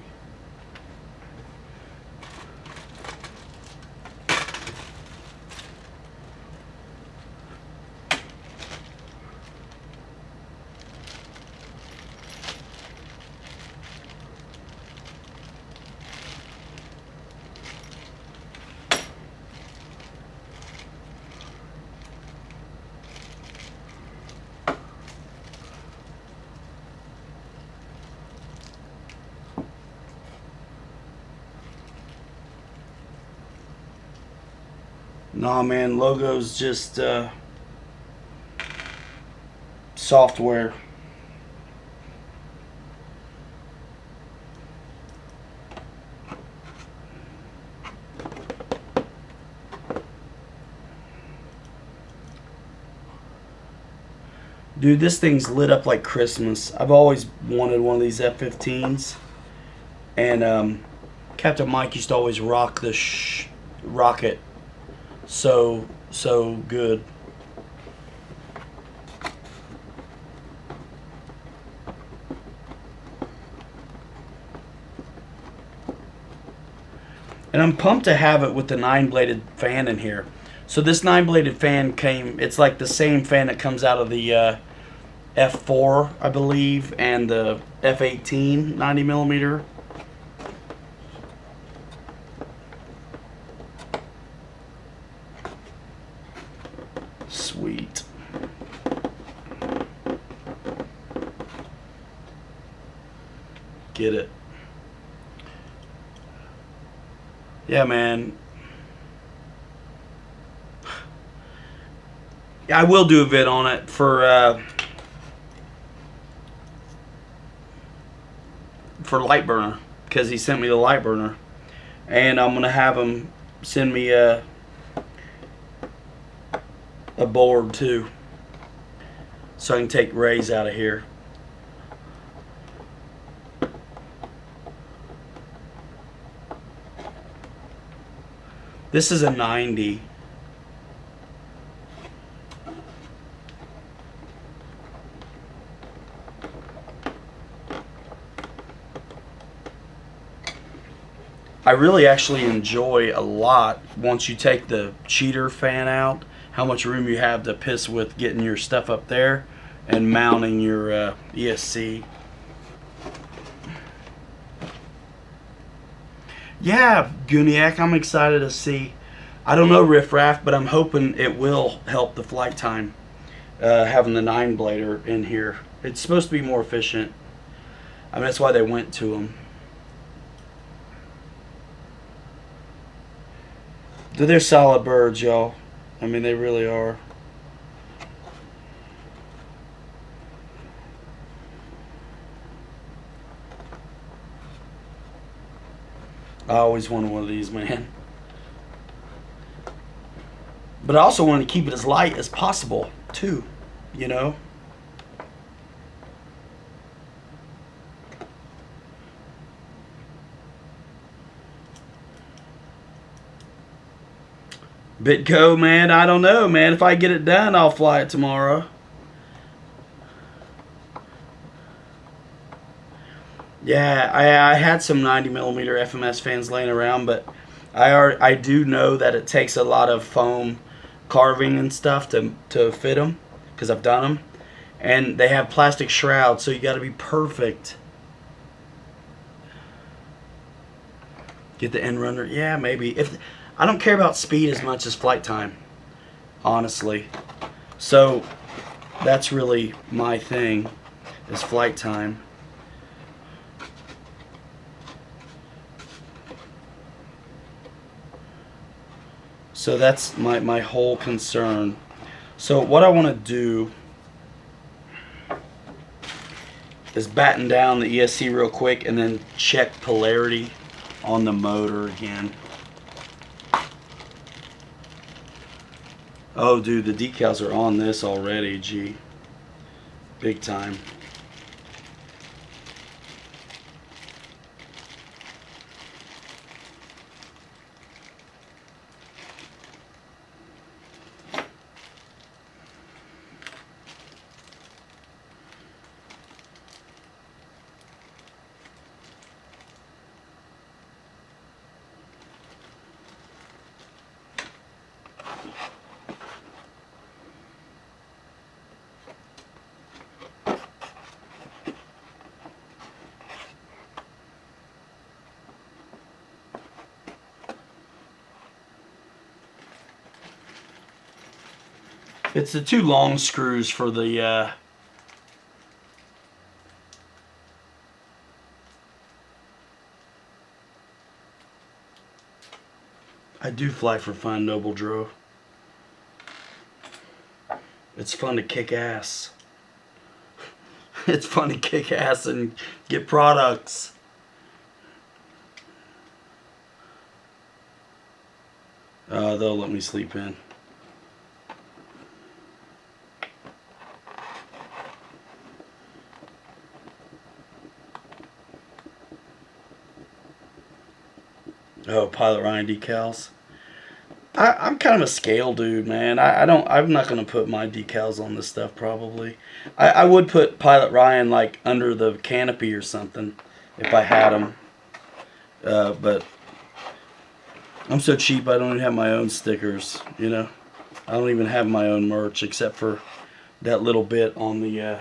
Nah, man, logo's just software. Dude, this thing's lit up like Christmas. I've always wanted one of these F-15s. And Captain Mike used to always rock the rocket. So good. And I'm pumped to have it with the 9-bladed fan in here. So this 9-bladed fan it's like the same fan that comes out of the F4, I believe, and the F-18 90mm. Sweet. Get it. Yeah, man. I will do a vid on it for Lightburner, because he sent me the Lightburner, and I'm gonna have him send me a board too, so I can take rays out of here. This is a 90. I really actually enjoy a lot, once you take the cheater fan out, how much room you have to piss with getting your stuff up there and mounting your ESC. Yeah, Guniac, I'm excited to see. I don't know Riff Raff, but I'm hoping it will help the flight time, having the 9-blader in here. It's supposed to be more efficient. I mean, that's why they went to them. They're solid birds, y'all. I mean, they really are. I always wanted one of these, man. But I also wanted to keep it as light as possible, too. You know? Bitco, man, I don't know, man. If I get it done, I'll fly it tomorrow. Yeah, I had some 90mm FMS fans laying around, but I do know that it takes a lot of foam carving and stuff to fit them, because I've done them. And they have plastic shrouds, so you got to be perfect. Get the end runner. Yeah, maybe. If I don't care about speed as much as flight time, honestly. So that's really my thing, is flight time. So that's my whole concern. So what I want to do is batten down the ESC real quick and then check polarity on the motor again. Oh, dude, the decals are on this already, gee. Big time. It's the two long screws for the I do fly for fun, Noble Dro. It's fun to kick ass. It's fun to kick ass and get products. They'll let me sleep in. Oh, Pilot Ryan decals. I'm kind of a scale dude, man. I'm not gonna put my decals on this stuff probably. I would put Pilot Ryan like under the canopy or something if I had them. But I'm so cheap I don't even have my own stickers, you know. I don't even have my own merch except for that little bit on the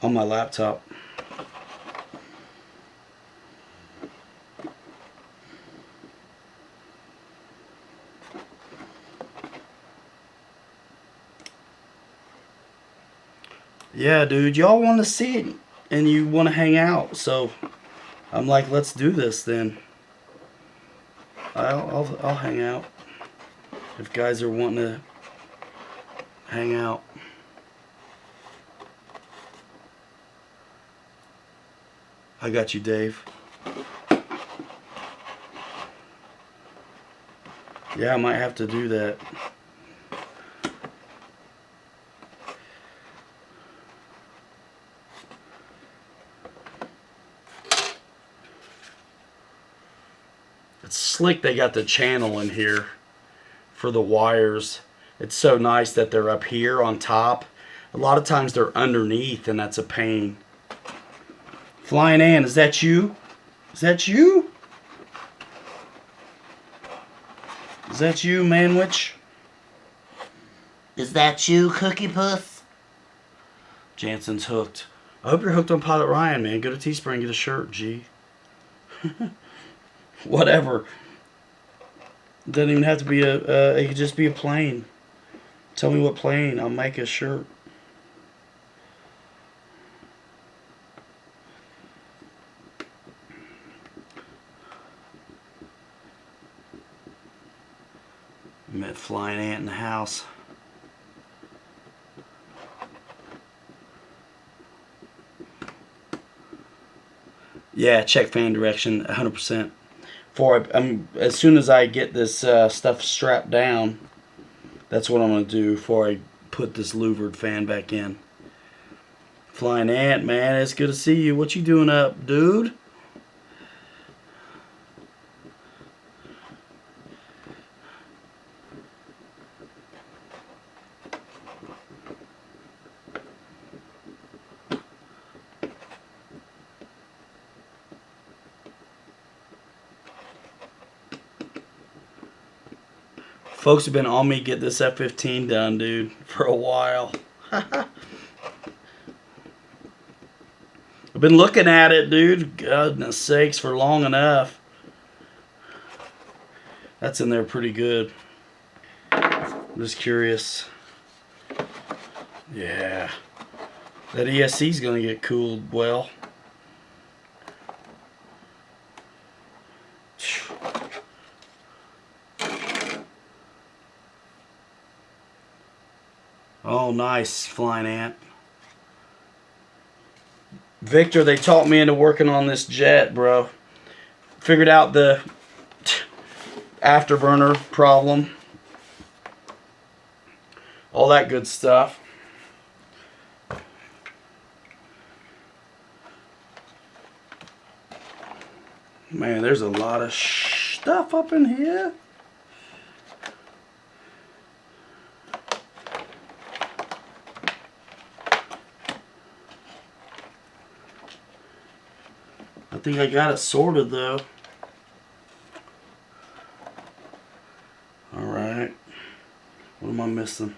on my laptop. Yeah, dude, y'all want to see it and you want to hang out, so I'm like, let's do this then. I'll hang out if guys are wanting to hang out. I got you, Dave. Yeah, I might have to do that. It's slick they got the channel in here for the wires. It's so nice that they're up here on top. A lot of times they're underneath and that's a pain. Flying Ann, is that you? Is that you? Is that you, Manwich? Is that you, Cookie Puss? Jansen's hooked. I hope you're hooked on Pilot Ryan, man. Go to Teespring, get a shirt, G. Whatever. Doesn't even have to be it could just be a plane. Tell me what plane, I'll make a shirt. Met Flying Ant in the house. Yeah, check fan direction 100%. As soon as I get this stuff strapped down, that's what I'm going to do before I put this louvered fan back in. Flying Ant, man, it's good to see you. What you doing up, dude? Folks have been on me get this F-15 done, dude, for a while. I've been looking at it, dude. Goodness sakes, for long enough. That's in there pretty good. I'm just curious. Yeah. That ESC's going to get cooled well. Oh, nice, Flying Ant. Victor, they taught me into working on this jet, bro. Figured out the afterburner problem. All that good stuff. Man, there's a lot of stuff up in here. I think I got it sorted though. Alright. What am I missing?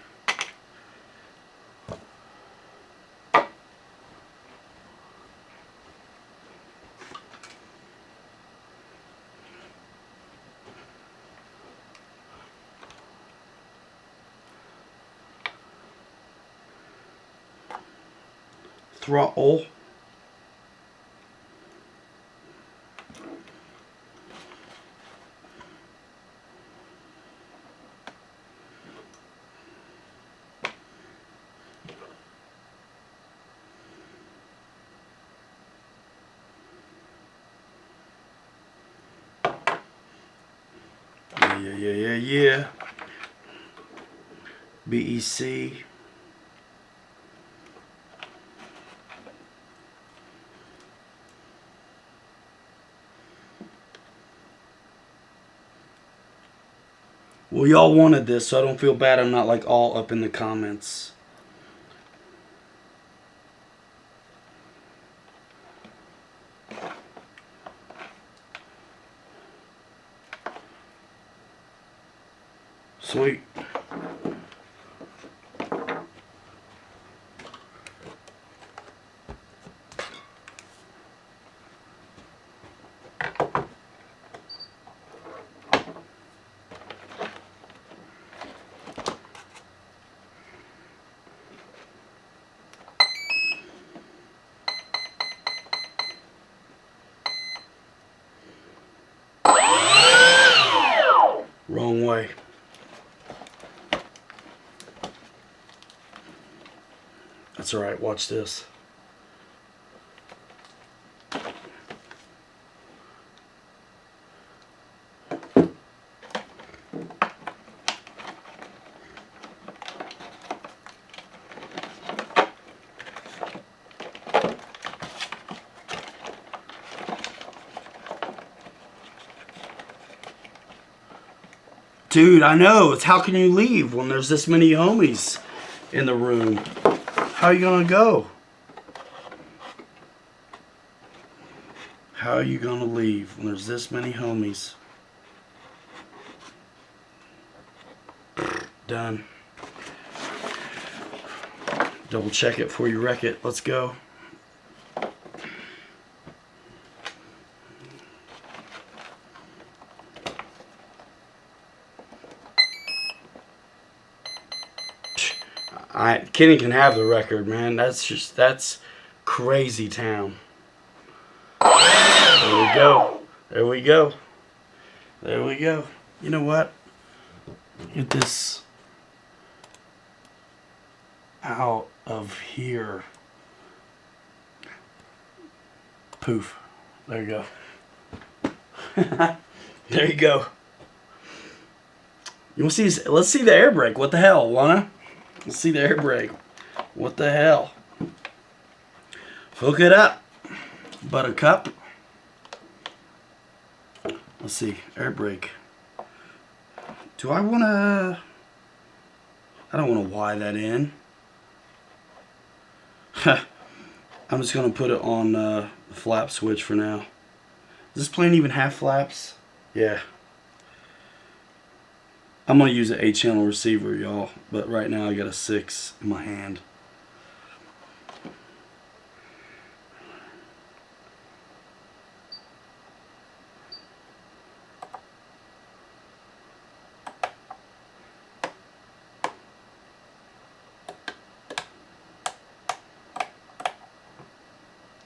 Throttle. Yeah. BEC. Well, y'all wanted this, so I don't feel bad I'm not like all up in the comments. Sweet. Wrong way. That's alright, watch this. Dude, I know. It's how can you leave when there's this many homies in the room? How are you gonna go? How are you gonna leave when there's this many homies? Done. Double check it before you wreck it. Let's go. Kenny can have the record, man. That's crazy town. There we go. There we go. There we go. You know what? Get this out of here. Poof. There you go. There you go. You want to see? Let's see the air brake. What the hell, Lana? Let's see the air brake. What the hell? Hook it up, Buttercup. Let's see, air brake. Do I want to... I don't want to wire that in. I'm just going to put it on the flap switch for now. Does this plane even have flaps? Yeah. I'm going to use an 8-channel receiver, y'all. But right now I got a 6 in my hand.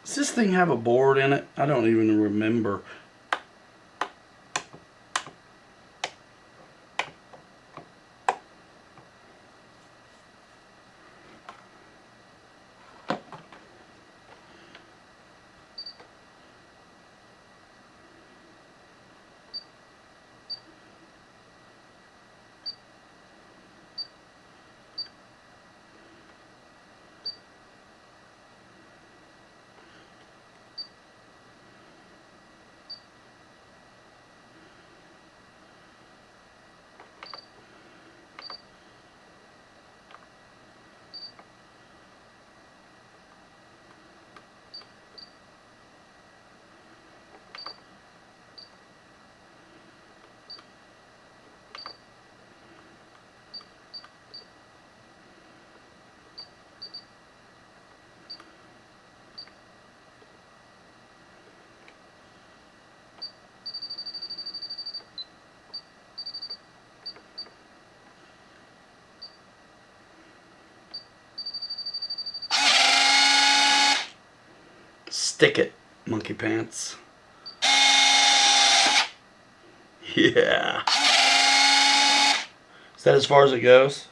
Does this thing have a board in it? I don't even remember. Stick it, monkey pants. Yeah. Is that as far as it goes?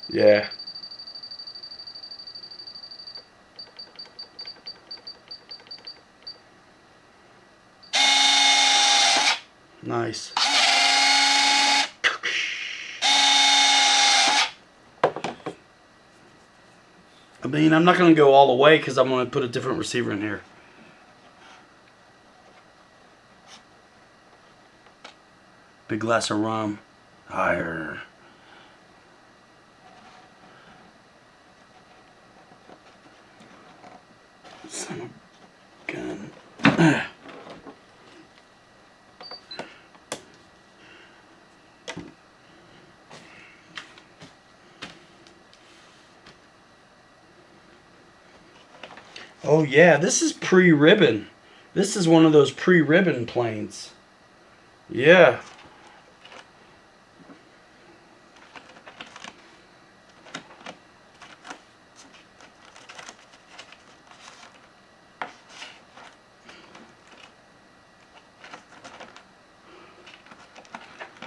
Yeah. Nice. I mean, I'm not going to go all the way because I'm going to put a different receiver in here. Big glass of rum. Higher. Son of a gun. Oh yeah, this is pre-ribbon. This is one of those pre-ribbon planes. Yeah.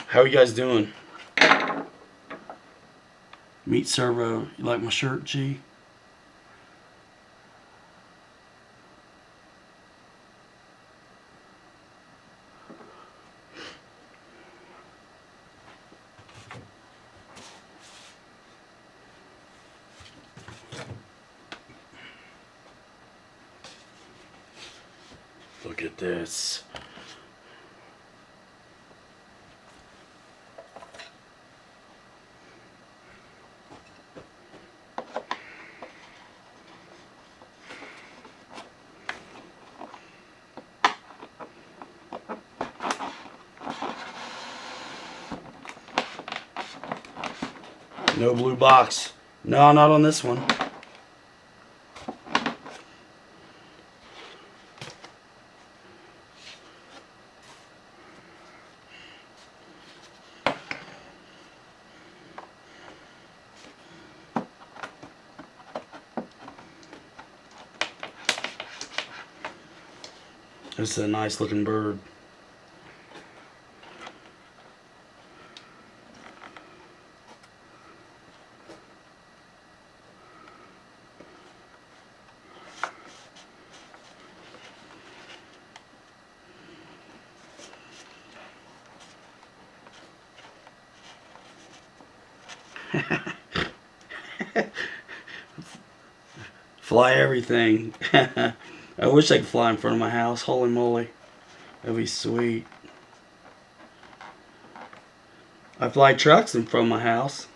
How are you guys doing? Meat servo. You like my shirt, G? Look at this. No blue box. No, not on this one. This is a nice looking bird. Fly everything. I wish I could fly in front of my house. Holy moly. That'd be sweet. I fly trucks in front of my house.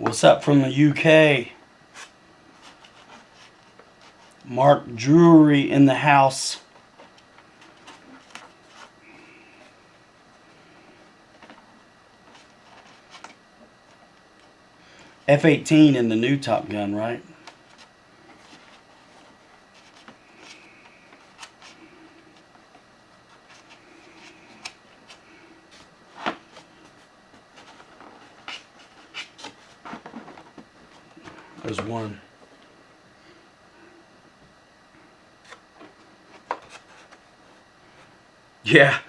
What's up from the UK? Mark Drury in the house. F-18 in the new Top Gun, right? There's one. Yeah,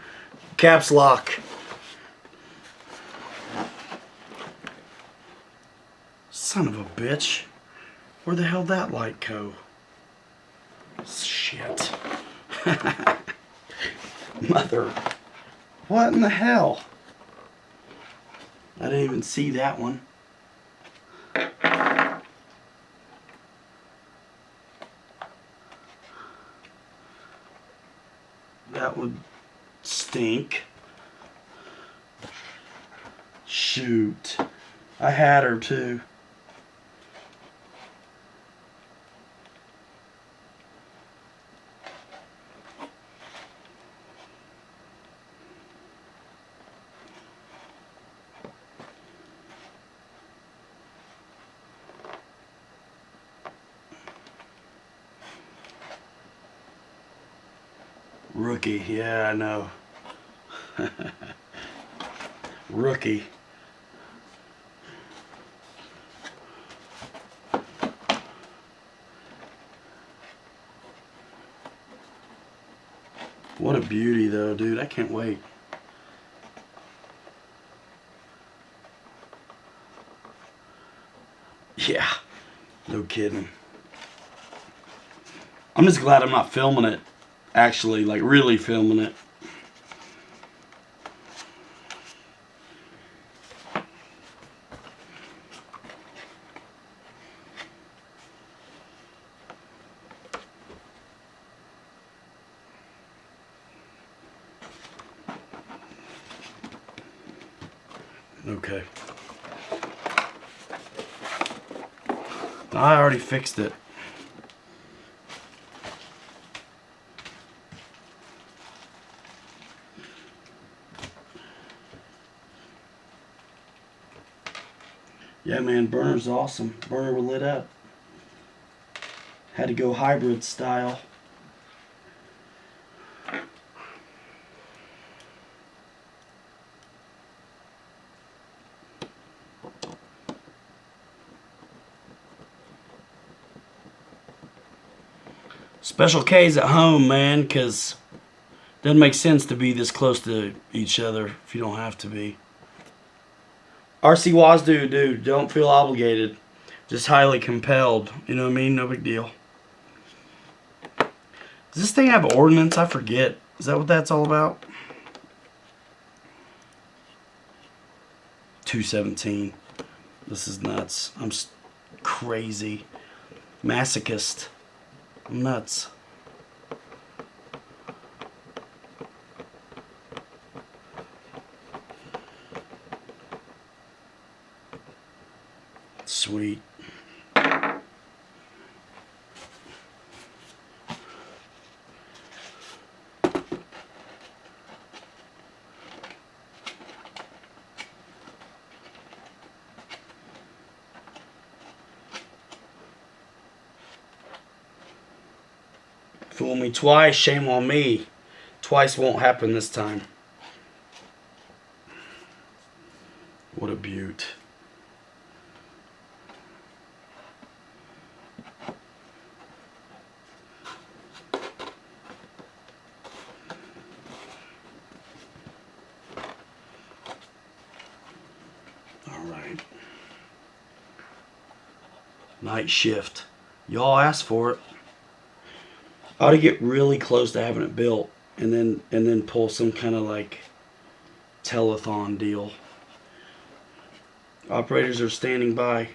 caps lock. Son of a bitch. Where the hell that light go? Shit. Mother. What in the hell? I didn't even see that one. That would stink. Shoot. I had her too. Rookie, yeah, I know. Rookie. What a beauty though, dude. I can't wait. Yeah, no kidding. I'm just glad I'm not filming it. Actually, like really filming it. Okay. I already fixed it. Yeah, man, burner's awesome. Burner were lit up. Had to go hybrid style. Special K's at home, man, because it doesn't make sense to be this close to each other if you don't have to be. RC Wazdu, dude, don't feel obligated. Just highly compelled. You know what I mean? No big deal. Does this thing have ordnance? I forget. Is that what that's all about? 217. This is nuts. Crazy. Masochist. I'm nuts. Sweet. Fool me twice, shame on me. Twice won't happen this time. What a beaut. All right. Night shift. Y'all asked for it. I ought to get really close to having it built and then pull some kind of like telethon deal. Operators are standing by.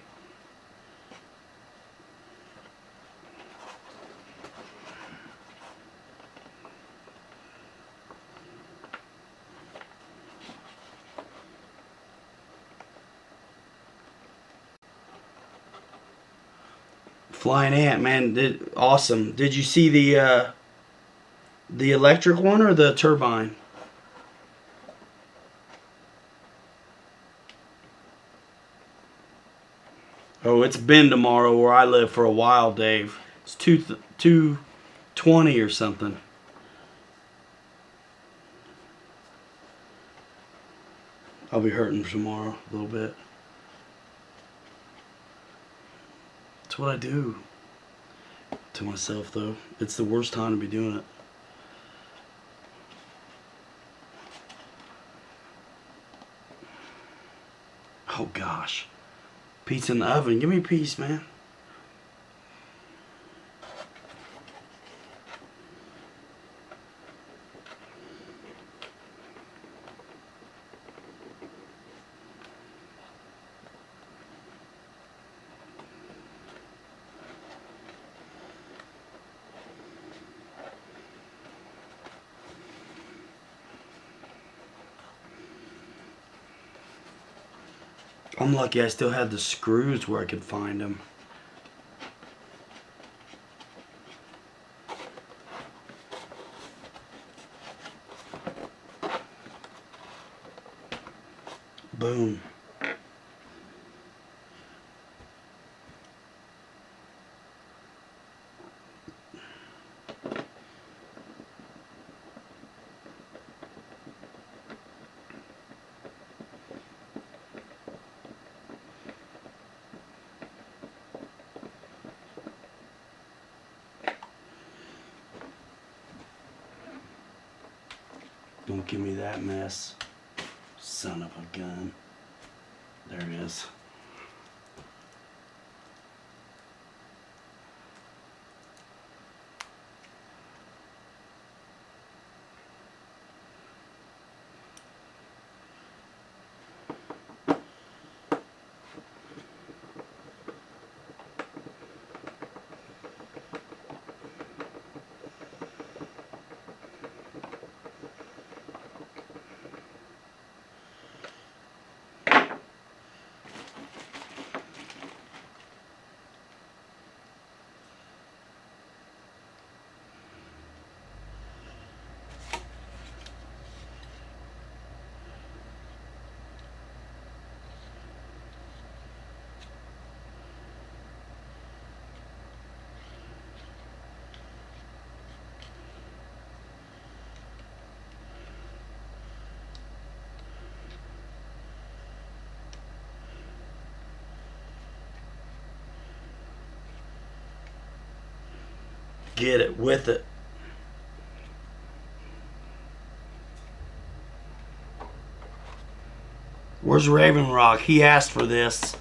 Flying ant, man, awesome. Did you see the electric one or the turbine? Oh, it's been tomorrow where I live for a while, Dave. It's 220 or something. I'll be hurting tomorrow a little bit. That's what I do to myself, though. It's the worst time to be doing it. Oh gosh. Pizza in the oven. Give me a piece, man. I'm lucky I still had the screws where I could find them. Boom. Don't give me that mess. Son of a gun. There it is. Get it with it. Where's Raven Rock? He asked for this.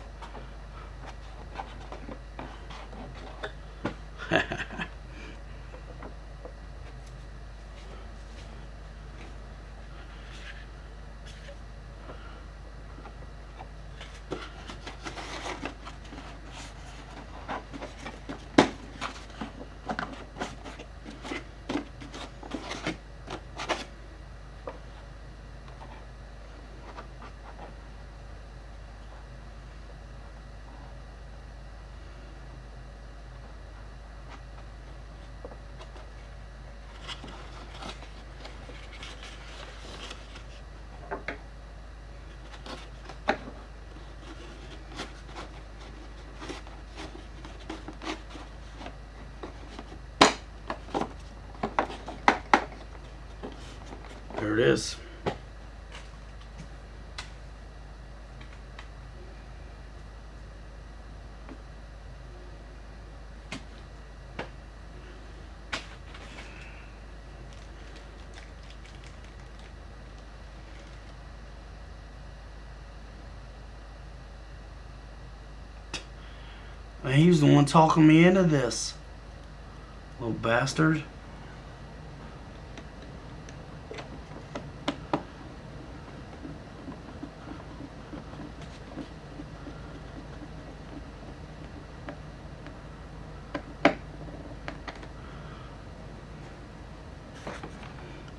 There it is. He was the one talking me into this. Little bastard.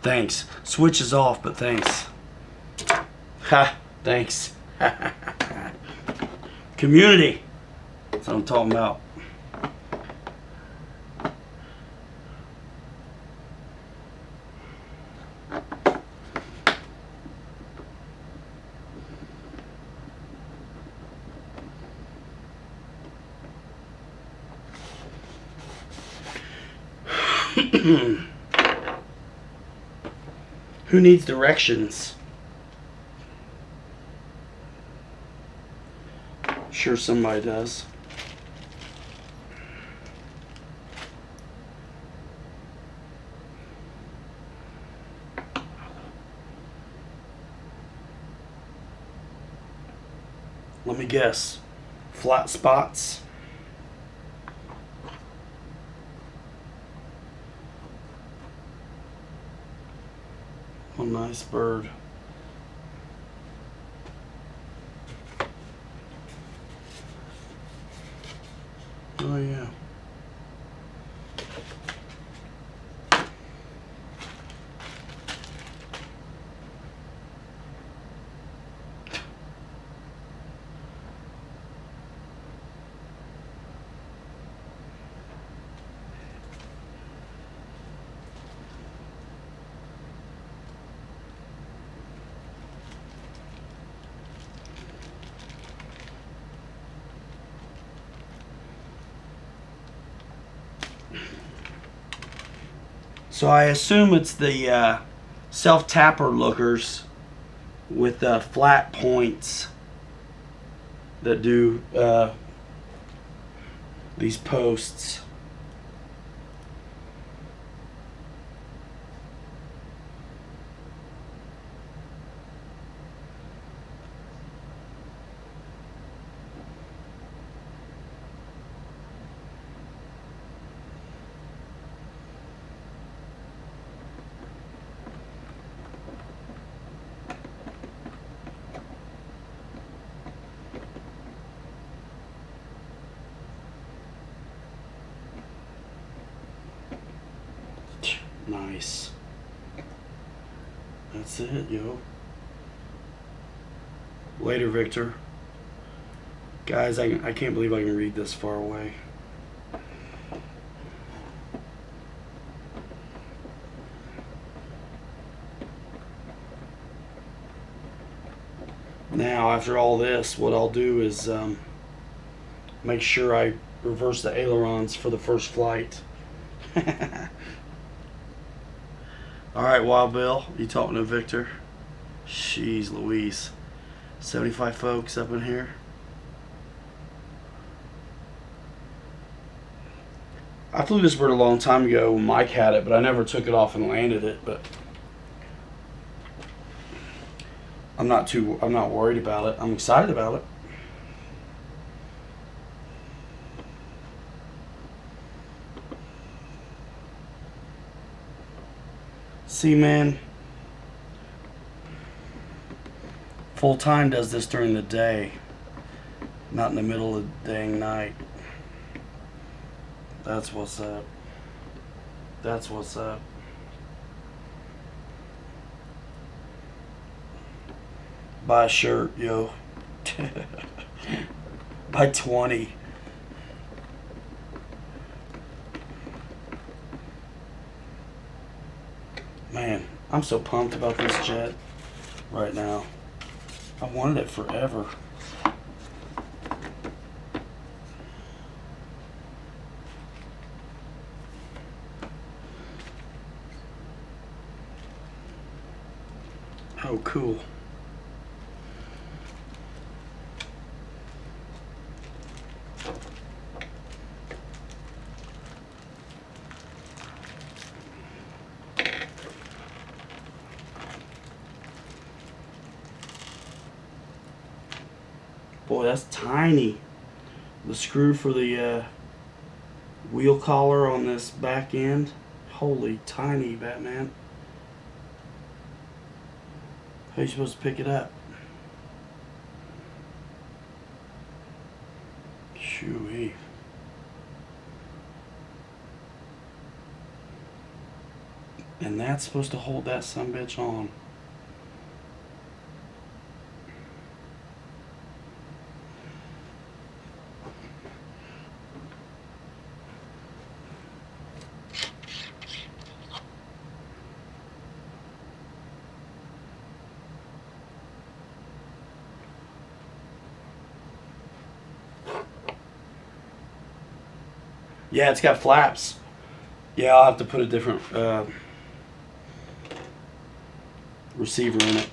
Thanks. Switch is off, but thanks. Ha! Thanks. Community. That's what I'm talking about. Who needs directions? Sure somebody does. Let me guess. Flat spots. Oh, nice bird. Oh, yeah. So I assume it's the self-tapper lookers with flat points that do these posts. Nice. That's it, yo. Later, Victor. Guys, I can't believe I can read this far away. Now, after all this, what I'll do is make sure I reverse the ailerons for the first flight. Alright, Wild Bill, you talking to Victor? Jeez Louise. 75 folks up in here. I flew this bird a long time ago when Mike had it, but I never took it off and landed it, but I'm not worried about it. I'm excited about it. See, man, full time does this during the day, not in the middle of the dang night. That's what's up. That's what's up. Buy a shirt, yo. Buy 20. Man, I'm so pumped about this jet right now. I wanted it forever. Oh, cool. Boy, that's tiny. The screw for the wheel collar on this back end. Holy tiny, Batman. How are you supposed to pick it up? Shoo-wee. And that's supposed to hold that sumbitch on. Yeah, it's got flaps. Yeah, I'll have to put a different receiver in it.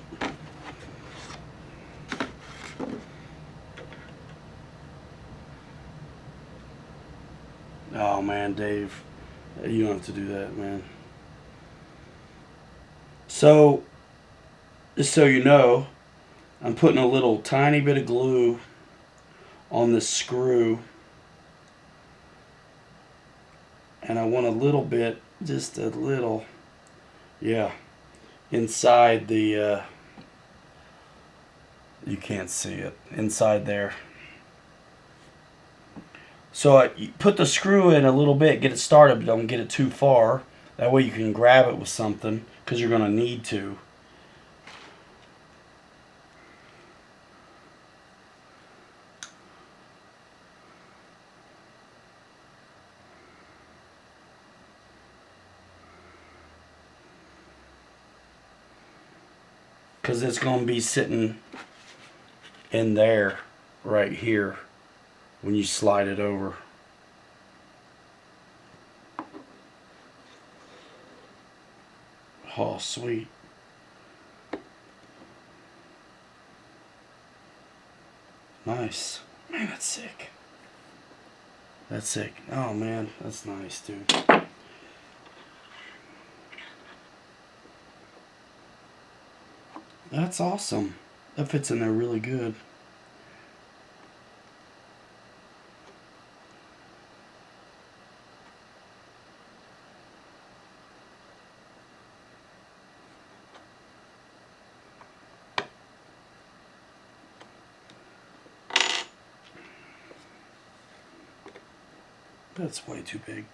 Oh man, Dave, you don't have to do that, man. So, just so you know, I'm putting a little tiny bit of glue on this screw, and I want a little bit, just a little, yeah, inside the, you can't see it, inside there. So I put the screw in a little bit, get it started, but don't get it too far. That way you can grab it with something, because you're going to need to. Because it's going to be sitting in there, right here, when you slide it over. Oh, sweet. Nice. Man, that's sick. That's sick. Oh, man, that's nice, dude. That's awesome. That fits in there really good. That's way too big.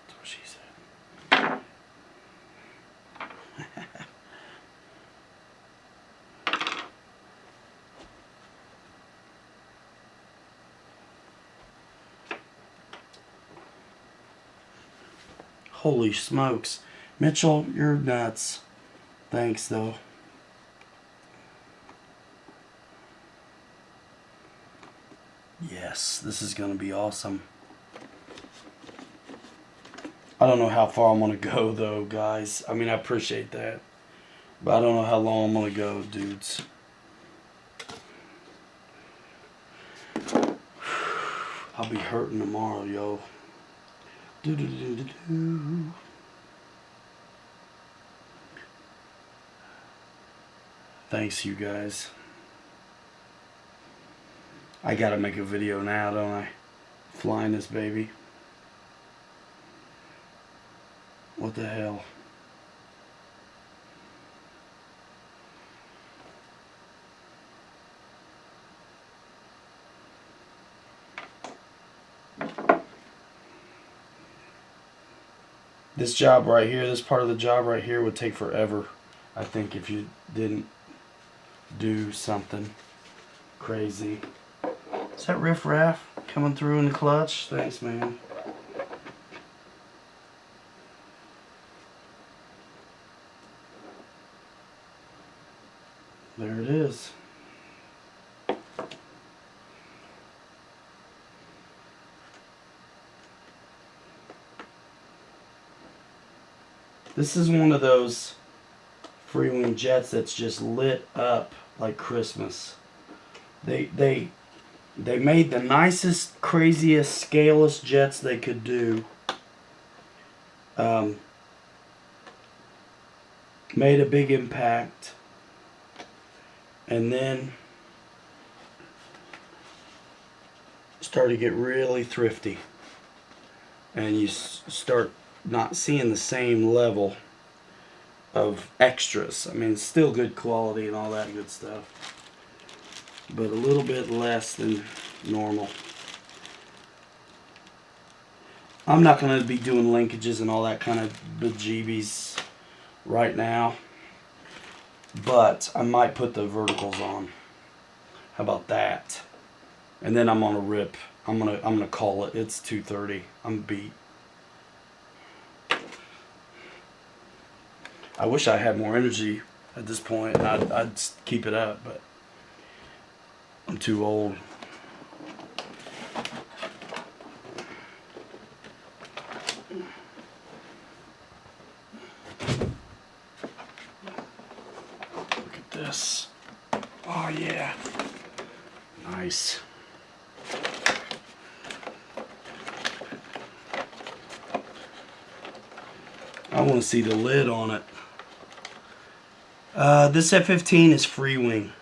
That's what she said. Holy smokes. Mitchell, you're nuts. Thanks, though. Yes, this is going to be awesome. I don't know how far I'm going to go, though, guys. I mean, I appreciate that. But I don't know how long I'm going to go, dudes. I'll be hurting tomorrow, yo. Do-do-do-do-do. Thanks, you guys. I gotta make a video now, don't I? Flying this baby. What the hell? This job right here, this part of the job right here would take forever, I think, if you didn't do something crazy. Is that Riff Raff coming through in the clutch? Thanks, man. There it is. This is one of those freewing jets that's just lit up like Christmas. They made the nicest, craziest, scaleless jets they could do. Made a big impact, and then started to get really thrifty, and you start not seeing the same level of extras. I mean, it's still good quality and all that good stuff, but a little bit less than normal. I'm not going to be doing linkages and all that kind of bejeebies right now, but I might put the verticals on. How about that? And then I'm on a rip. I'm gonna call it. It's 2:30. I'm beat. I wish I had more energy at this point, and I'd keep it up, but I'm too old. Look at this. Oh yeah. Nice. I want to see the lid on it. This F-15 is free wing.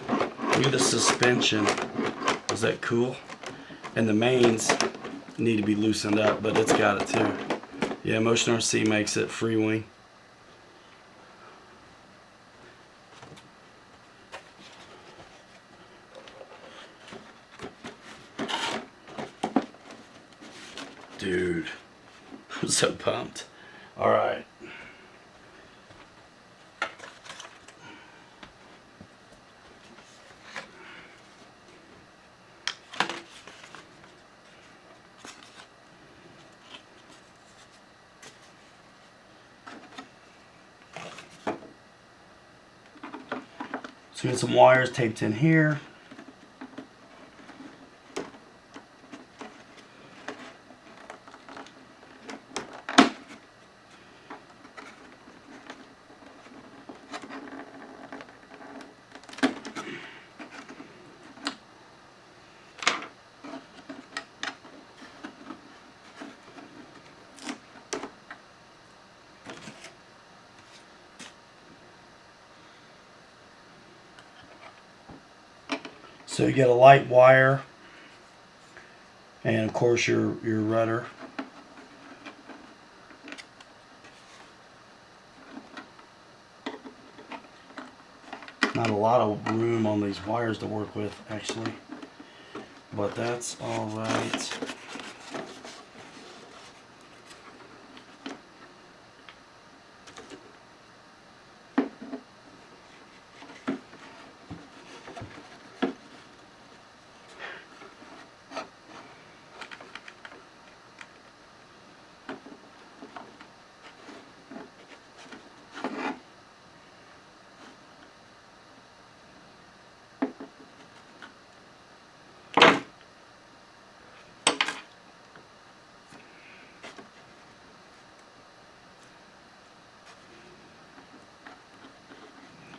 Look at the suspension. Is that cool? And the mains need to be loosened up, but it's got it too. Yeah, Motion RC makes it free wing. Dude, I'm so pumped. All right. So we got some wires taped in here. So you get a light wire, and of course your rudder. Not a lot of room on these wires to work with, actually, but that's all right.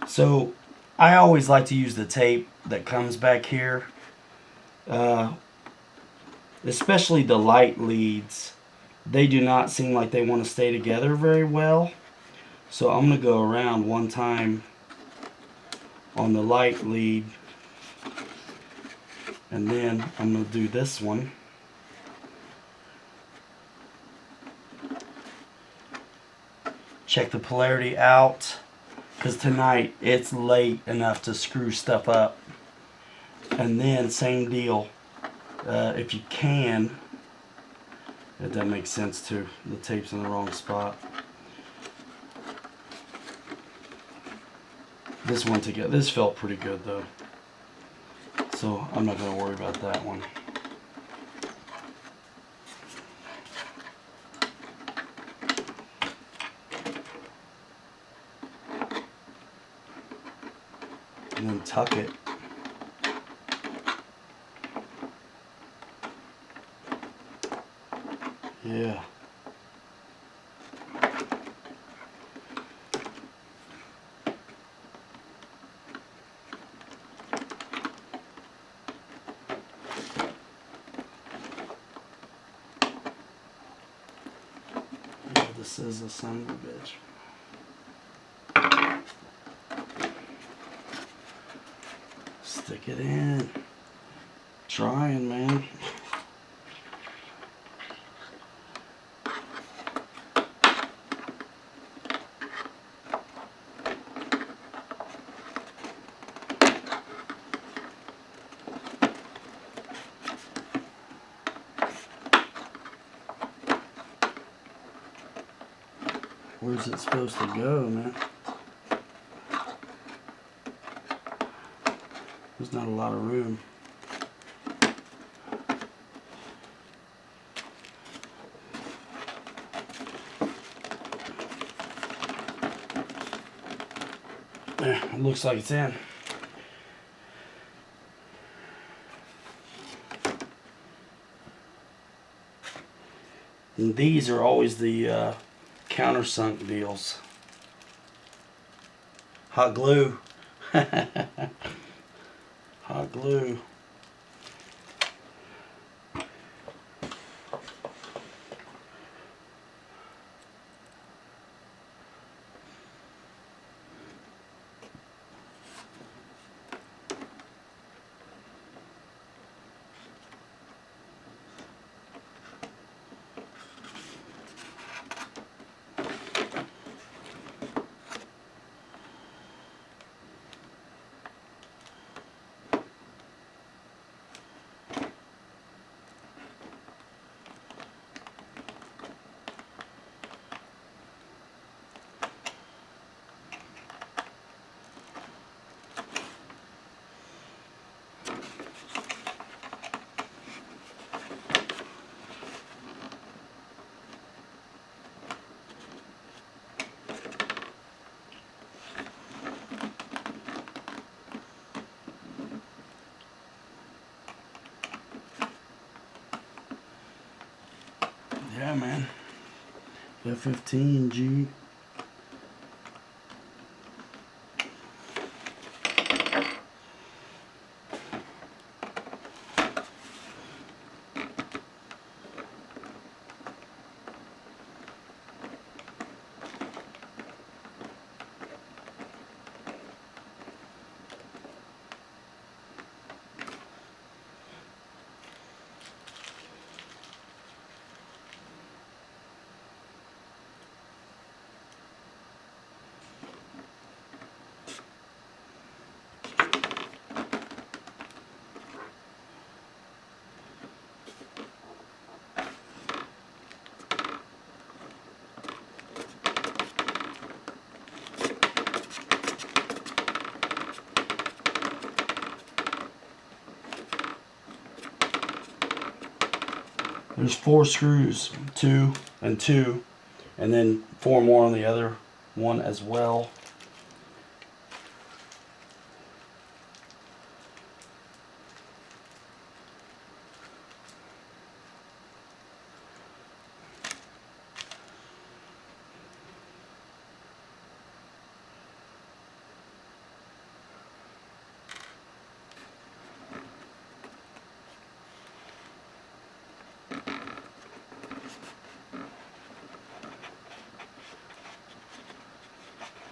So I always like to use the tape that comes back here, especially the light leads. They do not seem like they want to stay together very well. So I'm going to go around one time on the light lead, and then I'm going to do this one. Check the polarity out, because tonight it's late enough to screw stuff up. And then same deal, if you can, if that makes sense too, the tape's in the wrong spot. This one together, this felt pretty good though, so I'm not going to worry about that one. And then tuck it. Yeah. This is a son of a bitch. Stick it in. Trying, man. Where's it supposed to go, man? There's not a lot of room. It looks like it's in. And these are always the countersunk deals. Hot glue. Hot glue. Yeah, man. F-15G. There's 4 screws, 2 and 2, and then 4 more on the other one as well.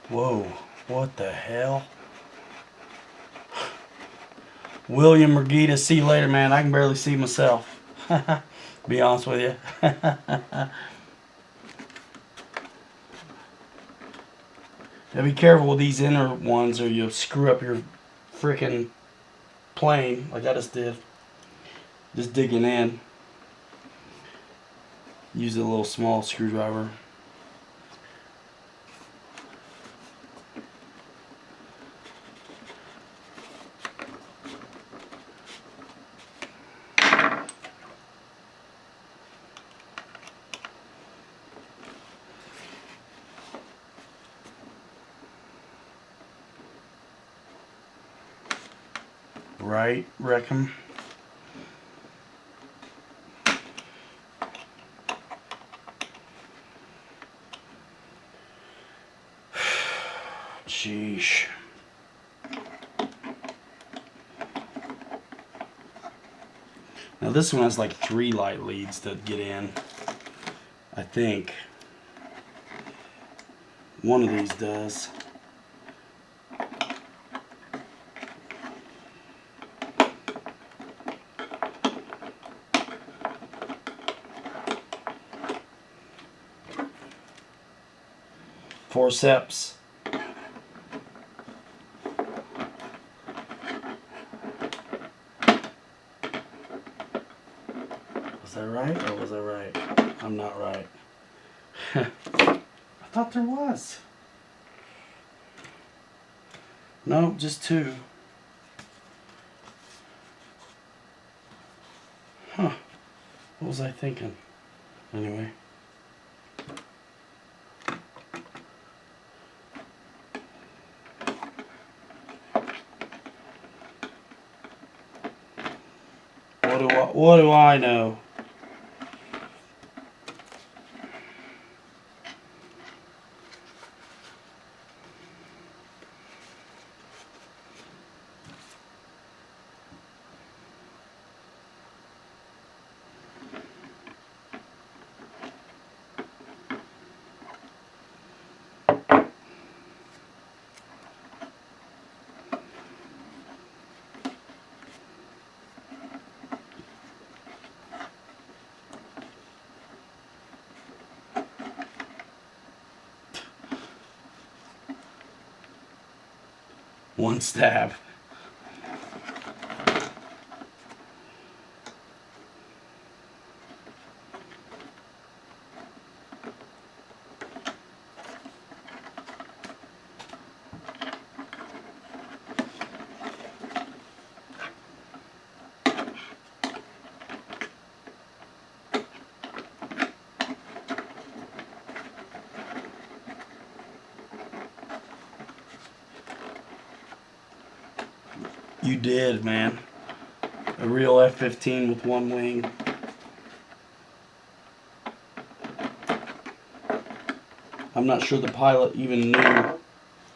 Whoa, what the hell? William Mergita, see you later, man. I can barely see myself. Be honest with you. Now be careful with these inner ones or you'll screw up your freaking plane like I just did. Just digging in. Use a little small screwdriver. Right, reckon. Sheesh. Now this one has like 3 light leads that get in, I think. One of these does. Forceps. Was I right or was I right? I'm not right. I thought there was. No, just two. Huh. What was I thinking? Anyway. What do I know? One stab. You did, man. A real F-15 with one wing. I'm not sure the pilot even knew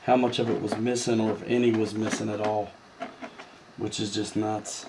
how much of it was missing or if any was missing at all, which is just nuts.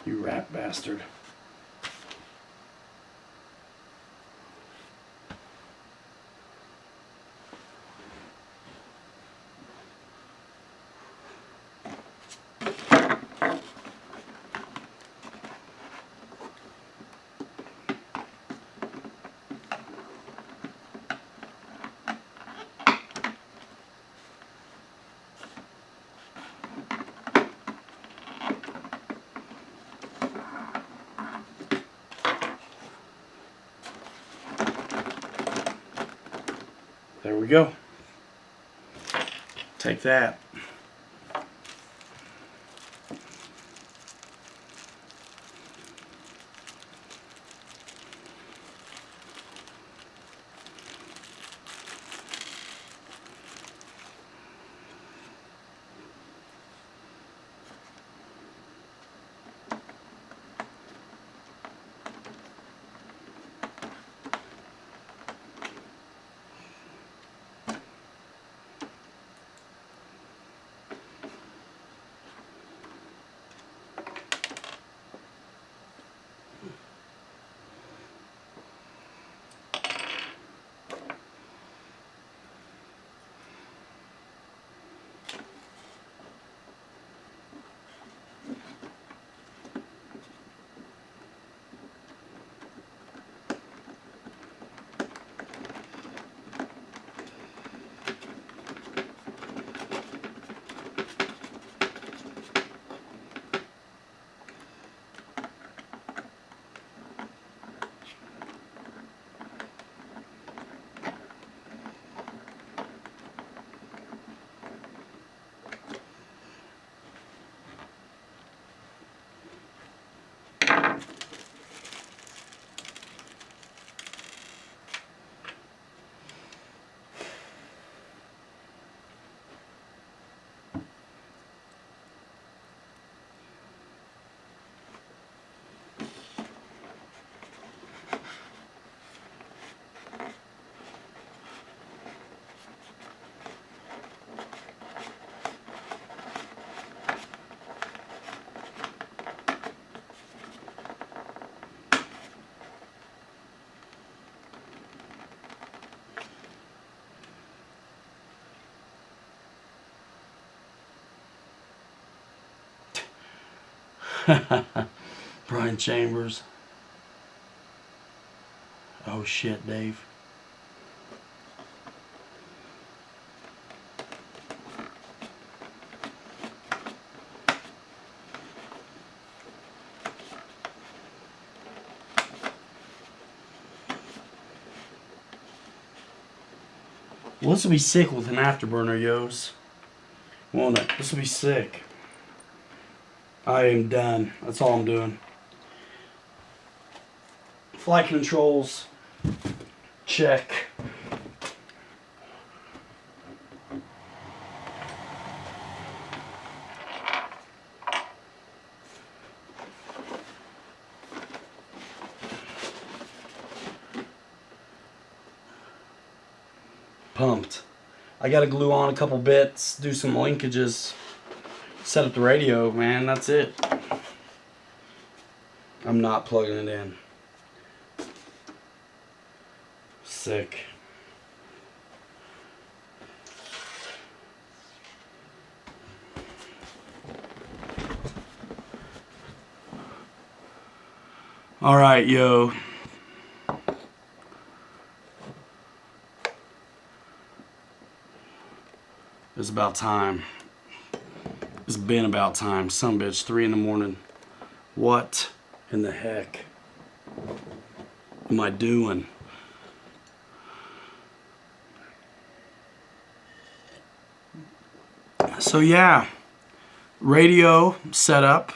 You rat bastard. There we go. Take that. Brian Chambers. Oh shit, Dave. Well, this will be sick with an afterburner, yos. Won't it? This will be sick. I am done. That's all I'm doing. Flight controls. Check. Pumped. I gotta glue on a couple bits, do some linkages, set up the radio, man. That's it. I'm not plugging it in. Sick. All right, yo. It's about time. It's been about time. Son of a bitch, 3 in the morning. What in the heck am I doing? So yeah, radio setup.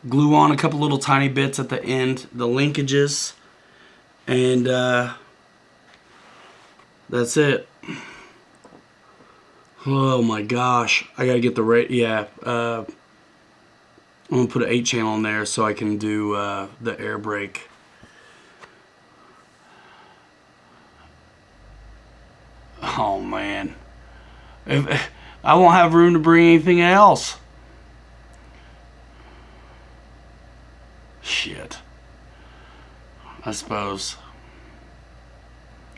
Glue on a couple little tiny bits at the end, the linkages, and that's it. Oh my gosh, I gotta get the I'm gonna put an 8-channel in there so I can do the air brake. Oh man, if I won't have room to bring anything else. Shit. I suppose.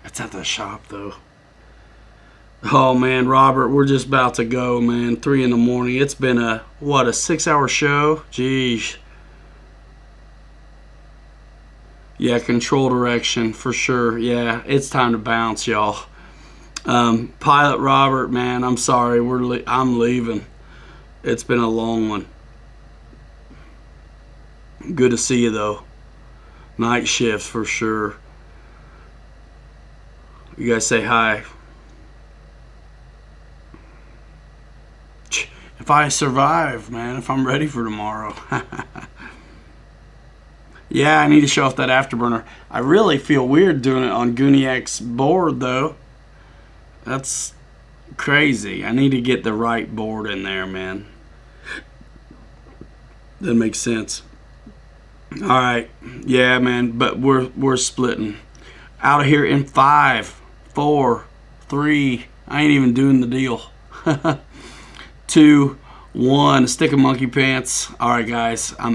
It's at the shop though. Oh man, Robert, we're just about to go, man. 3 in the morning. It's been a 6-hour show? Jeez. Yeah, control direction for sure. Yeah, it's time to bounce, y'all. Pilot Robert, man, I'm sorry. I'm leaving. It's been a long one. Good to see you though. Night shifts for sure. You guys say hi. If I survive, man, if I'm ready for tomorrow. Yeah, I need to show off that afterburner. I really feel weird doing it on Gooniac's board though. That's crazy. I need to get the right board in there, man. That makes sense. All right, yeah, man. But we're splitting out of here in 5, 4, 3. I ain't even doing the deal. 2, 1. Stick of monkey pants. All right, guys. I'm